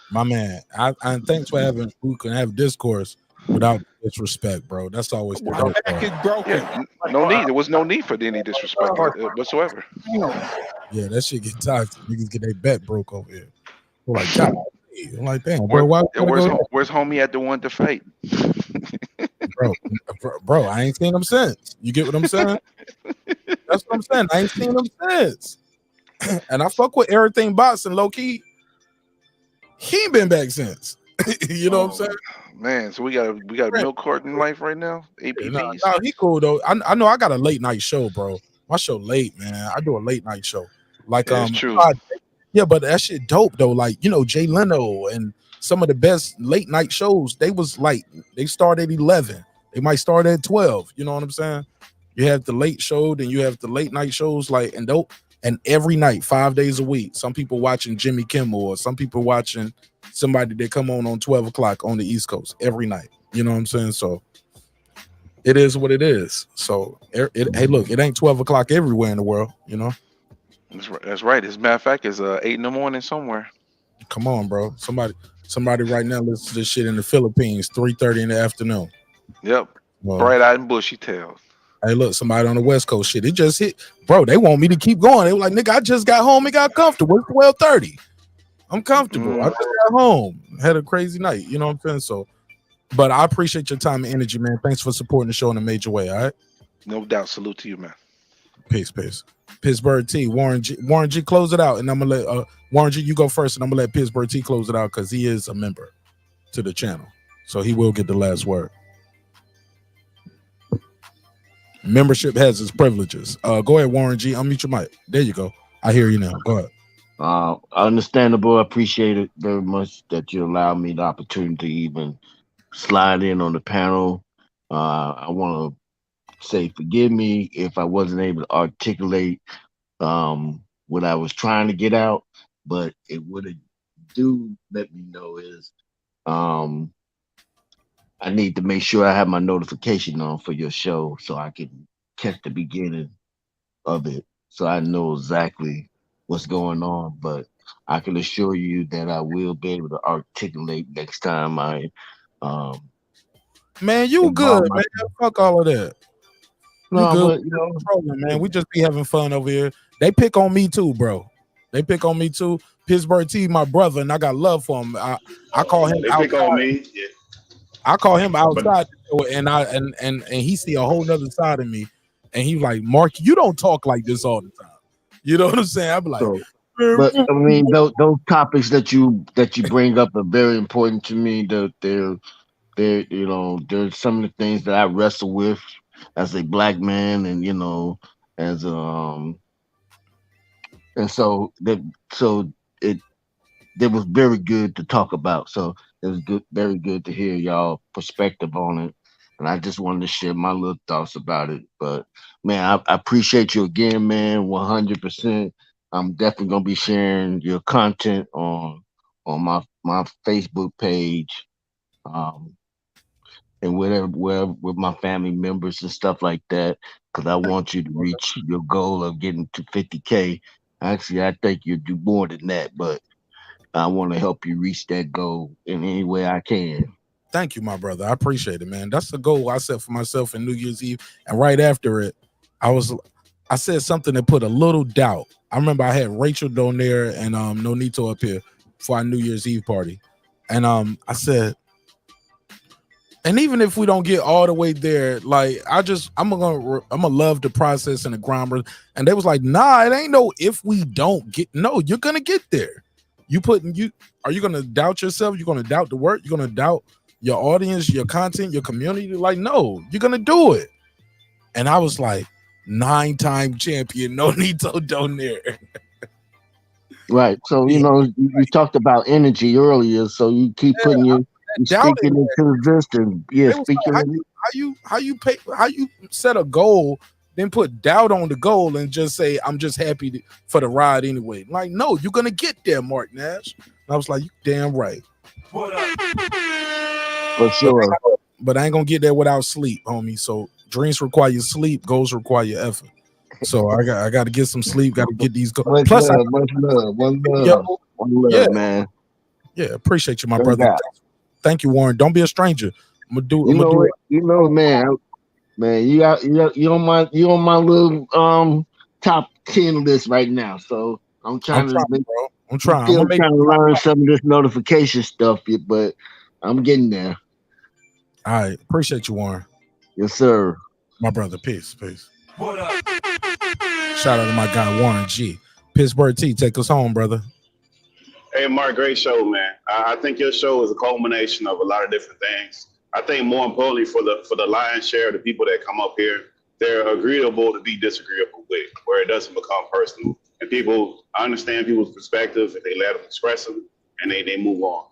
My man, and thanks for we can have discourse without disrespect, bro. That's always the dope part.
Yeah, no need. There was no need for any disrespect whatsoever.
Yeah, that shit get toxic. Niggas get their bet broke over here. We're like, God, I'm like, damn, bro.
Where's homie at the one to fight?
Bro, I ain't seen him since. You get what I'm saying? That's what I'm saying. I ain't seen him since. And I fuck with everything boxing, low key. He ain't been back since. You know what I'm saying?
Man, so we got a milk carton life right now. APPs.
No, he cool though. I know I got a late night show, bro. My show late, man. I do a late night show. Like
That's true.
Yeah, but that shit dope though. Like, Jay Leno and some of the best late night shows, they start at 11. They might start at 12. You know what I'm saying? You have the late show, then you have the late night shows, and every night, 5 days a week. Some people watching Jimmy Kimmel, or some people watching somebody that come on 12 o'clock on the East Coast every night. You know what I'm saying? So it is what it is. So hey, look, it ain't 12 o'clock everywhere in the world.
That's right. As a matter of fact, it's 8 in the morning somewhere.
Come on, bro. Somebody right now listens to this shit in the Philippines, 3:30 in the afternoon.
Yep.
Well,
bright-eyed and bushy-tailed.
Hey, look, somebody on the West Coast shit. It just hit, bro. They want me to keep going. They were like, nigga, I just got home and got comfortable. It's 12:30. I'm comfortable. I just got home, had a crazy night. You know what I'm saying? So, but I appreciate your time and energy, man. Thanks for supporting the show in a major way. All right.
No doubt. Salute to you, man.
Peace. PittsburgT, Warren G, close it out, and I'm gonna let Warren G, you go first, and I'm gonna let PittsburgT close it out because he is a member to the channel, so he will get the last word. Membership has its privileges. Go ahead, Warren G. Unmute your mic. There you go. I hear you now. Go ahead.
Understandable. I appreciate it very much that you allowed me the opportunity to even slide in on the panel. I want to say forgive me if I wasn't able to articulate what I was trying to get out, but what it do let me know is I need to make sure I have my notification on for your show so I can catch the beginning of it, so I know exactly what's going on. But I can assure you that I will be able to articulate next time I
man, you good, man. Fuck all of that.
No,
good.
But
trolling, man. We just be having fun over here. They pick on me too, bro. They pick on me too. PittsburgT, my brother, and I got love for him. I call him
They
outside.
pick on me. Yeah.
I call him outside, and he see a whole nother side of me, and he like, Mark, you don't talk like this all the time. You know what I'm saying? I'm like,
but I mean, those topics that you bring up are very important to me. They're there's some of the things that I wrestle with as a black man, and as and so it was very good to talk about. So it was very good to hear y'all perspective on it. And I just wanted to share my little thoughts about it. But man, I appreciate you again, man, 100%. I'm definitely gonna be sharing your content on my Facebook page, and wherever with my family members and stuff like that, because I want you to reach your goal of getting to 50K. Actually, I think you do more than that, but I want to help you reach that goal in any way I can.
Thank you, my brother. I appreciate it, man. That's the goal I set for myself in New Year's Eve. And right after it, I said something that put a little doubt. I remember I had Rachel down there and Nonito up here for our New Year's Eve party. And I said, and even if we don't get all the way there, like I'm gonna love the process and the grammar. And they was like, nah, it ain't no if we don't get, no, you're gonna get there. Are you gonna doubt yourself? You're gonna doubt the work, you're gonna doubt your audience, your content, your community. Like, no, you're gonna do it. And I was like, 9-time champion, Nonito down there.
Right. So you talked about energy earlier, so you keep putting you speaking into existence. Yeah, speaking.
Like, how you set a goal, then put doubt on the goal and just say, I'm just happy for the ride anyway. Like, no, you're gonna get there, Marq Nash. And I was like, you damn right.
For sure.
But I ain't gonna get there without sleep, homie. So dreams require sleep, goals require effort. So I got to get some sleep, got to get these goals. Plus,
much love, man.
Yeah, appreciate you, my brother. Thank you, Warren. Don't be a stranger. I'm gonna do it.
Man, you on my little top 10 list right now. So I'm trying, bro.
I'm trying.
Still trying to learn some of this notification stuff, but I'm getting there.
All right, appreciate you, Warren.
Yes, sir.
My brother, peace. What up? Shout out to my guy Warren G. PittsburgT, take us home, brother.
Hey, Mark, great show, man. I think your show is a culmination of a lot of different things. I think more importantly for the lion's share of the people that come up here, they're agreeable to be disagreeable with, where it doesn't become personal. And people understand people's perspective, and they let them express them, and they move on.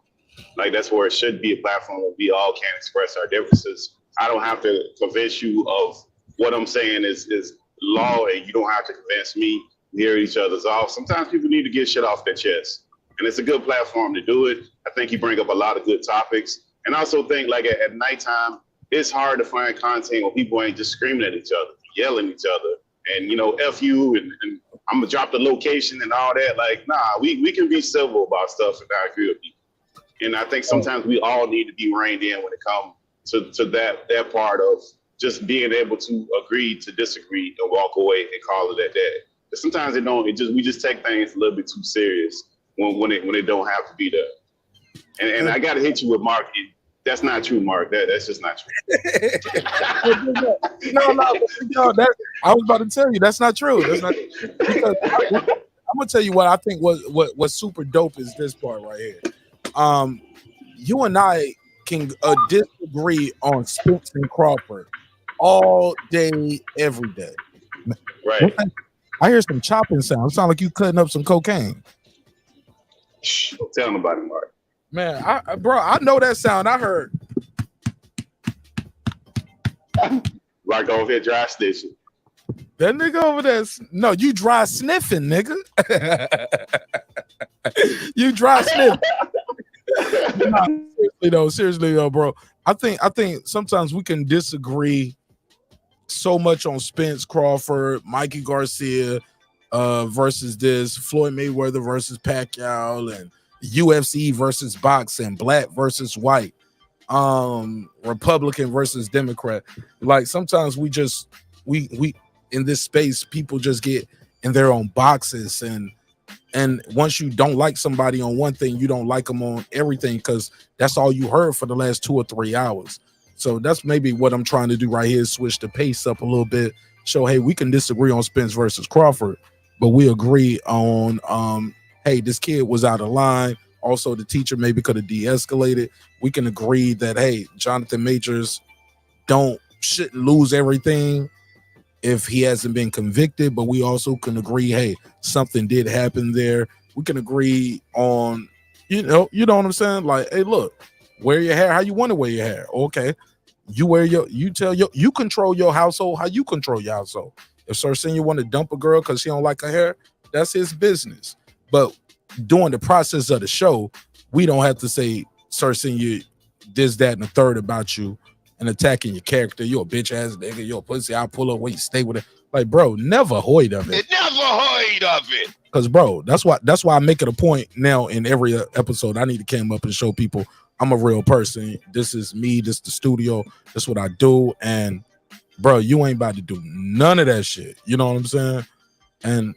Like, that's where it should be a platform where we all can express our differences. I don't have to convince you of what I'm saying is law, and you don't have to convince me to hear each other's off. Sometimes people need to get shit off their chest. And it's a good platform to do it. I think you bring up a lot of good topics. And I also think, like, at nighttime, it's hard to find content where people ain't just screaming at each other, yelling at each other, and, F you, and I'm going to drop the location and all that. Like, nah, we can be civil about stuff and not agree with people. And I think sometimes we all need to be reined in when it comes to that part of just being able to agree to disagree and walk away and call it at that. But sometimes we just take things a little bit too serious. when it don't have to be there. And I got to hit you with Mark. That's not true, Mark. That's just not true.
No, I was about to tell you that's not true. That's not because I'm gonna tell you what I think what's super dope is this part right here. You and I can disagree on Spence and Crawford all day, every day.
Right.
I hear some chopping sound. It sounds like you cutting up some cocaine.
Don't tell nobody, Mark.
Man, I know that sound. I heard.
Like over here, dry snitching.
That nigga over there. No, you dry sniffing, nigga. You dry sniffing. Seriously though, bro. I think sometimes we can disagree so much on Spence, Crawford, Mikey Garcia versus this, Floyd Mayweather versus Pacquiao, and UFC versus boxing, black versus white, Republican versus Democrat. Like sometimes we in this space, people just get in their own boxes, and once you don't like somebody on one thing, you don't like them on everything because that's all you heard for the last 2 or 3 hours. So that's maybe what I'm trying to do right here, switch the pace up a little bit, show, hey, we can disagree on Spence versus Crawford, but we agree on, hey, this kid was out of line. Also, the teacher maybe could have de-escalated. We can agree that, hey, Jonathan Majors shouldn't lose everything if he hasn't been convicted, but we also can agree, hey, something did happen there. We can agree on, you know what I'm saying? Like, hey, look, wear your hair how you want to wear your hair. Okay. You control your household how you control your household. If Sir Senior want to dump a girl because she don't like her hair, that's his business. But during the process of the show, we don't have to say, Sir Senior, this, that, and the third about you and attacking your character. You're a bitch ass nigga. You're a pussy. I'll pull up when you stay with it. Like, bro, never hoid of it.
Never heard of it.
Because, bro, that's why I make it a point now in every episode. I need to come up and show people I'm a real person. This is me. This is the studio. This is what I do. And, bro, you ain't about to do none of that shit. You know what I'm saying? And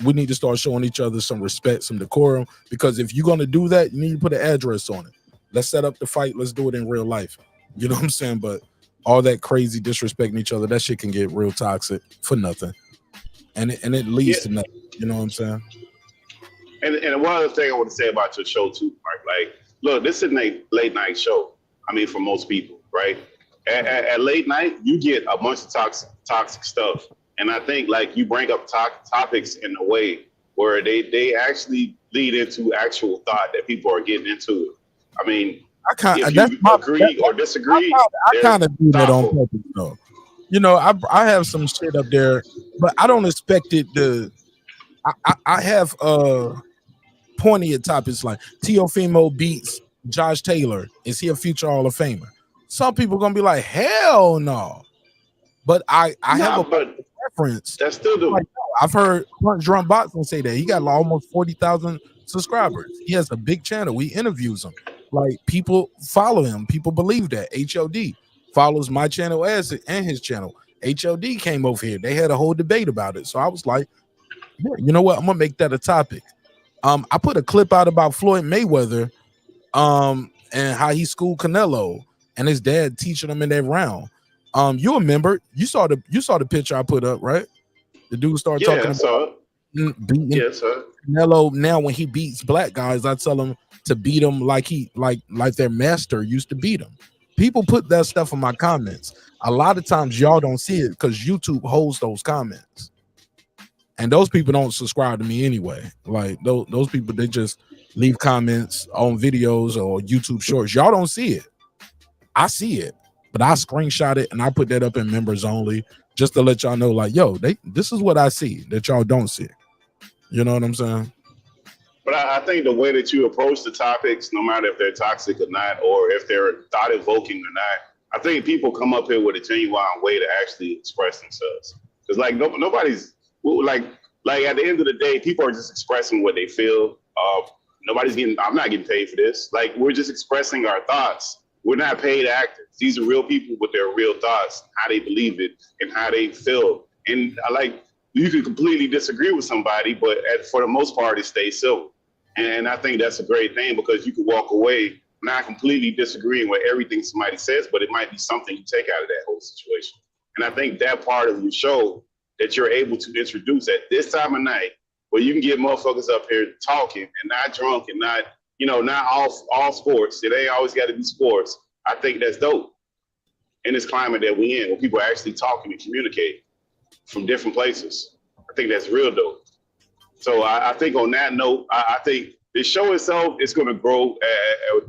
we need to start showing each other some respect, some decorum. Because if you're going to do that, you need to put an address on it. Let's set up the fight. Let's do it in real life. You know what I'm saying? But all that crazy disrespecting each other, that shit can get real toxic for nothing. And it leads to nothing. You know what I'm saying?
And one other thing I want to say about your show too, Mark. Like, look, this is a late night show. I mean, for most people, right? At late night, you get a bunch of toxic stuff. And I think like you bring up topics in a way where they actually lead into actual thought that people are getting into. I mean, if you agree or disagree,
I kind of do that on purpose, though. You know, I have some shit up there, but I don't expect it to. I have pointy at topics like Teofimo beats Josh Taylor. Is he a future Hall of Famer? Some people are gonna be like, hell no. But I have a preference.
That's still the.
Like, I've heard Punch Drunk Boxing say that he got almost 40,000 subscribers. He has a big channel. We interviews him. Like, people follow him. People believe that. HOD follows my channel and his channel. HOD came over here. They had a whole debate about it. So I was like, yeah, you know what? I'm gonna make that a topic. I put a clip out about Floyd Mayweather, and how he schooled Canelo and his dad teaching him in that round. You remember? You saw the picture I put up, right? The dude started talking about beating Canelo. Now, when he beats black guys, I tell him to beat them like their master used to beat them. People put that stuff in my comments. A lot of times y'all don't see it because YouTube holds those comments. And those people don't subscribe to me anyway. Like those people, they just leave comments on videos or YouTube shorts. Y'all don't see it. I see it, but I screenshot it and I put that up in members only just to let y'all know, like, yo, this is what I see that y'all don't see. You know what I'm saying?
But I think the way that you approach the topics, no matter if they're toxic or not, or if they're thought evoking or not, I think people come up here with a genuine way to actually express themselves. Because like nobody's like at the end of the day, people are just expressing what they feel. I'm not getting paid for this. Like, we're just expressing our thoughts. We're not paid actors. These are real people with their real thoughts, how they believe it and how they feel. And you can completely disagree with somebody, but for the most part, it stays civil. And I think that's a great thing because you can walk away not completely disagreeing with everything somebody says, but it might be something you take out of that whole situation. And I think that part of your show that you're able to introduce at this time of night, where you can get motherfuckers up here talking and not drunk and not, you know, not all sports. It ain't always got to be sports. I think that's dope in this climate that we in, where people are actually talking and communicate from different places. I think that's real dope. So I think on that note, I think the show itself is going to grow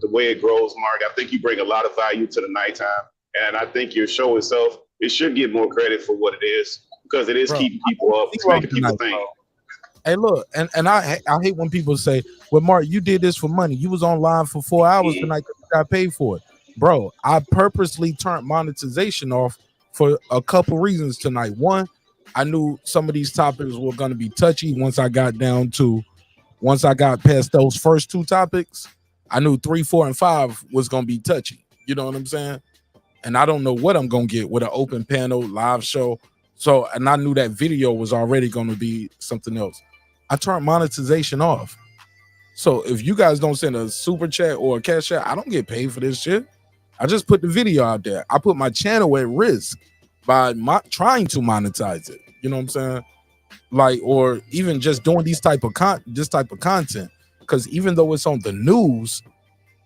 the way it grows, Mark. I think you bring a lot of value to the nighttime. And I think your show itself, it should get more credit for what it is, because it is keeping people up, it's making people think.
Hey, look, and I hate when people say, well, Mark, you did this for money. You was online for 4 hours tonight, you got paid for it. Bro, I purposely turned monetization off for a couple reasons tonight. One, I knew some of these topics were going to be touchy. Once I got past those first two topics, I knew 3, 4, and 5 was going to be touchy. You know what I'm saying? And I don't know what I'm going to get with an open panel live show. So, and I knew that video was already going to be something else. I turned monetization off. So if you guys don't send a super chat or a cash out, I don't get paid for this shit. I just put the video out there. I put my channel at risk by trying to monetize it. You know what I'm saying? Like, or even just doing this type of content. Because even though it's on the news,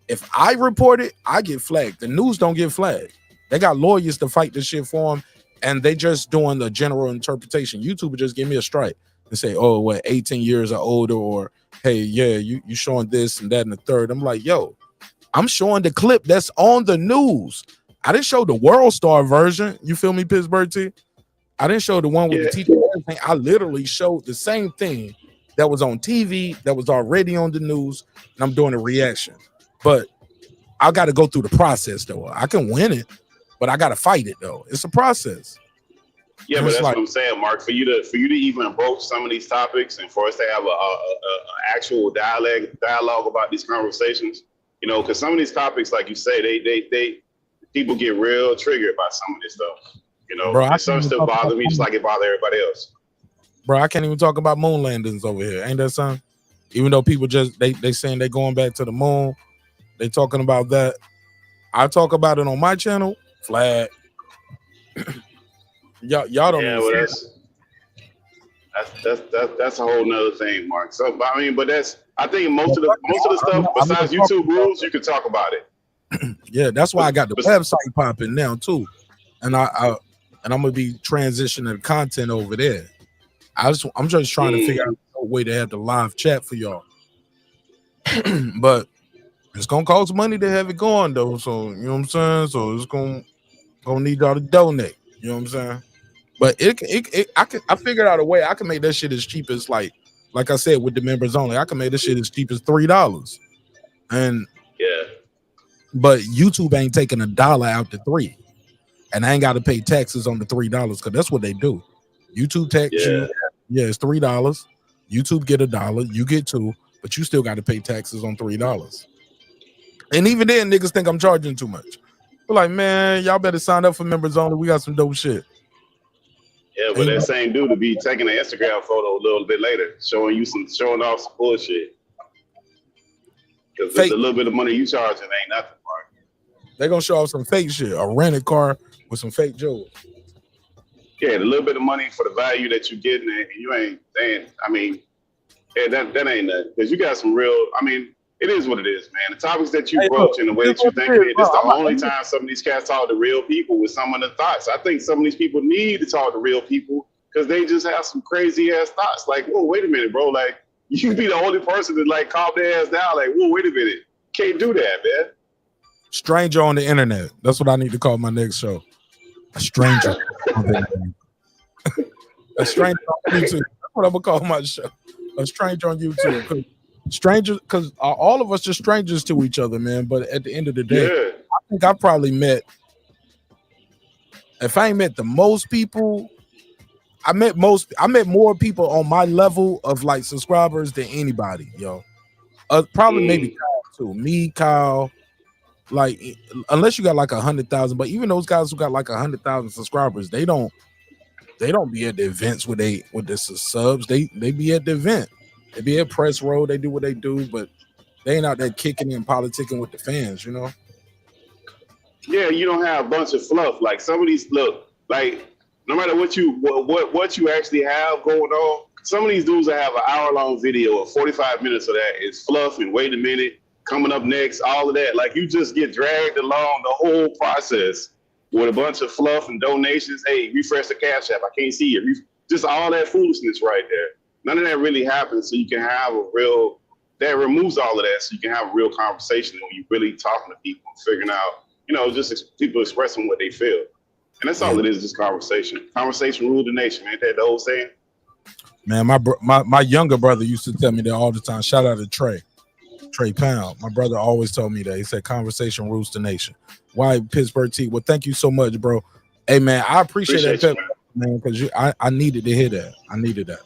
if I report it, I get flagged. The news don't get flagged. They got lawyers to fight this shit for them, and they just doing the general interpretation. YouTube would just give me a strike and say, oh, what, 18 years or older, or hey, yeah, you showing this and that and the third. I'm like, yo, I'm showing the clip that's on the news. I didn't show the World Star version. You feel me, PittsburgT? I didn't show the one with the teacher and everything. I literally showed the same thing that was on TV, that was already on the news, and I'm doing a reaction. But I got to go through the process, though. I can win it, but I got to fight it, though. It's a process.
Yeah, but that's what I'm saying, Mark. For you to even broach some of these topics, and for us to have a actual dialogue about these conversations, you know, because some of these topics, like you say, they people get real triggered by some of this stuff. You know,
Bro,
and some still bother me just like it bother everybody else.
Bro, I can't even talk about moon landings over here. Ain't that something? Even though people just they saying they going back to the moon, they talking about that. I talk about it on my channel. Flag. y'all don't.
Yeah, well, that's a whole nother thing, Mark. So I mean, but I think most of the stuff besides YouTube rules, you can talk about it.
Yeah, that's why I got the website popping now too, and I'm gonna be transitioning content over there. I'm just trying to figure out a way to have the live chat for y'all, but it's gonna cost money to have it going though. So you know what I'm saying. So it's gonna need y'all to donate. You know what I'm saying. But I figured out a way. I can make that shit as cheap as like I said with the members only. I can make this shit as cheap as $3, and
yeah.
But YouTube ain't taking $1 out to $3, and I ain't got to pay taxes on the $3 because that's what they do. YouTube tax you, it's $3. YouTube get $1, you get $2, but you still got to pay taxes on $3. And even then, niggas think I'm charging too much. We're like, man, y'all better sign up for members only. We got some dope shit.
Yeah, but that same dude to be taking an Instagram photo a little bit later, showing off some bullshit. Because the little bit of money you charging ain't nothing, Mark.
They're gonna show off some fake shit, a rented car with some fake jewelry.
Yeah, the little bit of money for the value that you're getting, and you ain't saying. I mean, yeah, that ain't nothing. Because you got some real. I mean, it is what it is, man. The topics that you broach and the way that you think it, it's the only time some of these cats talk to real people with some of the thoughts. I think some of these people need to talk to real people because they just have some crazy ass thoughts. Like, whoa, wait a minute, bro. Like, you be the only person to like calm their ass down. Like, whoa, wait a minute. Can't do that, man.
Stranger on the internet. That's what I need to call my next show. A stranger on the internet. A stranger on YouTube. That's what I'm gonna call my show. A stranger on YouTube. Strangers, because all of us are strangers to each other, man. But at the end of the day, I think I probably met. If I ain't met the most people, I met more people on my level of like subscribers than anybody, yo. Probably maybe Kyle too. Me, Kyle, like unless you got like 100,000, but even those guys who got like 100,000 subscribers, they don't be at the events with the subs. They be at the event. They be at press row, they do what they do, but they ain't out there kicking and politicking with the fans, you know?
Yeah, you don't have a bunch of fluff. Like some of these look, like no matter what you actually have going on, some of these dudes that have an hour-long video or 45 minutes of that is fluff and wait a minute, coming up next, all of that. Like you just get dragged along the whole process with a bunch of fluff and donations. Hey, refresh the Cash App. I can't see it. Just all that foolishness right there. None of that really happens, so you can have that removes all of that, so you can have a real conversation when you're really talking to people and figuring out, just people expressing what they feel. And that's all it is, just conversation. Conversation rule the nation, ain't that the old saying?
Man, my younger brother used to tell me that all the time. Shout out to Trey Pound. My brother always told me that. He said conversation rules the nation. Why PittsburgT? Well, thank you so much, bro. Hey, man, I appreciate that, man, because I needed to hear that. I needed that.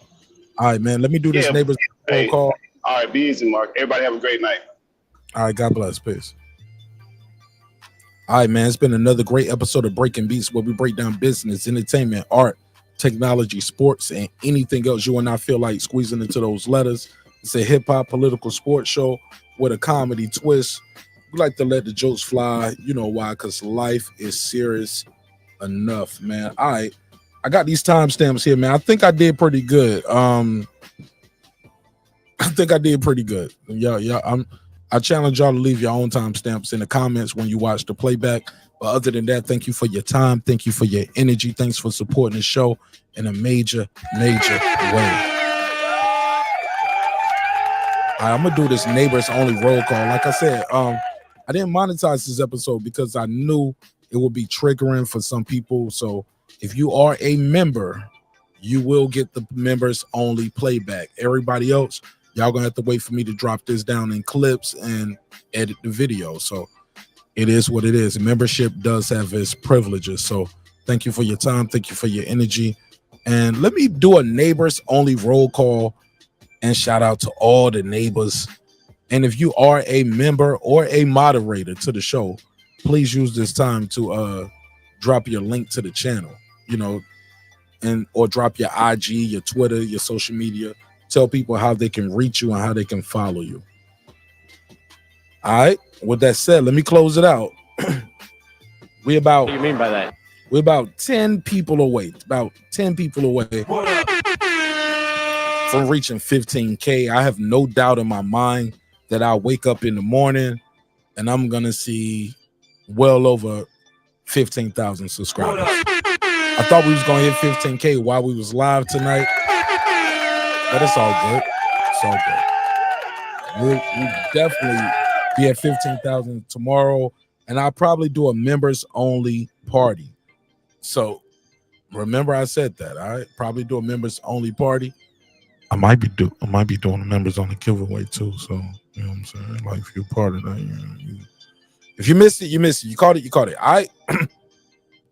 All right, man, let me do this neighbor's phone call.
All right, be easy, Mark. Everybody have a great night.
All right, God bless. Peace. All right, man, it's been another great episode of Breaking Beats, where we break down business, entertainment, art, technology, sports, and anything else you and I feel like squeezing into those letters. It's a hip-hop political sports show with a comedy twist. We like to let the jokes fly. You know why? Because life is serious enough, man. All right, I got these timestamps here, man. I think I did pretty good. I think I did pretty good. Yeah. I challenge y'all to leave your own timestamps in the comments when you watch the playback. But other than that, thank you for your time. Thank you for your energy. Thanks for supporting the show in a major way. I'm gonna do this neighbors only roll call. Like I said, I didn't monetize this episode because I knew it would be triggering for some people. So if you are a member, you will get the members only playback. Everybody else, y'all gonna have to wait for me to drop this down in clips and edit the video. So it is what it is. Membership does have its privileges. So thank you for your time. Thank you for your energy. And let me do a neighbors only roll call and shout out to all the neighbors. And if you are a member or a moderator to the show, please use this time to drop your link to the channel, or drop your IG, your Twitter, your social media. Tell people how they can reach you and how they can follow you. All right. With that said, let me close it out. What do you mean by that? We're about 10 people away. About 10 people away from reaching 15K. I have no doubt in my mind that I'll wake up in the morning and I'm gonna see well over 15,000 subscribers. I thought we was gonna hit 15K while we was live tonight, but it's all good. It's all good. We'll definitely be at 15,000 tomorrow, and I'll probably do a members only party. So remember I said that. All right, probably do a members only party. I might be doing a members only giveaway too. So you know what I'm saying? Like if you're part of that, if you missed it, you missed it. You caught it. All right.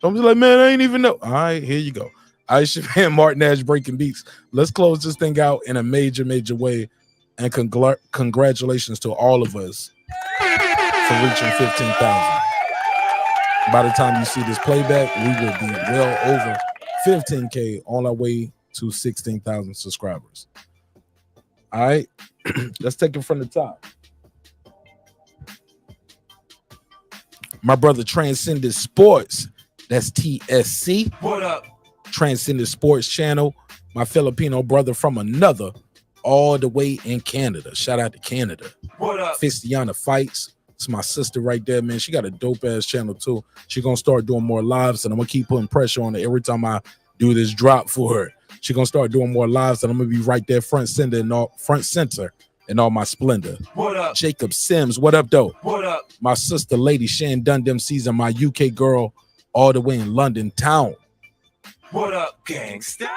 Don't be like, man, I ain't even know. All right, here you go. All right, it's your man Marq Nash breaking beats. Let's close this thing out in a major way. And congratulations to all of us for reaching 15,000. By the time you see this playback, we will be well over 15K on our way to 16,000 subscribers. All right, let's take it from the top. My brother Transcendent Sports, that's TSC.
What up?
Transcendent Sports Channel. My Filipino brother from another, all the way in Canada. Shout out to Canada.
What up?
Fistiana Fights. It's my sister right there, man. She got a dope ass channel too. She's gonna start doing more lives, and I'm gonna keep putting pressure on her every time I do this drop for her. She's gonna start doing more lives, and I'm gonna be right there front center in all my splendor.
What up?
Jacob Sims, what up, though?
What up?
My sister, lady Shan Dundem season, my UK girl, all the way in London town.
What up, gangsta?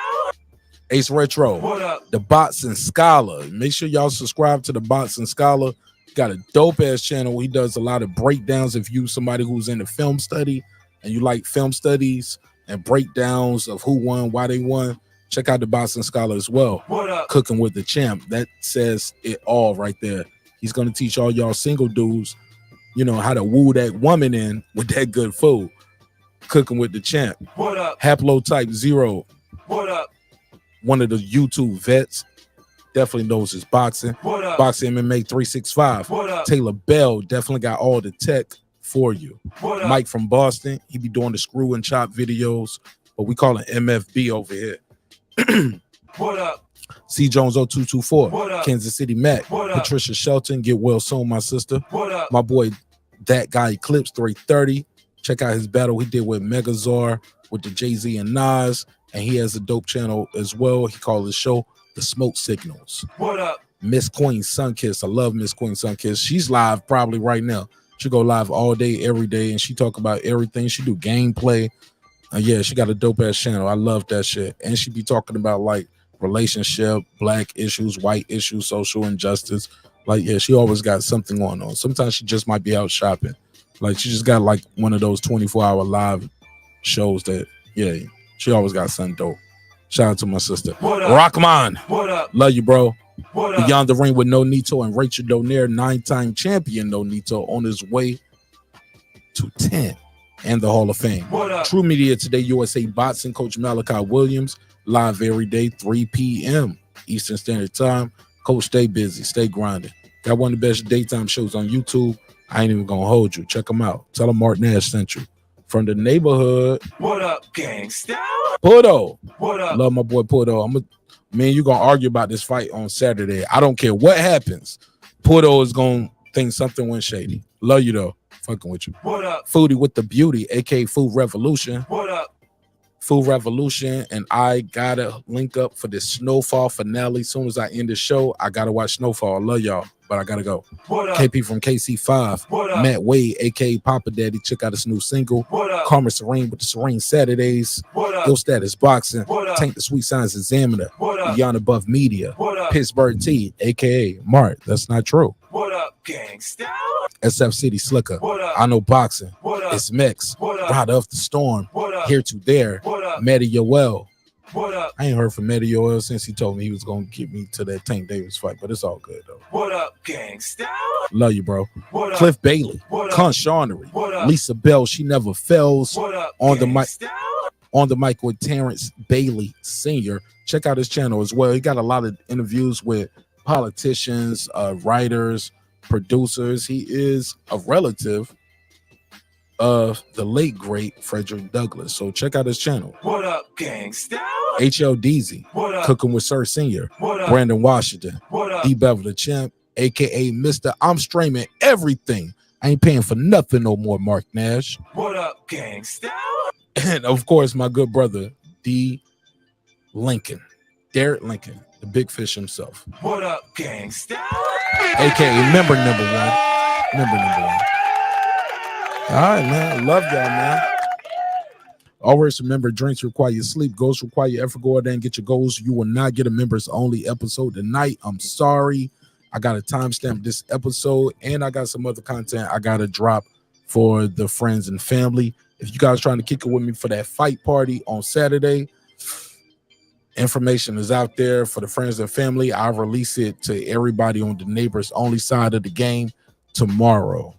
Ace Retro.
What up?
The Bots and Scholar. Make sure y'all subscribe to the Bots and Scholar. Got a dope ass channel. He does a lot of breakdowns. If you somebody who's in the film study and you like film studies and breakdowns of who won, why they won, check out the Bots and Scholar as well.
What up?
Cooking with the Champ. That says it all right there. He's gonna teach all y'all single dudes, how to woo that woman in with that good food. Cooking with the Champ.
What up?
Haplotype 0.
What up?
One of the YouTube vets. definitely knows his boxing.
What up?
Boxing MMA 365.
What up?
Taylor Bell definitely got all the tech for you.
What up?
Mike from Boston, he be doing the screw and chop videos, but we call it MFB over here.
What up?
C Jones 0224.
What up?
Kansas City Mac.
What up?
Patricia Shelton, get well soon, my sister.
What up?
My boy, that guy Eclipse 330. Check out his battle he did with Megazar, with the Jay-Z and Nas, and he has a dope channel as well. He called his show The Smoke Signals.
What up?
Miss Queen Sunkiss. I love Miss Queen Sunkiss. She's live probably right now. She go live all day, every day, and she talk about everything. She do gameplay. Yeah, she got a dope ass channel. I love that shit. And she be talking about like relationship, black issues, white issues, social injustice. Like, yeah, she always got something going on. Sometimes she just might be out shopping. Like, she just got like one of those 24-hour live shows that, yeah, she always got something dope. Shout out to my sister.
What up?
Rockman.
What up?
Love you, bro.
What up?
Beyond the Ring with No Nito and Rachel Donaire, 9-time champion No Nito, on his way to 10 and the Hall of Fame.
What up?
True Media Today USA boxing coach Malachi Williams, live every day, 3 p.m. Eastern Standard Time. Coach, stay busy, stay grinding. Got one of the best daytime shows on YouTube. I ain't even gonna hold you. Check them out. Tell them Marq Nash sent you. From the neighborhood.
What up, gangsta?
Pudo.
What up?
Love my boy Pudo. Man, you gonna argue about this fight on Saturday. I don't care what happens. Pudo is gonna think something went shady. Love you though. Fucking with you.
What up?
Foodie with the beauty, aka Food Revolution.
What up?
Food Revolution, and I gotta link up for this Snowfall finale. As soon as I end the show, I gotta watch Snowfall. Love y'all, but I gotta go.
What up?
KP from KC5.
What up?
Matt Wade, aka Papa Daddy. Check out his new single.
What up?
Karma Serene with the Serene Saturdays.
What up?
Ill Status Boxing.
What up?
Tank the Sweet Science Examiner.
What up?
Beyond Above Media.
What up?
PittsburgT, aka Marq. That's not true.
What up, gangsta?
SF City Slicker.
What up?
I know boxing.
What up?
It's Mix.
What up?
Rider of the Storm.
What up?
Here to There.
What up?
Matty Yoel.
What up?
I ain't heard from Matty Yoel since he told me he was gonna get me to that Tank Davis fight, but it's all good though.
What up, gangsta?
Love you, bro.
What up?
Cliff Bailey.
What up?
Conshonery.
What up?
Lisa Bell. She never fails.
What up,
On the mic.
gangsta?
On the mic with Terrence Bailey Sr. Check out his channel as well. He got a lot of interviews with politicians, writers, producers. He is a relative of the late great Frederick Douglass. So check out his channel.
What up, gangsta?
HLDZ.
What up?
Cooking with Sir Senior.
What up?
Brandon Washington.
What up?
D Bevel the Champ, aka Mr. I'm streaming everything. I ain't paying for nothing no more, Marq Nash.
What up, gangsta?
And of course, my good brother, D. Lincoln, Derek Lincoln, the big fish himself,
What up, gangsta?
aka member number one. Member number one. All right, man. Love y'all, man. Always remember, drinks require your sleep, goals require your effort. Go out there and get your goals. You will not get a members only episode tonight. I'm sorry. I got to timestamp this episode, and I got some other content I got to drop for the friends and family. If you guys trying to kick it with me for that fight party on Saturday, information is out there for the friends and family. I'll release it to everybody on the neighbors only side of the game tomorrow,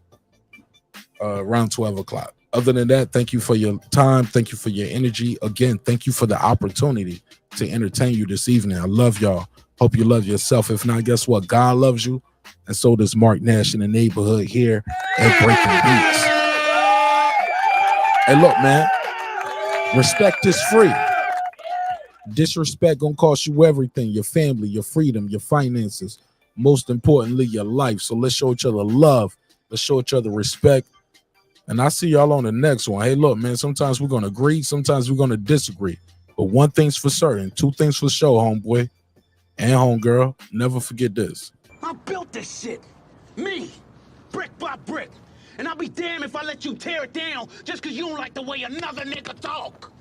around 12 o'clock. Other than that, thank you for your time. Thank you for your energy. Again, thank you for the opportunity to entertain you this evening. I love y'all. Hope you love yourself. If not, guess what? God loves you, and so does Marq Nash in the neighborhood here at Breaking Beats. Hey, look, man. Respect is free. Disrespect gonna cost you everything: your family, your freedom, your finances, most importantly, your life. So let's show each other love. Let's show each other respect. And I see y'all on the next one. Hey, look, man, sometimes we're gonna agree, sometimes we're gonna disagree. But one thing's for certain, two things for sure, homeboy and homegirl. Never forget this.
I built this shit. Me. Brick by brick. And I'll be damned if I let you tear it down just because you don't like the way another nigga talk.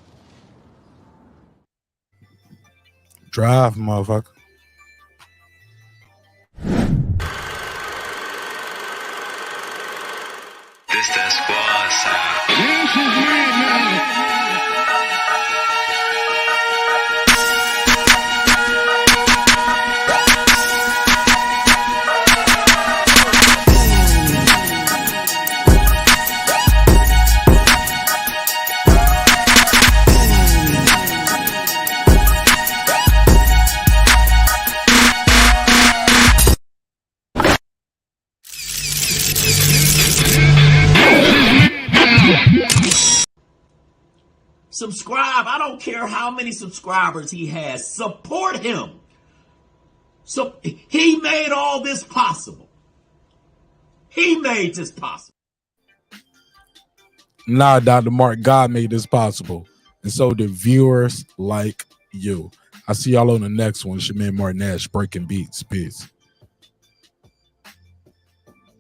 Drive, motherfucker.
This that squad side.
Subscribe. I don't care how many subscribers he has. Support him. So he made all this possible. He made this possible.
Nah, Dr. Mark, God made this possible. And so did viewers like you. I'll see y'all on the next one. It's your man Marq Nash, breaking beats. Peace.